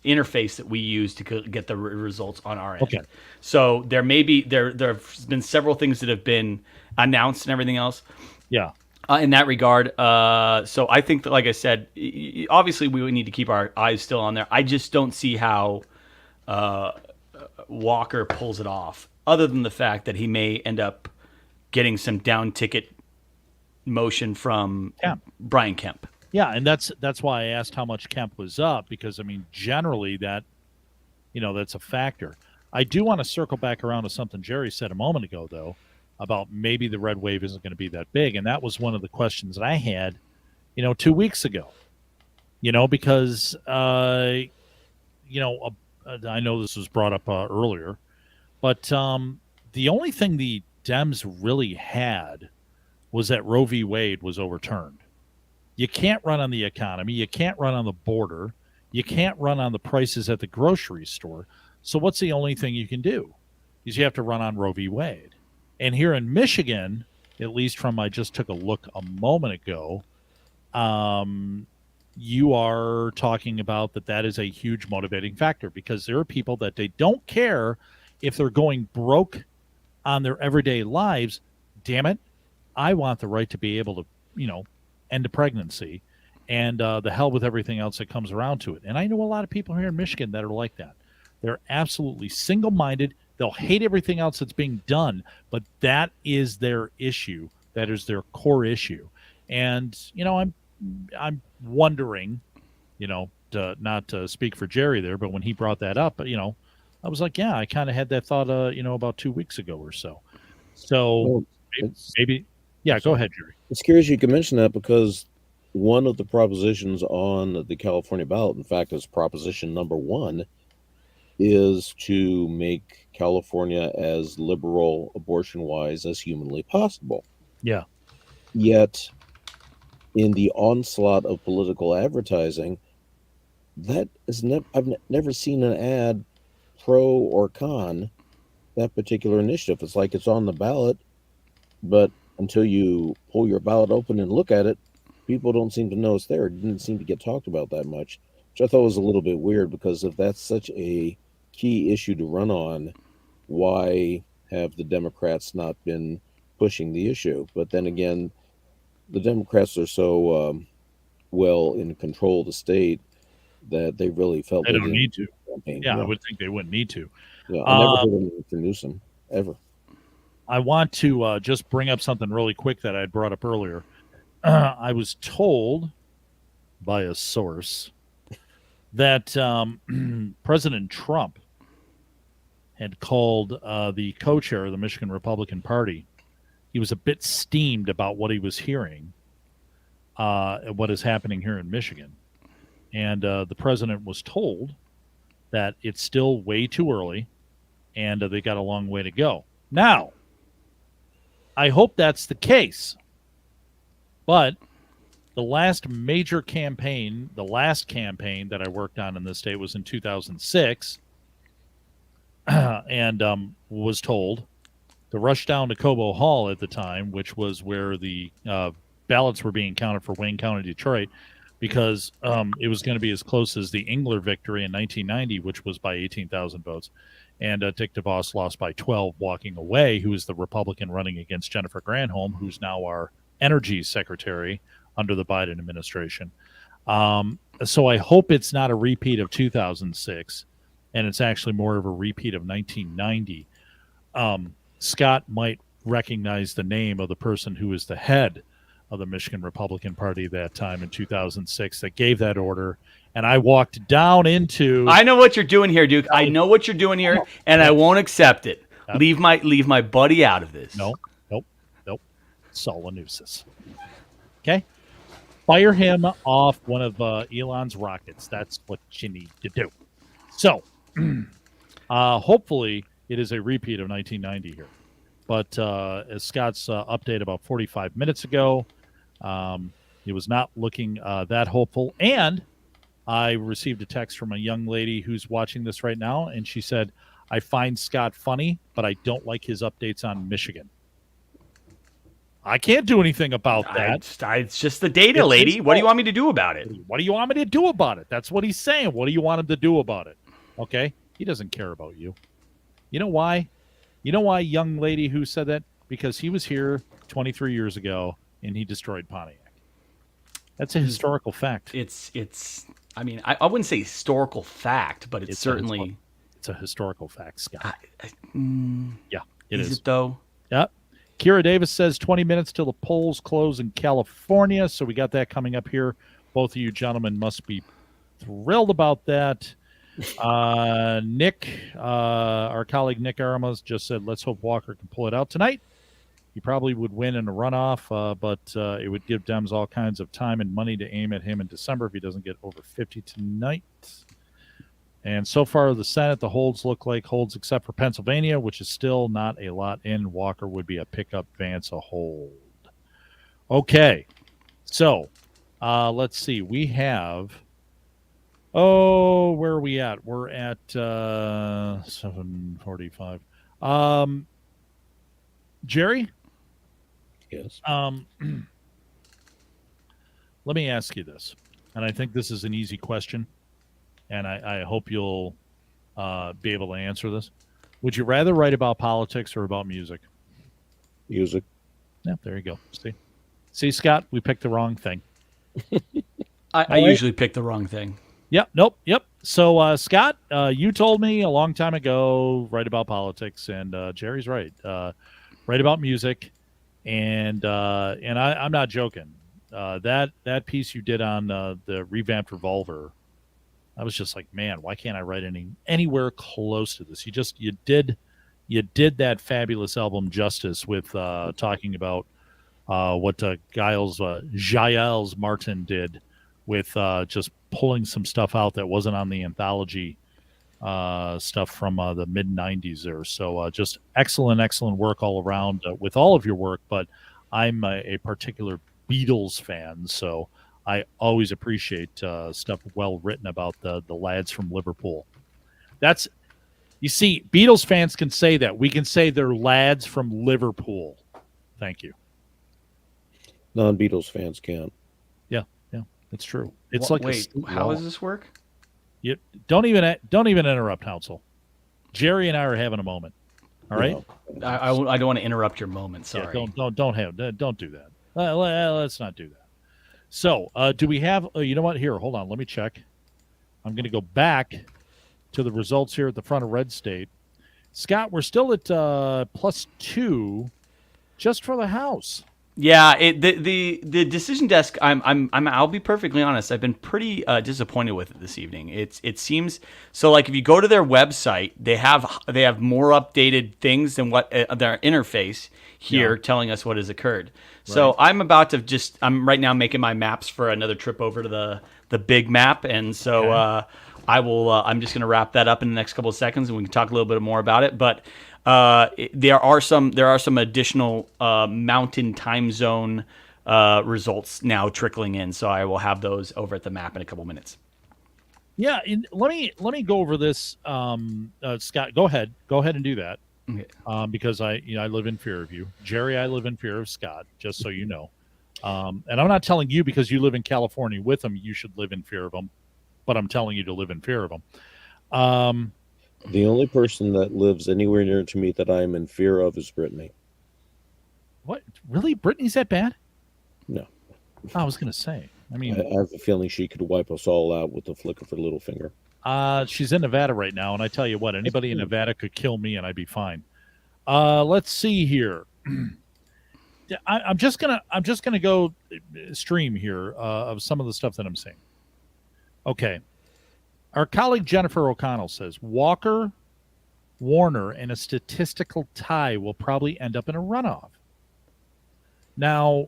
Speaker 2: interface that we use to get the results on our end.
Speaker 1: Okay.
Speaker 2: So there have been several things that have been announced and everything else.
Speaker 1: Yeah.
Speaker 2: In that regard. So I think that, like I said, obviously we would need to keep our eyes still on there. I just don't see how Walker pulls it off, other than the fact that he may end up getting some down ticket motion from Brian Kemp.
Speaker 1: Yeah, and that's why I asked how much Kemp was up, because I mean, generally that's a factor. I do want to circle back around to something Jerry said a moment ago, though, about maybe the red wave isn't going to be that big, and that was one of the questions that I had, 2 weeks ago. Because I know this was brought up earlier, but the only thing the Dems really had was that Roe v. Wade was overturned. You can't run on the economy. You can't run on the border. You can't run on the prices at the grocery store. So what's the only thing you can do? Is you have to run on Roe v. Wade. And here in Michigan, at least I just took a look a moment ago, you are talking about that is a huge motivating factor, because there are people that they don't care if they're going broke on their everyday lives. Damn it, I want the right to be able to, end a pregnancy, and the hell with everything else that comes around to it. And I know a lot of people here in Michigan that are like that. They're absolutely single-minded. They'll hate everything else that's being done, but that is their issue. That is their core issue. And, I'm wondering, not to speak for Jerry there, but when he brought that up, I was like, yeah, I kind of had that thought, about 2 weeks ago or so. So maybe, go ahead, Jerry.
Speaker 13: It's curious you can mention that, because one of the propositions on the California ballot, in fact, is proposition number 1, is to make California as liberal abortion-wise as humanly possible.
Speaker 1: Yeah.
Speaker 13: Yet, in the onslaught of political advertising, I've never seen an ad pro or con that particular initiative. It's like it's on the ballot, but until you pull your ballot open and look at it, people don't seem to know it's there. It didn't seem to get talked about that much, which I thought was a little bit weird, because if that's such a key issue to run on, why have the Democrats not been pushing the issue? But then again, the Democrats are so well in control of the state that they really felt
Speaker 1: they
Speaker 13: they
Speaker 1: don't need to.
Speaker 13: Campaign.
Speaker 1: Yeah, I would think they wouldn't need to.
Speaker 13: Yeah, I never heard them for Newsom, ever.
Speaker 1: I want to just bring up something really quick that I had brought up earlier. I was told by a source that President Trump had called the co-chair of the Michigan Republican Party. He was a bit steamed about what he was hearing, what is happening here in Michigan. And the president was told that it's still way too early, and they got a long way to go. Now, I hope that's the case. But the last major campaign, the last campaign that I worked on in this state was in 2006, and was told to rush down to Cobo Hall at the time, which was where the ballots were being counted for Wayne County, Detroit, because it was going to be as close as the Engler victory in 1990, which was by 18,000 votes. And Dick DeVos lost by 12, walking away, who is the Republican running against Jennifer Granholm, who's now our energy secretary under the Biden administration. So I hope it's not a repeat of 2006, and it's actually more of a repeat of 1990. Scott might recognize the name of the person who was the head of the Michigan Republican Party that time in 2006 that gave that order. And I walked down into...
Speaker 2: I know what you're doing here, Duke. I know what you're doing here, and I won't accept it. Leave my buddy out of this.
Speaker 1: Nope. Solanusis. Okay? Fire him off one of Elon's rockets. That's what you need to do. So, hopefully, it is a repeat of 1990 here. But as Scott's update about 45 minutes ago, it was not looking that hopeful. And I received a text from a young lady who's watching this right now, and she said, I find Scott funny, but I don't like his updates on Michigan. I can't do anything about that.
Speaker 2: It's just the data, lady. What do you want me to do about it?
Speaker 1: What do you want me to do about it? That's what he's saying. What do you want him to do about it? Okay? He doesn't care about you. You know why? You know why, young lady who said that? Because he was here 23 years ago, and he destroyed Pontiac. That's a historical fact.
Speaker 2: I mean, I wouldn't say historical fact, but it's certainly...
Speaker 1: It's a historical fact, Scott. Yeah, it
Speaker 2: is. Is it, though?
Speaker 1: Yep. Kira Davis says 20 minutes till the polls close in California, so we got that coming up here. Both of you gentlemen must be thrilled about that. Nick, our colleague Nick Aramas, just said, let's hope Walker can pull it out tonight. He probably would win in a runoff, but it would give Dems all kinds of time and money to aim at him in December if he doesn't get over 50 tonight. And so far, the Senate, the holds look like holds except for Pennsylvania, which is still not a lot in. Walker would be a pickup, Vance a hold. Okay, so let's see. We have, where are we at? We're at 7:45. Jerry?
Speaker 13: Yes.
Speaker 1: Let me ask you this, and I think this is an easy question. And I hope you'll be able to answer this. Would you rather write about politics or about music?
Speaker 13: Music.
Speaker 1: Yeah, there you go. See, Scott, we picked the wrong thing.
Speaker 2: I usually pick the wrong thing.
Speaker 1: Yep. So, Scott, you told me a long time ago, write about politics, and Jerry's right. Write about music, and I'm not joking. That piece you did on the revamped Revolver, I was just like, man, why can't I write anywhere close to this? You did that fabulous album justice with talking about what Giles Martin did with just pulling some stuff out that wasn't on the anthology stuff from the mid 90s there. So just excellent work all around with all of your work. But I'm a particular Beatles fan, so I always appreciate stuff well written about the lads from Liverpool. You see, Beatles fans can say that. We can say they're lads from Liverpool. Thank you.
Speaker 13: Non-Beatles fans can't.
Speaker 1: Yeah, it's true. It's
Speaker 2: how does this work?
Speaker 1: You don't even interrupt, Hansel. Jerry and I are having a moment. All right.
Speaker 2: No. I don't want to interrupt your moment. Sorry.
Speaker 1: Yeah, don't do that. Let's not do that. So, do we have, you know what? Here, hold on. Let me check. I'm going to go back to the results here at the front of RedState. Scott, we're still at +2 just for the House.
Speaker 2: Yeah, the decision desk. I'll be perfectly honest. I've been pretty disappointed with it this evening. It seems so. Like if you go to their website, they have more updated things than what their interface here telling us what has occurred. Right. So I'm right now making my maps for another trip over to the big map, and so I will. I'm just going to wrap that up in the next couple of seconds, and we can talk a little bit more about it. But there are some additional mountain time zone results now trickling in, so I will have those over at the map in a couple minutes.
Speaker 1: Yeah, let me go over this. Scott, go ahead and do that. Okay. Because I live in fear of you, Jerry. I live in fear of Scott. Just so you know, And I'm not telling you because you live in California with them, you should live in fear of them, but I'm telling you to live in fear of them.
Speaker 13: The only person that lives anywhere near to me that I'm in fear of is Brittany.
Speaker 1: What? Really? Brittany's that bad?
Speaker 13: No.
Speaker 1: I was going to say. I mean,
Speaker 13: I have a feeling she could wipe us all out with the flick of her little finger.
Speaker 1: She's in Nevada right now, and I tell you what, anybody in Nevada could kill me, and I'd be fine. Let's see here. I'm just gonna go stream here of some of the stuff that I'm seeing. Okay, our colleague Jennifer O'Connell says Walker, Warner, and a statistical tie will probably end up in a runoff. Now,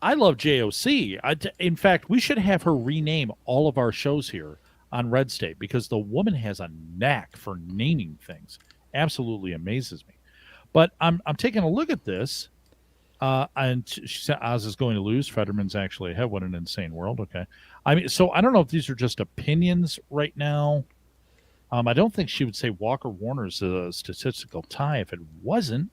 Speaker 1: I love JOC. In fact, we should have her rename all of our shows here on RedState because the woman has a knack for naming things. Absolutely amazes me. But I'm taking a look at this, and she said Oz is going to lose. Fetterman's actually ahead. What an insane world. Okay. I mean, so I don't know if these are just opinions right now. I don't think she would say Walker Warner's a statistical tie if it wasn't.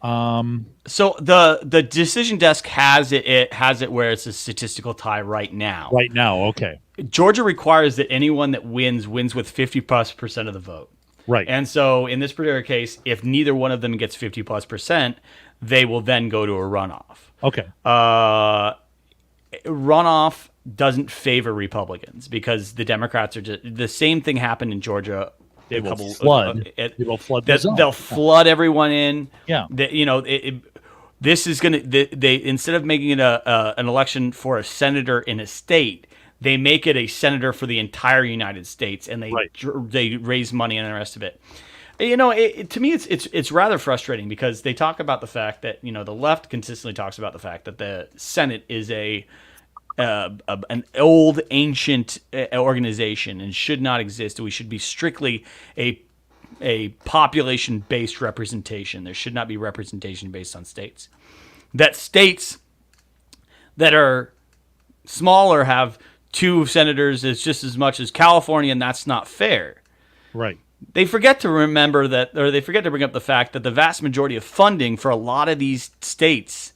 Speaker 2: So the decision desk has it where it's a statistical tie right now.
Speaker 1: Right now, okay.
Speaker 2: Georgia requires that anyone that wins with 50+% of the vote.
Speaker 1: Right.
Speaker 2: And so in this particular case, if neither one of them gets 50+%, they will then go to a runoff.
Speaker 1: Okay.
Speaker 2: Runoff doesn't favor Republicans because the Democrats are just the same thing happened in Georgia.
Speaker 1: They will flood. They will flood.
Speaker 2: They'll flood everyone in.
Speaker 1: Yeah.
Speaker 2: This is going to they instead of making it an election for a senator in a state, they make it a senator for the entire United States, and they raise money and the rest of it. To me, it's rather frustrating because they talk about the fact that the left consistently talks about the fact that the Senate is an old, ancient organization and should not exist. We should be strictly a population-based representation. There should not be representation based on states. That states that are smaller have 2 senators is just as much as California, and that's not fair.
Speaker 1: Right.
Speaker 2: They forget to remember that, or they forget to bring up the fact that the vast majority of funding for a lot of these states,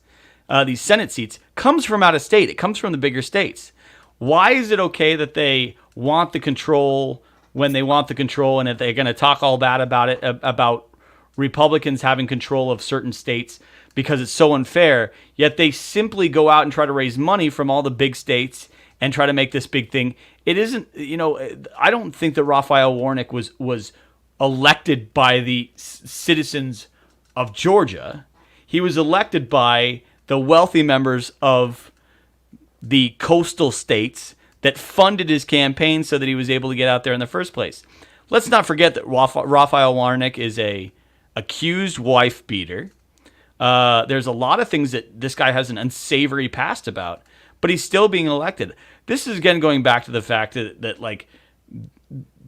Speaker 2: these Senate seats, comes from out of state. It comes from the bigger states. Why is it okay that they want the control when they want the control, and that they're going to talk all bad about it, about Republicans having control of certain states because it's so unfair, yet they simply go out and try to raise money from all the big states and try to make this big thing? It isn't, I don't think that Raphael Warnock was elected by the citizens of Georgia. He was elected by the wealthy members of the coastal states that funded his campaign so that he was able to get out there in the first place. Let's not forget that Raphael Warnock is a accused wife beater. There's a lot of things that this guy has an unsavory past about, but he's still being elected. This is, again, going back to the fact that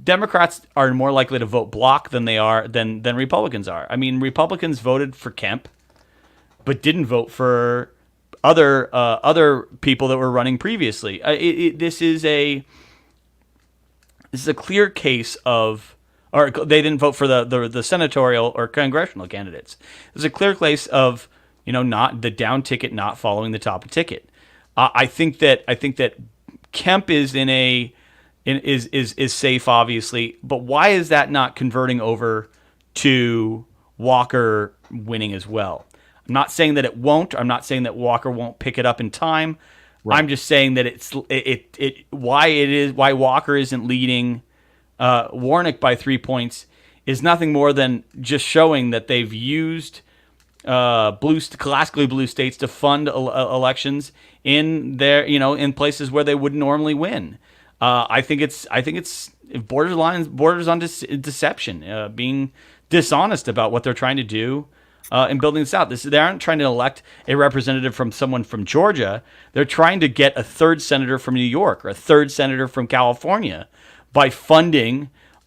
Speaker 2: Democrats are more likely to vote block than Republicans are. I mean, Republicans voted for Kemp, but didn't vote for other people that were running previously. This is a clear case of, or they didn't vote for the senatorial or congressional candidates. There's a clear case of not the down ticket not following the top of ticket. I think that Kemp is is safe, obviously, but why is that not converting over to Walker winning as well? I'm not saying that it won't. I'm not saying that Walker won't pick it up in time. Right. I'm just saying that why Walker isn't leading Warnock by 3 points is nothing more than just showing that they've used classically blue states to fund elections in their in places where they wouldn't normally win. I think it's borders on deception, being dishonest about what they're trying to do in building this out. They aren't trying to elect a representative from someone from Georgia. They're trying to get a third senator from New York or a third senator from California by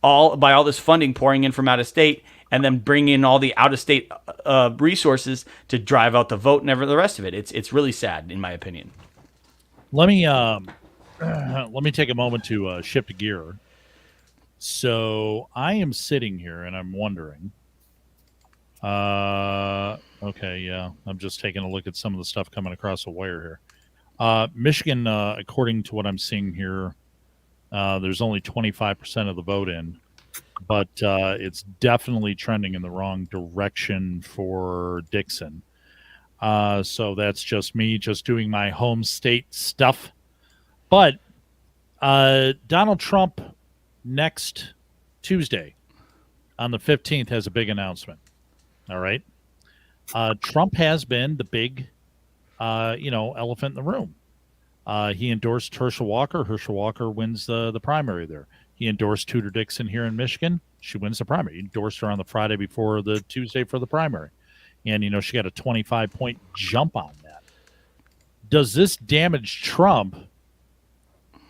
Speaker 2: all this funding pouring in from out of state, and then bring in all the out-of-state resources to drive out the vote and the rest of it. It's really sad, in my opinion.
Speaker 1: Let me take a moment to shift gear. So I am sitting here and I'm wondering, Okay, yeah. I'm just taking a look at some of the stuff coming across the wire here. Michigan, according to what I'm seeing here, there's only 25% of the vote in, but it's definitely trending in the wrong direction for Dixon. So that's just me just doing my home state stuff. But Donald Trump next Tuesday on the 15th has a big announcement. All right. Trump has been the big, elephant in the room. He endorsed Herschel Walker. Herschel Walker wins the primary there. He endorsed Tudor Dixon here in Michigan. She wins the primary. He endorsed her on the Friday before the Tuesday for the primary. And, she got a 25-point jump on that. Does this damage Trump,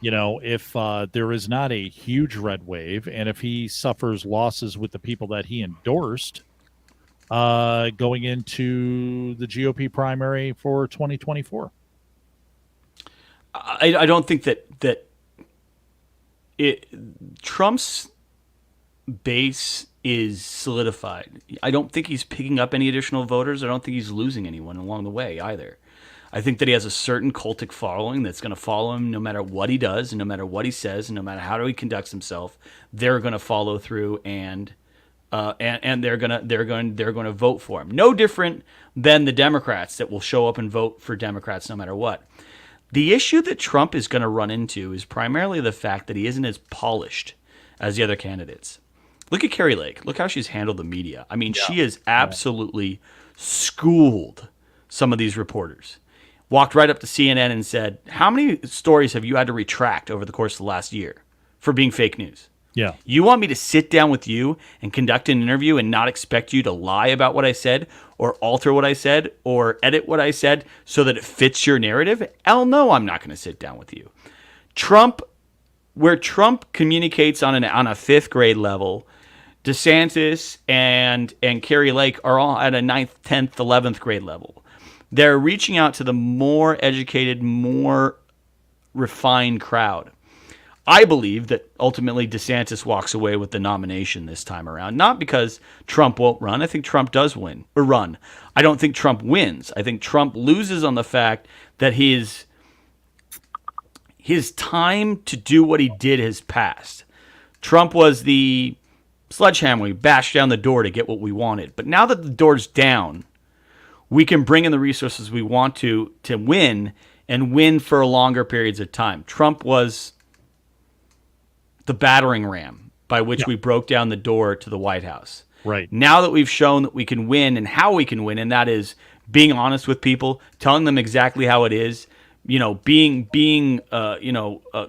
Speaker 1: if there is not a huge red wave and if he suffers losses with the people that he endorsed going into the GOP primary for 2024?
Speaker 2: I don't think that Trump's base is solidified. I don't think he's picking up any additional voters. I don't think he's losing anyone along the way either. I think that he has a certain cultic following that's going to follow him no matter what he does and no matter what he says and no matter how he conducts himself. They're going to follow through and they're going to vote for him. No different than the Democrats that will show up and vote for Democrats no matter what. The issue that Trump is going to run into is primarily the fact that he isn't as polished as the other candidates. Look at Carrie Lake. Look how she's handled the media. I mean, she has absolutely schooled some of these reporters. Walked right up to CNN and said, how many stories have you had to retract over the course of the last year for being fake news?
Speaker 1: Yeah.
Speaker 2: You want me to sit down with you and conduct an interview and not expect you to lie about what I said or alter what I said or edit what I said so that it fits your narrative? Hell no, I'm not going to sit down with you. Where Trump communicates on a fifth grade level, DeSantis and Carrie Lake are all at a 9th, 10th, 11th grade level. They're reaching out to the more educated, more refined crowd. I believe that ultimately DeSantis walks away with the nomination this time around, not because Trump won't run. I think Trump does win or run. I don't think Trump wins. I think Trump loses on the fact that his time to do what he did has passed. Trump was the sledgehammer. We bashed down the door to get what we wanted. But now that the door's down, we can bring in the resources we want to win and win for longer periods of time. Trump was the battering ram by which we broke down the door to the White House.
Speaker 1: Right.
Speaker 2: Now that we've shown that we can win and how we can win, and that is being honest with people, telling them exactly how it is, being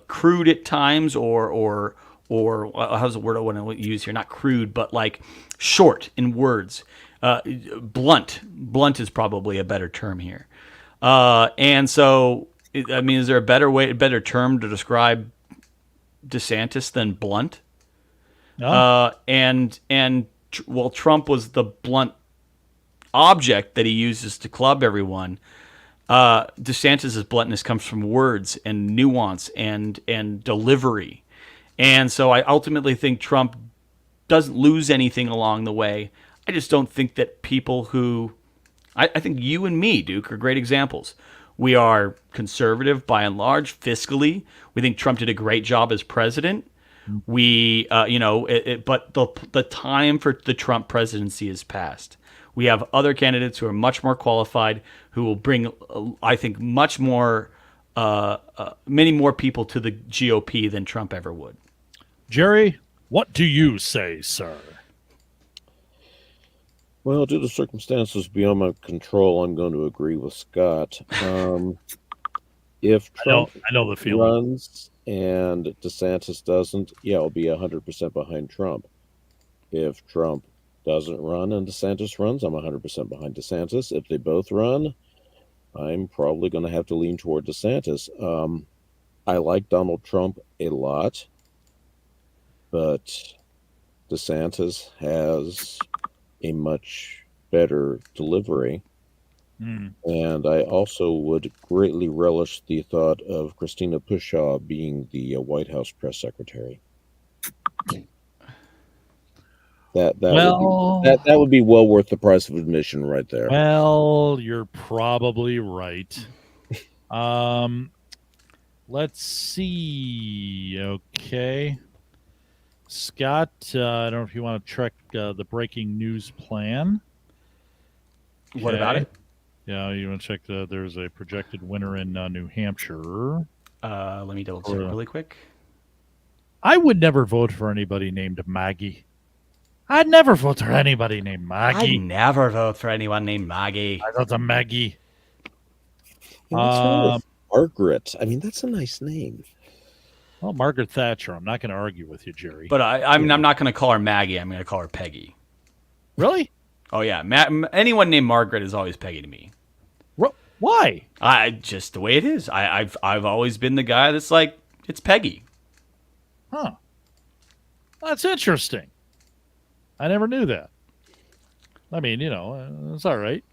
Speaker 2: crude at times or how's the word I want to use here? Not crude, but like short in words. Blunt. Blunt is probably a better term here. And so, is there a better term to describe DeSantis than blunt?
Speaker 1: No.
Speaker 2: Trump was the blunt object that he uses to club everyone. DeSantis's bluntness comes from words and nuance and delivery. And so I ultimately think Trump doesn't lose anything along the way. I just don't think that people who... I think you and me, Duke, are great examples. We are conservative by and large, fiscally. We think Trump did a great job as president. But the time for the Trump presidency is past. We have other candidates who are much more qualified, who will bring, I think, much more, many more people to the GOP than Trump ever would.
Speaker 1: Jerry, what do you say, sir?
Speaker 13: Well, due to circumstances beyond my control, I'm going to agree with Scott. If Trump
Speaker 1: I know the feeling.
Speaker 13: runs and DeSantis doesn't, I'll be 100% behind Trump. If Trump doesn't run and DeSantis runs, I'm 100% behind DeSantis. If they both run, I'm probably going to have to lean toward DeSantis. I like Donald Trump a lot, but DeSantis has a much better delivery. And I also would greatly relish the thought of Christina Pushaw being the White House press secretary. That would be well worth the price of admission right there.
Speaker 1: Well, you're probably right. Let's see. Okay. Scott, I don't know if you want to check the breaking news plan.
Speaker 2: What about it?
Speaker 1: Yeah, you want to check there's a projected winner in New Hampshire.
Speaker 2: Let me double check really quick.
Speaker 1: I would never vote for anybody named Maggie. I'd never vote for anybody named Maggie.
Speaker 2: I'd never vote for anyone named Maggie.
Speaker 1: I thought a Maggie.
Speaker 13: What's wrong with Margaret? I mean, that's a nice name.
Speaker 1: Well, Margaret Thatcher. I'm not going to argue with you, Jerry.
Speaker 2: But I'm not going to call her Maggie. I'm going to call her Peggy.
Speaker 1: Really?
Speaker 2: Oh yeah, anyone named Margaret is always Peggy to me.
Speaker 1: Why?
Speaker 2: Just the way it is. I've always been the guy that's like, it's Peggy.
Speaker 1: Huh. That's interesting. I never knew that. I mean, it's all right.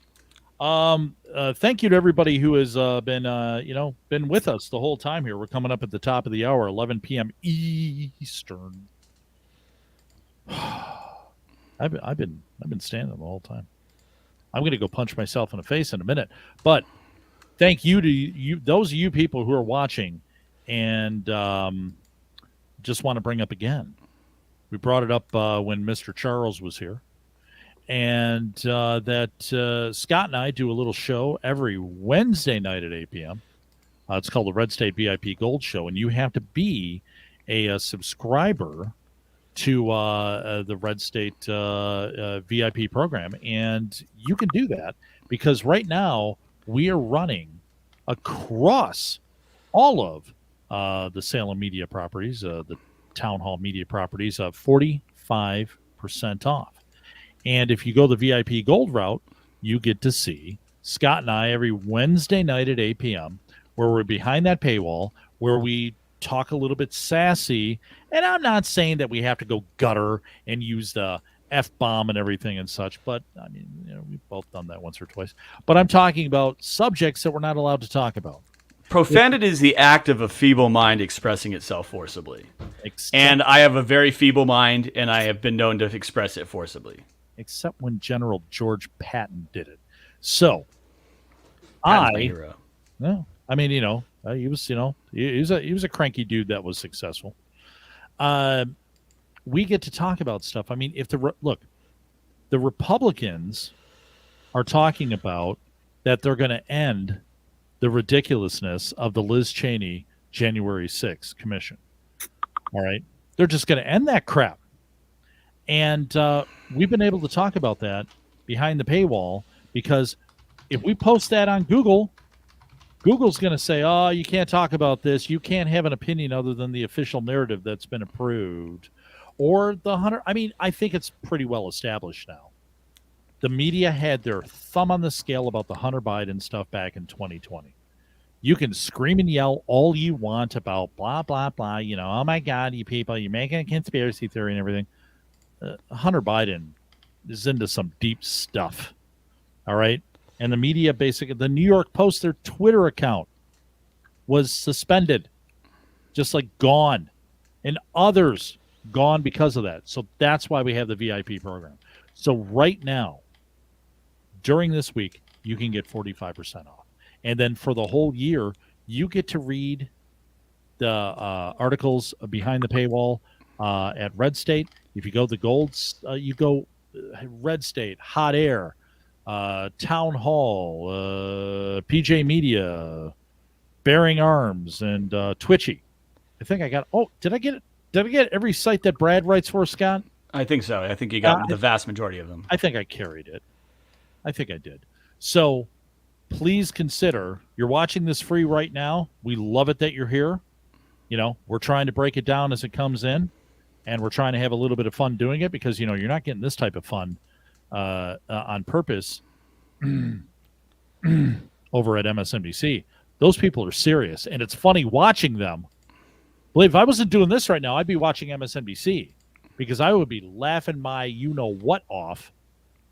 Speaker 1: Thank you to everybody who has been with us the whole time here. We're coming up at the top of the hour, 11 p.m. Eastern. I've been standing the whole time. I'm going to go punch myself in the face in a minute, but thank you to those of you people who are watching, and just want to bring up again. We brought it up when Mr. Charles was here. And that Scott and I do a little show every Wednesday night at 8 p.m. It's called the RedState VIP Gold Show, and you have to be a subscriber to the RedState VIP program, and you can do that because right now we are running across all of the Salem media properties, the Town Hall media properties, 45% off. And if you go the VIP Gold route, you get to see Scott and I every Wednesday night at 8 p.m., where we're behind that paywall, where we talk a little bit sassy. And I'm not saying that we have to go gutter and use the F-bomb and everything and such, but, I mean, we've both done that once or twice. But I'm talking about subjects that we're not allowed to talk about.
Speaker 2: Profanity is the act of a feeble mind expressing itself forcibly. And I have a very feeble mind, and I have been known to express it forcibly.
Speaker 1: Except when General George Patton did it. So,
Speaker 2: Patton's my hero.
Speaker 1: No, I mean, he was a cranky dude that was successful. We get to talk about stuff. I mean, if the Republicans are talking about that they're going to end the ridiculousness of the Liz Cheney January 6th commission. All right, they're just going to end that crap. And we've been able to talk about that behind the paywall because if we post that on Google, Google's going to say, oh, you can't talk about this. You can't have an opinion other than the official narrative that's been approved. Or the Hunter. I mean, I think it's pretty well established now. The media had their thumb on the scale about the Hunter Biden stuff back in 2020. You can scream and yell all you want about blah, blah, blah. Oh, my God, you people, you're making a conspiracy theory and everything. Hunter Biden is into some deep stuff. All right. And the media, basically, the New York Post, their Twitter account was suspended, just like gone, and others gone because of that. So that's why we have the VIP program. So right now, during this week, you can get 45% off. And then for the whole year, you get to read the articles behind the paywall at RedState. If you go the golds, you go RedState, Hot Air, Town Hall, PJ Media, Bearing Arms, and Twitchy. I think I got. Oh, did I get it? Did I get every site that Brad writes for, Scott?
Speaker 2: I think so. I think you got the vast majority of them.
Speaker 1: I think I carried it. I think I did. So please consider, you're watching this free right now. We love it that you're here. We're trying to break it down as it comes in. And we're trying to have a little bit of fun doing it because, you're not getting this type of fun on purpose over at MSNBC. Those people are serious. And it's funny watching them. Believe if I wasn't doing this right now, I'd be watching MSNBC because I would be laughing my you-know-what off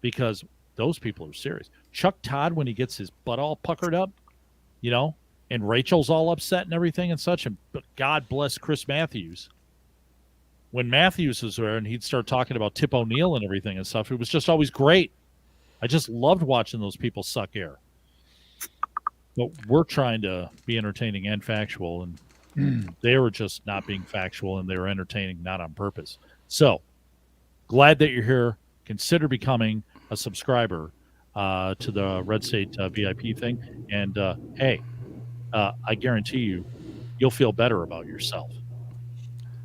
Speaker 1: because those people are serious. Chuck Todd, when he gets his butt all puckered up, and Rachel's all upset and everything and such, and God bless Chris Matthews. when Matthews was there and he'd start talking about Tip O'Neill and everything and stuff, it was just always great. I just loved watching those people suck air. But we're trying to be entertaining and factual, and they were just not being factual, and they were entertaining not on purpose. So glad that you're here. Consider becoming a subscriber to the RedState VIP thing. And hey, I guarantee you'll feel better about yourself.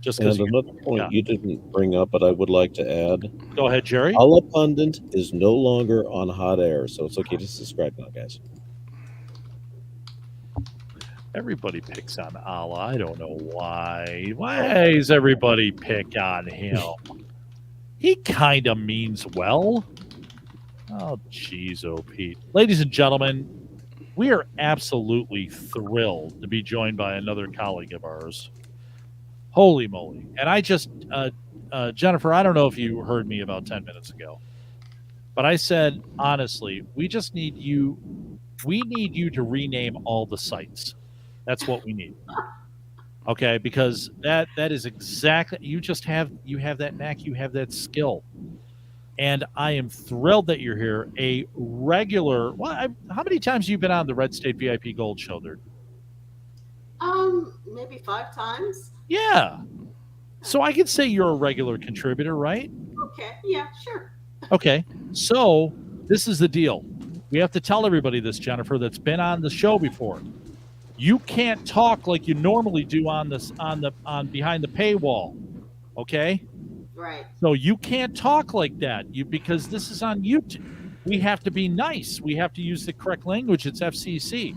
Speaker 1: Just because.
Speaker 13: And another point you didn't bring up, but I would like to add.
Speaker 1: Go ahead, Jerry.
Speaker 13: Allah Pundit is no longer on hot air, so it's okay to subscribe now, guys.
Speaker 1: Everybody picks on Allah. I don't know why. Why does everybody pick on him? He kind of means well. Oh, jeez, oh, Pete. Ladies and gentlemen, we are absolutely thrilled to be joined by another colleague of ours. Holy moly. And I just, Jennifer, I don't know if you heard me about 10 minutes ago, but I said, honestly, we need you to rename all the sites. That's what we need. Okay, because that is exactly, you have that knack, you have that skill. And I am thrilled that you're here. A regular, how many times have you been on the RedState VIP Gold Show there?
Speaker 15: Maybe 5 times.
Speaker 1: Yeah. So I could say you're a regular contributor, right?
Speaker 15: Okay, yeah, sure.
Speaker 1: Okay, so this is the deal. We have to tell everybody this, Jennifer, that's been on the show before. You can't talk like you normally do on behind the paywall, okay?
Speaker 15: Right.
Speaker 1: So you can't talk like that, because this is on YouTube. We have to be nice. We have to use the correct language. It's FCC.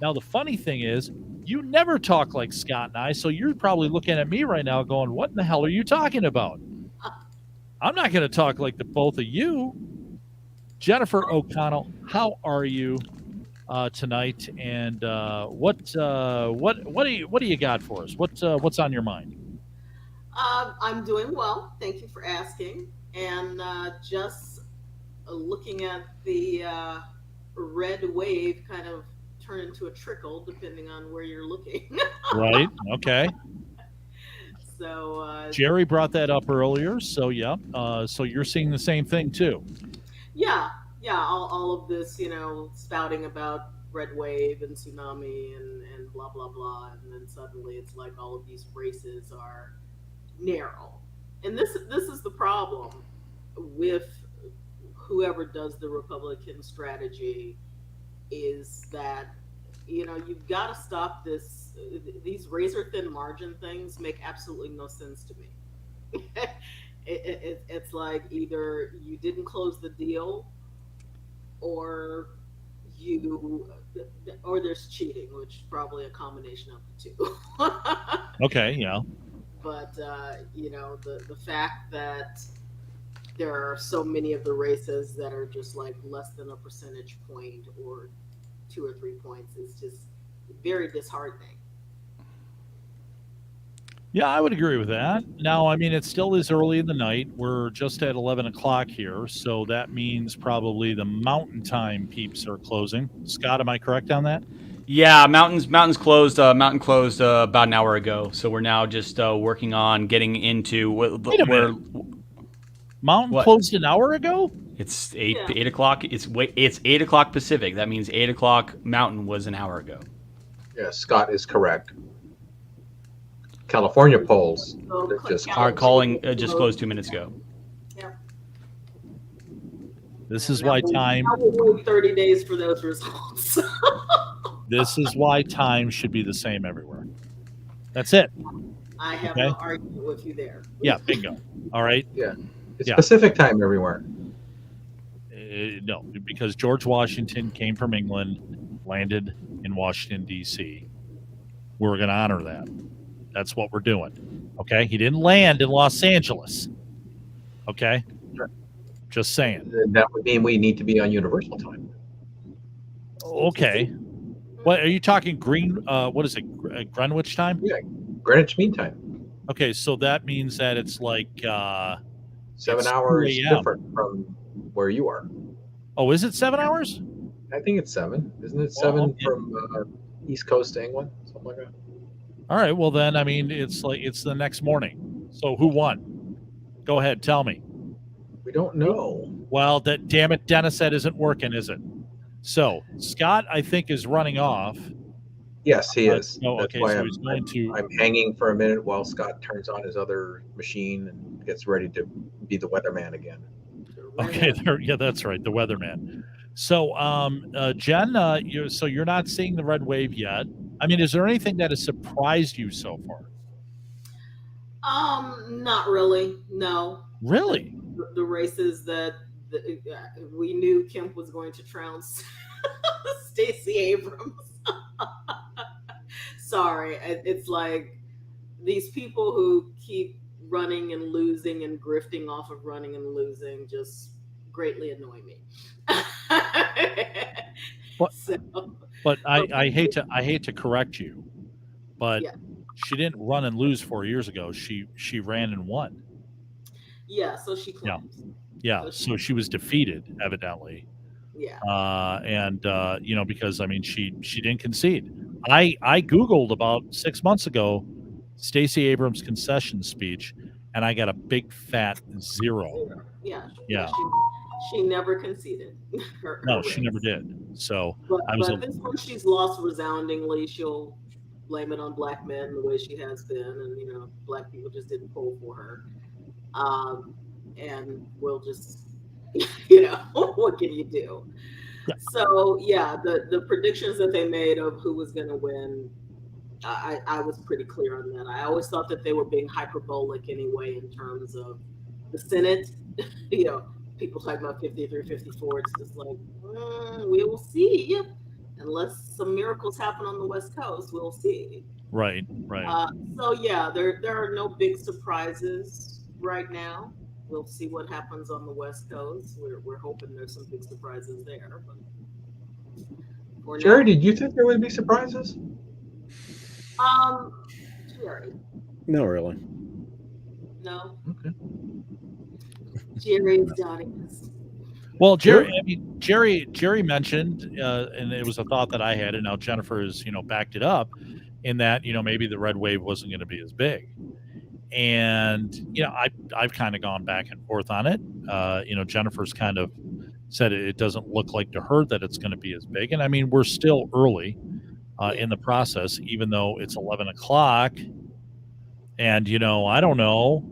Speaker 1: Now the funny thing is, you never talk like Scott and I, so you're probably looking at me right now, going, "What in the hell are you talking about?" I'm not going to talk like the both of you. Jennifer O'Connell, how are you tonight? And what do you got for us? What's on your mind?
Speaker 15: I'm doing well. Thank you for asking. And just looking at the red wave kind of turn into a trickle depending on where you're looking.
Speaker 1: Right. Okay.
Speaker 15: So
Speaker 1: Jerry brought that up earlier. So yeah. So you're seeing the same thing too.
Speaker 15: Yeah. All of this, spouting about red wave and tsunami and blah blah blah, and then suddenly it's like all of these races are narrow, and this is the problem with whoever does the Republican strategy, is that you've got to stop these razor thin margin things make absolutely no sense to me. It's like either you didn't close the deal, or there's cheating, which is probably a combination of the two.
Speaker 1: Okay, yeah.
Speaker 15: But the fact that there are so many of the races that are just like less than a percentage point or 2 or 3 points is just very disheartening.
Speaker 1: Yeah, I would agree with that. Now, I mean, it still is early in the night. We're just at 11 o'clock here, so that means probably the Mountain Time peeps are closing. Scott, am I correct on that?
Speaker 2: Yeah, Mountain's closed. Mountain closed about an hour ago, so we're now just working on getting into
Speaker 1: Wait a minute. Mountain closed an hour ago?
Speaker 2: It's 8 o'clock. It's 8 o'clock Pacific. That means 8 o'clock Mountain was an hour ago.
Speaker 5: Yeah, Scott is correct. California polls just
Speaker 2: closed 2 minutes ago.
Speaker 15: Yeah.
Speaker 1: This is why time.
Speaker 15: I will wait 30 days for those results.
Speaker 1: This is why time should be the same everywhere. That's it.
Speaker 15: I have no argument with you there.
Speaker 1: Yeah, bingo. All right.
Speaker 5: Yeah, it's Pacific time everywhere.
Speaker 1: No, because George Washington came from England, landed in Washington, D.C. We're going to honor that. That's what we're doing. Okay? He didn't land in Los Angeles. Okay? Just saying.
Speaker 5: That would mean we need to be on Universal Time.
Speaker 1: Okay. What are you talking? What is it? Greenwich time?
Speaker 5: Yeah, Greenwich Mean Time.
Speaker 1: Okay, so that means that it's like
Speaker 5: 7 hours different from where you are.
Speaker 1: Oh, is it 7 hours?
Speaker 5: I think it's 7. Isn't it 7 from East Coast to England? Something like that.
Speaker 1: All right. Well, then, I mean, it's the next morning. So who won? Go ahead, tell me.
Speaker 5: We don't know.
Speaker 1: Well, damn it, Dennis, that isn't working, is it? So Scott, I think, is running off.
Speaker 5: Yes, he is.
Speaker 1: No,
Speaker 5: That's
Speaker 1: okay,
Speaker 5: why
Speaker 1: so he's going to.
Speaker 5: I'm hanging for a minute while Scott turns on his other machine and gets ready to be the weatherman again.
Speaker 1: Okay, yeah, that's right, the weatherman. So, Jen, you're not seeing the red wave yet. I mean, is there anything that has surprised you so far?
Speaker 15: Not really. No.
Speaker 1: Really?
Speaker 15: The races that we knew Kemp was going to trounce Stacey Abrams. Sorry, it's like these people who keep running and losing and grifting off of running and losing just greatly annoy me.
Speaker 1: But I hate to correct you, but
Speaker 15: yeah.
Speaker 1: She didn't run and lose 4 years ago. She ran and won.
Speaker 15: Yeah, so she claims.
Speaker 1: Yeah, so she was defeated, evidently.
Speaker 15: Yeah.
Speaker 1: Because I mean, she didn't concede. I Googled about 6 months ago Stacey Abrams' concession speech, and I got a big fat 0.
Speaker 15: Yeah.
Speaker 1: Yeah.
Speaker 15: She never conceded.
Speaker 1: She never did. So
Speaker 15: but this one she's lost resoundingly. She'll blame it on black men the way she has been, and black people just didn't pull for her. And we'll just what can you do? Yeah. So yeah, the predictions that they made of who was going to win, I was pretty clear on that. I always thought that they were being hyperbolic anyway in terms of the Senate. People talking about 53, 54. It's just like we will see. Unless some miracles happen on the West Coast, we'll see.
Speaker 1: Right.
Speaker 15: So yeah, there are no big surprises right now. We'll see what happens on the West Coast. We're hoping there's some big surprises there. But
Speaker 5: Jerry, did you think there would be surprises?
Speaker 15: Jerry.
Speaker 13: No, really.
Speaker 15: No.
Speaker 5: Okay.
Speaker 15: Jerry's doubting us.
Speaker 1: Well, Jerry mentioned, and it was a thought that I had, and now Jennifer has, backed it up, in that, maybe the red wave wasn't going to be as big. And, I've kind of gone back and forth on it. Jennifer's kind of said it doesn't look like to her that it's going to be as big. And I mean, we're still early in the process, even though it's 11 o'clock. And, I don't know.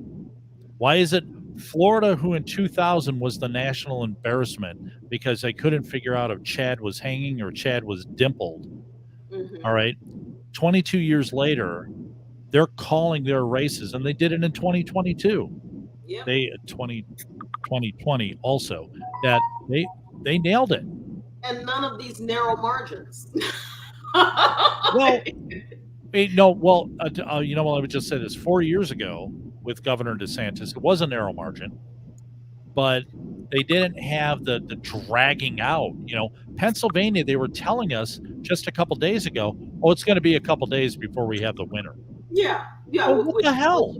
Speaker 1: Why is it Florida, who in 2000 was the national embarrassment because they couldn't figure out if Chad was hanging or Chad was dimpled? Mm-hmm. All right. 22 years later, they're calling their races, and they did it in 2022.
Speaker 15: Yep.
Speaker 1: They 2020 also, that they nailed it.
Speaker 15: And none of these narrow margins.
Speaker 1: Well, I would just say this. 4 years ago with Governor DeSantis, it was a narrow margin, but they didn't have the dragging out. Pennsylvania, they were telling us just a couple days ago, it's going to be a couple days before we have the winner.
Speaker 15: Yeah.
Speaker 1: What the hell?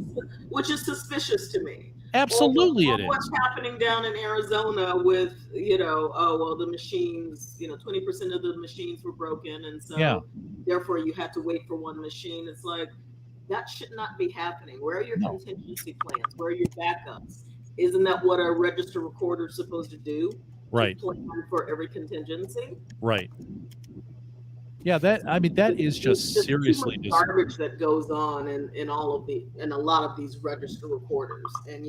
Speaker 15: Which is suspicious to me.
Speaker 1: Absolutely, it is.
Speaker 15: What's happening down in Arizona with, the machines, 20% of the machines were broken, and so therefore you have to wait for one machine. It's like, that should not be happening. Where are your contingency plans? Where are your backups? Isn't that what a register recorder is supposed to do?
Speaker 1: Right.
Speaker 15: To plan for every contingency.
Speaker 1: Right. Yeah, that is just seriously
Speaker 15: too much garbage that goes on in a lot of these register recorders. And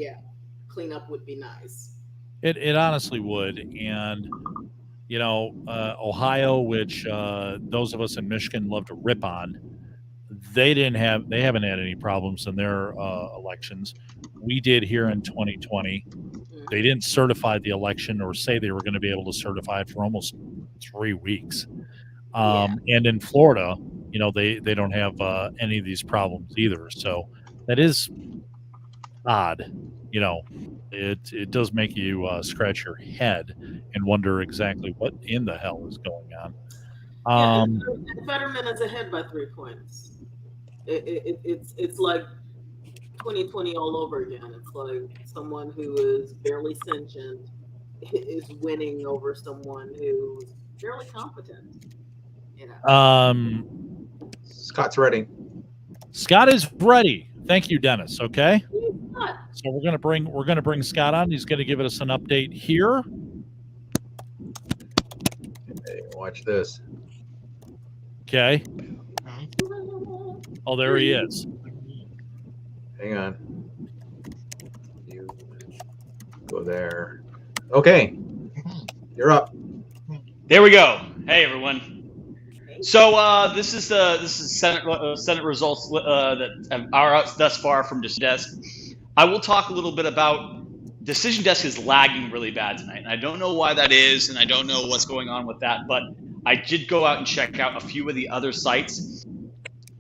Speaker 15: cleanup would be nice.
Speaker 1: It honestly would. And Ohio, which those of us in Michigan love to rip on, they haven't had any problems in their elections. We did here in 2020. They didn't certify the election or say they were going to be able to certify it for almost 3 weeks. And in Florida, they don't have any of these problems either. So that is odd. It does make you scratch your head and wonder exactly what in the hell is going on.
Speaker 15: Fetterman is ahead by 3 points. It's like 2020 all over again. It's like someone who is barely sentient is winning over someone who's fairly competent.
Speaker 5: Scott's ready.
Speaker 1: Scott is ready. Thank you, Dennis. Okay. So we're gonna bring Scott on. He's gonna give us an update here.
Speaker 5: Hey, watch this.
Speaker 1: Okay. Oh, there he is.
Speaker 5: Hang on. You go there. Okay. You're up.
Speaker 7: There we go. Hey everyone. So this is Senate results that are out thus far from Decision Desk. I will talk a little bit about Decision Desk is lagging really bad tonight, and I don't know why that is, and I don't know what's going on with that. But I did go out and check out a few of the other sites.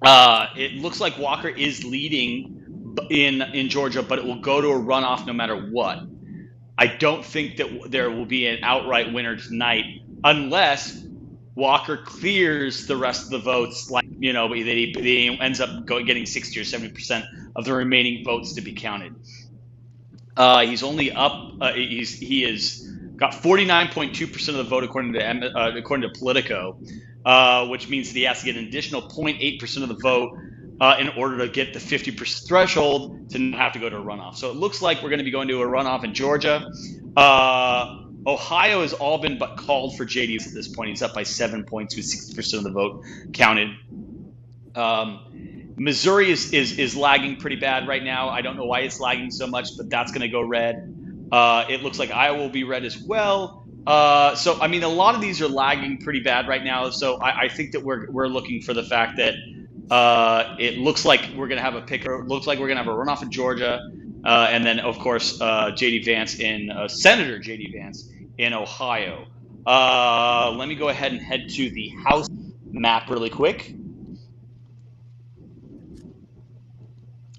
Speaker 7: It looks like Walker is leading in Georgia, but it will go to a runoff no matter what. I don't think that there will be an outright winner tonight unless Walker clears the rest of the votes, like, you know, that he ends up getting 60 or 70% of the remaining votes to be counted. He's only up. He is got 49.2% of the vote according to Politico, which means that he has to get an additional 0.8% of the vote in order to get the 50% threshold to not have to go to a runoff. So it looks like we're going to be going to a runoff in Georgia. Ohio has all been but called for JD at this point. He's up by 7 points with 60% of the vote counted. Missouri is lagging pretty bad right now. I don't know why it's lagging so much, but that's going to go red. It looks like Iowa will be red as well. So, I mean, a lot of these are lagging pretty bad right now. So I think that we're looking for the fact that it looks like we're going to have a picker. Looks like we're going to have a runoff in Georgia. And then, of course, J.D. Vance Senator J.D. Vance in Ohio. Let me go ahead and head to the House map really quick.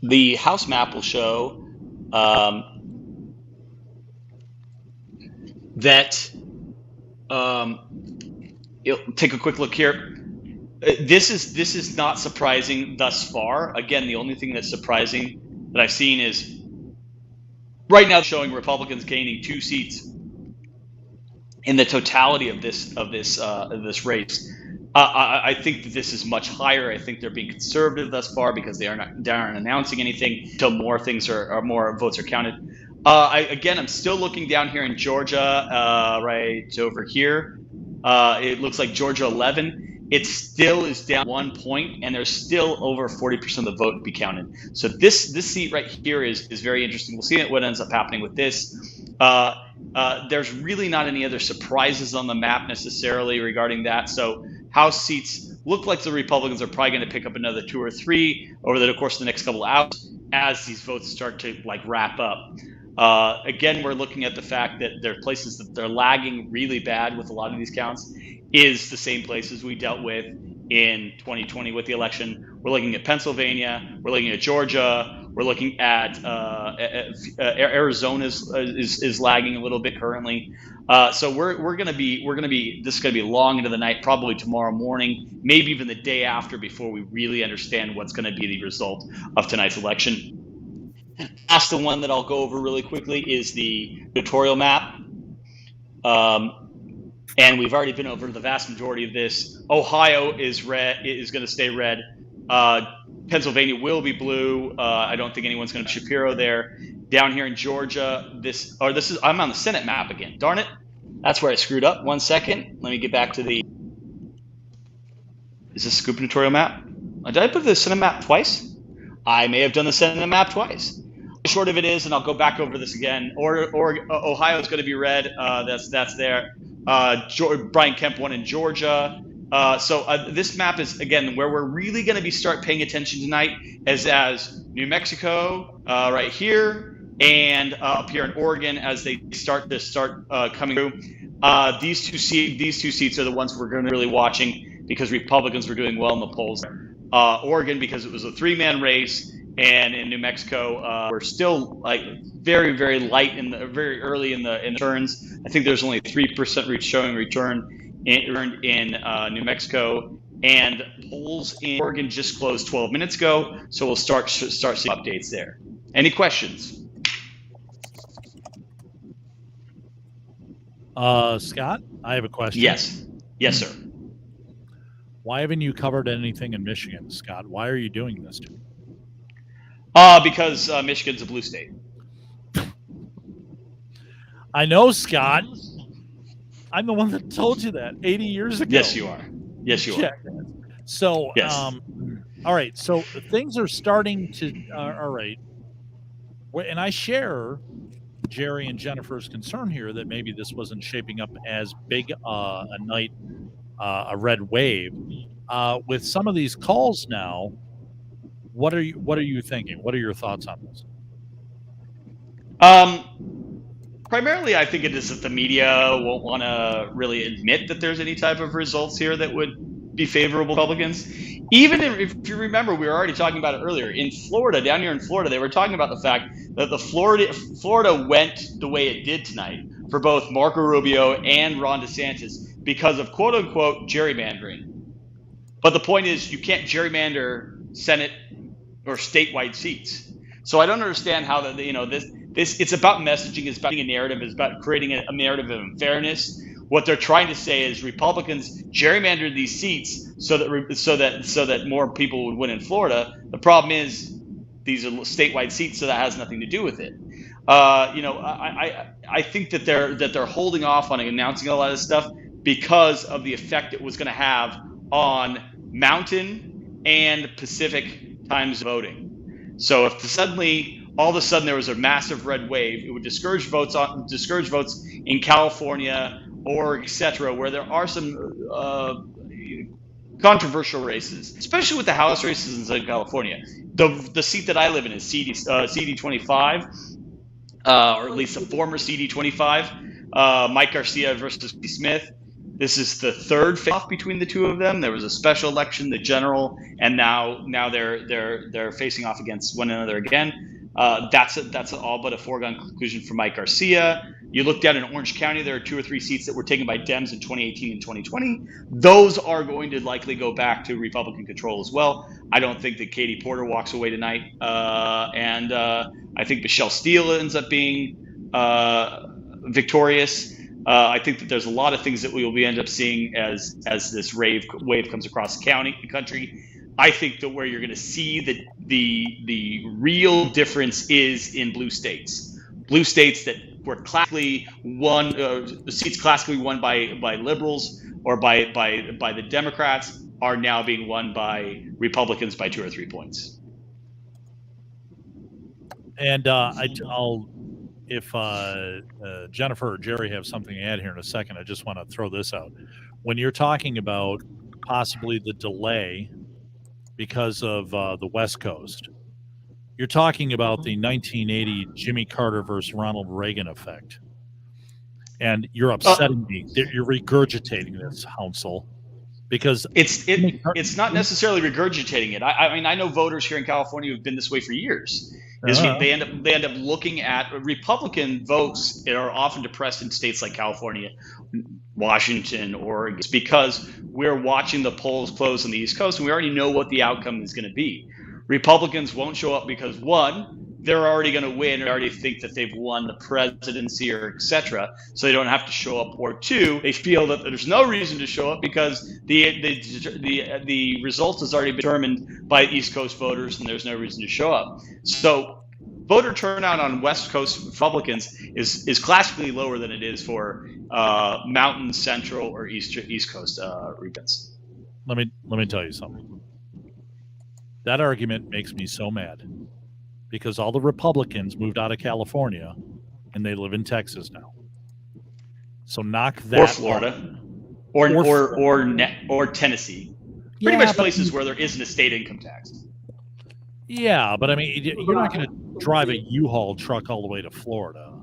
Speaker 7: The House map will show that take a quick look here. This is not surprising thus far. Again, the only thing that's surprising that I've seen is right now showing Republicans gaining 2 seats in the totality of this race. I think that this is much higher. I think they're being conservative thus far because they aren't announcing anything until more votes are counted. I'm still looking down here in Georgia, right over here. It looks like Georgia 11. It still is down 1 point, and there's still over 40% of the vote to be counted. So this seat right here is very interesting. We'll see what ends up happening with this. There's really not any other surprises on the map necessarily regarding that. So House seats look like the Republicans are probably going to pick up another 2 or 3 over the course of the next couple of hours as these votes start to wrap up. Again, we're looking at the fact that there are places that they're lagging really bad with a lot of these counts is the same places we dealt with in 2020 with the election. We're looking at Pennsylvania, we're looking at Georgia, we're looking at Arizona is lagging a little bit currently. So we're gonna be this is gonna be long into the night, probably tomorrow morning, maybe even the day after, before we really understand what's going to be the result of tonight's election. That's the one that I'll go over really quickly is the gubernatorial map. And we've already been over the vast majority of this. Ohio is red, is going to stay red. Pennsylvania will be blue. I don't think anyone's going to Shapiro there. Down here in Georgia, I'm on the Senate map again. Darn it. That's where I screwed up. 1 second. Let me get back to is this gubernatorial map? Did I put the Senate map twice? I may have done the Senate map twice. Short of it is, and I'll go back over this again, Ohio is going to be red. That's there. Brian Kemp won in Georgia. So this map is, again, where we're really going to start paying attention tonight as New Mexico right here and up here in Oregon as they start coming through. These two seats are the ones we're going to be really watching because Republicans were doing well in the polls. Oregon because it was a 3-man race. And in New Mexico, we're still very, very light very early in the turns. I think there's only 3% showing return in New Mexico, and polls in Oregon just closed 12 minutes ago. So we'll start seeing updates there. Any questions?
Speaker 1: Scott, I have a question.
Speaker 7: Yes, sir.
Speaker 1: Why haven't you covered anything in Michigan, Scott? Why are you doing this to me?
Speaker 7: Because Michigan's a blue state.
Speaker 1: I know, Scott. I'm the one that told you that 80 years ago.
Speaker 7: Yes, you are. Yes, you are.
Speaker 1: So,
Speaker 7: Yes.
Speaker 1: all right. So things are starting to. All right. And I share Jerry and Jennifer's concern here that maybe this wasn't shaping up as big a night, a red wave. With some of these calls now, what are you thinking? What are your thoughts on this?
Speaker 7: Primarily, I think it is that the media won't want to really admit that there's any type of results here that would be favorable to Republicans. Even if you remember, we were already talking about it earlier. In Florida, down here in Florida, they were talking about the fact that Florida went the way it did tonight for both Marco Rubio and Ron DeSantis because of quote unquote gerrymandering. But the point is, you can't gerrymander Senate or statewide seats. So I don't understand how that this it's about messaging, it's about a narrative, it's about creating a narrative of unfairness. What they're trying to say is Republicans gerrymandered these seats so that more people would win in Florida. The problem is these are statewide seats, so that has nothing to do with it. I think that they're holding off on announcing a lot of stuff because of the effect it was going to have on Mountain and Pacific times voting. So if all of a sudden there was a massive red wave, it would discourage votes in California or etc., where there are some controversial races, especially with the House races in Southern California. The seat that I live in is CD 25, or at least a former CD 25. Mike Garcia versus Smith. This is the third face-off between the two of them. There was a special election, the general, and now they're facing off against one another again. That's all but a foregone conclusion for Mike Garcia. You look down in Orange County, there are 2 or 3 seats that were taken by Dems in 2018 and 2020. Those are going to likely go back to Republican control as well. I don't think that Katie Porter walks away tonight, and I think Michelle Steele ends up being victorious. I think that there's a lot of things that we will end up seeing as this wave comes across the country. I think that where you're going to see the real difference is in blue states that were classically won, seats classically won by liberals or by the Democrats are now being won by Republicans by 2 or 3 points.
Speaker 1: And if Jennifer or Jerry have something to add here in a second, I just want to throw this out. When you're talking about possibly the delay because of the West Coast, you're talking about the 1980 Jimmy Carter versus Ronald Reagan effect. And you're upsetting me. You're regurgitating this, Hounsel, because
Speaker 7: it's not necessarily regurgitating it. I mean, I know voters here in California who've been this way for years. They end up looking at Republican votes that are often depressed in states like California, Washington, Oregon. It's because we're watching the polls close on the East Coast and we already know what the outcome is going to be. Republicans won't show up because, one, they're already going to win or already think that they've won the presidency or etc. So they don't have to show up. Or two, they feel that there's no reason to show up because the result has already been determined by East Coast voters and there's no reason to show up. So voter turnout on West Coast Republicans is classically lower than it is for Mountain, Central, or East Coast Republicans.
Speaker 1: Let me tell you something. That argument makes me so mad because all the Republicans moved out of California and they live in Texas now. So knock that
Speaker 7: or Florida or Tennessee. Pretty much places where there isn't a state income tax.
Speaker 1: Yeah, but I mean, you're not going to drive a U-Haul truck all the way to Florida.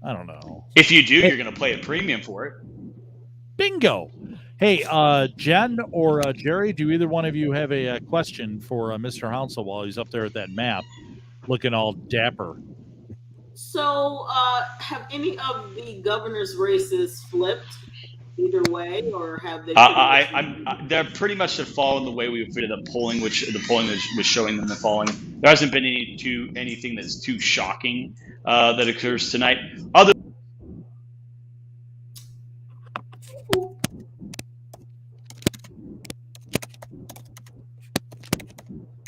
Speaker 1: I don't know.
Speaker 7: If you do, you're going to pay a premium for it.
Speaker 1: Bingo. Hey, Jen or Jerry, do either one of you have a question for Mr. Hounsel while he's up there at that map looking all dapper?
Speaker 15: So, have any of the governor's races flipped either way, or have they?
Speaker 7: They're pretty much following the way we figured the polling was showing them the falling. There hasn't been anything that's too shocking that occurs tonight.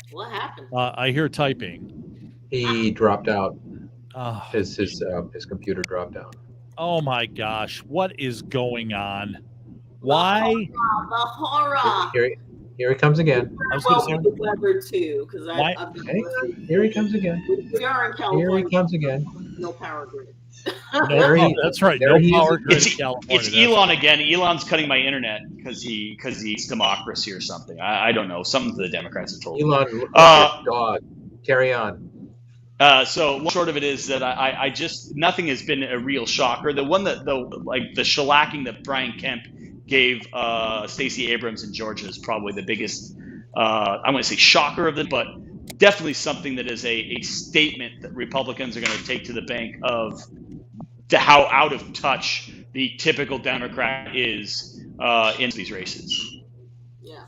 Speaker 15: What happened?
Speaker 1: I hear typing.
Speaker 5: He dropped out.
Speaker 1: Oh,
Speaker 5: His computer dropped out.
Speaker 1: oh my gosh, what is going on? Why?
Speaker 15: The horror.
Speaker 5: Here he comes again.
Speaker 1: I was
Speaker 15: Well,
Speaker 1: going
Speaker 15: with the weather too, because
Speaker 1: Why-
Speaker 15: I've been
Speaker 5: Hey, here he comes again.
Speaker 15: We are in
Speaker 5: Here
Speaker 15: California.
Speaker 5: he comes again.
Speaker 15: No power grid.
Speaker 1: that's right.
Speaker 5: there
Speaker 1: No
Speaker 5: he is
Speaker 1: power grid
Speaker 7: It's,
Speaker 1: in California.
Speaker 7: it's Elon again. Elon's cutting my internet because he's democracy or something. I don't know. Something the Democrats have told me.
Speaker 5: Elon, look at your dog. Carry on.
Speaker 7: So long short of it is that I just nothing has been a real shocker. The one that the shellacking that Brian Kemp gave Stacey Abrams in Georgia is probably the biggest. I want to say shocker of it, but definitely something that is a statement that Republicans are going to take to the bank of how out of touch the typical Democrat is in these races.
Speaker 15: Yeah.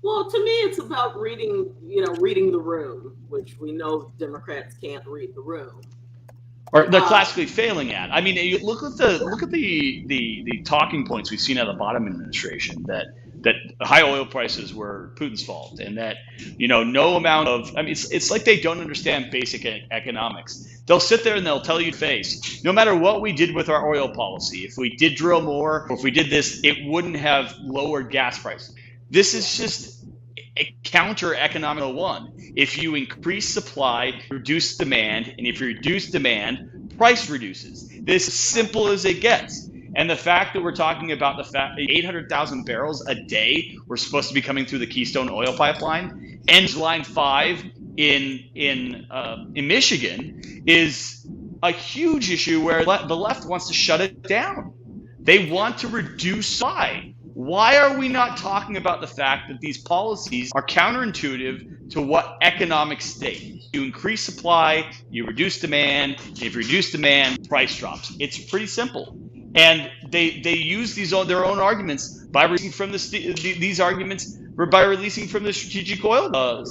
Speaker 15: Well, to me, it's about reading the room, which we know Democrats can't read the room.
Speaker 7: Or they're classically failing at. I mean, you look at the talking points we've seen out of the Biden administration that high oil prices were Putin's fault, and that no amount of it's like they don't understand basic economics. They'll sit there and they'll tell you face, no matter what we did with our oil policy, if we did drill more, or if we did this, it wouldn't have lowered gas prices. This is just a counter economic one. If you increase supply, reduce demand, and if you reduce demand, price reduces. This is simple as it gets. And the fact that we're talking about the fact that 800,000 barrels a day were supposed to be coming through the Keystone Oil Pipeline, and Line 5 in Michigan is a huge issue where the left wants to shut it down. They want to reduce supply. Why are we not talking about the fact that these policies are counterintuitive to what economics state? You increase supply, you reduce demand. If you reduce demand, price drops. It's pretty simple. And they use their own arguments by releasing from these arguments by releasing from the strategic oil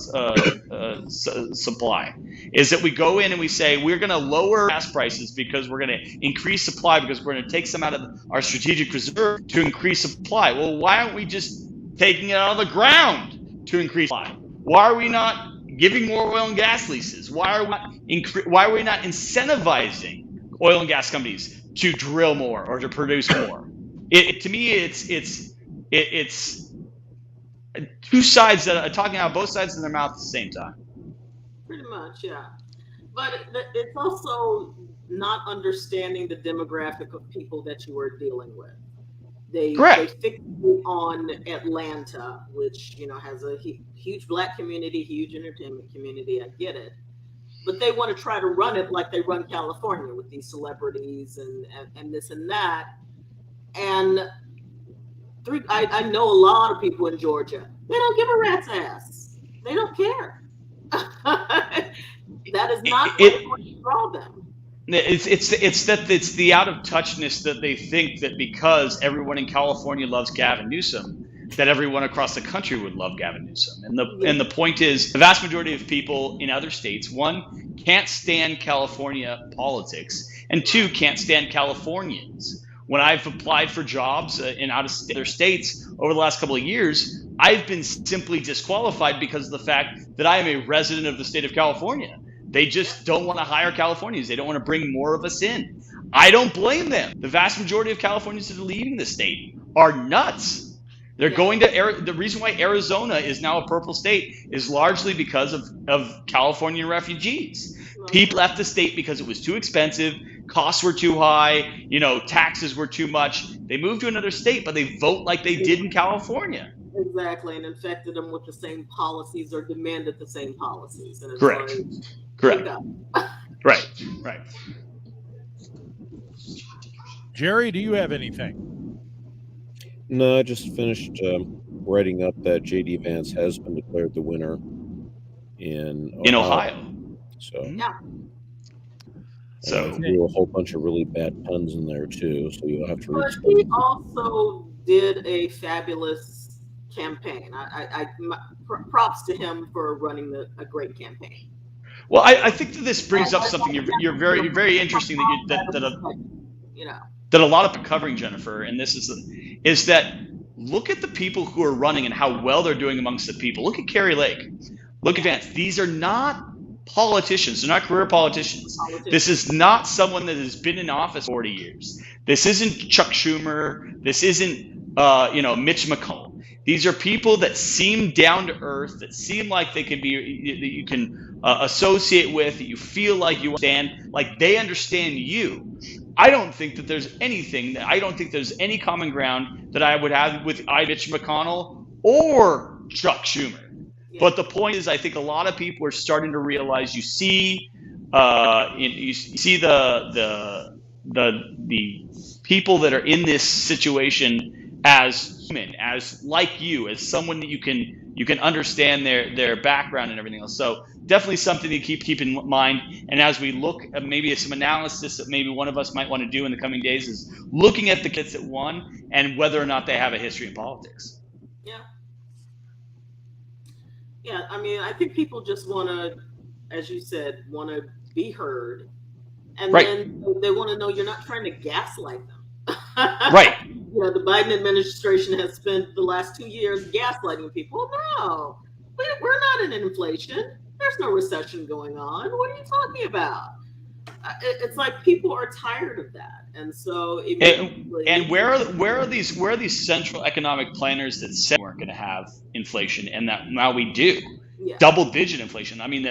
Speaker 7: supply. Is that we go in and we say we're going to lower gas prices because we're going to increase supply because we're going to take some out of our strategic reserve to increase supply. Well, why aren't we just taking it out of the ground to increase supply? Why are we not giving more oil and gas leases? Why are we not incentivizing oil and gas companies to drill more or to produce more? To me, it's two sides that are talking out both sides of their mouth at the same time.
Speaker 15: Pretty much, yeah. But it's also not understanding the demographic of people that you are dealing with. They fixate on Atlanta, which has a huge Black community, huge entertainment community. I get it. But they want to try to run it like they run California with these celebrities and this and that. And I know a lot of people in Georgia. They don't give a rat's ass. They don't care. That is not what to draw them.
Speaker 7: It's the out of touchness that they think that because everyone in California loves Gavin Newsom, that everyone across the country would love Gavin Newsom. And the point is, the vast majority of people in other states, one, can't stand California politics, and two, can't stand Californians. When I've applied for jobs in other states over the last couple of years, I've been simply disqualified because of the fact that I am a resident of the state of California. They just don't want to hire Californians. They don't want to bring more of us in. I don't blame them. The vast majority of Californians that are leaving the state are nuts. They're going to the reason why Arizona is now a purple state is largely because of Californian refugees. People left the state because it was too expensive, costs were too high, taxes were too much. They moved to another state, but they vote like they did in California.
Speaker 15: Exactly, and infected them with the same policies or demanded the same policies. And it's
Speaker 7: Correct. Right.
Speaker 1: Jerry, do you have anything?
Speaker 13: No, I just finished writing up that J.D. Vance has been declared the winner in
Speaker 7: Ohio.
Speaker 13: So
Speaker 7: So
Speaker 13: threw a whole bunch of really bad puns in there too. So you'll have to read.
Speaker 15: But he also did a fabulous campaign. Props to him for running a great campaign.
Speaker 7: Well, I think that this brings up something you're very, very interesting that a lot of people covering, Jennifer, and this is that look at the people who are running and how well they're doing amongst the people. Look at Carrie Lake. Look at Vance. These are not politicians. They're not career politicians. This is not someone that has been in office 40 years. This isn't Chuck Schumer. This isn't, Mitch McConnell. These are people that seem down to earth, that seem like they can be, that you can associate with, that you feel like you understand, like they understand you. I don't think that there's any common ground that I would have with Mitch McConnell or Chuck Schumer. But the point is, I think a lot of people are starting to realize. You see the people that are in this situation as human, as like you, as someone that you can understand their background and everything else. So definitely something to keep in mind. And as we look at maybe some analysis that maybe one of us might want to do in the coming days is looking at the kids that won and whether or not they have a history in politics.
Speaker 15: Yeah, I mean, I think people just want to, as you said, want to be heard. And then they want to know you're not trying to gaslight them.
Speaker 7: Right.
Speaker 15: The Biden administration has spent the last 2 years gaslighting people. No, we're not in inflation. There's no recession going on. What are you talking about? It's like people are tired of that. And so
Speaker 7: and where are these central economic planners that said we weren't going to have inflation, and that now we do? Double-digit inflation. I mean,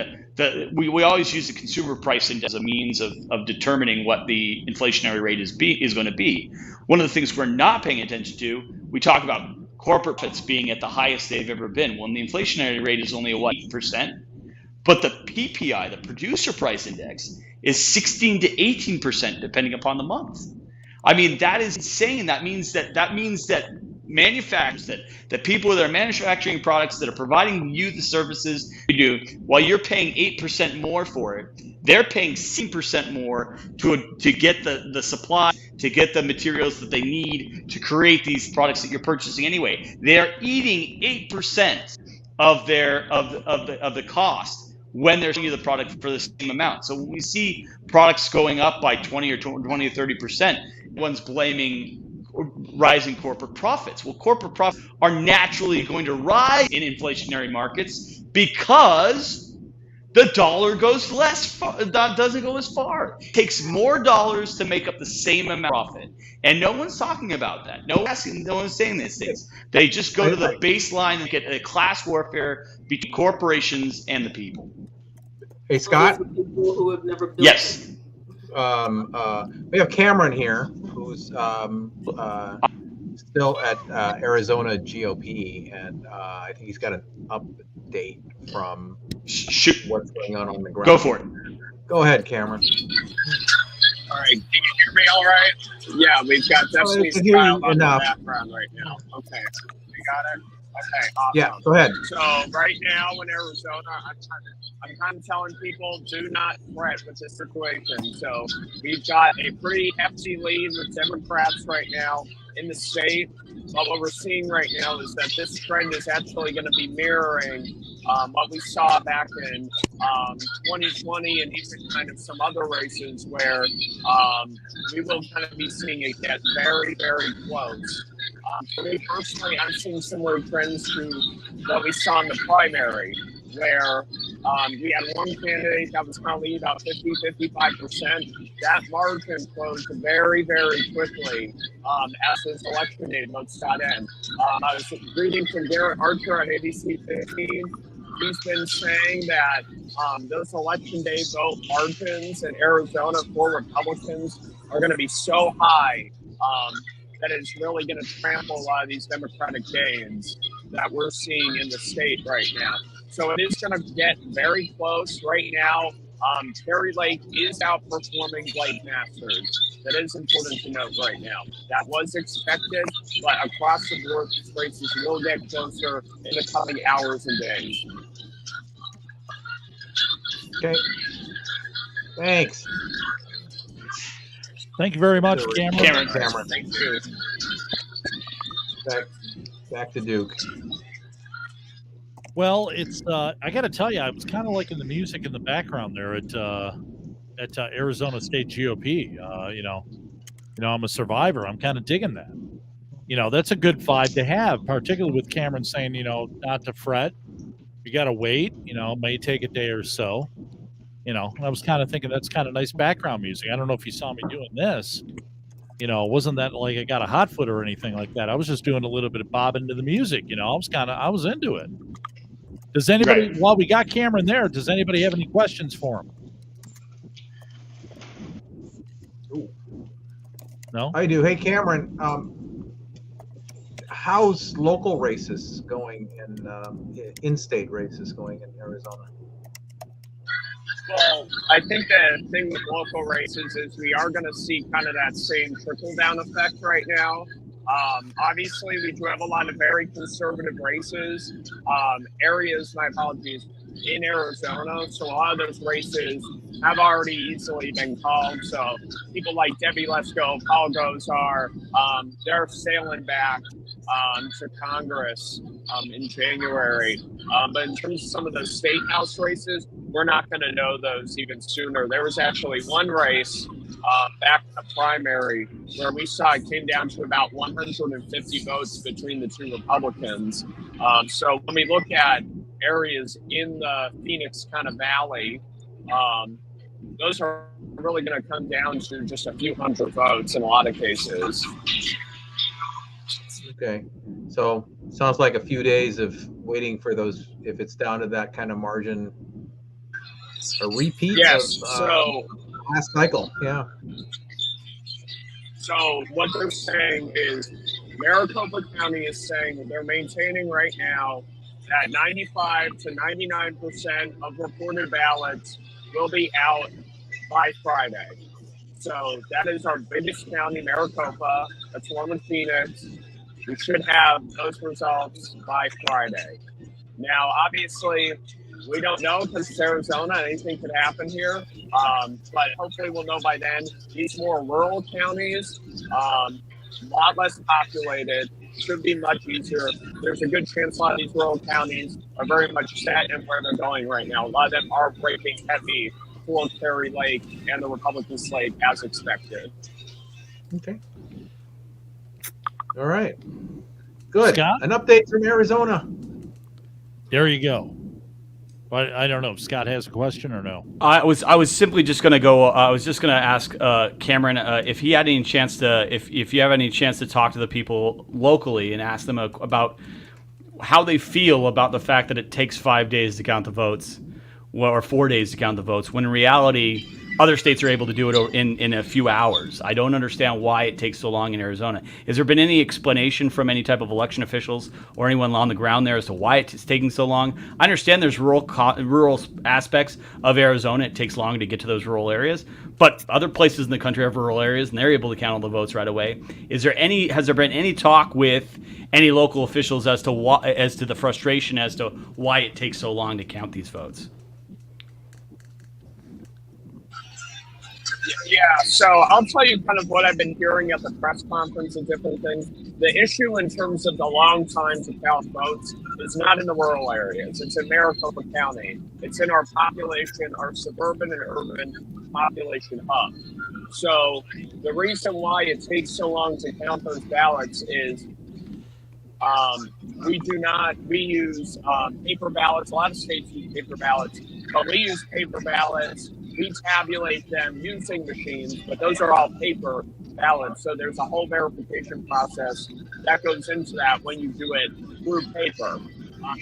Speaker 7: we always use the consumer price index as a means of determining what the inflationary rate is going to be. One of the things we're not paying attention to, we talk about corporate profits being at the highest they've ever been. Well, the inflationary rate is only 8%, but the PPI, the producer price index, is 16 to 18% depending upon the month. I mean, that is insane. That means that manufacturers, that people that are manufacturing products that are providing you the services you do, while you're paying 8% more for it, they're paying 6% more to get the supply, to get the materials that they need to create these products that you're purchasing anyway. They're eating 8% of the cost when they're selling you the product for the same amount. So when we see products going up by 20 or 30%, one's blaming rising corporate profits. Well, corporate profits are naturally going to rise in inflationary markets because the dollar goes doesn't go as far. It takes more dollars to make up the same amount of profit. And no one's talking about that. No one's saying these things. They just go to the baseline and get a class warfare between corporations and the people.
Speaker 5: Hey, Scott.
Speaker 15: People who have never built
Speaker 7: yes.
Speaker 5: We have Cameron here, who's still at Arizona GOP, and I think he's got an update from what's going on the ground.
Speaker 7: Go for it.
Speaker 5: Go ahead, Cameron.
Speaker 9: All right, can you hear me all right? Yeah, we've got Destiny's Child on the background right now. Okay, we got it? Okay, awesome.
Speaker 5: Yeah, go ahead.
Speaker 9: So right now in Arizona, I'm kind of telling people do not fret with this situation. So we've got a pretty hefty lead with Democrats right now in the state. But what we're seeing right now is that this trend is actually going to be mirroring what we saw back in 2020 and even kind of some other races where we will kind of be seeing it get very, very close. For me personally, I'm seeing similar trends to what we saw in the primary, where we had one candidate that was currently about 50-55%. That margin closed very, very quickly as this election day votes got in. I was reading from Garrett Archer on ABC 15. He's been saying that those election day vote margins in Arizona for Republicans are going to be so high that it's really going to trample a lot of these Democratic gains that we're seeing in the state right now. So it is going to get very close right now. Terry Lake is outperforming Blake Masters. That is important to note right now. That was expected, but across the board, these races will get closer in the coming hours and days.
Speaker 5: Okay. Thanks.
Speaker 1: Thank you very much, Cameron.
Speaker 5: Cameron.
Speaker 9: Thank you.
Speaker 5: Back to Duke.
Speaker 1: Well, it's I got to tell you, I was kind of liking the music in the background there at Arizona State GOP. I'm a survivor. I'm kind of digging that. That's a good vibe to have, particularly with Cameron saying, not to fret. You got to wait. It may take a day or so. And I was kind of thinking that's kind of nice background music. I don't know if you saw me doing this. It wasn't that like I got a hot foot or anything like that. I was just doing a little bit of bobbing to the music. I was into it. Does anybody, while we got Cameron there, does anybody have any questions for him? No?
Speaker 5: I do. Hey, Cameron, how's local races going and in-state races going in Arizona?
Speaker 9: Well, I think the thing with local races is we are going to see kind of that same trickle-down effect right now. Obviously, we do have a lot of very conservative races, areas, my apologies, in Arizona. So a lot of those races have already easily been called. So people like Debbie Lesko, Paul Gosar, they're sailing back to Congress in January. But in terms of some of those state house races, we're not going to know those even sooner. There was actually one race back in the primary where we saw it came down to about 150 votes between the two Republicans. So when we look at areas in the Phoenix kind of valley, those are really going to come down to just a few hundred votes in a lot of cases.
Speaker 5: Okay, so sounds like a few days of waiting for those, if it's down to that kind of margin, a repeat of last cycle. Yeah.
Speaker 9: So what they're saying is Maricopa County is saying that they're maintaining right now that 95 to 99% of reported ballots will be out by Friday. So that is our biggest county, Maricopa. That's one with Phoenix. We should have those results by Friday. Now, obviously, we don't know because it's Arizona. Anything could happen here. But hopefully we'll know by then. These more rural counties, a lot less populated, should be much easier. There's a good chance a lot of these rural counties are very much set in where they're going right now. A lot of them are breaking heavy for Kerry Lake and the Republican slate as expected.
Speaker 5: Okay. All right. Good.
Speaker 1: Scott?
Speaker 5: An update from Arizona.
Speaker 1: There you go. I don't know if Scott has a question or no.
Speaker 2: I was simply just going to go. I was just going to ask Cameron if he had any chance to, if you have any chance to talk to the people locally and ask them about how they feel about the fact that it takes 5 days to count the votes, or 4 days to count the votes, when in reality other states are able to do it in a few hours. I don't understand why it takes so long in Arizona. Has there been any explanation from any type of election officials or anyone on the ground there as to why it's taking so long? I understand there's rural aspects of Arizona. It takes long to get to those rural areas, but other places in the country have rural areas and they're able to count all the votes right away. Has there been any talk with any local officials as to the frustration as to why it takes so long to count these votes?
Speaker 9: Yeah, so I'll tell you kind of what I've been hearing at the press conference and different things. The issue in terms of the long time to count votes is not in the rural areas. It's in Maricopa County. It's in our population, our suburban and urban population hub. So the reason why it takes so long to count those ballots is we use paper ballots. A lot of states use paper ballots, but we use paper ballots. We tabulate them using machines, but those are all paper ballots. So there's a whole verification process that goes into that when you do it through paper,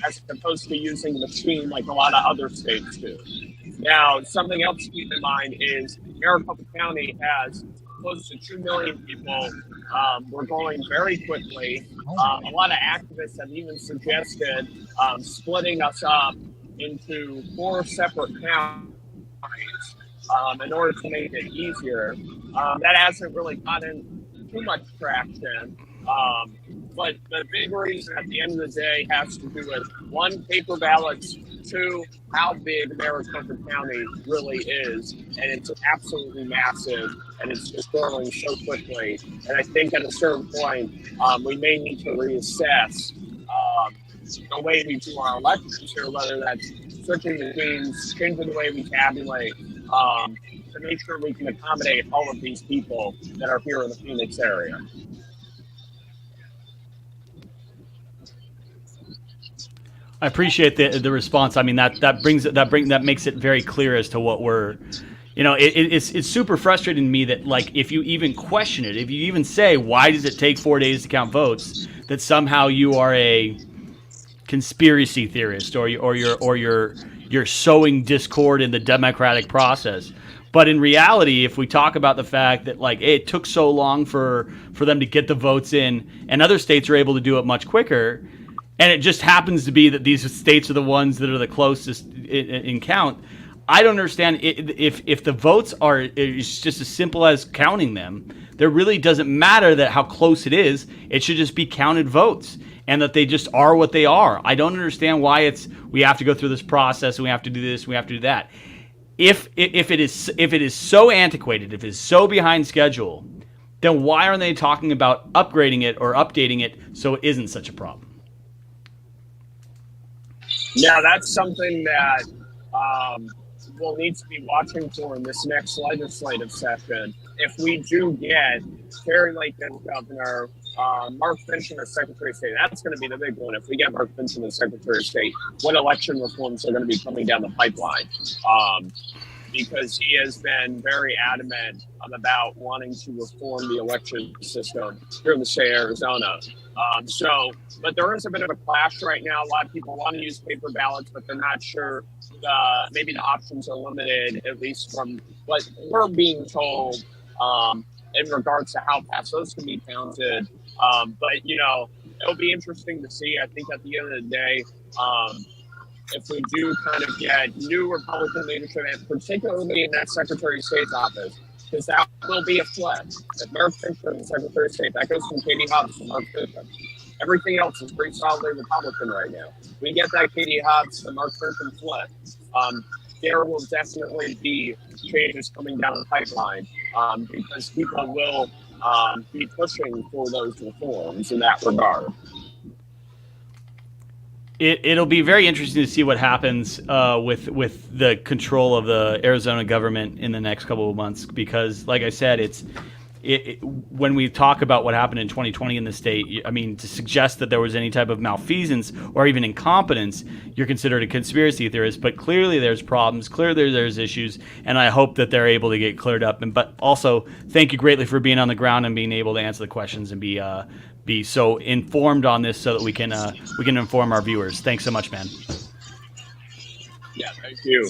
Speaker 9: as opposed to using a machine like a lot of other states do. Now, something else to keep in mind is Maricopa County has close to 2 million people. We're growing very quickly. A lot of activists have even suggested splitting us up into 4 separate counties in order to make it easier. That hasn't really gotten too much traction. But the big reason at the end of the day has to do with 1, paper ballots, 2, how big Maricopa County really is. And it's absolutely massive and it's just growing so quickly. And I think at a certain point, we may need to reassess the way we do our elections here, whether that's switching machines, changing the way we tabulate, to make sure we can accommodate all of these people that are here in the Phoenix area.
Speaker 2: I appreciate the response. I mean, that makes it very clear as to what we're, it's super frustrating to me that, like, if you even question it, if you even say, why does it take 4 days to count votes, that somehow you are a conspiracy theorist or you're sowing discord in the democratic process. But in reality, if we talk about the fact that, like, it took so long for them to get the votes in, and other states are able to do it much quicker, and it just happens to be that these states are the ones that are the closest in count. I don't understand if the votes are it's just as simple as counting them. There really doesn't matter that how close it is. It should just be counted votes, and that they just are what they are. I don't understand why we have to go through this process and we have to do this, and we have to do that. If it is so antiquated, if it is so behind schedule, then why aren't they talking about upgrading it or updating it so it isn't such a problem?
Speaker 9: Yeah, that's something that we'll need to be watching for in this next legislative session. If we do get Terry Lake as governor, Mark Finchem as Secretary of State, that's going to be the big one. If we get Mark Finchem as Secretary of State, what election reforms are going to be coming down the pipeline? Because he has been very adamant about wanting to reform the election system here in the state of Arizona. But there is a bit of a clash right now. A lot of people want to use paper ballots, but they're not sure. Maybe the options are limited, at least from what we're being told in regards to how fast those can be counted. But, it'll be interesting to see. I think at the end of the day, if we do kind of get new Republican leadership, and particularly in that Secretary of State's office, because that will be a flip. If Mark Finchem is Secretary of State, that goes from Katie Hobbs to Mark Finchem. Everything else is pretty solidly Republican right now. We get that Katie Hobbs to Mark Finchem flip. There will definitely be changes coming down the pipeline because people will be pushing for those reforms in that regard.
Speaker 2: It'll be very interesting to see what happens with the control of the Arizona government in the next couple of months, because, like I said, when we talk about what happened in 2020 in the state, I mean, to suggest that there was any type of malfeasance or even incompetence, you're considered a conspiracy theorist. But clearly there's problems, clearly there's issues, and I hope that they're able to get cleared up. But also, thank you greatly for being on the ground and being able to answer the questions and be so informed on this so that we can inform our viewers. Thanks so much, man.
Speaker 9: Yeah, thank you.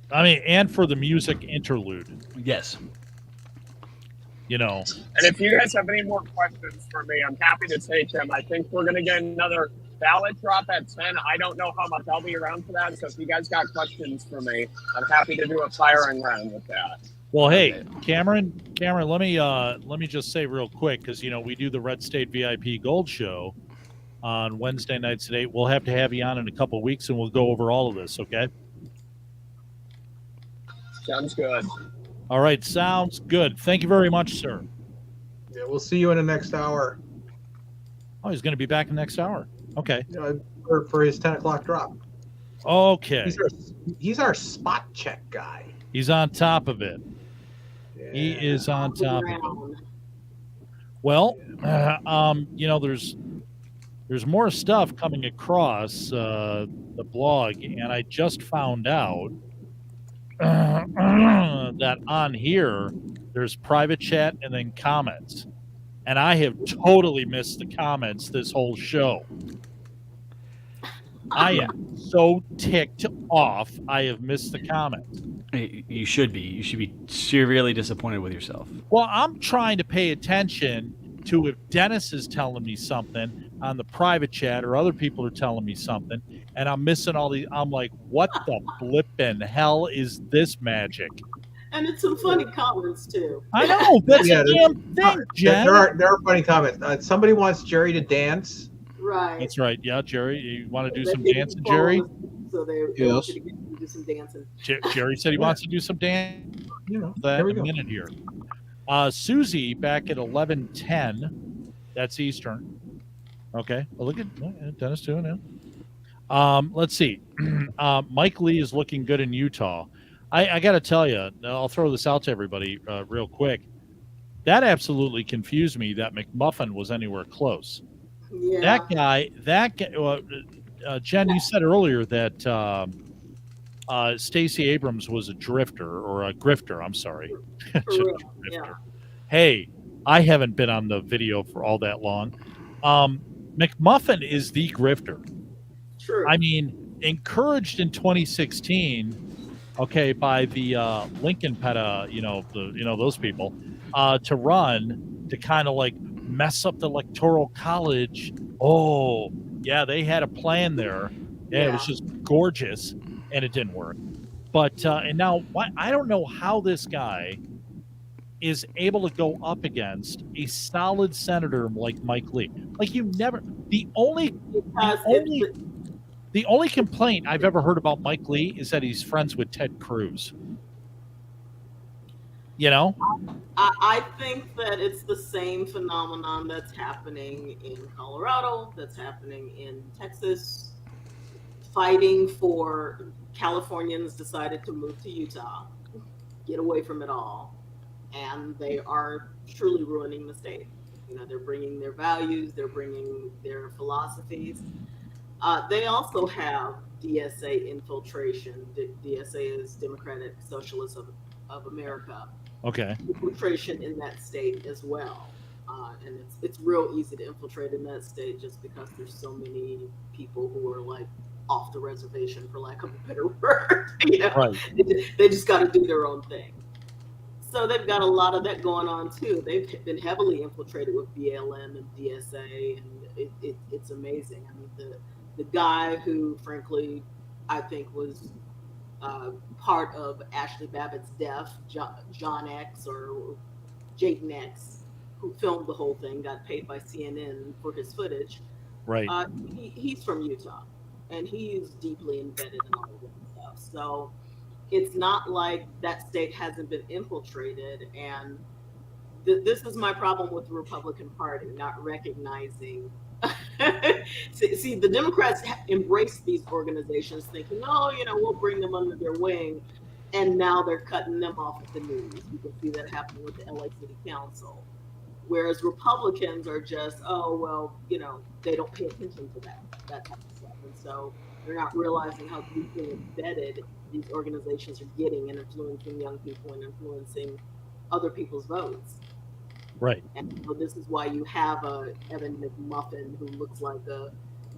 Speaker 1: I mean, and for the music interlude.
Speaker 2: Yes.
Speaker 9: And if you guys have any more questions for me, I'm happy to take them. I think we're going to get another ballot drop at 10. I don't know how much I'll be around for that. So if you guys got questions for me, I'm happy to do a firing round with that.
Speaker 1: Well, hey, Cameron, let me just say real quick, because we do the RedState VIP Gold Show on Wednesday nights at 8. We'll have to have you on in a couple of weeks, and we'll go over all of this. Okay?
Speaker 9: Sounds good.
Speaker 1: All right, sounds good. Thank you very much, sir.
Speaker 5: Yeah, we'll see you in the next hour.
Speaker 1: Oh, he's going to be back in the next hour. Okay.
Speaker 5: For his 10 o'clock drop.
Speaker 1: Okay.
Speaker 5: He's our spot check guy.
Speaker 1: He's on top of it.
Speaker 5: Yeah.
Speaker 1: He is on top of it. Well, there's more stuff coming across the blog, and I just found out that on here there's private chat and then comments, and I have totally missed the comments this whole show. I am so ticked off. I have missed the comments.
Speaker 2: You should be. You should be severely disappointed with yourself.
Speaker 1: Well, I'm trying to pay attention to if Dennis is telling me something on the private chat or other people are telling me something, and I'm missing all these. I'm like, what the flippin' hell is this magic?
Speaker 15: And it's some funny comments too.
Speaker 1: I know. That's a damn thing, Jen.
Speaker 5: There are funny comments. Somebody wants Jerry to dance.
Speaker 15: Right.
Speaker 1: That's right. Yeah, Jerry, you want to do some dancing, Jerry?
Speaker 15: So they want you to do some dancing.
Speaker 1: Jerry said he wants to do some dancing. That in a minute here. Susie back at 11:10. That's Eastern. Okay. Well, look at Dennis doing it. Let's see. Mike Lee is looking good in Utah. I got to tell you, I'll throw this out to everybody real quick. That absolutely confused me that McMuffin was anywhere close.
Speaker 15: Yeah.
Speaker 1: That guy, Jen, you said earlier that Stacey Abrams was a drifter or a grifter. I'm sorry.
Speaker 15: For real. Yeah.
Speaker 1: Hey, I haven't been on the video for all that long. McMuffin is the grifter.
Speaker 15: True.
Speaker 1: I mean, encouraged in 2016, okay, by the Lincoln PETA, those people, to run to kind of like mess up the Electoral College. Oh, yeah, they had a plan there. Yeah, it was just gorgeous, and it didn't work. But and now I don't know how this guy is able to go up against a solid senator like Mike Lee. Like the only complaint I've ever heard about Mike Lee is that he's friends with Ted Cruz. You know?
Speaker 15: I think that it's the same phenomenon that's happening in Colorado, that's happening in Texas. Fighting for Californians decided to move to Utah, get away from it all. And they are truly ruining the state. They're bringing their values, they're bringing their philosophies. They also have DSA infiltration. DSA is Democratic Socialists of America.
Speaker 1: Okay.
Speaker 15: Infiltration in that state as well. And it's real easy to infiltrate in that state just because there's so many people who are like off the reservation, for lack of a better word.
Speaker 1: Right.
Speaker 15: They just got to do their own thing. So they've got a lot of that going on too. They've been heavily infiltrated with BLM and DSA, and it's amazing. I mean, the guy who, frankly, I think was part of Ashley Babbitt's death, John X or Jayden X, who filmed the whole thing, got paid by CNN for his footage.
Speaker 1: Right.
Speaker 15: He's from Utah, and he's deeply embedded in all of this stuff. So it's not like that state hasn't been infiltrated. And this is my problem with the Republican Party, not recognizing. See, the Democrats embrace these organizations thinking, oh, we'll bring them under their wing. And now they're cutting them off at the news. You can see that happening with the LA City Council. Whereas Republicans are just, oh, well, they don't pay attention to that type of stuff. And so they're not realizing how deeply embedded these organizations are getting and influencing young people and influencing other people's votes.
Speaker 1: Right.
Speaker 15: And so this is why you have a Evan McMuffin who looks like a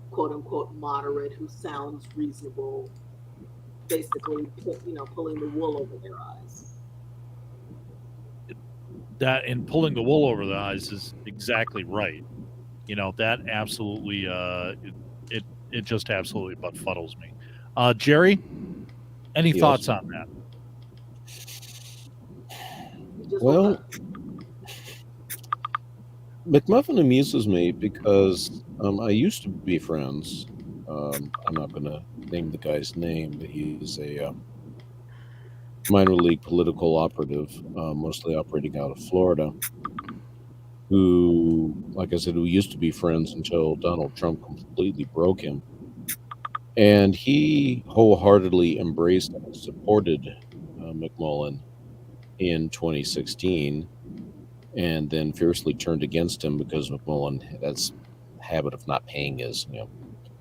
Speaker 15: quote unquote moderate who sounds reasonable, basically, pulling the wool over their eyes.
Speaker 1: That and pulling the wool over the eyes is exactly right. That absolutely it just absolutely befuddles me. Jerry, any thoughts on that?
Speaker 13: Well, McMuffin amuses me because I used to be friends. I'm not going to name the guy's name, but he's a minor league political operative, mostly operating out of Florida, who, like I said, who used to be friends until Donald Trump completely broke him. And he wholeheartedly embraced and supported McMullen in 2016, and then fiercely turned against him because McMullen had that habit of not paying his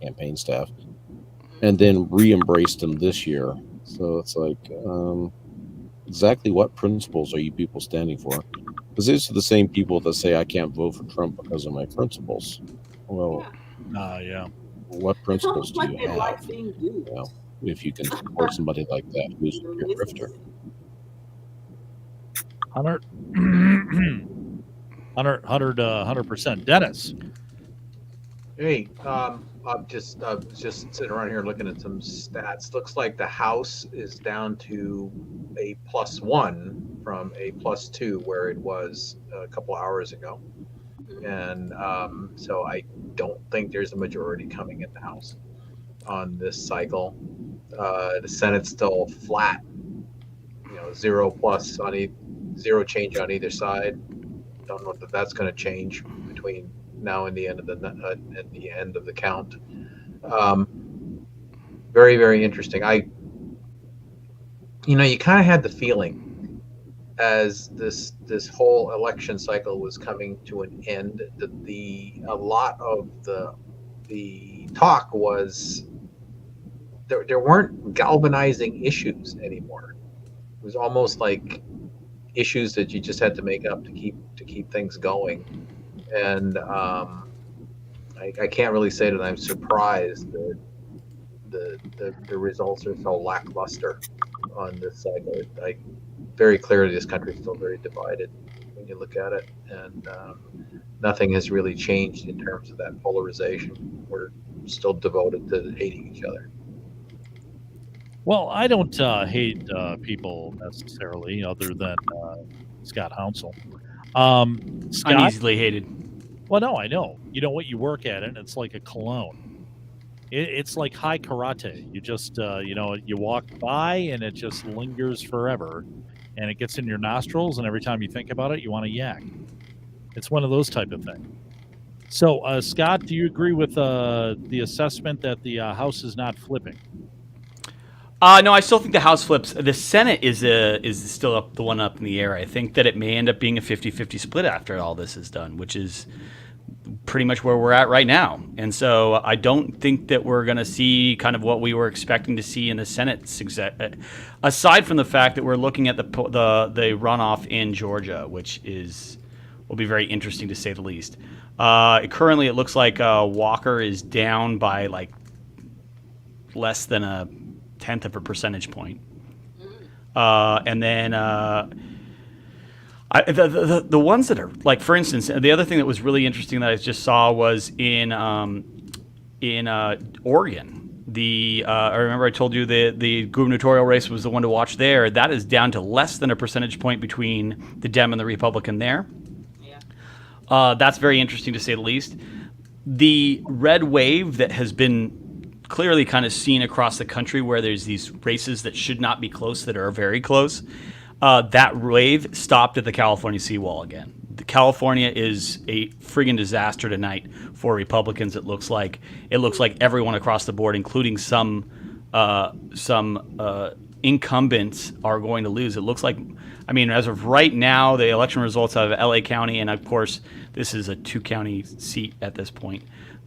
Speaker 13: campaign staff, and then re-embraced him this year. So it's like, exactly what principles are you people standing for? Because these are the same people that say I can't vote for Trump because of my principles. Well,
Speaker 1: yeah.
Speaker 13: What principles do
Speaker 15: like
Speaker 13: you
Speaker 15: they
Speaker 13: have?
Speaker 15: like being duped.
Speaker 13: If you can support somebody like that who's a grifter.
Speaker 1: 100%. Dennis.
Speaker 5: Hey, I'm just sitting around here looking at some stats. Looks like the House is down to a +1 from a +2 where it was a couple hours ago, and so I don't think there's a majority coming in the House on this cycle. The Senate's still flat, 0+ on zero change on either side. Don't know if that's going to change between now and the end of the count. Very, very interesting. You kind of had the feeling as this whole election cycle was coming to an end that a lot of the the talk was there weren't galvanizing issues anymore. It was almost like issues that you just had to make up to keep things going. And I can't really say that I'm surprised that the results are so lackluster on this side. Very clearly, this country is still very divided when you look at it, and nothing has really changed in terms of that polarization. We're still devoted to hating each other.
Speaker 1: Well, I don't hate people necessarily, other than Scott Hounsel. Scott,
Speaker 2: Uneasily hated.
Speaker 1: Well, no, I know. You know what? You work at it, and it's like a cologne. It's like high karate. You just, you walk by, and it just lingers forever, and it gets in your nostrils, and every time you think about it, you want to yak. It's one of those type of things. So, Scott, do you agree with the assessment that the House is not flipping?
Speaker 2: No, I still think the House flips. The Senate is still the one up in the air. I think that it may end up being a 50-50 split after all this is done, which is pretty much where we're at right now. And so I don't think that we're going to see kind of what we were expecting to see in the Senate, aside from the fact that we're looking at the runoff in Georgia, which will be very interesting to say the least. Currently, it looks like Walker is down by like less than a tenth of a percentage point. And then the ones that are like, for instance, the other thing that was really interesting that I just saw was in Oregon. I remember I told you the gubernatorial race was the one to watch there. That is down to less than a percentage point between the Dem and the Republican there. Yeah. That's very interesting to say the least. The red wave that has been clearly kind of seen across the country, where there's these races that should not be close that are very close. That wave stopped at the California seawall again. California is a friggin' disaster tonight for Republicans. It looks like everyone across the board, including some incumbents, are going to lose. It looks like, I mean, as of right now, the election results out of LA County, and of course, this is a 2-county seat at this point.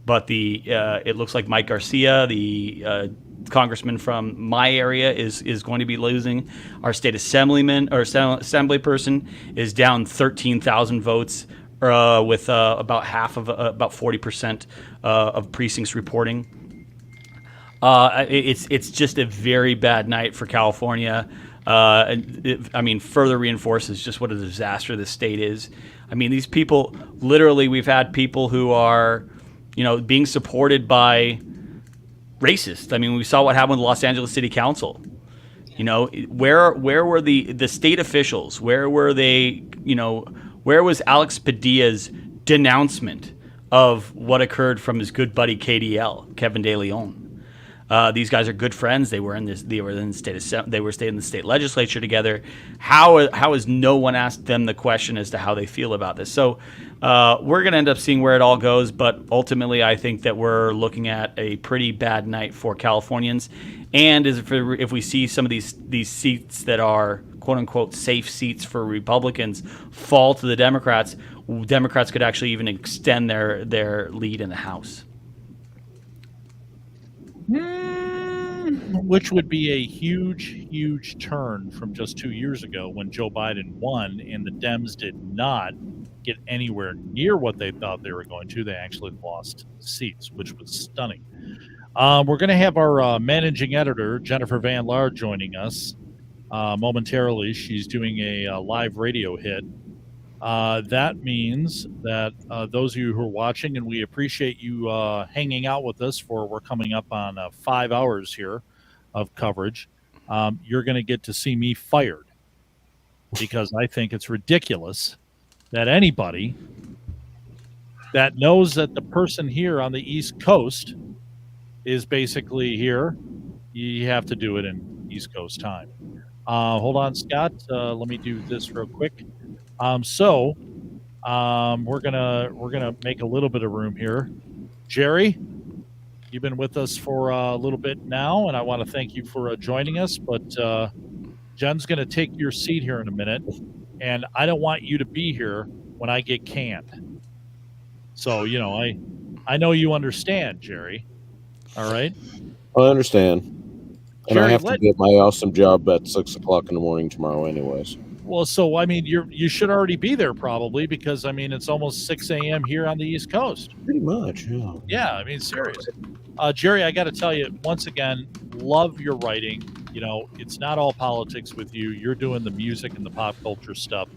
Speaker 2: But it looks like Mike Garcia, the congressman from my area, is going to be losing. Our state assembly person is down 13,000 votes, with about 40% of precincts reporting. It's just a very bad night for California. Further reinforces just what a disaster this state is. I mean, these people, literally, we've had people who are, being supported by racists. I mean, we saw what happened with the Los Angeles City Council. Where were the state officials? Where were they? Where was Alex Padilla's denouncement of what occurred from his good buddy KDL, Kevin De Leon? These guys are good friends. They were in the state legislature together. How has no one asked them the question as to how they feel about this? So we're going to end up seeing where it all goes. But ultimately, I think that we're looking at a pretty bad night for Californians. And if we see some of these seats that are quote unquote safe seats for Republicans fall to the Democrats, Democrats could actually even extend their lead in the House.
Speaker 1: Which would be a huge turn from just 2 years ago when Joe Biden won and the Dems did not get anywhere near what they thought they were going to. They actually lost seats, which was stunning. We're going to have our managing editor, Jennifer Van Laar, joining us momentarily. She's doing a live radio hit. That means that those of you who are watching, and we appreciate you hanging out with us we're coming up on 5 hours here of coverage, you're going to get to see me fired, because I think it's ridiculous that anybody that knows that the person here on the East Coast is basically here, you have to do it in East Coast time. Hold on, Scott. Let me do this real quick. We're gonna make a little bit of room here. Jerry, you've been with us for a little bit now, and I want to thank you for joining us. But Jen's gonna take your seat here in a minute, and I don't want you to be here when I get canned. So I know you understand, Jerry. All right.
Speaker 13: I understand. And
Speaker 1: Jerry,
Speaker 13: I have to get my awesome job at 6 o'clock in the morning tomorrow anyways.
Speaker 1: Well, so I mean, you should already be there probably because I mean it's almost 6 a.m. here on the East Coast.
Speaker 13: Pretty much, yeah.
Speaker 1: Yeah, I mean, serious. Jerry, I got to tell you once again, love your writing. You know, it's not all politics with you. You're doing the music and the pop culture stuff,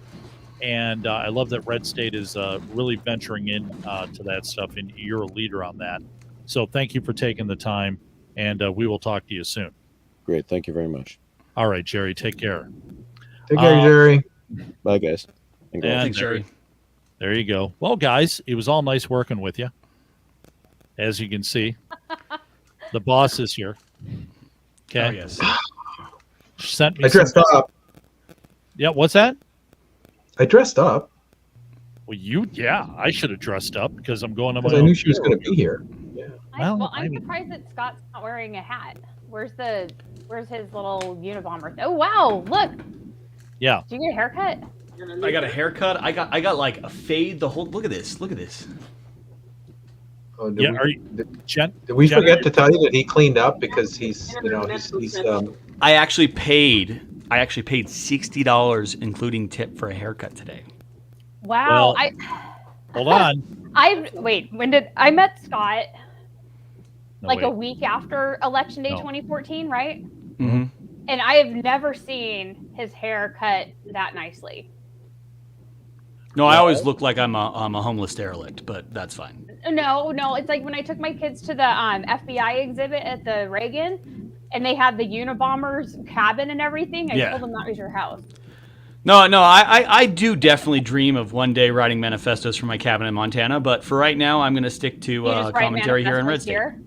Speaker 1: and I love that RedState is really venturing in to that stuff, and you're a leader on that. So thank you for taking the time, and we will talk to you soon.
Speaker 13: Great, thank you very much.
Speaker 1: All right, Jerry, take care.
Speaker 5: Take care, Jerry.
Speaker 13: Bye, guys.
Speaker 1: And
Speaker 2: Thanks, Jerry.
Speaker 1: There you go. Well, guys, it was all nice working with you. As you can see, the boss is here. Okay.
Speaker 2: Oh, yes.
Speaker 1: Sent me
Speaker 5: I dressed up.
Speaker 1: Yeah, what's that?
Speaker 5: I dressed up.
Speaker 1: Well, I should have dressed up because I'm going to my
Speaker 5: Because I
Speaker 1: own
Speaker 5: knew she was
Speaker 1: show.
Speaker 5: going to be here. Yeah.
Speaker 1: Well,
Speaker 16: I'm surprised that Scott's not wearing a hat. Where's his little Unabomber? Oh wow! Look.
Speaker 1: Yeah.
Speaker 16: Did you get a haircut?
Speaker 2: I got a haircut. I got like a fade. The whole look at this. Look at this.
Speaker 5: Oh,
Speaker 1: Yeah,
Speaker 5: did we forget to tell you that he cleaned up because he's
Speaker 2: I actually paid $60 including tip for a haircut today.
Speaker 16: Wow.
Speaker 1: Well, hold on.
Speaker 16: When did I met Scott?
Speaker 1: No,
Speaker 16: like a
Speaker 1: wait.
Speaker 16: week after Election Day
Speaker 1: No.
Speaker 16: 2014, right?
Speaker 2: Mm-hmm.
Speaker 16: And I have never seen his hair cut that nicely.
Speaker 2: No, I always look like I'm a homeless derelict, but that's fine.
Speaker 16: No, it's like when I took my kids to the FBI exhibit at the Reagan, and they had the Unabomber's cabin and everything. I told them that was your house.
Speaker 2: No, I do definitely dream of one day writing manifestos from my cabin in Montana, but for right now, I'm going to stick to
Speaker 16: You just write
Speaker 2: commentary here in
Speaker 16: manifestos
Speaker 2: RedState.
Speaker 16: here?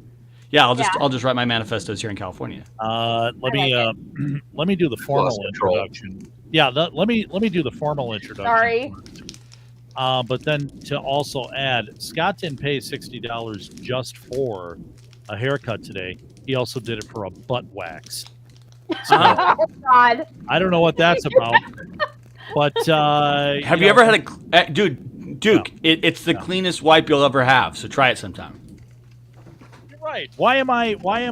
Speaker 2: Yeah, I'll just write my manifestos here in California.
Speaker 1: Let me do the formal introduction. Yeah, let me do the formal introduction.
Speaker 16: Sorry.
Speaker 1: But then to also add, Scott didn't pay $60 just for a haircut today. He also did it for a butt wax. So,
Speaker 16: Oh God.
Speaker 1: I don't know what that's about. But
Speaker 2: Have you ever had a Duke? It's the cleanest wipe you'll ever have. So try it sometime.
Speaker 1: You're right. Why am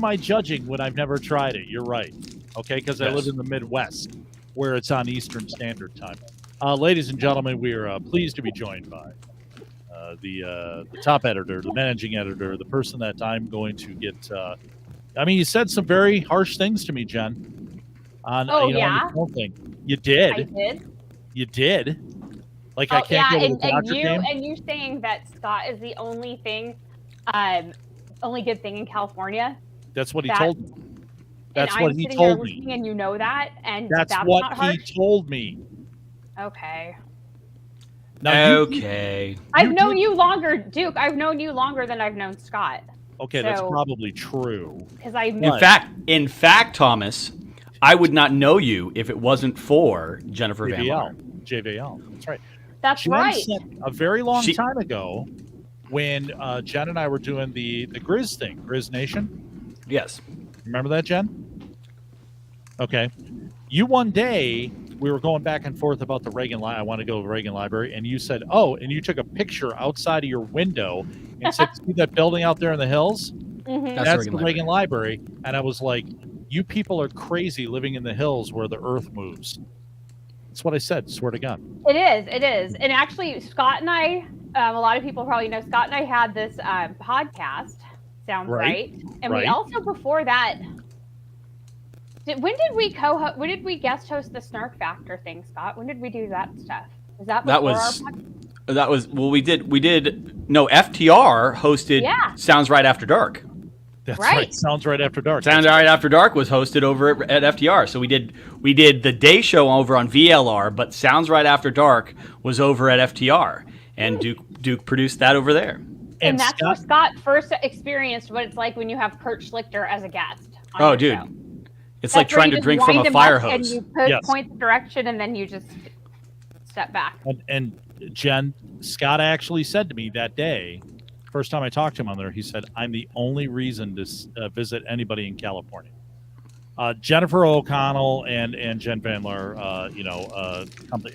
Speaker 1: I judging when I've never tried it? You're right. Okay, because I live in the Midwest, where it's on Eastern Standard Time. Ladies and gentlemen, we are pleased to be joined by the top editor, the managing editor, the person that I'm going to get. I mean, you said some very harsh things to me, Jen. On on the phone thing. You did.
Speaker 16: I did.
Speaker 1: You did. Like I can't go to the Dodger game.
Speaker 16: And you saying that Scott is the only good thing in California.
Speaker 1: That's what he told me. That's
Speaker 16: and
Speaker 1: what
Speaker 16: I'm
Speaker 1: he
Speaker 16: sitting there
Speaker 1: told me.
Speaker 16: listening And you know that, and
Speaker 1: That's
Speaker 16: not
Speaker 1: what
Speaker 16: harsh?
Speaker 1: he told me.
Speaker 16: Okay.
Speaker 1: Now
Speaker 16: I've known you longer, Duke. I've known you longer than I've known Scott.
Speaker 1: Okay, that's probably true.
Speaker 16: Because I
Speaker 2: In fact, Thomas, I would not know you if it wasn't for Jennifer Van Laar.
Speaker 1: JVL. That's right.
Speaker 16: That's
Speaker 1: Jen
Speaker 16: right.
Speaker 1: said a very long time ago, when Jen and I were doing the Grizz thing, Grizz Nation.
Speaker 2: Yes.
Speaker 1: Remember that, Jen? Okay. You one day we were going back and forth about the Reagan I want to go to the Reagan Library, and you said, "Oh," and you took a picture outside of your window and said, "See that building out there in the hills?
Speaker 16: Mm-hmm.
Speaker 1: That's the Reagan Library." And I was like, "You people are crazy living in the hills where the earth moves." That's what I said. Swear to God.
Speaker 16: It is. And actually, Scott and I, a lot of people probably know, Scott and I had this podcast, Sounds Right. And we also, before that, when did we guest host the Snark Factor thing, Scott? When did we do that stuff? Was that before our podcast?
Speaker 2: We did. No, FTR hosted Sounds Right After Dark.
Speaker 1: That's right. Sounds Right After Dark.
Speaker 2: Sounds Right After Dark was hosted over at FTR. So we did the day show over on VLR, but Sounds Right After Dark was over at FTR, and Duke produced that over there.
Speaker 16: And that's where Scott first experienced what it's like when you have Kurt Schlichter as a guest.
Speaker 2: Oh, dude. It's like trying to drink from a fire hose.
Speaker 16: And you point the direction, and then you just step back.
Speaker 1: And Jen, Scott actually said to me that day, first time I talked to him on there, he said, "I'm the only reason to visit anybody in California." Jennifer O'Connell and Jen Van Laar,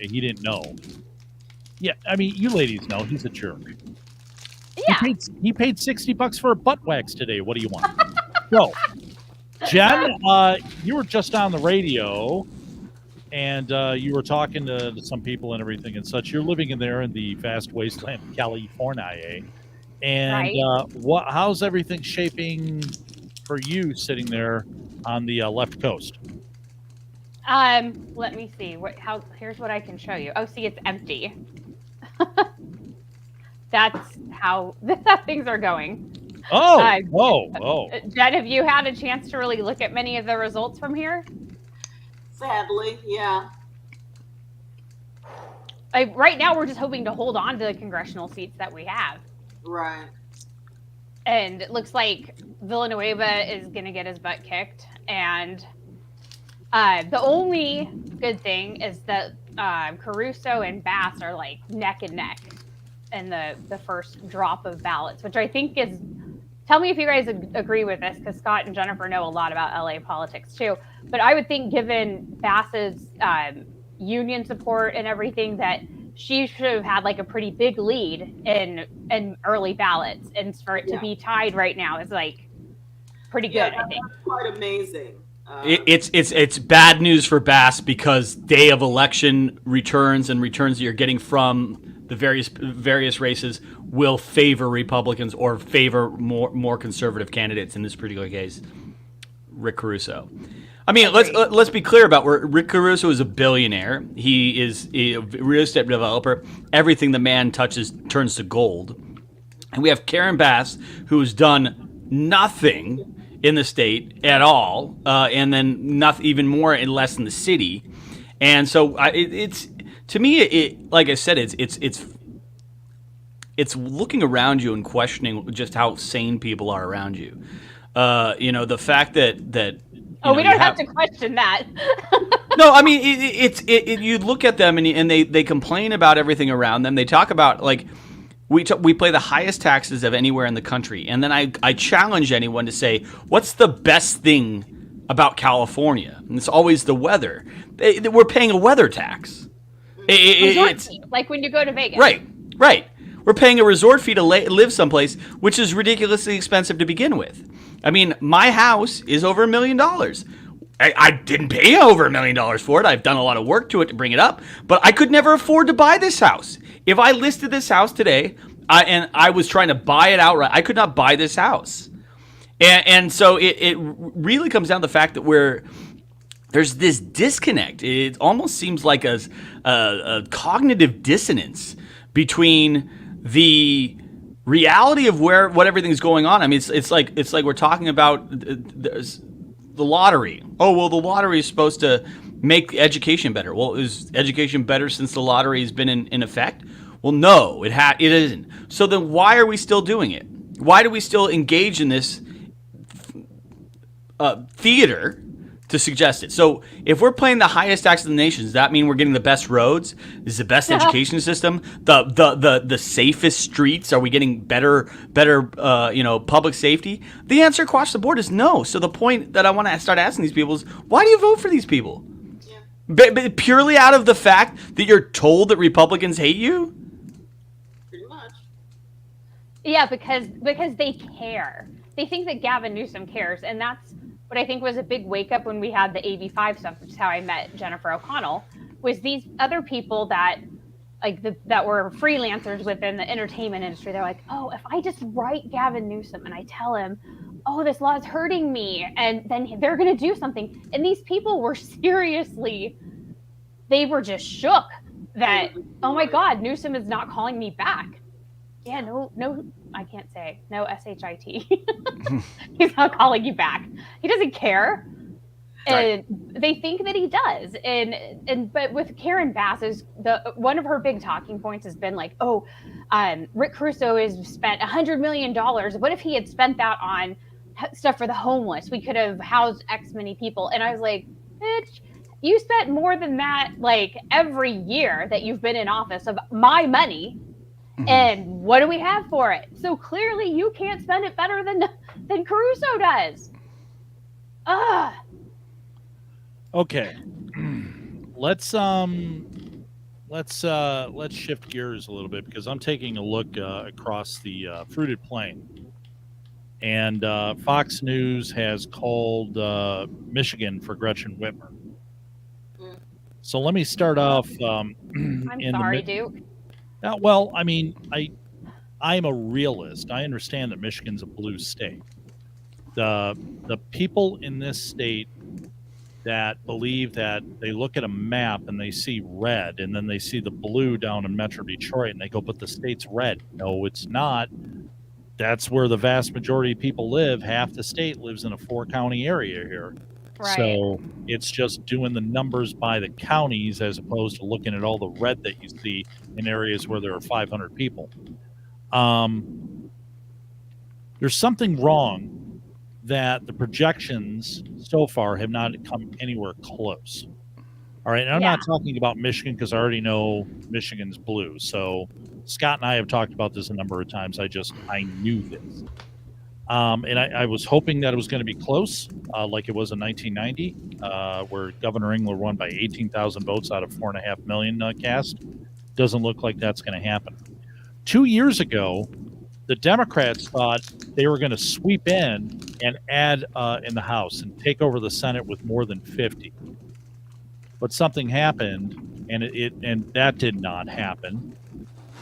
Speaker 1: he didn't know. Yeah, I mean, you ladies know he's a jerk.
Speaker 16: Yeah.
Speaker 1: He paid $60 for a butt wax today. What do you want? So, Jen, you were just on the radio, and you were talking to some people and everything and such. You're living in the vast wasteland of California, and
Speaker 16: Right.
Speaker 1: how's everything shaping for you sitting there on the left coast?
Speaker 16: Let me see. Here's what I can show you. Oh, see, it's empty. That's how things are going.
Speaker 1: Oh.
Speaker 16: Jen, have you had a chance to really look at many of the results from here?
Speaker 15: Sadly, yeah.
Speaker 16: Right now, we're just hoping to hold on to the congressional seats that we have.
Speaker 15: Right.
Speaker 16: And it looks like Villanueva is going to get his butt kicked. And the only good thing is that Caruso and Bass are like neck and neck in the first drop of ballots, which I think is, tell me if you guys agree with this, because Scott and Jennifer know a lot about LA politics too. But I would think, given Bass's union support and everything, that she should have had like a pretty big lead in early ballots, and for it to be tied right now is like pretty good. I think
Speaker 15: that's quite amazing.
Speaker 2: It's bad news for Bass, because day of election returns that you're getting from the various races will favor Republicans or favor more conservative candidates. In this particular case, Rick Caruso. I mean, let's be clear about where Rick Caruso is a billionaire. He is a real estate developer. Everything the man touches turns to gold. And we have Karen Bass, who has done nothing in the state at all, and then nothing even more and less in the city. And so it's to me, like I said, it's looking around you and questioning just how sane people are around you. The fact that
Speaker 16: we don't have to question that.
Speaker 2: No, I mean you look at them and they complain about everything around them. They talk about like we pay the highest taxes of anywhere in the country, and then I challenge anyone to say, what's the best thing about California? And it's always the weather. We're paying a weather tax.
Speaker 16: It's like when you go to Vegas.
Speaker 2: Right. We're paying a resort fee to live someplace, which is ridiculously expensive to begin with. I mean, my house is over $1 million. I didn't pay over $1 million for it. I've done a lot of work to it to bring it up, but I could never afford to buy this house. If I listed this house today and I was trying to buy it outright, I could not buy this house. And so it really comes down to the fact that there's this disconnect. It almost seems like a cognitive dissonance between the reality of what everything's going on. I mean, it's like we're talking about the lottery. Oh, well, the lottery is supposed to make education better. Well, is education better since the lottery has been in effect? Well, no, it isn't. So then why are we still doing it? Why do we still engage in this theater to suggest it? So if we're paying the highest tax in the nation, does that mean we're getting the best roads? Is the best education system? The safest streets? Are we getting better public safety? The answer across the board is no. So the point that I want to start asking these people is, why do you vote for these people? But purely out of the fact that you're told that Republicans hate you?
Speaker 15: Pretty much.
Speaker 16: Yeah, because they care. They think that Gavin Newsom cares, and that's what I think was a big wake up when we had the AB5 stuff, which is how I met Jennifer O'Connell, was these other people that that were freelancers within the entertainment industry. They're like, oh, if I just write Gavin Newsom and I tell him, oh, this law is hurting me, and then they're going to do something. And these people were they were just shook that, oh my God, Newsom is not calling me back. Yeah, no, I can't say. No SHIT. He's not calling you back. He doesn't care. And they think that he does. But with Karen Bass, one of her big talking points has been like, oh, Rick Caruso has spent $100 million. What if he had spent that on stuff for the homeless? We could have housed X many people. And I was like, bitch, you spent more than that like every year that you've been in office of my money. Mm-hmm. And what do we have for it? So clearly you can't spend it better than Caruso does. Ugh.
Speaker 1: Okay. Let's let's shift gears a little bit because I'm taking a look across the fruited plain, and Fox News has called Michigan for Gretchen Whitmer. So let me start off.
Speaker 16: I'm sorry, Duke.
Speaker 1: Well, I mean, I'm a realist. I understand that Michigan's a blue state. The people in this state that believe that they look at a map and they see red and then they see the blue down in Metro Detroit and they go, but the state's red. No, it's not. That's where the vast majority of people live. Half the state lives in a 4-county area here.
Speaker 16: Right.
Speaker 1: So it's just doing the numbers by the counties as opposed to looking at all the red that you see in areas where there are 500 people. There's something wrong that the projections so far have not come anywhere close. All right, and I'm not talking about Michigan because I already know Michigan's blue. So Scott and I have talked about this a number of times. I knew this. And I was hoping that it was going to be close, like it was in 1990, where Governor Engler won by 18,000 votes out of 4.5 million cast. Doesn't look like that's going to happen. 2 years ago, the Democrats thought they were going to sweep in and add in the House and take over the Senate with more than 50. But something happened, and that did not happen.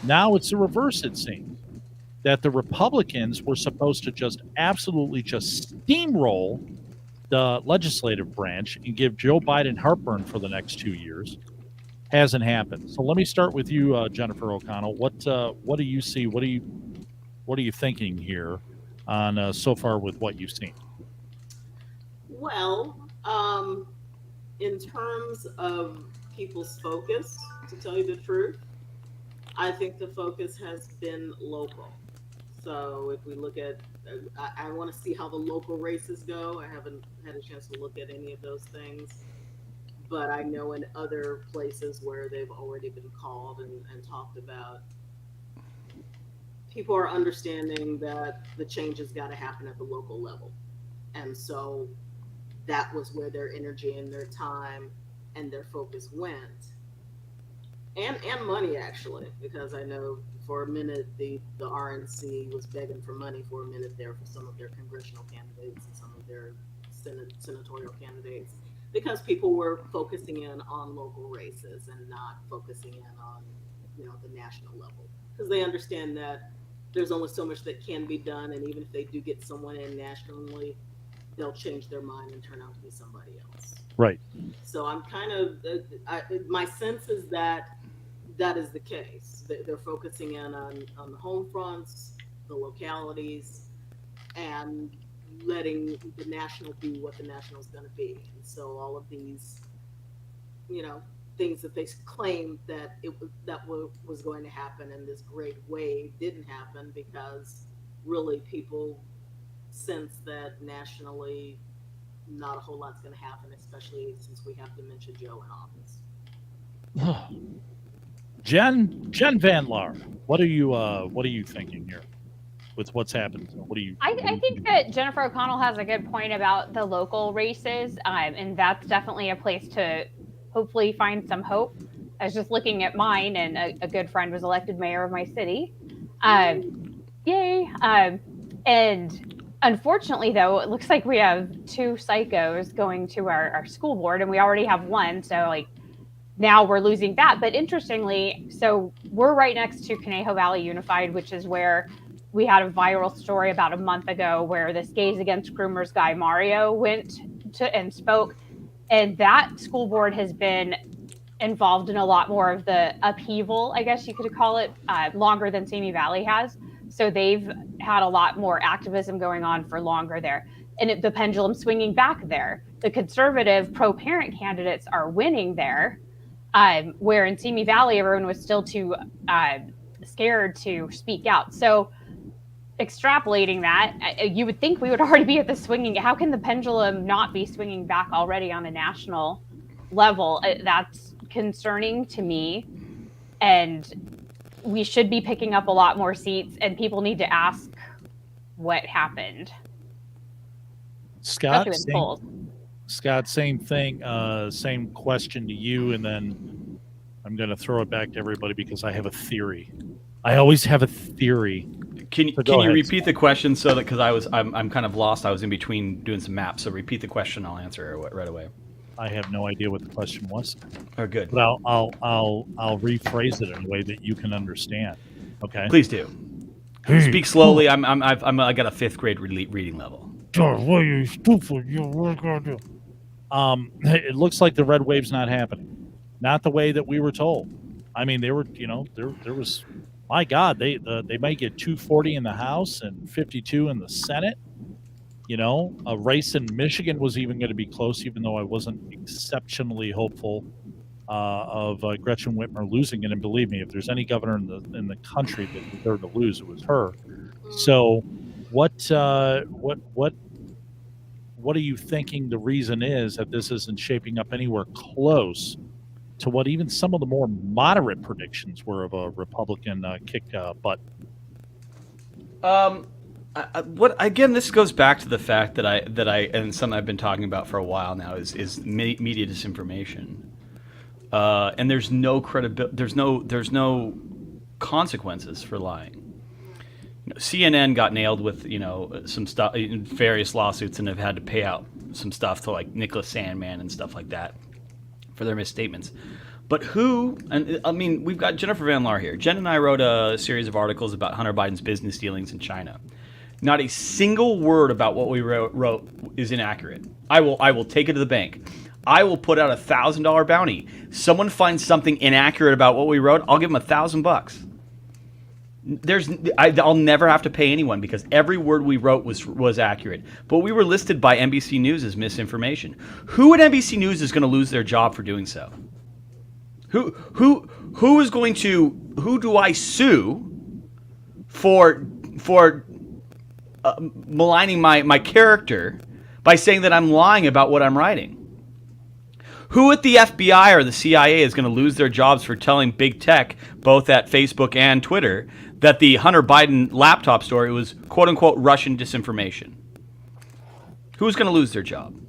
Speaker 1: Now it's the reverse, it seems, that the Republicans were supposed to just absolutely just steamroll the legislative branch and give Joe Biden heartburn for the next 2 years. Hasn't happened. So let me start with you, Jennifer O'Connell. What do you see? What are you thinking here on so far with what you've seen?
Speaker 15: Well, in terms of people's focus, to tell you the truth, I think the focus has been local. So if we look at, I want to see how the local races go. I haven't had a chance to look at any of those things, but I know in other places where they've already been called and talked about, people are understanding that the change has got to happen at the local level. And so that was where their energy and their time and their focus went. And money, actually, because I know for a minute the RNC was begging for money for a minute there for some of their congressional candidates and some of their senatorial candidates, because people were focusing in on local races and not focusing in on, the national level, because they understand that there's only so much that can be done, and even if they do get someone in nationally, they'll change their mind and turn out to be somebody else.
Speaker 1: Right.
Speaker 15: So I'm kind of, my sense is that is the case. They're focusing in on the home fronts, the localities, and letting the national be what the national is going to be. And so all of these, things that they claimed that was going to happen in this great wave didn't happen, because really people sense that nationally not a whole lot's going to happen, especially since we have Dementia Joe in office.
Speaker 1: Jen Van Laar, what are you thinking here with what's happened?
Speaker 16: I think that Jennifer O'Connell has a good point about the local races, and that's definitely a place to hopefully find some hope. I was just looking at mine, and a good friend was elected mayor of my city. Yay! And unfortunately, though, it looks like we have 2 psychos going to our school board, and we already have one. So now we're losing that. But interestingly, so we're right next to Conejo Valley Unified, which is where we had a viral story about a month ago where this Gays Against Groomers guy, Mario, went to and spoke. And that school board has been involved in a lot more of the upheaval, I guess you could call it, longer than Simi Valley has. So they've had a lot more activism going on for longer there. And the pendulum swinging back there. The conservative pro-parent candidates are winning there, where in Simi Valley, everyone was still too scared to speak out. So extrapolating that, you would think we would already be at the swinging. How can the pendulum not be swinging back already on a national level? That's concerning to me. And we should be picking up a lot more seats, and people need to ask what happened.
Speaker 1: Scott, same thing. Same question to you, and then I'm going to throw it back to everybody because I have a theory. I always have a theory.
Speaker 2: Can you repeat the question so that, because I'm kind of lost. I was in between doing some maps. So repeat the question. I'll answer it right away.
Speaker 1: I have no idea what the question was.
Speaker 2: Oh, good.
Speaker 1: But I'll rephrase it in a way that you can understand. Okay.
Speaker 2: Please do. Speak slowly. I got a 5th grade reading level.
Speaker 1: What are you stupid? It looks like the red wave's not happening. Not the way that we were told. I mean, they were, there was, my God, they might get 240 in the House and 52 in the Senate. A race in Michigan was even going to be close, even though I wasn't exceptionally hopeful of Gretchen Whitmer losing it. And believe me, if there's any governor in the country that deserved to lose, it was her. So, what are you thinking the reason is that this isn't shaping up anywhere close to what even some of the more moderate predictions were of a Republican kick butt?
Speaker 2: Again, this goes back to the fact that I and something I've been talking about for a while now is media disinformation, and there's no credibility. There's no consequences for lying. CNN got nailed with some stuff in various lawsuits and have had to pay out some stuff to like Nicholas Sandman and stuff like that for their misstatements. But who? And I mean, we've got Jennifer Van Laar here. Jen and I wrote a series of articles about Hunter Biden's business dealings in China. Not a single word about what we wrote is inaccurate. I will take it to the bank. I will put out $1,000 bounty. Someone finds something inaccurate about what we wrote, I'll give them $1,000. I'll never have to pay anyone because every word we wrote was accurate. But we were listed by NBC News as misinformation. Who at NBC News is going to lose their job for doing so? Who do I sue for maligning my character by saying that I'm lying about what I'm writing? Who at the FBI or the CIA is going to lose their jobs for telling big tech, both at Facebook and Twitter, that the Hunter Biden laptop story was quote-unquote Russian disinformation? Who's going to lose their job?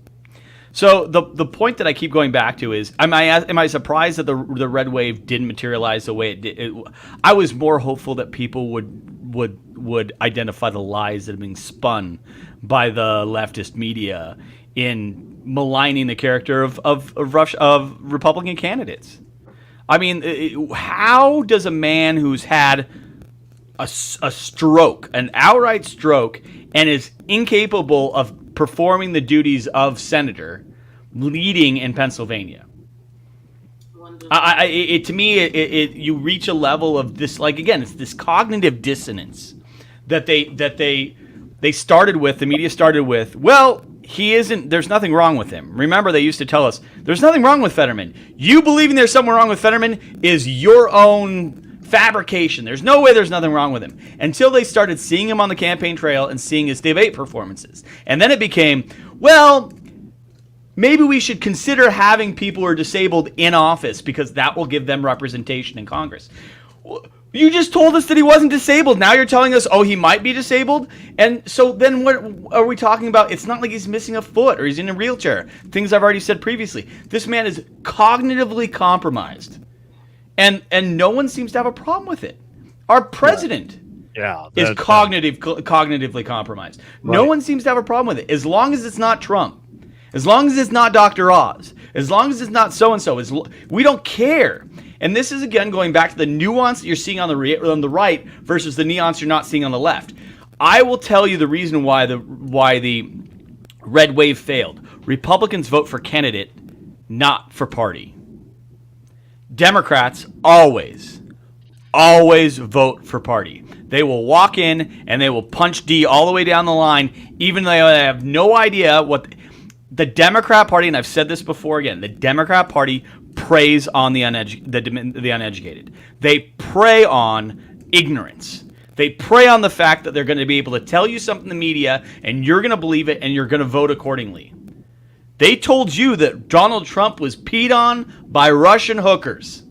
Speaker 2: So the point that I keep going back to is, am I surprised that the red wave didn't materialize the way it did? I was more hopeful that people would identify the lies that have been spun by the leftist media in maligning the character of Republican candidates. I mean, how does a man who's had a stroke, an outright stroke, and is incapable of performing the duties of senator, leading in Pennsylvania? To me, you reach a level of this, like, again, it's this cognitive dissonance that they started with. The media started with, well, he isn't. There's nothing wrong with him. Remember, they used to tell us there's nothing wrong with Fetterman. You believing there's something wrong with Fetterman is your own fabrication. There's no way there's nothing wrong with him. Until they started seeing him on the campaign trail and seeing his debate performances, and then it became, well, maybe we should consider having people who are disabled in office because that will give them representation in Congress. You just told us that he wasn't disabled. Now you're telling us, oh, he might be disabled? And so then what are we talking about? It's not like he's missing a foot or he's in a wheelchair. Things I've already said previously. This man is cognitively compromised. And no one seems to have a problem with it. Our president is cognitively compromised. Right. No one seems to have a problem with it. As long as it's not Trump. As long as it's not Dr. Oz. As long as it's not so-and-so. We don't care. And this is, again, going back to the nuance that you're seeing on the right versus the nuance you're not seeing on the left. I will tell you the reason why the red wave failed. Republicans vote for candidate, not for party. Democrats always vote for party. They will walk in and they will punch D all the way down the line, even though they have no idea what the Democrat Party, and I've said this before again, the Democrat Party preys on the uneducated. They prey on ignorance. They prey on the fact that they're going to be able to tell you something in the media and you're going to believe it and you're going to vote accordingly. They told you that Donald Trump was peed on by Russian hookers.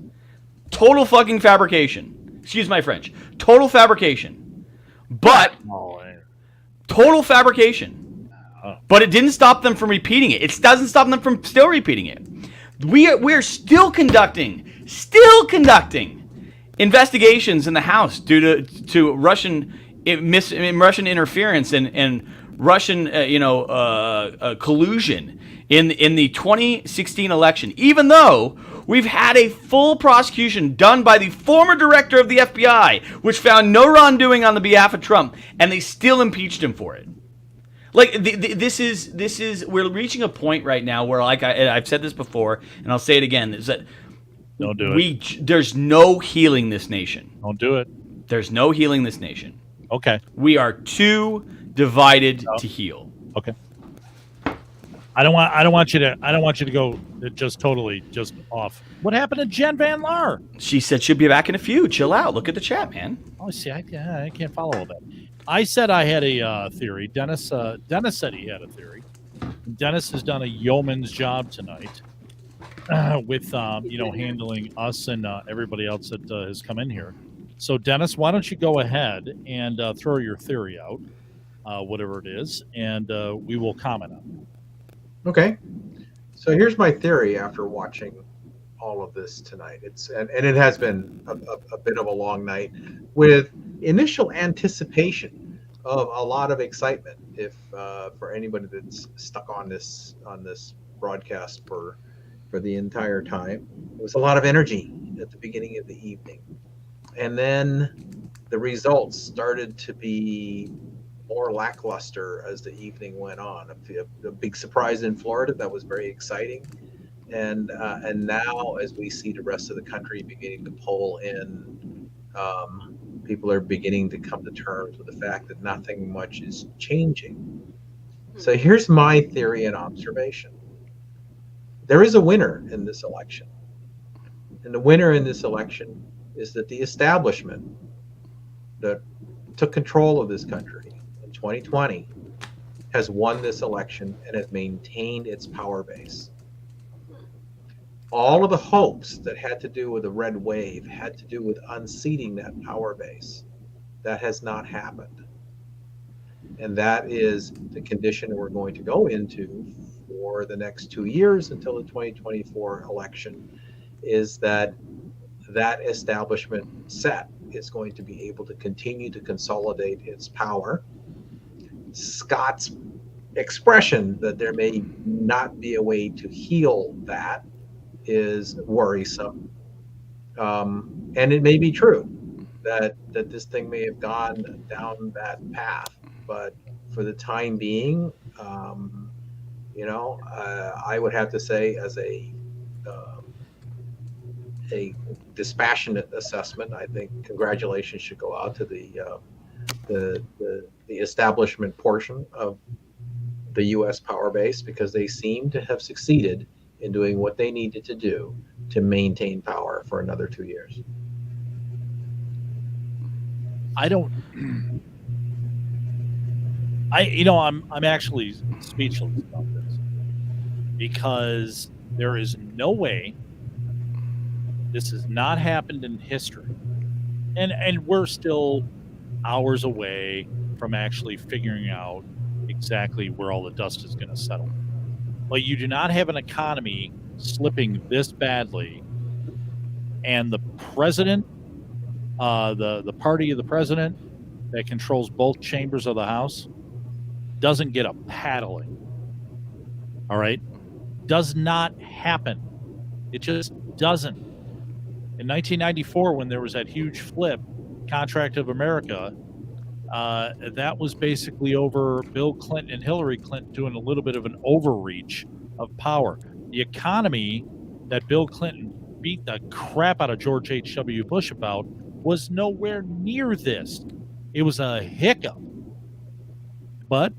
Speaker 2: Total fucking fabrication. Excuse my French. Total fabrication. But total fabrication. But it didn't stop them from repeating it. It doesn't stop them from still repeating it. We are still conducting still conducting investigations in the House due to Russian interference and Russian collusion in the 2016 election, even though we've had a full prosecution done by the former director of the FBI, which found no wrongdoing on the behalf of Trump, and they still impeached him for it. Like this is we're reaching a point right now where, like I've said this before, and I'll say it again, is that
Speaker 1: don't do it.
Speaker 2: There's no healing this nation.
Speaker 1: Don't do it.
Speaker 2: There's no healing this nation.
Speaker 1: Okay.
Speaker 2: We are too divided to heal.
Speaker 1: Okay. I don't want you to go just totally just off. What happened to Jen Van Laar?
Speaker 2: She said she'll be back in a few. Chill out. Look at the chat, man.
Speaker 1: Oh, see, I can't follow all that. I said I had a theory. Dennis said he had a theory. Dennis has done a yeoman's job tonight with handling us and everybody else that has come in here. So Dennis, why don't you go ahead and throw your theory out, whatever it is, and we will comment on it.
Speaker 5: Okay. So here's my theory after watching all of this tonight. And it has been a bit of a long night with initial anticipation of a lot of excitement. If for anybody that's stuck on this broadcast for the entire time, it was a lot of energy at the beginning of the evening, and then the results started to be more lackluster as the evening went on. A big surprise in Florida that was very exciting, and now as we see the rest of the country beginning to pull in, people are beginning to come to terms with the fact that nothing much is changing. So here's my theory and observation. There is a winner in this election, and the winner in this election is that the establishment that took control of this country 2020 has won this election and has maintained its power base. All of the hopes that had to do with the red wave had to do with unseating that power base. That has not happened. And that is the condition we're going to go into for the next 2 years until the 2024 election, is that establishment set is going to be able to continue to consolidate its power. Scott's expression that there may not be a way to heal that is worrisome. And it may be true that this thing may have gone down that path, but for the time being, I would have to say, as a dispassionate assessment, I think congratulations should go out to the establishment portion of the U.S. power base, because they seem to have succeeded in doing what they needed to do to maintain power for another 2 years.
Speaker 1: I'm actually speechless about this, because there is no way this has not happened in history, and we're still hours away from actually figuring out exactly where all the dust is going to settle. But you do not have an economy slipping this badly, and the president, the party of the president that controls both chambers of the House, doesn't get a paddling. All right? Does not happen. It just doesn't. In 1994, when there was that huge flip, Contract of America, that was basically over Bill Clinton and Hillary Clinton doing a little bit of an overreach of power. The economy that Bill Clinton beat the crap out of George H.W. Bush about was nowhere near this. It was a hiccup. But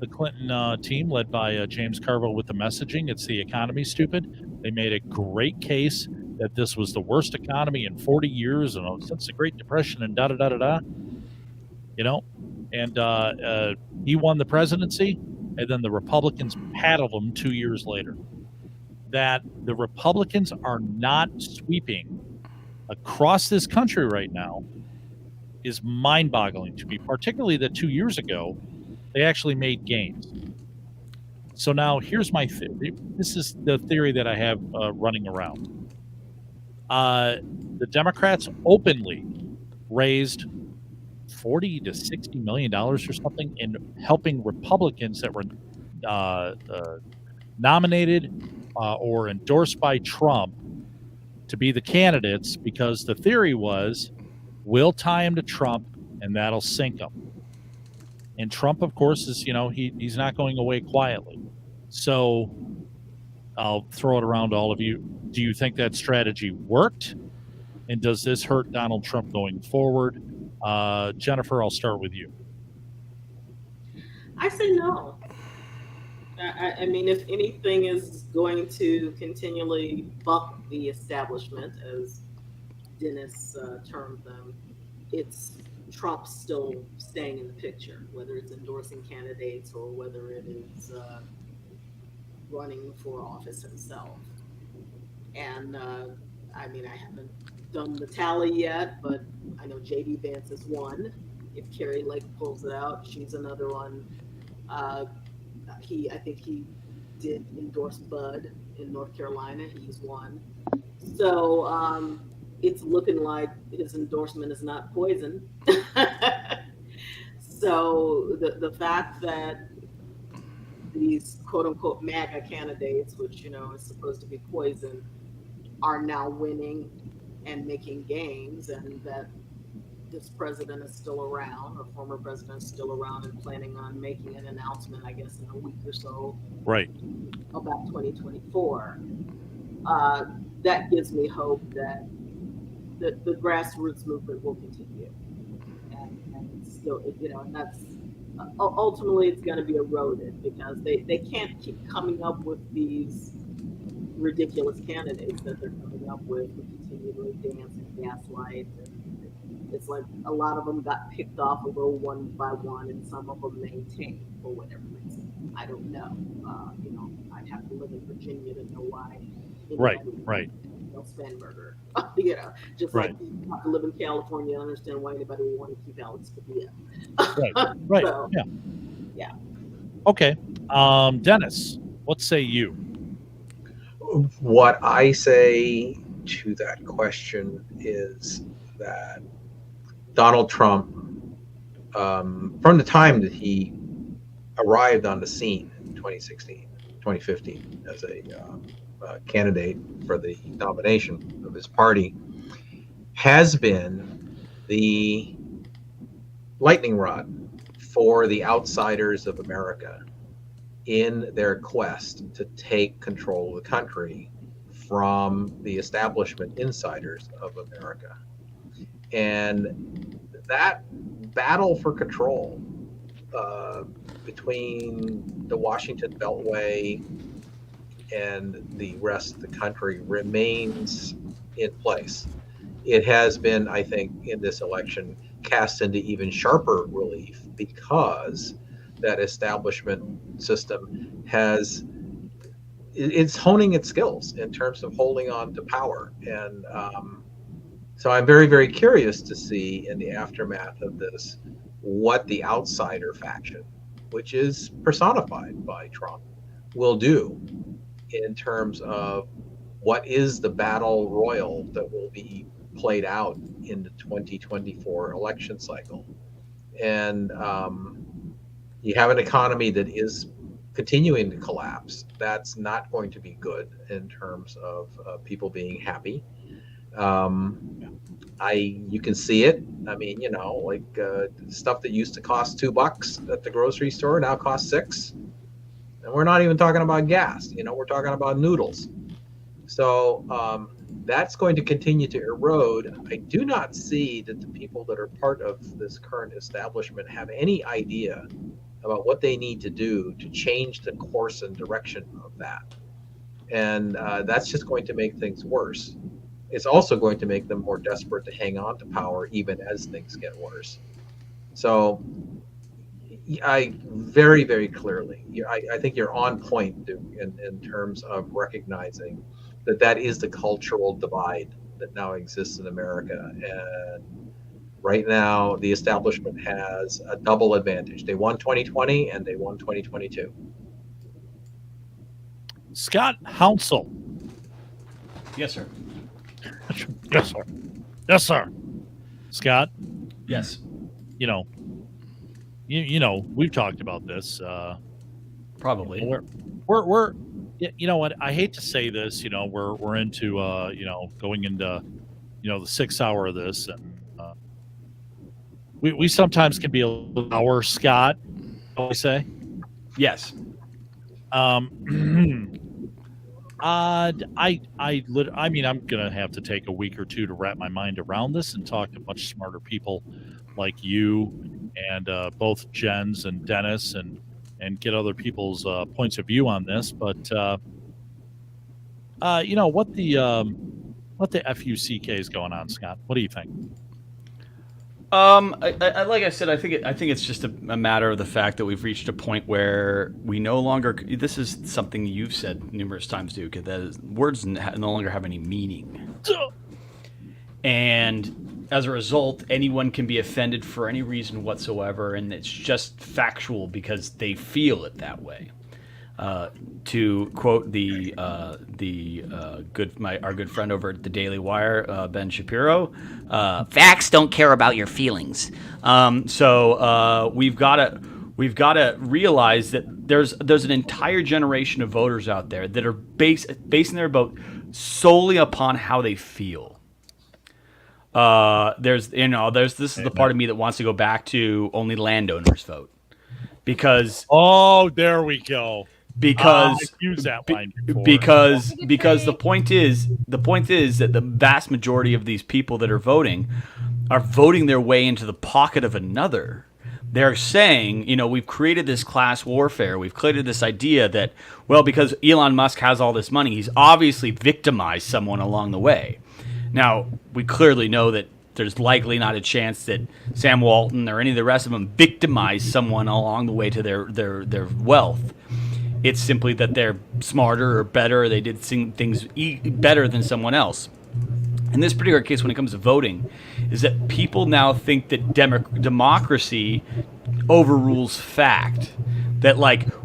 Speaker 1: the Clinton team, led by James Carville with the messaging, it's the economy, stupid. They made a great case that this was the worst economy in 40 years and since the Great Depression and da-da-da-da-da. And he won the presidency, and then the Republicans paddled him 2 years later. That the Republicans are not sweeping across this country right now is mind-boggling to me, particularly that 2 years ago, they actually made gains. So now here's my theory. This is the theory that I have running around. the Democrats openly raised $40 to $60 million or something in helping Republicans that were nominated or endorsed by Trump to be the candidates, because the theory was we'll tie him to Trump and that'll sink him. And Trump, of course, is, he's not going away quietly. So I'll throw it around to all of you. Do you think that strategy worked? And does this hurt Donald Trump going forward? Jennifer, I'll start with you.
Speaker 15: I say no. I mean, if anything is going to continually buck the establishment, as Dennis termed them, it's Trump still staying in the picture, whether it's endorsing candidates or whether it is running for office himself. And I mean, I haven't done the tally yet, but I know J.D. Vance is one. If Carrie Lake pulls it out, she's another one. I think he did endorse Bud in North Carolina. He's one. So it's looking like his endorsement is not poison. So the fact that these quote unquote MAGA candidates, which is supposed to be poison, are now winning and making gains, and that this president is still around, or former president is still around and planning on making an announcement, I guess, in a week or so,
Speaker 1: right,
Speaker 15: about 2024. That gives me hope that the grassroots movement will continue, and still, and that's ultimately it's going to be eroded, because they can't keep coming up with these ridiculous candidates that they're coming up with who continually dance and gaslight. And it's like a lot of them got picked off a little one by one, and some of them maintained for whatever reason. I don't know. I'd have to live in Virginia to know why.
Speaker 1: Right.
Speaker 15: No Spanberger. Just
Speaker 1: right.
Speaker 15: like you have to live in California to understand why anybody would want to keep Alex Padilla.
Speaker 1: Right.
Speaker 15: So,
Speaker 1: yeah. Okay. Dennis, what say you?
Speaker 5: What I say to that question is that Donald Trump, from the time that he arrived on the scene in 2015 as a candidate for the nomination of his party, has been the lightning rod for the outsiders of America in their quest to take control of the country from the establishment insiders of America. And that battle for control between the Washington Beltway and the rest of the country remains in place. It has been, I think, in this election cast into even sharper relief, because that establishment system it's honing its skills in terms of holding on to power. And so I'm very, very curious to see in the aftermath of this what the outsider faction, which is personified by Trump, will do in terms of what is the battle royal that will be played out in the 2024 election cycle. And you have an economy that is continuing to collapse. That's not going to be good in terms of people being happy. You can see it. I mean, stuff that used to cost $2 at the grocery store now costs $6. And we're not even talking about gas. We're talking about noodles. So that's going to continue to erode. I do not see that the people that are part of this current establishment have any idea about what they need to do to change the course and direction of that. And that's just going to make things worse. It's also going to make them more desperate to hang on to power even as things get worse. So I very, very clearly, I think you're on point, Duke, in terms of recognizing that is the cultural divide that now exists in America. And right now, the establishment has a double advantage. They won 2020 and they won 2022.
Speaker 1: Scott Hounsel.
Speaker 2: Yes, sir.
Speaker 1: Yes, sir. Yes, sir. Scott.
Speaker 2: Yes.
Speaker 1: You know, we've talked about this.
Speaker 2: Probably.
Speaker 1: We're you know what? I hate to say this. We're into going into the 6 hour of this, and we sometimes can be a little hour, Scott. I say.
Speaker 2: Yes.
Speaker 1: I mean, I'm gonna have to take a week or two to wrap my mind around this and talk to much smarter people like you and both Jens and Dennis and get other people's points of view on this. But what the FUCK is going on, Scott? What do you think?
Speaker 2: Like I said, I think it's just a matter of the fact that we've reached a point where we no longer. This is something you've said numerous times, Duke. That words no longer have any meaning, and as a result, anyone can be offended for any reason whatsoever, and it's just factual because they feel it that way. To quote our good friend over at the Daily Wire, Ben Shapiro, facts don't care about your feelings. So we've got to realize that there's an entire generation of voters out there that are basing their vote solely upon how they feel. This is the part of me that wants to go back to only landowners vote, because
Speaker 1: there we go.
Speaker 2: Because
Speaker 1: use that line before.
Speaker 2: because the point is that the vast majority of these people that are voting their way into the pocket of another. They're saying, we've created this class warfare. We've created this idea that, well, because Elon Musk has all this money, he's obviously victimized someone along the way. Now, we clearly know that there's likely not a chance that Sam Walton or any of the rest of them victimized someone along the way to their wealth. It's simply that they're smarter or better, or they did things better than someone else. In this particular case, when it comes to voting, is that people now think that democracy overrules fact. That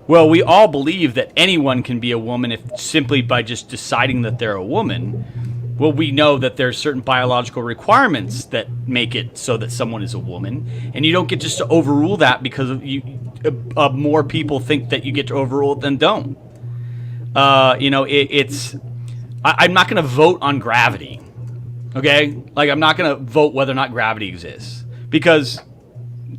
Speaker 2: we all believe that anyone can be a woman if simply by just deciding that they're a woman. Well, we know that there's certain biological requirements that make it so that someone is a woman, and you don't get just to overrule that because more people think that you get to overrule it than don't. I'm not going to vote on gravity, okay? I'm not going to vote whether or not gravity exists, because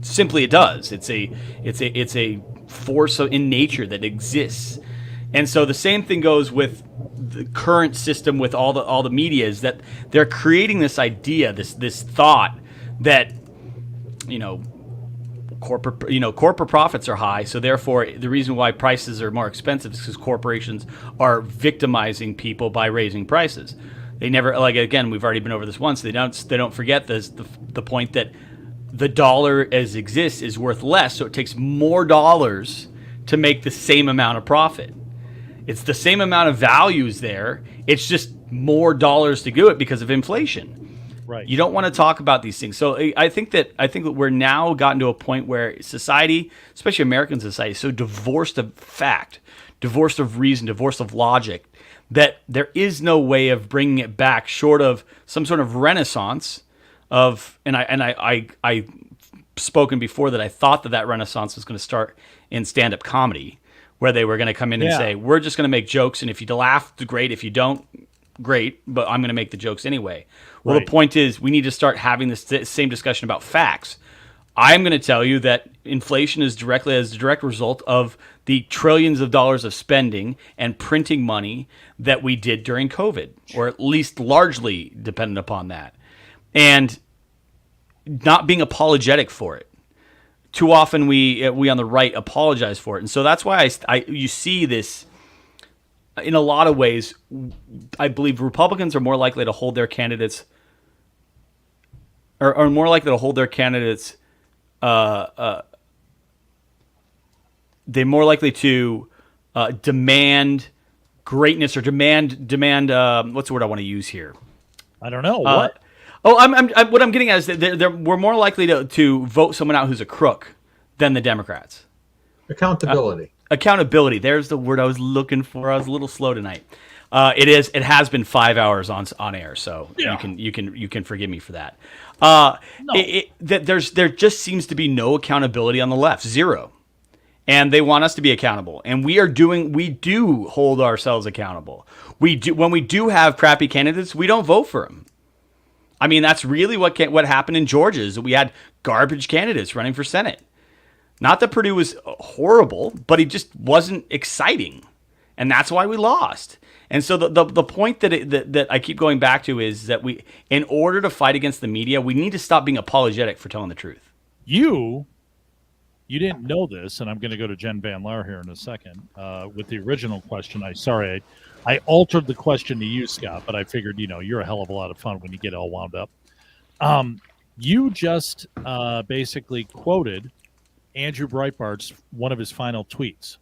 Speaker 2: simply it does. It's a force in nature that exists. And so the same thing goes with the current system with all the media, is that they're creating this idea, this thought that corporate profits are high, so therefore the reason why prices are more expensive is because corporations are victimizing people by raising prices. They never, again, we've already been over this once. They don't forget the point that the dollar as exists is worth less, so it takes more dollars to make the same amount of profit. It's the same amount of values there. It's just more dollars to do it because of inflation.
Speaker 1: Right.
Speaker 2: You don't want to talk about these things. So I think that we're now gotten to a point where society, especially American society, is so divorced of fact, divorced of reason, divorced of logic, that there is no way of bringing it back short of some sort of renaissance of. And I spoken before that I thought that renaissance was going to start in stand-up comedy, where they were going to come in and say, we're just going to make jokes, and if you laugh, great. If you don't, great, but I'm going to make the jokes anyway. Well, The point is, we need to start having this same discussion about facts. I'm going to tell you that inflation is as a direct result of the trillions of dollars of spending and printing money that we did during COVID, or at least largely dependent upon that, and not being apologetic for it. Too often we on the right apologize for it, and so that's why you see this in a lot of ways. I believe Republicans are more likely to hold their candidates, or are more likely to hold their candidates. They're more likely to demand greatness or demand. What's the word I want to use here?
Speaker 1: I don't know what.
Speaker 2: What I'm getting at is that we're more likely to vote someone out who's a crook than the Democrats.
Speaker 5: Accountability.
Speaker 2: Accountability. There's the word I was looking for. I was a little slow tonight. It has been 5 hours on air, so
Speaker 1: Yeah.
Speaker 2: you can forgive me for that.
Speaker 1: No.
Speaker 2: There just seems to be no accountability on the left, zero, and they want us to be accountable, and we do hold ourselves accountable. When we do have crappy candidates, we don't vote for them. I mean, that's really what happened in Georgia is that we had garbage candidates running for Senate. Not that Purdue was horrible, but he just wasn't exciting, and that's why we lost. And so the point that I keep going back to is that in order to fight against the media, we need to stop being apologetic for telling the truth.
Speaker 1: You didn't know this, and I'm going to go to Jen Van Laar here in a second with the original question. I altered the question to you, Scott, but I figured, you're a hell of a lot of fun when you get all wound up. You just basically quoted Andrew Breitbart's one of his final tweets,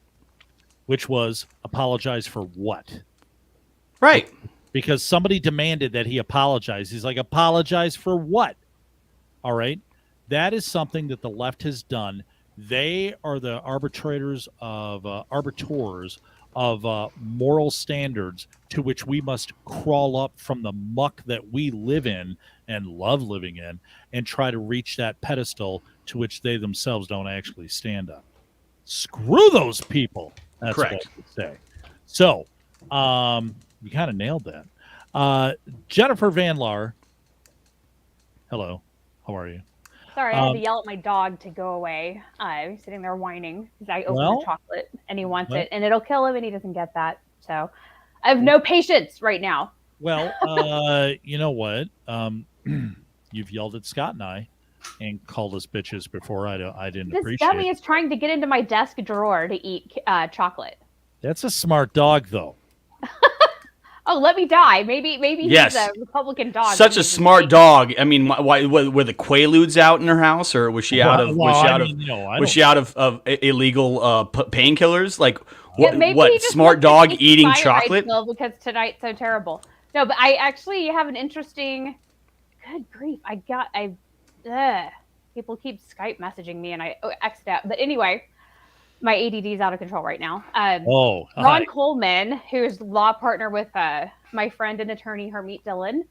Speaker 1: which was apologize for what?
Speaker 2: Right.
Speaker 1: Because somebody demanded that he apologize. He's like, apologize for what? All right. That is something that the left has done. They are the arbitrators of moral standards to which we must crawl up from the muck that we live in and love living in and try to reach that pedestal to which they themselves don't actually stand up. Screw those people. That's
Speaker 2: Correct.
Speaker 1: what I would say. So, you kind of nailed that. Jennifer Van Laar. Hello. How are you?
Speaker 16: Sorry, I had to yell at my dog to go away. He's sitting there whining because I opened the chocolate and he wants it, and it'll kill him, and he doesn't get that. So I have no patience right now.
Speaker 1: Well, you know what? You've yelled at Scott and I and called us bitches before. I didn't
Speaker 16: This
Speaker 1: appreciate
Speaker 16: dummy
Speaker 1: it.
Speaker 16: is trying to get into my desk drawer to eat chocolate.
Speaker 1: That's a smart dog, though.
Speaker 16: Oh, let me die. Maybe
Speaker 2: Yes.
Speaker 16: he's a Republican dog.
Speaker 2: Such a smart dog. I mean, why were the Quaaludes out in her house, or was she out of illegal painkillers? Like what?
Speaker 16: He just
Speaker 2: Smart
Speaker 16: wants
Speaker 2: dog
Speaker 16: to take
Speaker 2: eating
Speaker 16: cyanide
Speaker 2: chocolate?
Speaker 16: pill because tonight's so terrible. No, but I actually have an interesting. Good grief! People keep Skype messaging me, and I X'd out. But anyway. My ADD is out of control right now. Ron Coleman, who's law partner with my friend and attorney Hermeet Dillon,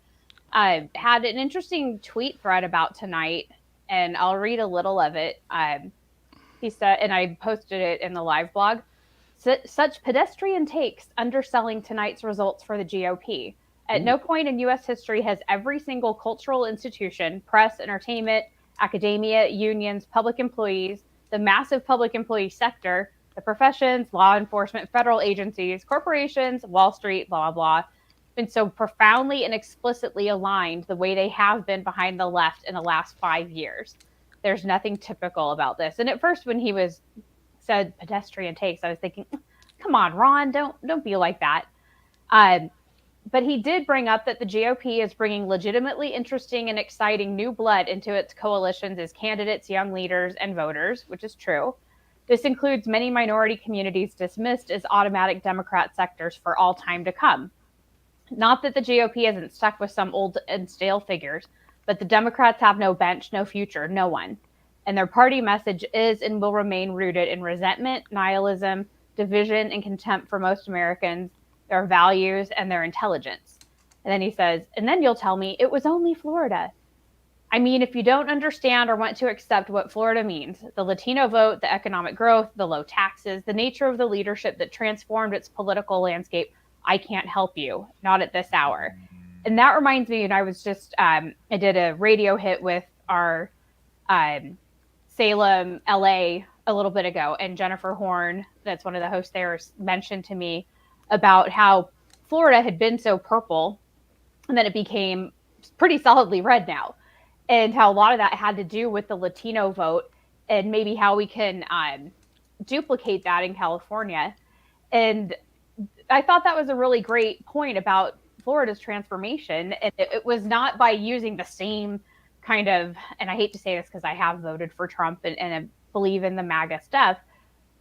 Speaker 16: had an interesting tweet thread about tonight, and I'll read a little of it. He said, and I posted it in the live blog, such pedestrian takes underselling tonight's results for the GOP. At no point in U.S. history has every single cultural institution, press, entertainment, academia, unions, public employees, the massive public employee sector, the professions, law enforcement, federal agencies, corporations, Wall Street, blah, blah, blah, been so profoundly and explicitly aligned the way they have been behind the left in the last 5 years. There's nothing typical about this. And at first, when he said pedestrian takes, I was thinking, come on, Ron, don't be like that. But he did bring up that the GOP is bringing legitimately interesting and exciting new blood into its coalitions as candidates, young leaders, and voters, which is true. This includes many minority communities dismissed as automatic Democrat sectors for all time to come. Not that the GOP isn't stuck with some old and stale figures, but the Democrats have no bench, no future, no one. And their party message is and will remain rooted in resentment, nihilism, division, and contempt for most Americans, their values, and their intelligence. And then he says, and then you'll tell me it was only Florida. I mean, if you don't understand or want to accept what Florida means, the Latino vote, the economic growth, the low taxes, the nature of the leadership that transformed its political landscape, I can't help you, not at this hour. And that reminds me, and I was just, I did a radio hit with our Salem, LA a little bit ago, and Jennifer Horn, that's one of the hosts there, mentioned to me about how Florida had been so purple and then it became pretty solidly red now, and how a lot of that had to do with the Latino vote and maybe how we can duplicate that in California. And I thought that was a really great point about Florida's transformation. And it was not by using the same kind of, and I hate to say this because I have voted for Trump and I believe in the MAGA stuff,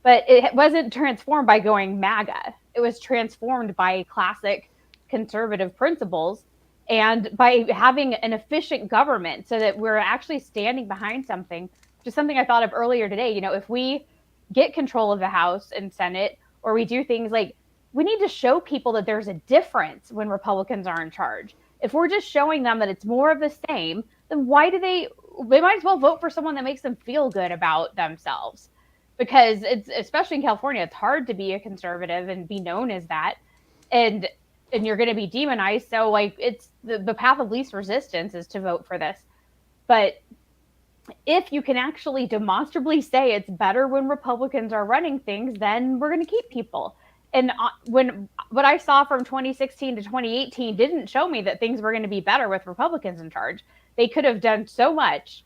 Speaker 16: but it wasn't transformed by going MAGA. It was transformed by classic conservative principles and by having an efficient government so that we're actually standing behind something, which is something I thought of earlier today. You know, if we get control of the House and Senate, or we do things like we need to show people that there's a difference when Republicans are in charge. If we're just showing them that it's more of the same, then why do they might as well vote for someone that makes them feel good about themselves. Because it's, especially in California, it's hard to be a conservative and be known as that. And you're going to be demonized. So like, it's the path of least resistance is to vote for this. But if you can actually demonstrably say it's better when Republicans are running things, then we're going to keep people. And when what I saw from 2016 to 2018 didn't show me that things were going to be better with Republicans in charge. They could have done so much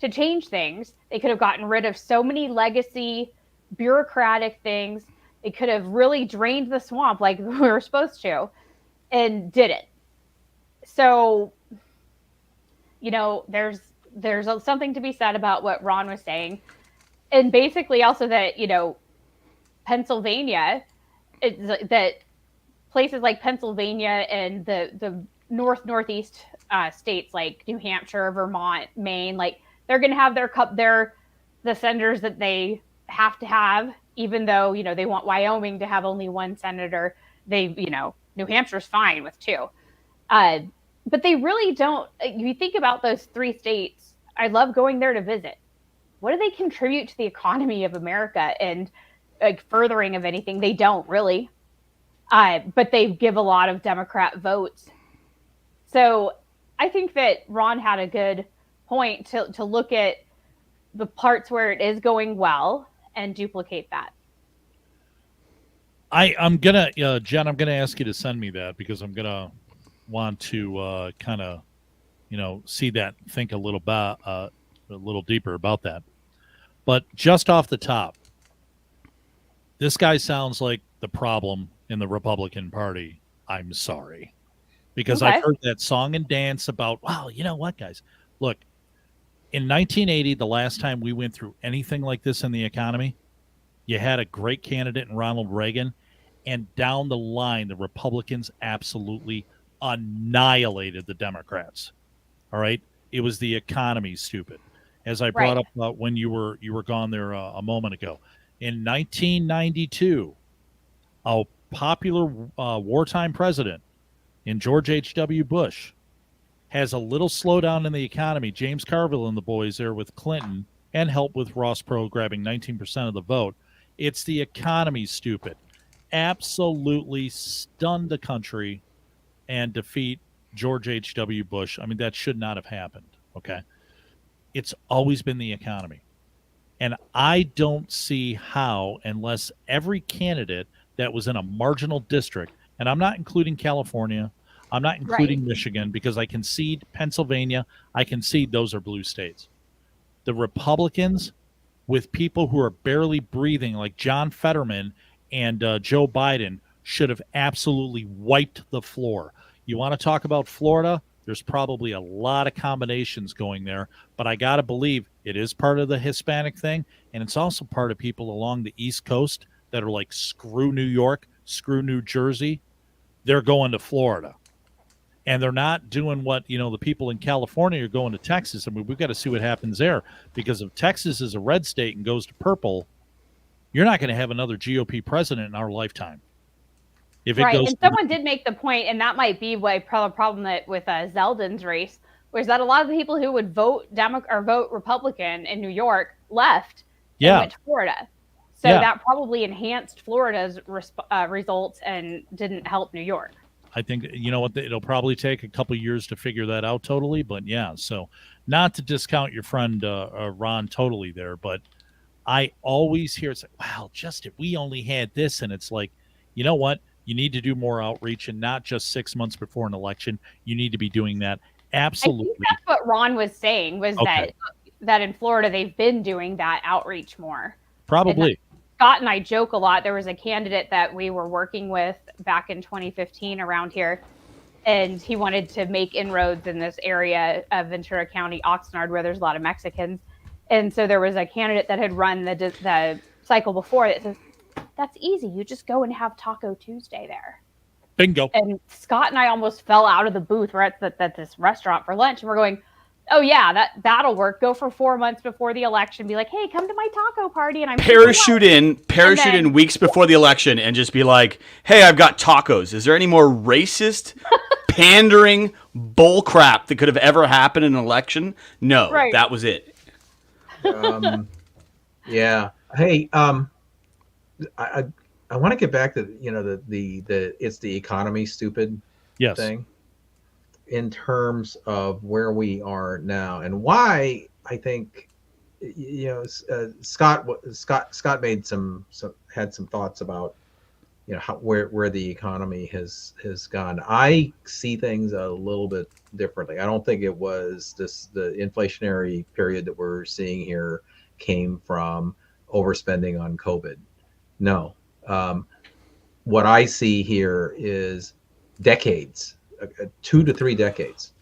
Speaker 16: to change things. They could have gotten rid of so many legacy bureaucratic things. They could have really drained the swamp like we were supposed to, and didn't. So, you know, there's something to be said about what Ron was saying. And basically also that, you know, Pennsylvania, that places like Pennsylvania and the northeast states like New Hampshire, Vermont, Maine, like they're going to have the senators that they have to have, even though, you know, they want Wyoming to have only one senator. You know, New Hampshire's fine with two. But they really don't. If you think about those three states, I love going there to visit. What do they contribute to the economy of America and like furthering of anything? They don't really. But they give a lot of Democrat votes. So I think that Ron had a good point to look at the parts where it is going well and duplicate that.
Speaker 1: I'm gonna, Jen, I'm gonna ask you to send me that because I'm gonna want to kind of, you know, see that, think a little deeper about that. But just off the top, this guy sounds like the problem in the Republican Party. I'm sorry, because
Speaker 16: Okay.
Speaker 1: I've heard that song and dance about, wow, you know what, guys, look, in 1980, the last time we went through anything like this in the economy, you had a great candidate in Ronald Reagan, and down the line, the Republicans absolutely annihilated the Democrats. All right, it was the economy, stupid. As I brought up when you were gone there a moment ago, in 1992, a popular wartime president in George H.W. Bush has a little slowdown in the economy. James Carville and the boys there with Clinton and help with Ross Perot grabbing 19% of the vote. It's the economy, stupid. Absolutely stunned the country and defeat George H.W. Bush. I mean, that should not have happened, okay? It's always been the economy. And I don't see how, unless every candidate that was in a marginal district, and I'm not including California, I'm not including Michigan, because I concede Pennsylvania, I concede those are blue states. The Republicans, with people who are barely breathing, like John Fetterman and Joe Biden, should have absolutely wiped the floor. You want to talk about Florida? There's probably a lot of combinations going there, but I got to believe it is part of the Hispanic thing, and it's also part of people along the East Coast that are like, screw New York, screw New Jersey. They're going to Florida. And they're not doing what, you know, the people in California are going to Texas. I mean, we've got to see what happens there, because if Texas is a red state and goes to purple, you're not going to have another GOP president in our lifetime. If it goes,
Speaker 16: and someone did make the point, and that might be why the problem that with Zeldin's race was that a lot of the people who would vote vote Republican in New York left and went to Florida. So that probably enhanced Florida's results and didn't help New York.
Speaker 1: I think, you know what, it'll probably take a couple years to figure that out totally, but yeah, so not to discount your friend Ron totally there, but I always hear it's like, wow, just if we only had this, and it's like, you know what, you need to do more outreach, and not just 6 months before an election. You need to be doing that. Absolutely.
Speaker 16: I think that's what Ron was saying, was that in Florida they've been doing that outreach more.
Speaker 1: Probably.
Speaker 16: Scott and I joke a lot. There was a candidate that we were working with back in 2015 around here, and he wanted to make inroads in this area of Ventura County, Oxnard, where there's a lot of Mexicans. And so there was a candidate that had run the cycle before that says, that's easy. You just go and have Taco Tuesday there.
Speaker 1: Bingo.
Speaker 16: And Scott and I almost fell out of the booth. We're at this restaurant for lunch, and we're going, Oh yeah, that'll work. Go for 4 months before the election. Be like, hey, come to my taco party, and I'm
Speaker 2: parachute in weeks before the election, and just be like, hey, I've got tacos. Is there any more racist, pandering bull crap that could have ever happened in an election? No,
Speaker 16: Right.
Speaker 2: That was it.
Speaker 5: Yeah. Hey, I want to get back to the it's the economy stupid thing in terms of where we are now and why I think Scott made had some thoughts about where the economy has gone. I see things a little bit differently. I don't think it was the inflationary period that we're seeing here came from overspending on COVID. No. What I see here is decades, 2 to 3 decades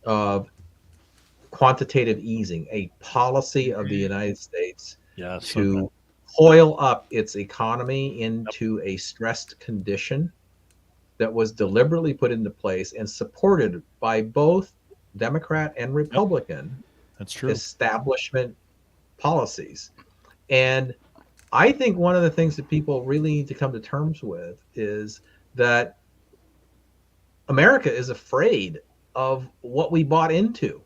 Speaker 5: of quantitative easing, a policy of the United States to coil up its economy into a stressed condition that was deliberately put into place and supported by both Democrat and Republican establishment policies. And I think one of the things that people really need to come to terms with is that America is afraid of what we bought into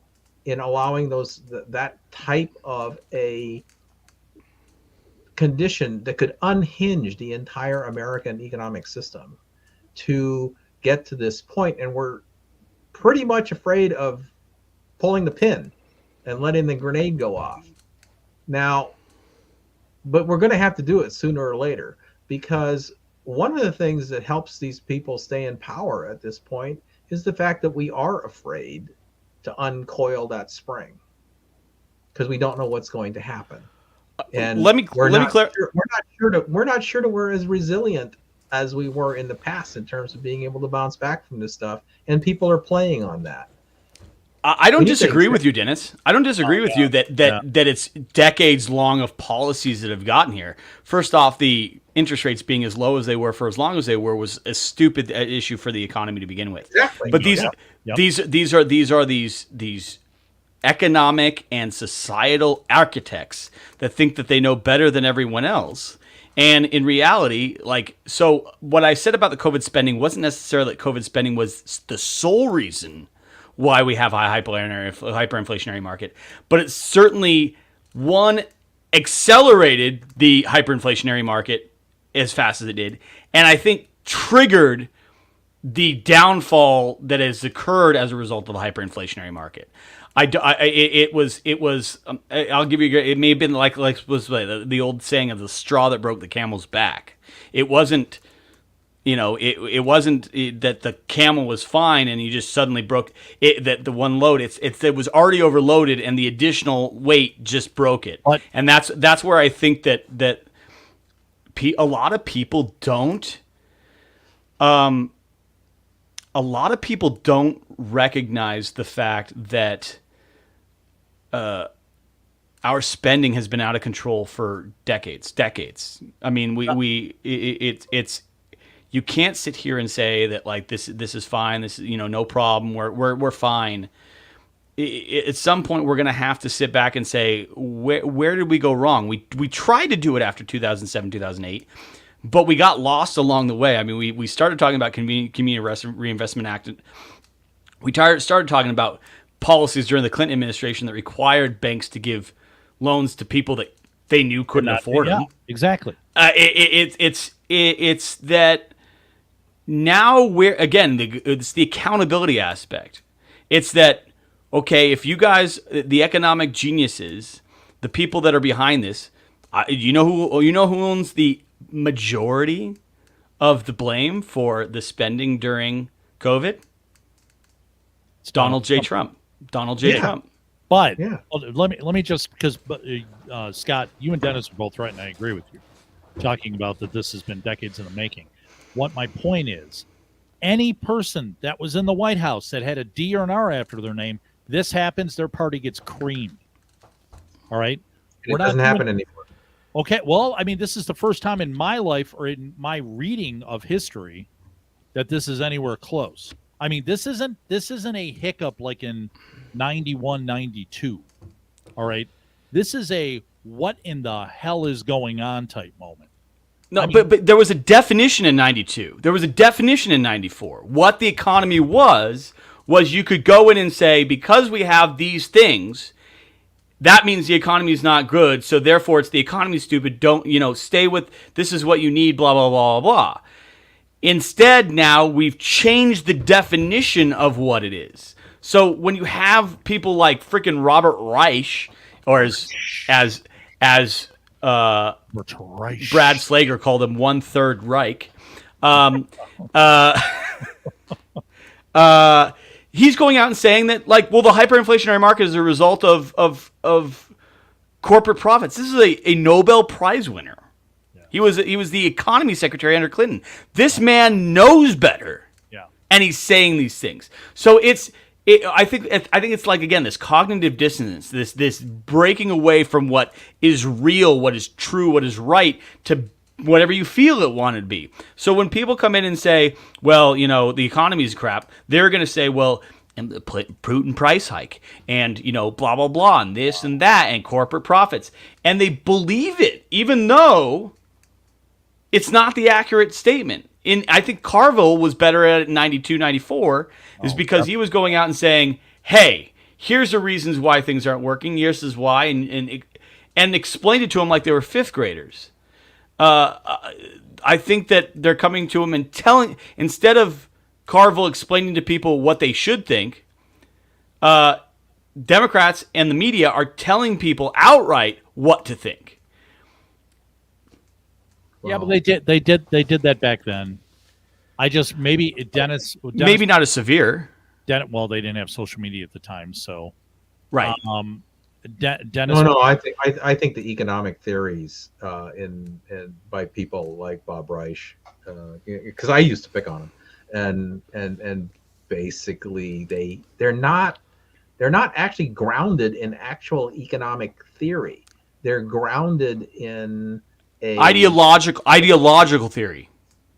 Speaker 5: in allowing that type of a condition that could unhinge the entire American economic system to get to this point. And we're pretty much afraid of pulling the pin and letting the grenade go off. Now, but we're going to have to do it sooner or later, because one of the things that helps these people stay in power at this point is the fact that we are afraid to uncoil that spring because we don't know what's going to happen. And we're not sure that we're as resilient as we were in the past in terms of being able to bounce back from this stuff. And people are playing on that.
Speaker 2: I don't disagree with you, Dennis. I don't disagree with you that it's decades long of policies that have gotten here. First off, the interest rates being as low as they were for as long as they were was a stupid issue for the economy to begin with.
Speaker 5: Exactly.
Speaker 2: But these are economic and societal architects that think that they know better than everyone else. And in reality, so what I said about the COVID spending wasn't necessarily that COVID spending was the sole reason why we have a hyperinflationary market, but it certainly, accelerated the hyperinflationary market as fast as it did, and I think triggered the downfall that has occurred as a result of the hyperinflationary market. I'll give you, it may have been like the old saying of the straw that broke the camel's back. It wasn't, it wasn't that the camel was fine and you just suddenly broke it, that the one load. It was already overloaded and the additional weight just broke it. And that's where I think that a lot of people don't. A lot of people don't recognize the fact that our spending has been out of control for decades. I mean, it's you can't sit here and say that this is fine. This is no problem. We're fine. At some point, we're going to have to sit back and say, where did we go wrong? We tried to do it after 2007, 2008, but we got lost along the way. I mean, we started talking about Community Reinvestment Act. We started talking about policies during the Clinton administration that required banks to give loans to people that they knew couldn't afford them.
Speaker 1: Exactly.
Speaker 2: It's that now it's the accountability aspect. It's that, okay, if you guys, the economic geniuses, the people that are behind this, you know who owns the majority of the blame for the spending during COVID? It's Donald J. Trump. Donald J. Trump.
Speaker 1: But let me just, because Scott, you and Dennis are both right, and I agree with you, talking about that this has been decades in the making. What my point is, any person that was in the White House that had a D or an R after their name, this happens, their party gets creamed. All right?
Speaker 5: It doesn't happen anymore.
Speaker 1: Okay, well, I mean, this is the first time in my life or in my reading of history that this is anywhere close. I mean, this isn't a hiccup like in 91, 92. All right. This is a what in the hell is going on type moment.
Speaker 2: No,
Speaker 1: I mean,
Speaker 2: but there was a definition in 92. There was a definition in 94. What the economy was you could go in and say, because we have these things, that means the economy is not good, so therefore it's the economy stupid. Don't, stay with, this is what you need, blah, blah, blah, blah. Instead, now we've changed the definition of what it is. So when you have people like freaking Robert Reich, or as Brad Slager called him 1/3 Reich. He's going out and saying that, like, well, the hyperinflationary market is a result of corporate profits. This is a Nobel Prize winner. Yeah. He was the economy secretary under Clinton. This man knows better.
Speaker 1: Yeah.
Speaker 2: And he's saying these things. So I think it's like, again, this cognitive dissonance, this breaking away from what is real, what is true, what is right, to whatever you feel it wanted to be. So when people come in and say, well, the economy is crap, they're going to say, well, and the Putin price hike, and blah blah blah, and this and that, and corporate profits, and they believe it, even though it's not the accurate statement. I think Carville was better at it in 92, 94, is because he was going out and saying, hey, here's the reasons why things aren't working, here's is why, and explained it to them like they were fifth graders. I think that they're coming to him and telling, instead of Carville explaining to people what they should think, Democrats and the media are telling people outright what to think.
Speaker 1: Yeah, but they did that back then. I just maybe Dennis
Speaker 2: maybe not as severe.
Speaker 1: Well, they didn't have social media at the time, so
Speaker 2: right.
Speaker 1: Dennis.
Speaker 5: No, I think the economic theories in by people like Bob Reich, because I used to pick on him, and basically they're not actually grounded in actual economic theory. They're grounded in a
Speaker 2: ideological theory,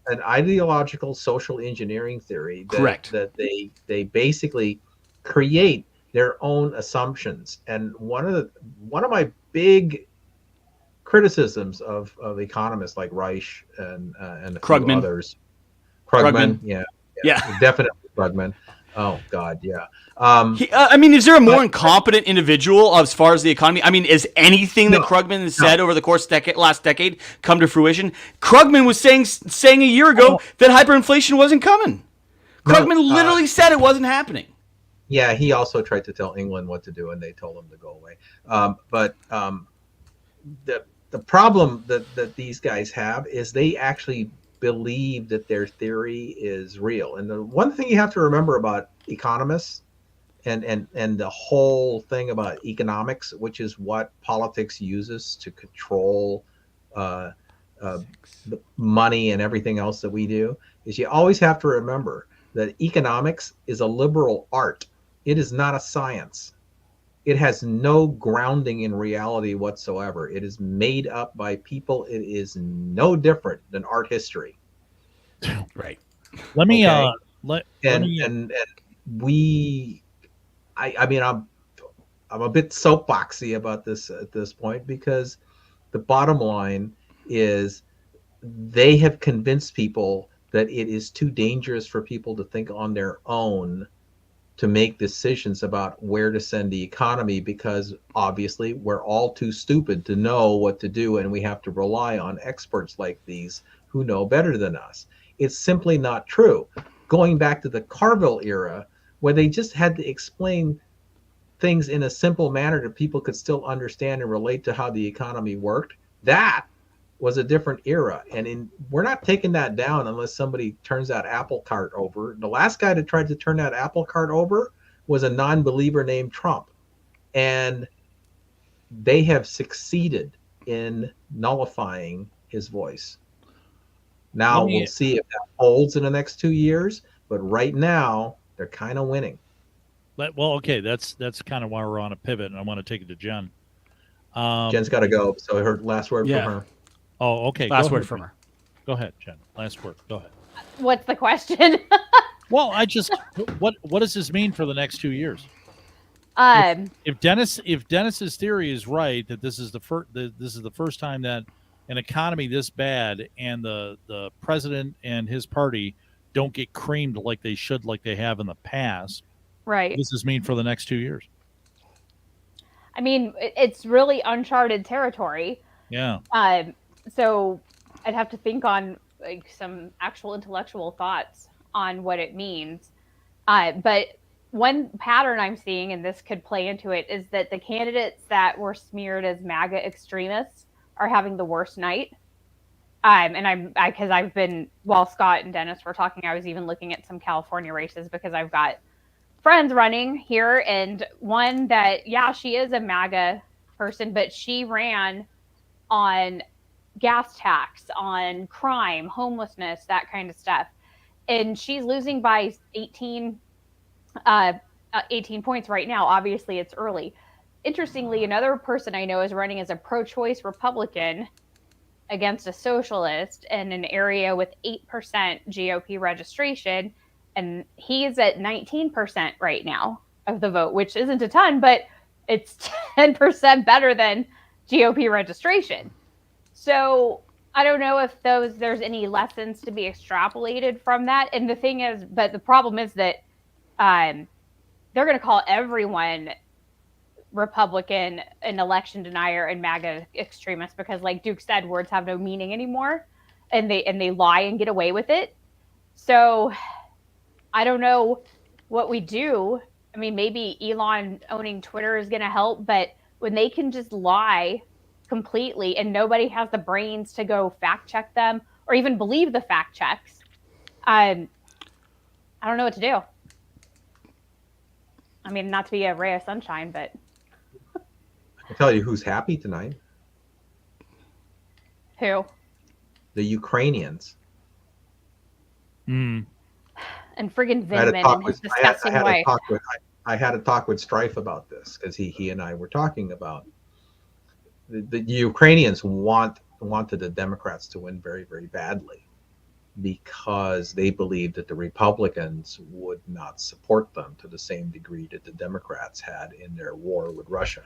Speaker 5: an ideological social engineering theory.
Speaker 2: Correct.
Speaker 5: That they basically create their own assumptions. And one of my big criticisms of economists like Reich and a few
Speaker 2: Krugman.
Speaker 5: others, Krugman, yeah, definitely Krugman. Oh God, yeah.
Speaker 2: Is there a more incompetent individual as far as the economy? I mean, is anything that Krugman has said over the course of last decade come to fruition? Krugman was saying a year ago that hyperinflation wasn't coming. Krugman literally said it wasn't happening.
Speaker 5: Yeah, he also tried to tell England what to do, and they told him to go away. But the problem that these guys have is they actually believe that their theory is real. And the one thing you have to remember about economists and the whole thing about economics, which is what politics uses to control the money and everything else that we do, is you always have to remember that economics is a liberal art. It is not a science. It has no grounding in reality whatsoever. It is made up by people. It is no different than art history.
Speaker 2: Right.
Speaker 1: Let me
Speaker 5: okay?
Speaker 1: I'm
Speaker 5: a bit soapboxy about this at this point, because the bottom line is they have convinced people that it is too dangerous for people to think on their own to make decisions about where to send the economy, because obviously we're all too stupid to know what to do, and we have to rely on experts like these who know better than us. It's simply not true. Going back to the Carville era, where they just had to explain things in a simple manner that people could still understand and relate to how the economy worked, that was a different era. And we're not taking that down unless somebody turns that apple cart over. The last guy that tried to turn that apple cart over was a non-believer named Trump. And they have succeeded in nullifying his voice. Now we'll see if that holds in the next 2 years, but right now they're kind of winning.
Speaker 1: Well, okay, that's kind of why we're on a pivot, and I want to take it to Jen.
Speaker 5: Jen's got to go, so her last word from her.
Speaker 1: Oh, okay.
Speaker 2: Last word from her.
Speaker 1: Go ahead, Jen. Last word. Go ahead.
Speaker 16: What's the question?
Speaker 1: Well, what does this mean for the next 2 years? If Dennis's theory is right, that this is the first time that an economy this bad and the president and his party don't get creamed like they should, like they have in the past.
Speaker 16: Right.
Speaker 1: What does this mean for the next 2 years?
Speaker 16: I mean, it's really uncharted territory.
Speaker 1: Yeah.
Speaker 16: So I'd have to think on like some actual intellectual thoughts on what it means. But one pattern I'm seeing, and this could play into it, is that the candidates that were smeared as MAGA extremists are having the worst night. And because I've been, while Scott and Dennis were talking, I was even looking at some California races because I've got friends running here, and one that, yeah, she is a MAGA person, but she ran on gas tax, on crime, homelessness, that kind of stuff. And she's losing by 18 points right now. Obviously, it's early. Interestingly, another person I know is running as a pro-choice Republican against a socialist in an area with 8% GOP registration. And he's at 19% right now of the vote, which isn't a ton, but it's 10% better than GOP registration. So I don't know if there's any lessons to be extrapolated from that. And the thing is, but the problem is that they're going to call everyone Republican an election denier and MAGA extremist because, like Duke said, words have no meaning anymore, and they lie and get away with it. So I don't know what we do. I mean, maybe Elon owning Twitter is going to help, but when they can just lie completely and nobody has the brains to go fact check them or even believe the fact checks, I don't know what to do. I mean, not to be a ray of sunshine, but
Speaker 5: I'll tell you who's happy tonight.
Speaker 16: Who?
Speaker 5: The Ukrainians.
Speaker 16: And friggin' Vindman and his disgusting wife.
Speaker 5: I had a talk with Strife about this because he and I were talking about the Ukrainians wanted the Democrats to win very, very badly because they believed that the Republicans would not support them to the same degree that the Democrats had in their war with Russia.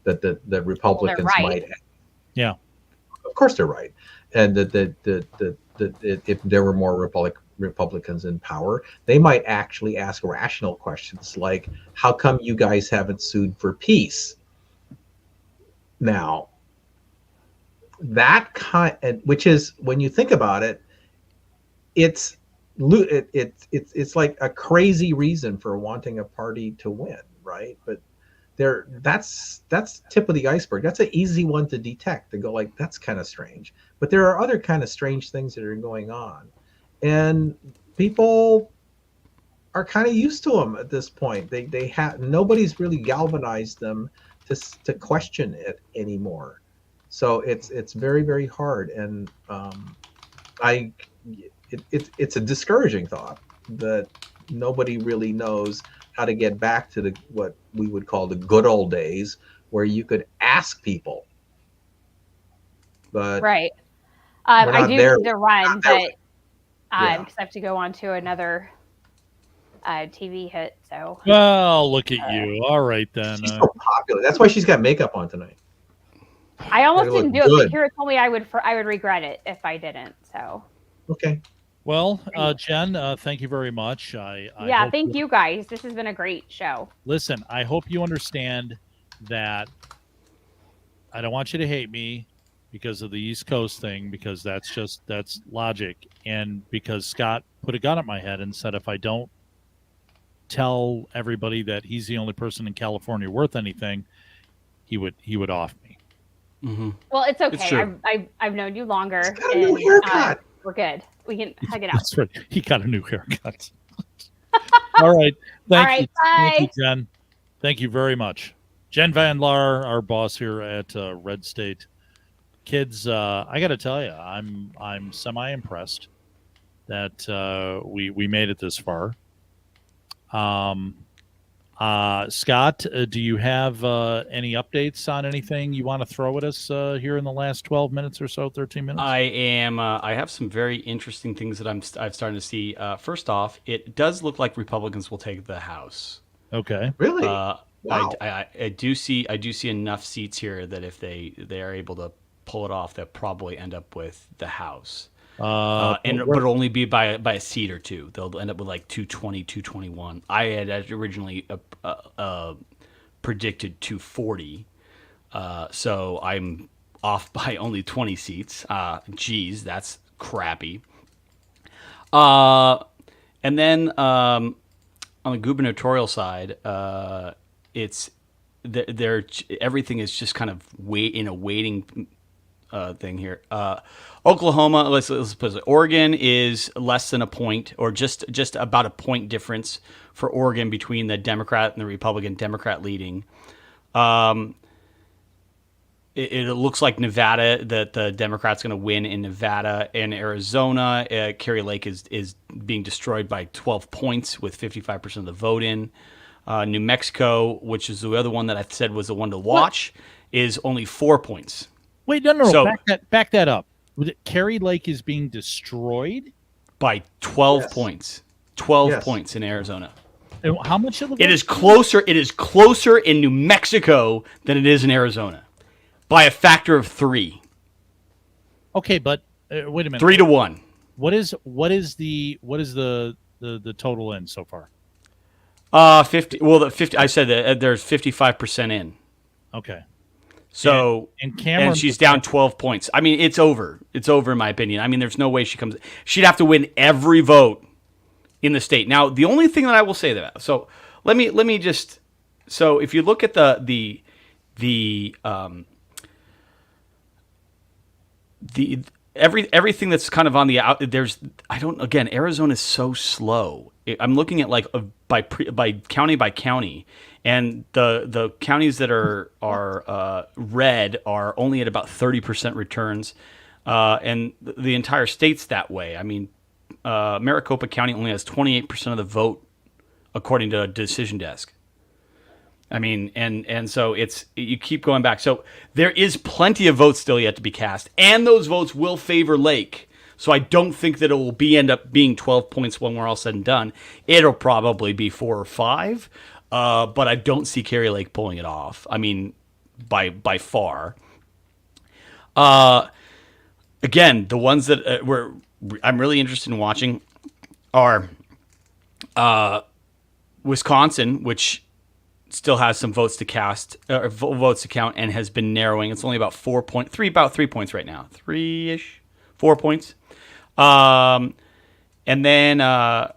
Speaker 5: That the Republicans might.
Speaker 1: Yeah,
Speaker 5: of course they're right, and that if there were more Republicans in power, they might actually ask rational questions like, "How come you guys haven't sued for peace?" Now, that which is, when you think about it, it's like a crazy reason for wanting a party to win, right? But that's tip of the iceberg. That's an easy one to detect, to go like, that's kind of strange. But there are other kind of strange things that are going on, and people are kind of used to them at this point. They have, nobody's really galvanized them to question it anymore. So it's very, very hard, and it's a discouraging thought that nobody really knows how to get back to what we would call the good old days, where you could ask people. But
Speaker 16: right, I do need to run, but because I have to go on to another TV hit. So
Speaker 1: well, look at you. All right then.
Speaker 5: She's so popular. That's why she's got makeup on tonight.
Speaker 16: I almost didn't do it, but Kira told me I would regret it if I didn't. So
Speaker 5: okay.
Speaker 1: Well, Jen, thank you very much.
Speaker 16: Thank you guys. This has been a great show.
Speaker 1: Listen, I hope you understand that I don't want you to hate me because of the East Coast thing, because that's logic, and because Scott put a gun at my head and said if I don't tell everybody that he's the only person in California worth anything, he would off me.
Speaker 2: Mm-hmm.
Speaker 16: Well, it's okay.
Speaker 2: It's true.
Speaker 16: I've known you longer.
Speaker 5: He's got a new haircut.
Speaker 16: We're good. We can hug it out.
Speaker 1: That's right. He got a new haircut. All right. Thank you.
Speaker 16: Bye.
Speaker 1: Thank you, Jen. Thank you very much. Jen Van Laar, our boss here at RedState. Kids, I got to tell you, I'm semi-impressed that we made it this far. Scott, do you have any updates on anything you want to throw at us here in the last 12 minutes or so, 13 minutes?
Speaker 2: I have some very interesting things that I'm starting to see. First off, it does look like Republicans will take the House.
Speaker 1: Okay.
Speaker 5: Really?
Speaker 2: Wow. I do see enough seats here that if they are able to pull it off, they'll probably end up with the House. But it'll only be by a seat or two. They'll end up with like 220, 221. I had originally predicted 240. So I'm off by only 20 seats. Geez, that's crappy. And then on the gubernatorial side, it's everything is just kind of in a waiting thing here. Oklahoma, let's put it. Oregon is less than a point, or just about a point difference for Oregon between the Democrat and the Republican. Democrat leading. It looks like Nevada, that the Democrats going to win in Nevada and Arizona. Kari Lake is being destroyed by 12 points with 55% of the vote in. New Mexico, which is the other one that I said was the one to watch, is only 4 points.
Speaker 1: Wait, no. So, back that up. Kari Lake is being destroyed
Speaker 2: by 12 points. 12 points in Arizona.
Speaker 1: And how much of the vote?
Speaker 2: It is closer in New Mexico than it is in Arizona. By a factor of 3.
Speaker 1: Okay, but wait a minute.
Speaker 2: 3-1.
Speaker 1: What is the total in so far?
Speaker 2: 50. Well, the 50. I said that there's 55% in.
Speaker 1: Okay.
Speaker 2: So
Speaker 1: and Cameron,
Speaker 2: and she's down 12 points. I mean, it's over. It's over in my opinion. I mean, there's no way she comes. She'd have to win every vote in the state. Now, the only thing that I will say that. So let me just. So if you look at everything that's kind of on the out, Arizona is so slow. I'm looking at like by county by county, and the counties that are red are only at about 30% returns, and the entire state's that way. I mean, Maricopa County only has 28% of the vote, according to a decision desk. I mean, and so you keep going back. So there is plenty of votes still yet to be cast, and those votes will favor Lake. So I don't think that it will end up being 12 points when we're all said and done. It'll probably be 4 or 5, but I don't see Kari Lake pulling it off. I mean, by far. Again, the ones that I'm really interested in watching are Wisconsin, which still has some votes to cast, votes to count, and has been narrowing. It's only about 3 points right now, 3-ish, 4 points. And then the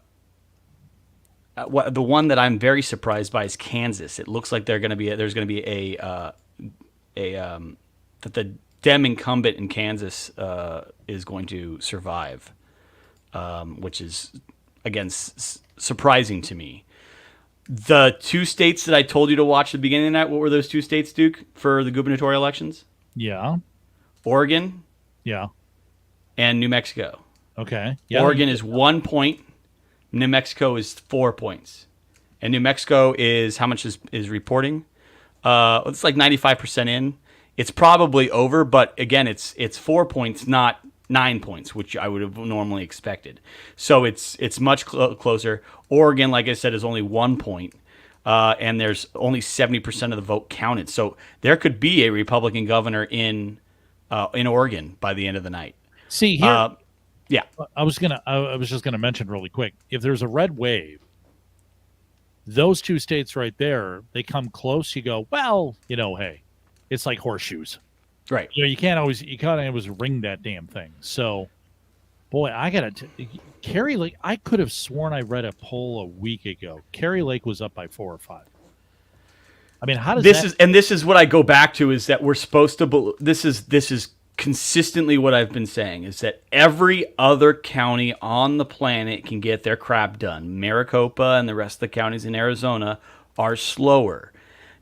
Speaker 2: one that I'm very surprised by is Kansas. It looks like there's going to be that the Dem incumbent in Kansas is going to survive, which is again surprising to me. The 2 states that I told you to watch at the beginning of the night, what were those 2 states, Duke, for the gubernatorial elections?
Speaker 1: Yeah.
Speaker 2: Oregon.
Speaker 1: Yeah.
Speaker 2: And New Mexico.
Speaker 1: Okay. Yeah.
Speaker 2: Oregon is 1 point. New Mexico is 4 points. And New Mexico is, how much is reporting? It's like 95% in. It's probably over, but again, it's 4 points, not 9 points, which I would have normally expected. So it's much closer. Oregon, like I said, is only 1 point, and there's only 70% of the vote counted. So there could be a Republican governor in Oregon by the end of the night.
Speaker 1: See here,
Speaker 2: yeah.
Speaker 1: I was just gonna mention really quick. If there's a red wave, those 2 states right there, they come close. You go, well, hey, it's like horseshoes.
Speaker 2: Right.
Speaker 1: You can't always ring that damn thing. So, boy, Kari Lake. I could have sworn I read a poll a week ago. Kari Lake was up by 4 or 5. I mean, how does
Speaker 2: this is what I go back to, is that we're supposed to. This is consistently what I've been saying, is that every other county on the planet can get their crap done. Maricopa and the rest of the counties in Arizona are slower.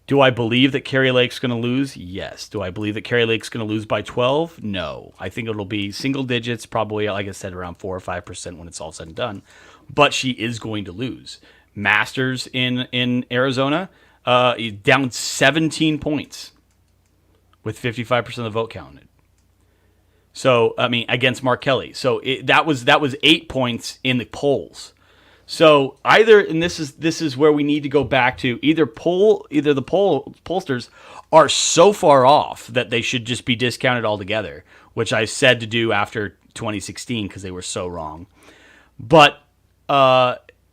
Speaker 2: Do I believe that Kari Lake's going to lose? Yes. Do I believe that Kari Lake's going to lose by 12? No. I think it'll be single digits, probably, like I said, around 4 or 5% when it's all said and done. But she is going to lose. Masters in Arizona, down 17 points with 55% of the vote counted. So, I mean, against Mark Kelly. So that was 8 points in the polls. So either, and this is where we need to go back to, either the pollsters are so far off that they should just be discounted altogether, which I said to do after 2016 because they were so wrong. But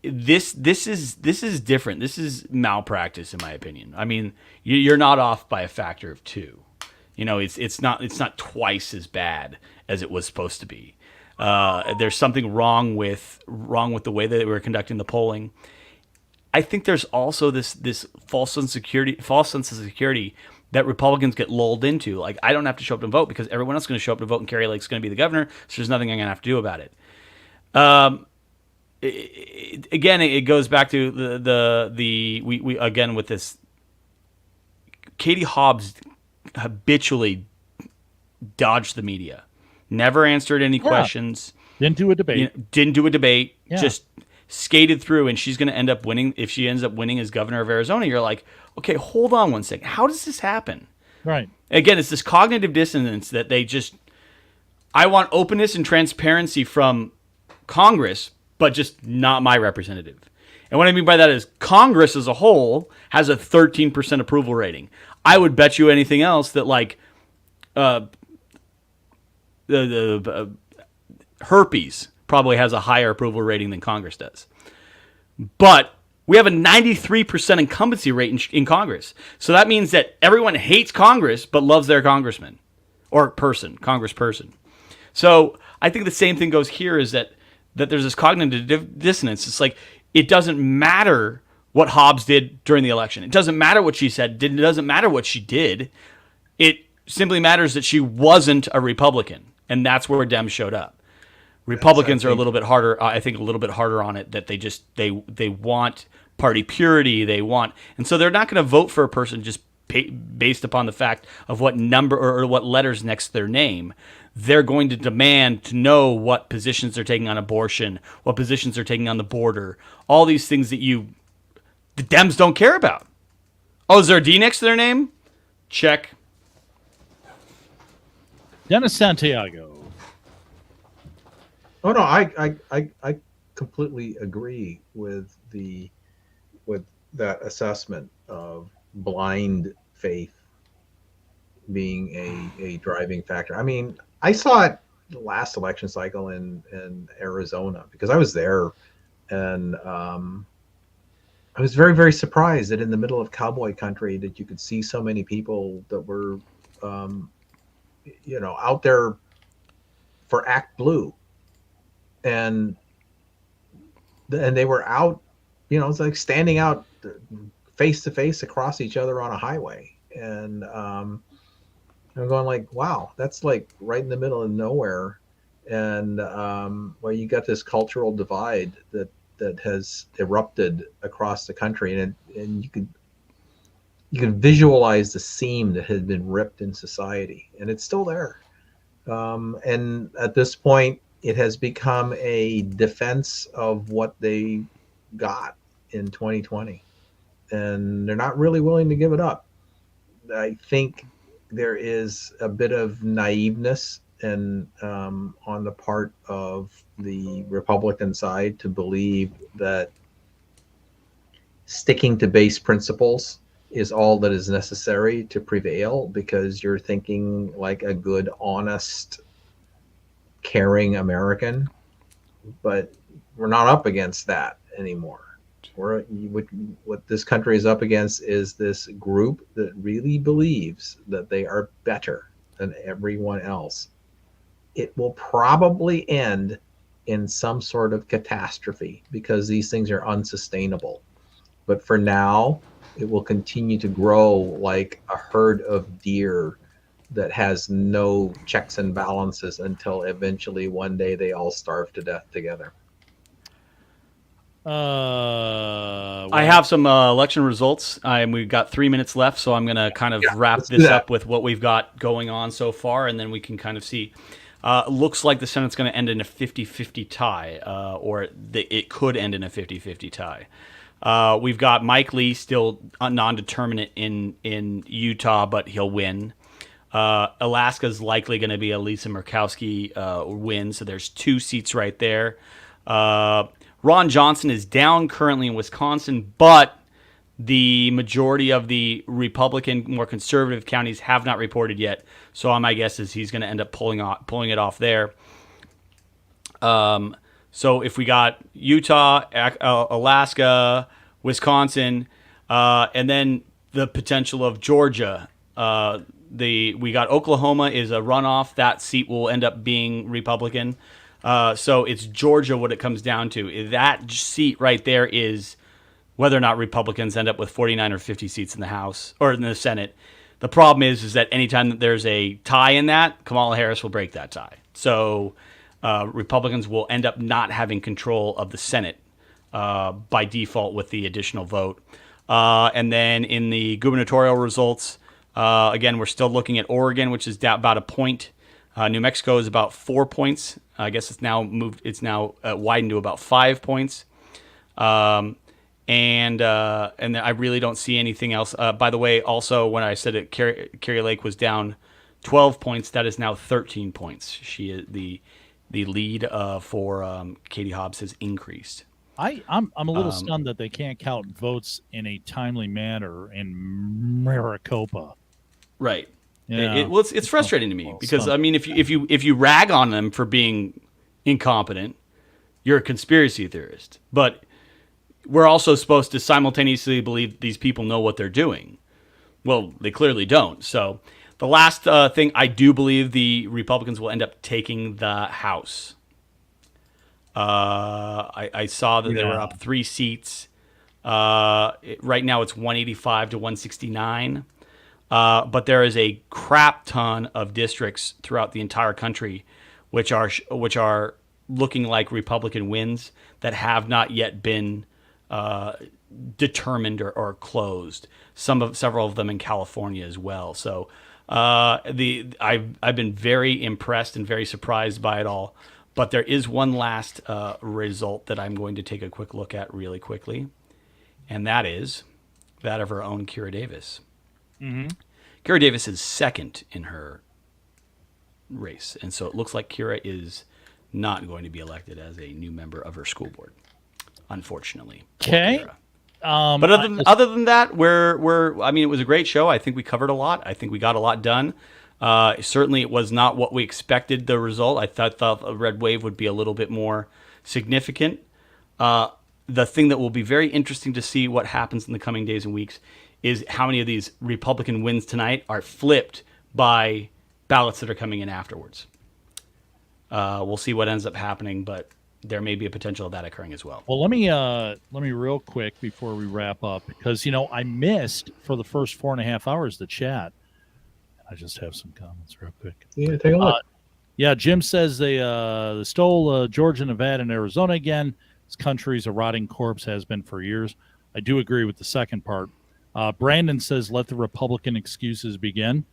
Speaker 2: this is different. This is malpractice, in my opinion. I mean, you're not off by a factor of 2. You know, it's not twice as bad as it was supposed to be. There's something wrong with the way that they were conducting the polling. I think there's also this false sense of security that Republicans get lulled into. Like, I don't have to show up and vote because everyone else is going to show up to vote, and Kari Lake's going to be the governor, so there's nothing I'm going to have to do about it. Again, it goes back to we again with this. Katie Hobbs habitually dodged the media. Never answered any questions.
Speaker 1: Didn't do a debate.
Speaker 2: Didn't do a debate.
Speaker 1: Yeah.
Speaker 2: Just skated through, and she's going to end up winning. If she ends up winning as governor of Arizona, you're like, okay, hold on one second. How does this happen?
Speaker 1: Right.
Speaker 2: Again, it's this cognitive dissonance that they just. I want openness and transparency from Congress, but just not my representative. And what I mean by that is Congress as a whole has a 13% approval rating. I would bet you anything else that like the herpes probably has a higher approval rating than Congress does. But we have a 93% incumbency rate in Congress. So that means that everyone hates Congress but loves their congressman or congressperson. So I think the same thing goes here, is that there's this cognitive dissonance. It's like it doesn't matter what Hobbs did during the election. It doesn't matter what she said. It doesn't matter what she did. It simply matters that she wasn't a Republican, and that's where Dems showed up. Republicans are a little bit harder. I think a little bit harder on it. That they want party purity. And so they're not going to vote for a person just based upon the fact of what number or what letters next to their name. They're going to demand to know what positions they're taking on abortion, what positions they're taking on the border, all these things that the Dems don't care about. Oh, is there a D next to their name? Check.
Speaker 1: Dennis Santiago.
Speaker 5: Oh no, I completely agree with that assessment of blind faith being a driving factor. I mean, I saw it the last election cycle in Arizona because I was there, and I was very, very surprised that in the middle of cowboy country that you could see so many people that were, out there for Act Blue, and they were out, it's like standing out face to face across each other on a highway, and I'm going like, wow, that's like right in the middle of nowhere, and where you got this cultural divide that has erupted across the country, and you could visualize the seam that had been ripped in society, and it's still there. And at this point, it has become a defense of what they got in 2020, and they're not really willing to give it up. I think there is a bit of naiveness and on the part of the Republican side to believe that sticking to base principles is all that is necessary to prevail, because you're thinking like a good, honest, caring American. But we're not up against that anymore. What this country is up against is this group that really believes that they are better than everyone else. It will probably end in some sort of catastrophe because these things are unsustainable. But for now, it will continue to grow like a herd of deer that has no checks and balances until eventually one day they all starve to death together.
Speaker 2: I have some election results. We've got 3 minutes left, so I'm going to kind of wrap this up with what we've got going on so far, and then we can kind of see. Looks like the Senate's going to end in a 50-50 tie, or it could end in a 50-50 tie. We've got Mike Lee still non-determinate in Utah, but he'll win. Alaska's likely going to be a Lisa Murkowski win, so there's 2 seats right there. Ron Johnson is down currently in Wisconsin, but the majority of the Republican, more conservative counties have not reported yet. So my guess is he's going to end up pulling it off there. So if we got Utah, Alaska, Wisconsin, and then the potential of Georgia, we got Oklahoma is a runoff. That seat will end up being Republican. So it's Georgia what it comes down to. That seat right there is whether or not Republicans end up with 49 or 50 seats in the House or in the Senate. The problem is that anytime that there's a tie in that, Kamala Harris will break that tie. So Republicans will end up not having control of the Senate by default with the additional vote. And then in the gubernatorial results, again, we're still looking at Oregon, which is about a point. New Mexico is about 4 points. I guess it's now moved. It's now widened to about 5 points. And I really don't see anything else. By the way, also when I said that Carrie Lake was down 12 points, that is now 13 points. She is the lead for Katie Hobbs has increased.
Speaker 1: I'm a little stunned that they can't count votes in a timely manner in Maricopa.
Speaker 2: Right.
Speaker 1: Yeah.
Speaker 2: It's frustrating to me because I mean, if you rag on them for being incompetent, you're a conspiracy theorist. But we're also supposed to simultaneously believe these people know what they're doing. Well, they clearly don't. So the last thing, I do believe the Republicans will end up taking the House. I saw that they were up 3 seats. Right now it's 185 to 169. But there is a crap ton of districts throughout the entire country which are looking like Republican wins that have not yet been determined or closed. Several of them in California as well. So I've been very impressed and very surprised by it all. But there is one last result that I'm going to take a quick look at really quickly, and that is that of our own Kira Davis.
Speaker 1: Mm-hmm.
Speaker 2: Kira Davis is second in her race, and so it looks like Kira is not going to be elected as a new member of her school board, unfortunately.
Speaker 1: Okay.
Speaker 2: But other than that, I mean, it was a great show. I think we covered a lot. I think we got a lot done. Certainly, it was not what we expected. The result, I thought a red wave would be a little bit more significant. The thing that will be very interesting to see what happens in the coming days and weeks is how many of these Republican wins tonight are flipped by ballots that are coming in afterwards. We'll see what ends up happening, but there may be a potential of that occurring as well.
Speaker 1: Well, let me real quick before we wrap up, because I missed for the first 4.5 hours the chat. I just have some comments real quick.
Speaker 5: Yeah, take a look.
Speaker 1: Yeah, Jim says they stole Georgia, Nevada, and Arizona again. This country's a rotting corpse, has been for years. I do agree with the second part. Brandon says, let the Republican excuses begin.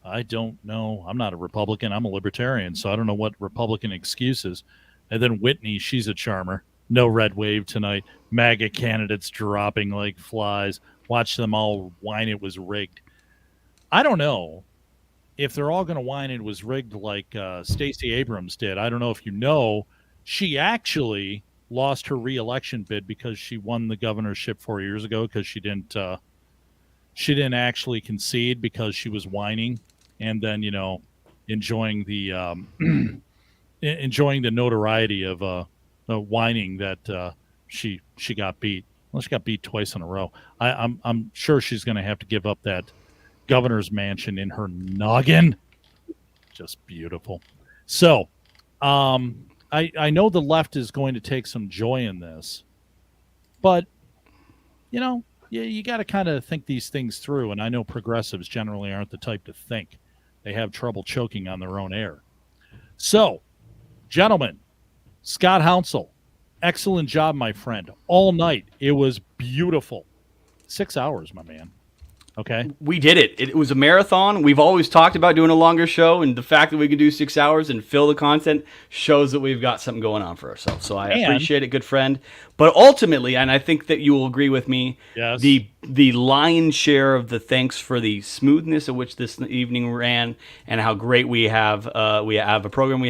Speaker 1: I don't know. I'm not a Republican. I'm a libertarian, so I don't know what Republican excuses. And then Whitney, she's a charmer. No red wave tonight. MAGA candidates dropping like flies. Watch them all whine it was rigged. I don't know if they're all going to whine it was rigged like Stacey Abrams did. I don't know if you know, she actually lost her re-election bid because she won the governorship 4 years ago because she didn't actually concede because she was whining and then enjoying the enjoying the notoriety of the whining that she got beat. Well, she got beat twice in a row. I'm sure she's going to have to give up that governor's mansion in her noggin. Just beautiful. So I know the left is going to take some joy in this, but you got to kind of think these things through. And I know progressives generally aren't the type to think. They have trouble choking on their own air. So, gentlemen, Scott Hounsel, excellent job, my friend. All night. It was beautiful. 6 hours, my man. Okay.
Speaker 2: We did it. It was a marathon. We've always talked about doing a longer show, and the fact that we can do 6 hours and fill the content shows that we've got something going on for ourselves. So I appreciate it, good friend. But ultimately, and I think that you will agree with me,
Speaker 1: yes.
Speaker 2: the lion's share of the thanks for the smoothness of which this evening ran and how great we have a program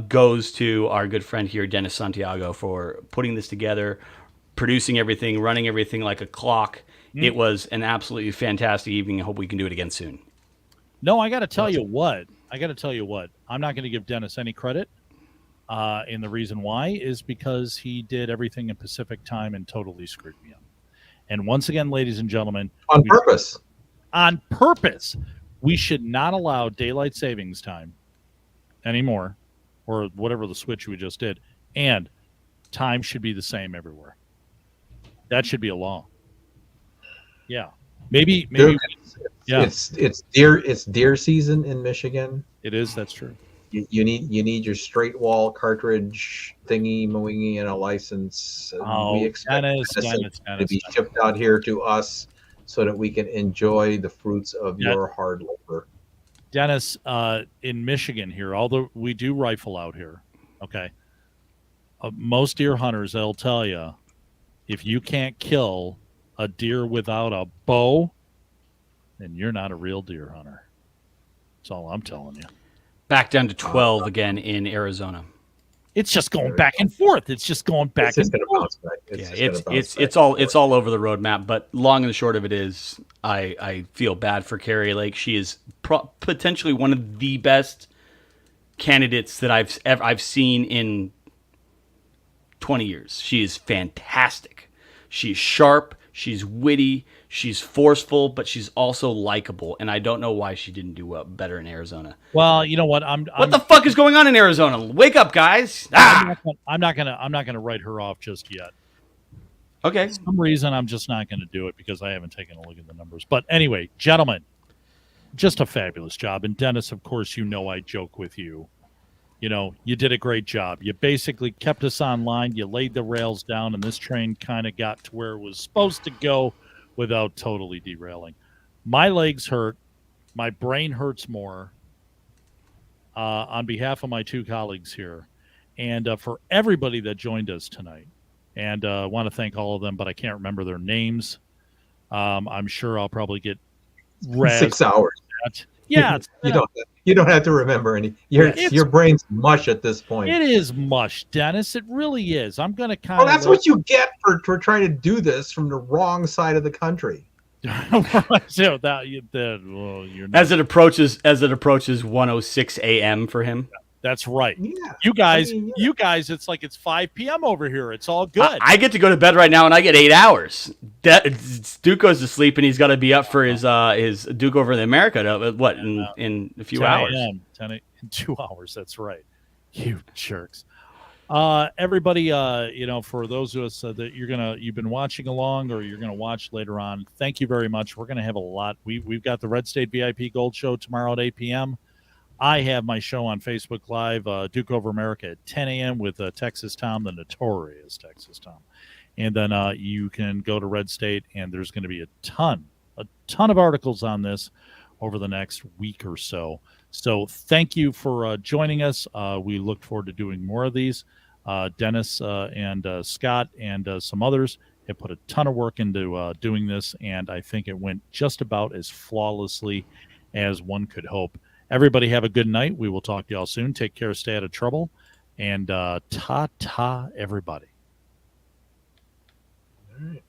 Speaker 2: goes to our good friend here, Dennis Santiago, for putting this together, producing everything, running everything like a clock. It was an absolutely fantastic evening. I hope we can do it again soon.
Speaker 1: No, I got to tell you what. I'm not going to give Dennis any credit. And the reason why is because he did everything in Pacific time and totally screwed me up. And once again, ladies and gentlemen.
Speaker 5: On purpose.
Speaker 1: On purpose. We should not allow daylight savings time anymore, or whatever the switch we just did. And time should be the same everywhere. That should be a law. Yeah, maybe. Yeah,
Speaker 5: it's deer season in Michigan.
Speaker 1: It is. That's true.
Speaker 5: You need your straight wall cartridge thingy moingy and a license. We expect
Speaker 1: Dennis,
Speaker 5: to be shipped out here to us so that we can enjoy the fruits of your hard labor.
Speaker 1: Dennis, in Michigan here, although we do rifle out here, okay. Most deer hunters, they'll tell you, if you can't kill a deer without a bow, then you're not a real deer hunter. That's all I'm telling you.
Speaker 2: Back down to 12 again in Arizona.
Speaker 1: It's just going back and forth. It's just going back and forth.
Speaker 2: It's all over the roadmap. But long and the short of it is, I feel bad for Carrie Lake. She is potentially one of the best candidates that I've seen in 20 years. She is fantastic. She's sharp. She's witty, she's forceful, but she's also likable, and I don't know why she didn't do better in Arizona.
Speaker 1: Well, you know what?
Speaker 2: What the fuck is going on in Arizona? Wake up, guys!
Speaker 1: I'm not gonna write her off just yet.
Speaker 2: Okay.
Speaker 1: For some reason, I'm just not gonna do it because I haven't taken a look at the numbers. But anyway, gentlemen, just a fabulous job. And Dennis, of course, I joke with you. You did a great job. You basically kept us online. You laid the rails down, and this train kind of got to where it was supposed to go without totally derailing. My legs hurt. My brain hurts more. On behalf of my two colleagues here, and for everybody that joined us tonight, and I want to thank all of them, but I can't remember their names. I'm sure I'll probably get
Speaker 5: 6 hours.
Speaker 1: Yeah,
Speaker 5: you don't have to remember any. Your brain's mush at this point.
Speaker 1: It is mush, Dennis. It really is. I'm going to kind
Speaker 5: of. Well, that's what you get for trying to do this from the wrong side of the country.
Speaker 1: So
Speaker 2: as it approaches 1:06 a.m. for him.
Speaker 1: That's right.
Speaker 5: Yeah.
Speaker 1: You guys, it's like it's 5 p.m. over here. It's all good.
Speaker 2: I get to go to bed right now, and I get 8 hours. Duke goes to sleep, and he's got to be up for his Duke over in America in a few hours.
Speaker 1: 10 in 2 hours. That's right. You jerks. Everybody, for those of us that you've been watching along or you're gonna watch later on, thank you very much. We're gonna have a lot. We've got the RedState VIP Gold Show tomorrow at 8 p.m. I have my show on Facebook Live, Duke Over America at 10 a.m. with Texas Tom, the notorious Texas Tom. And then you can go to RedState, and there's going to be a ton of articles on this over the next week or so. So thank you for joining us. We look forward to doing more of these. Dennis and Scott and some others have put a ton of work into doing this, and I think it went just about as flawlessly as one could hope. Everybody have a good night. We will talk to y'all soon. Take care. Stay out of trouble. And ta-ta, everybody.
Speaker 5: All right.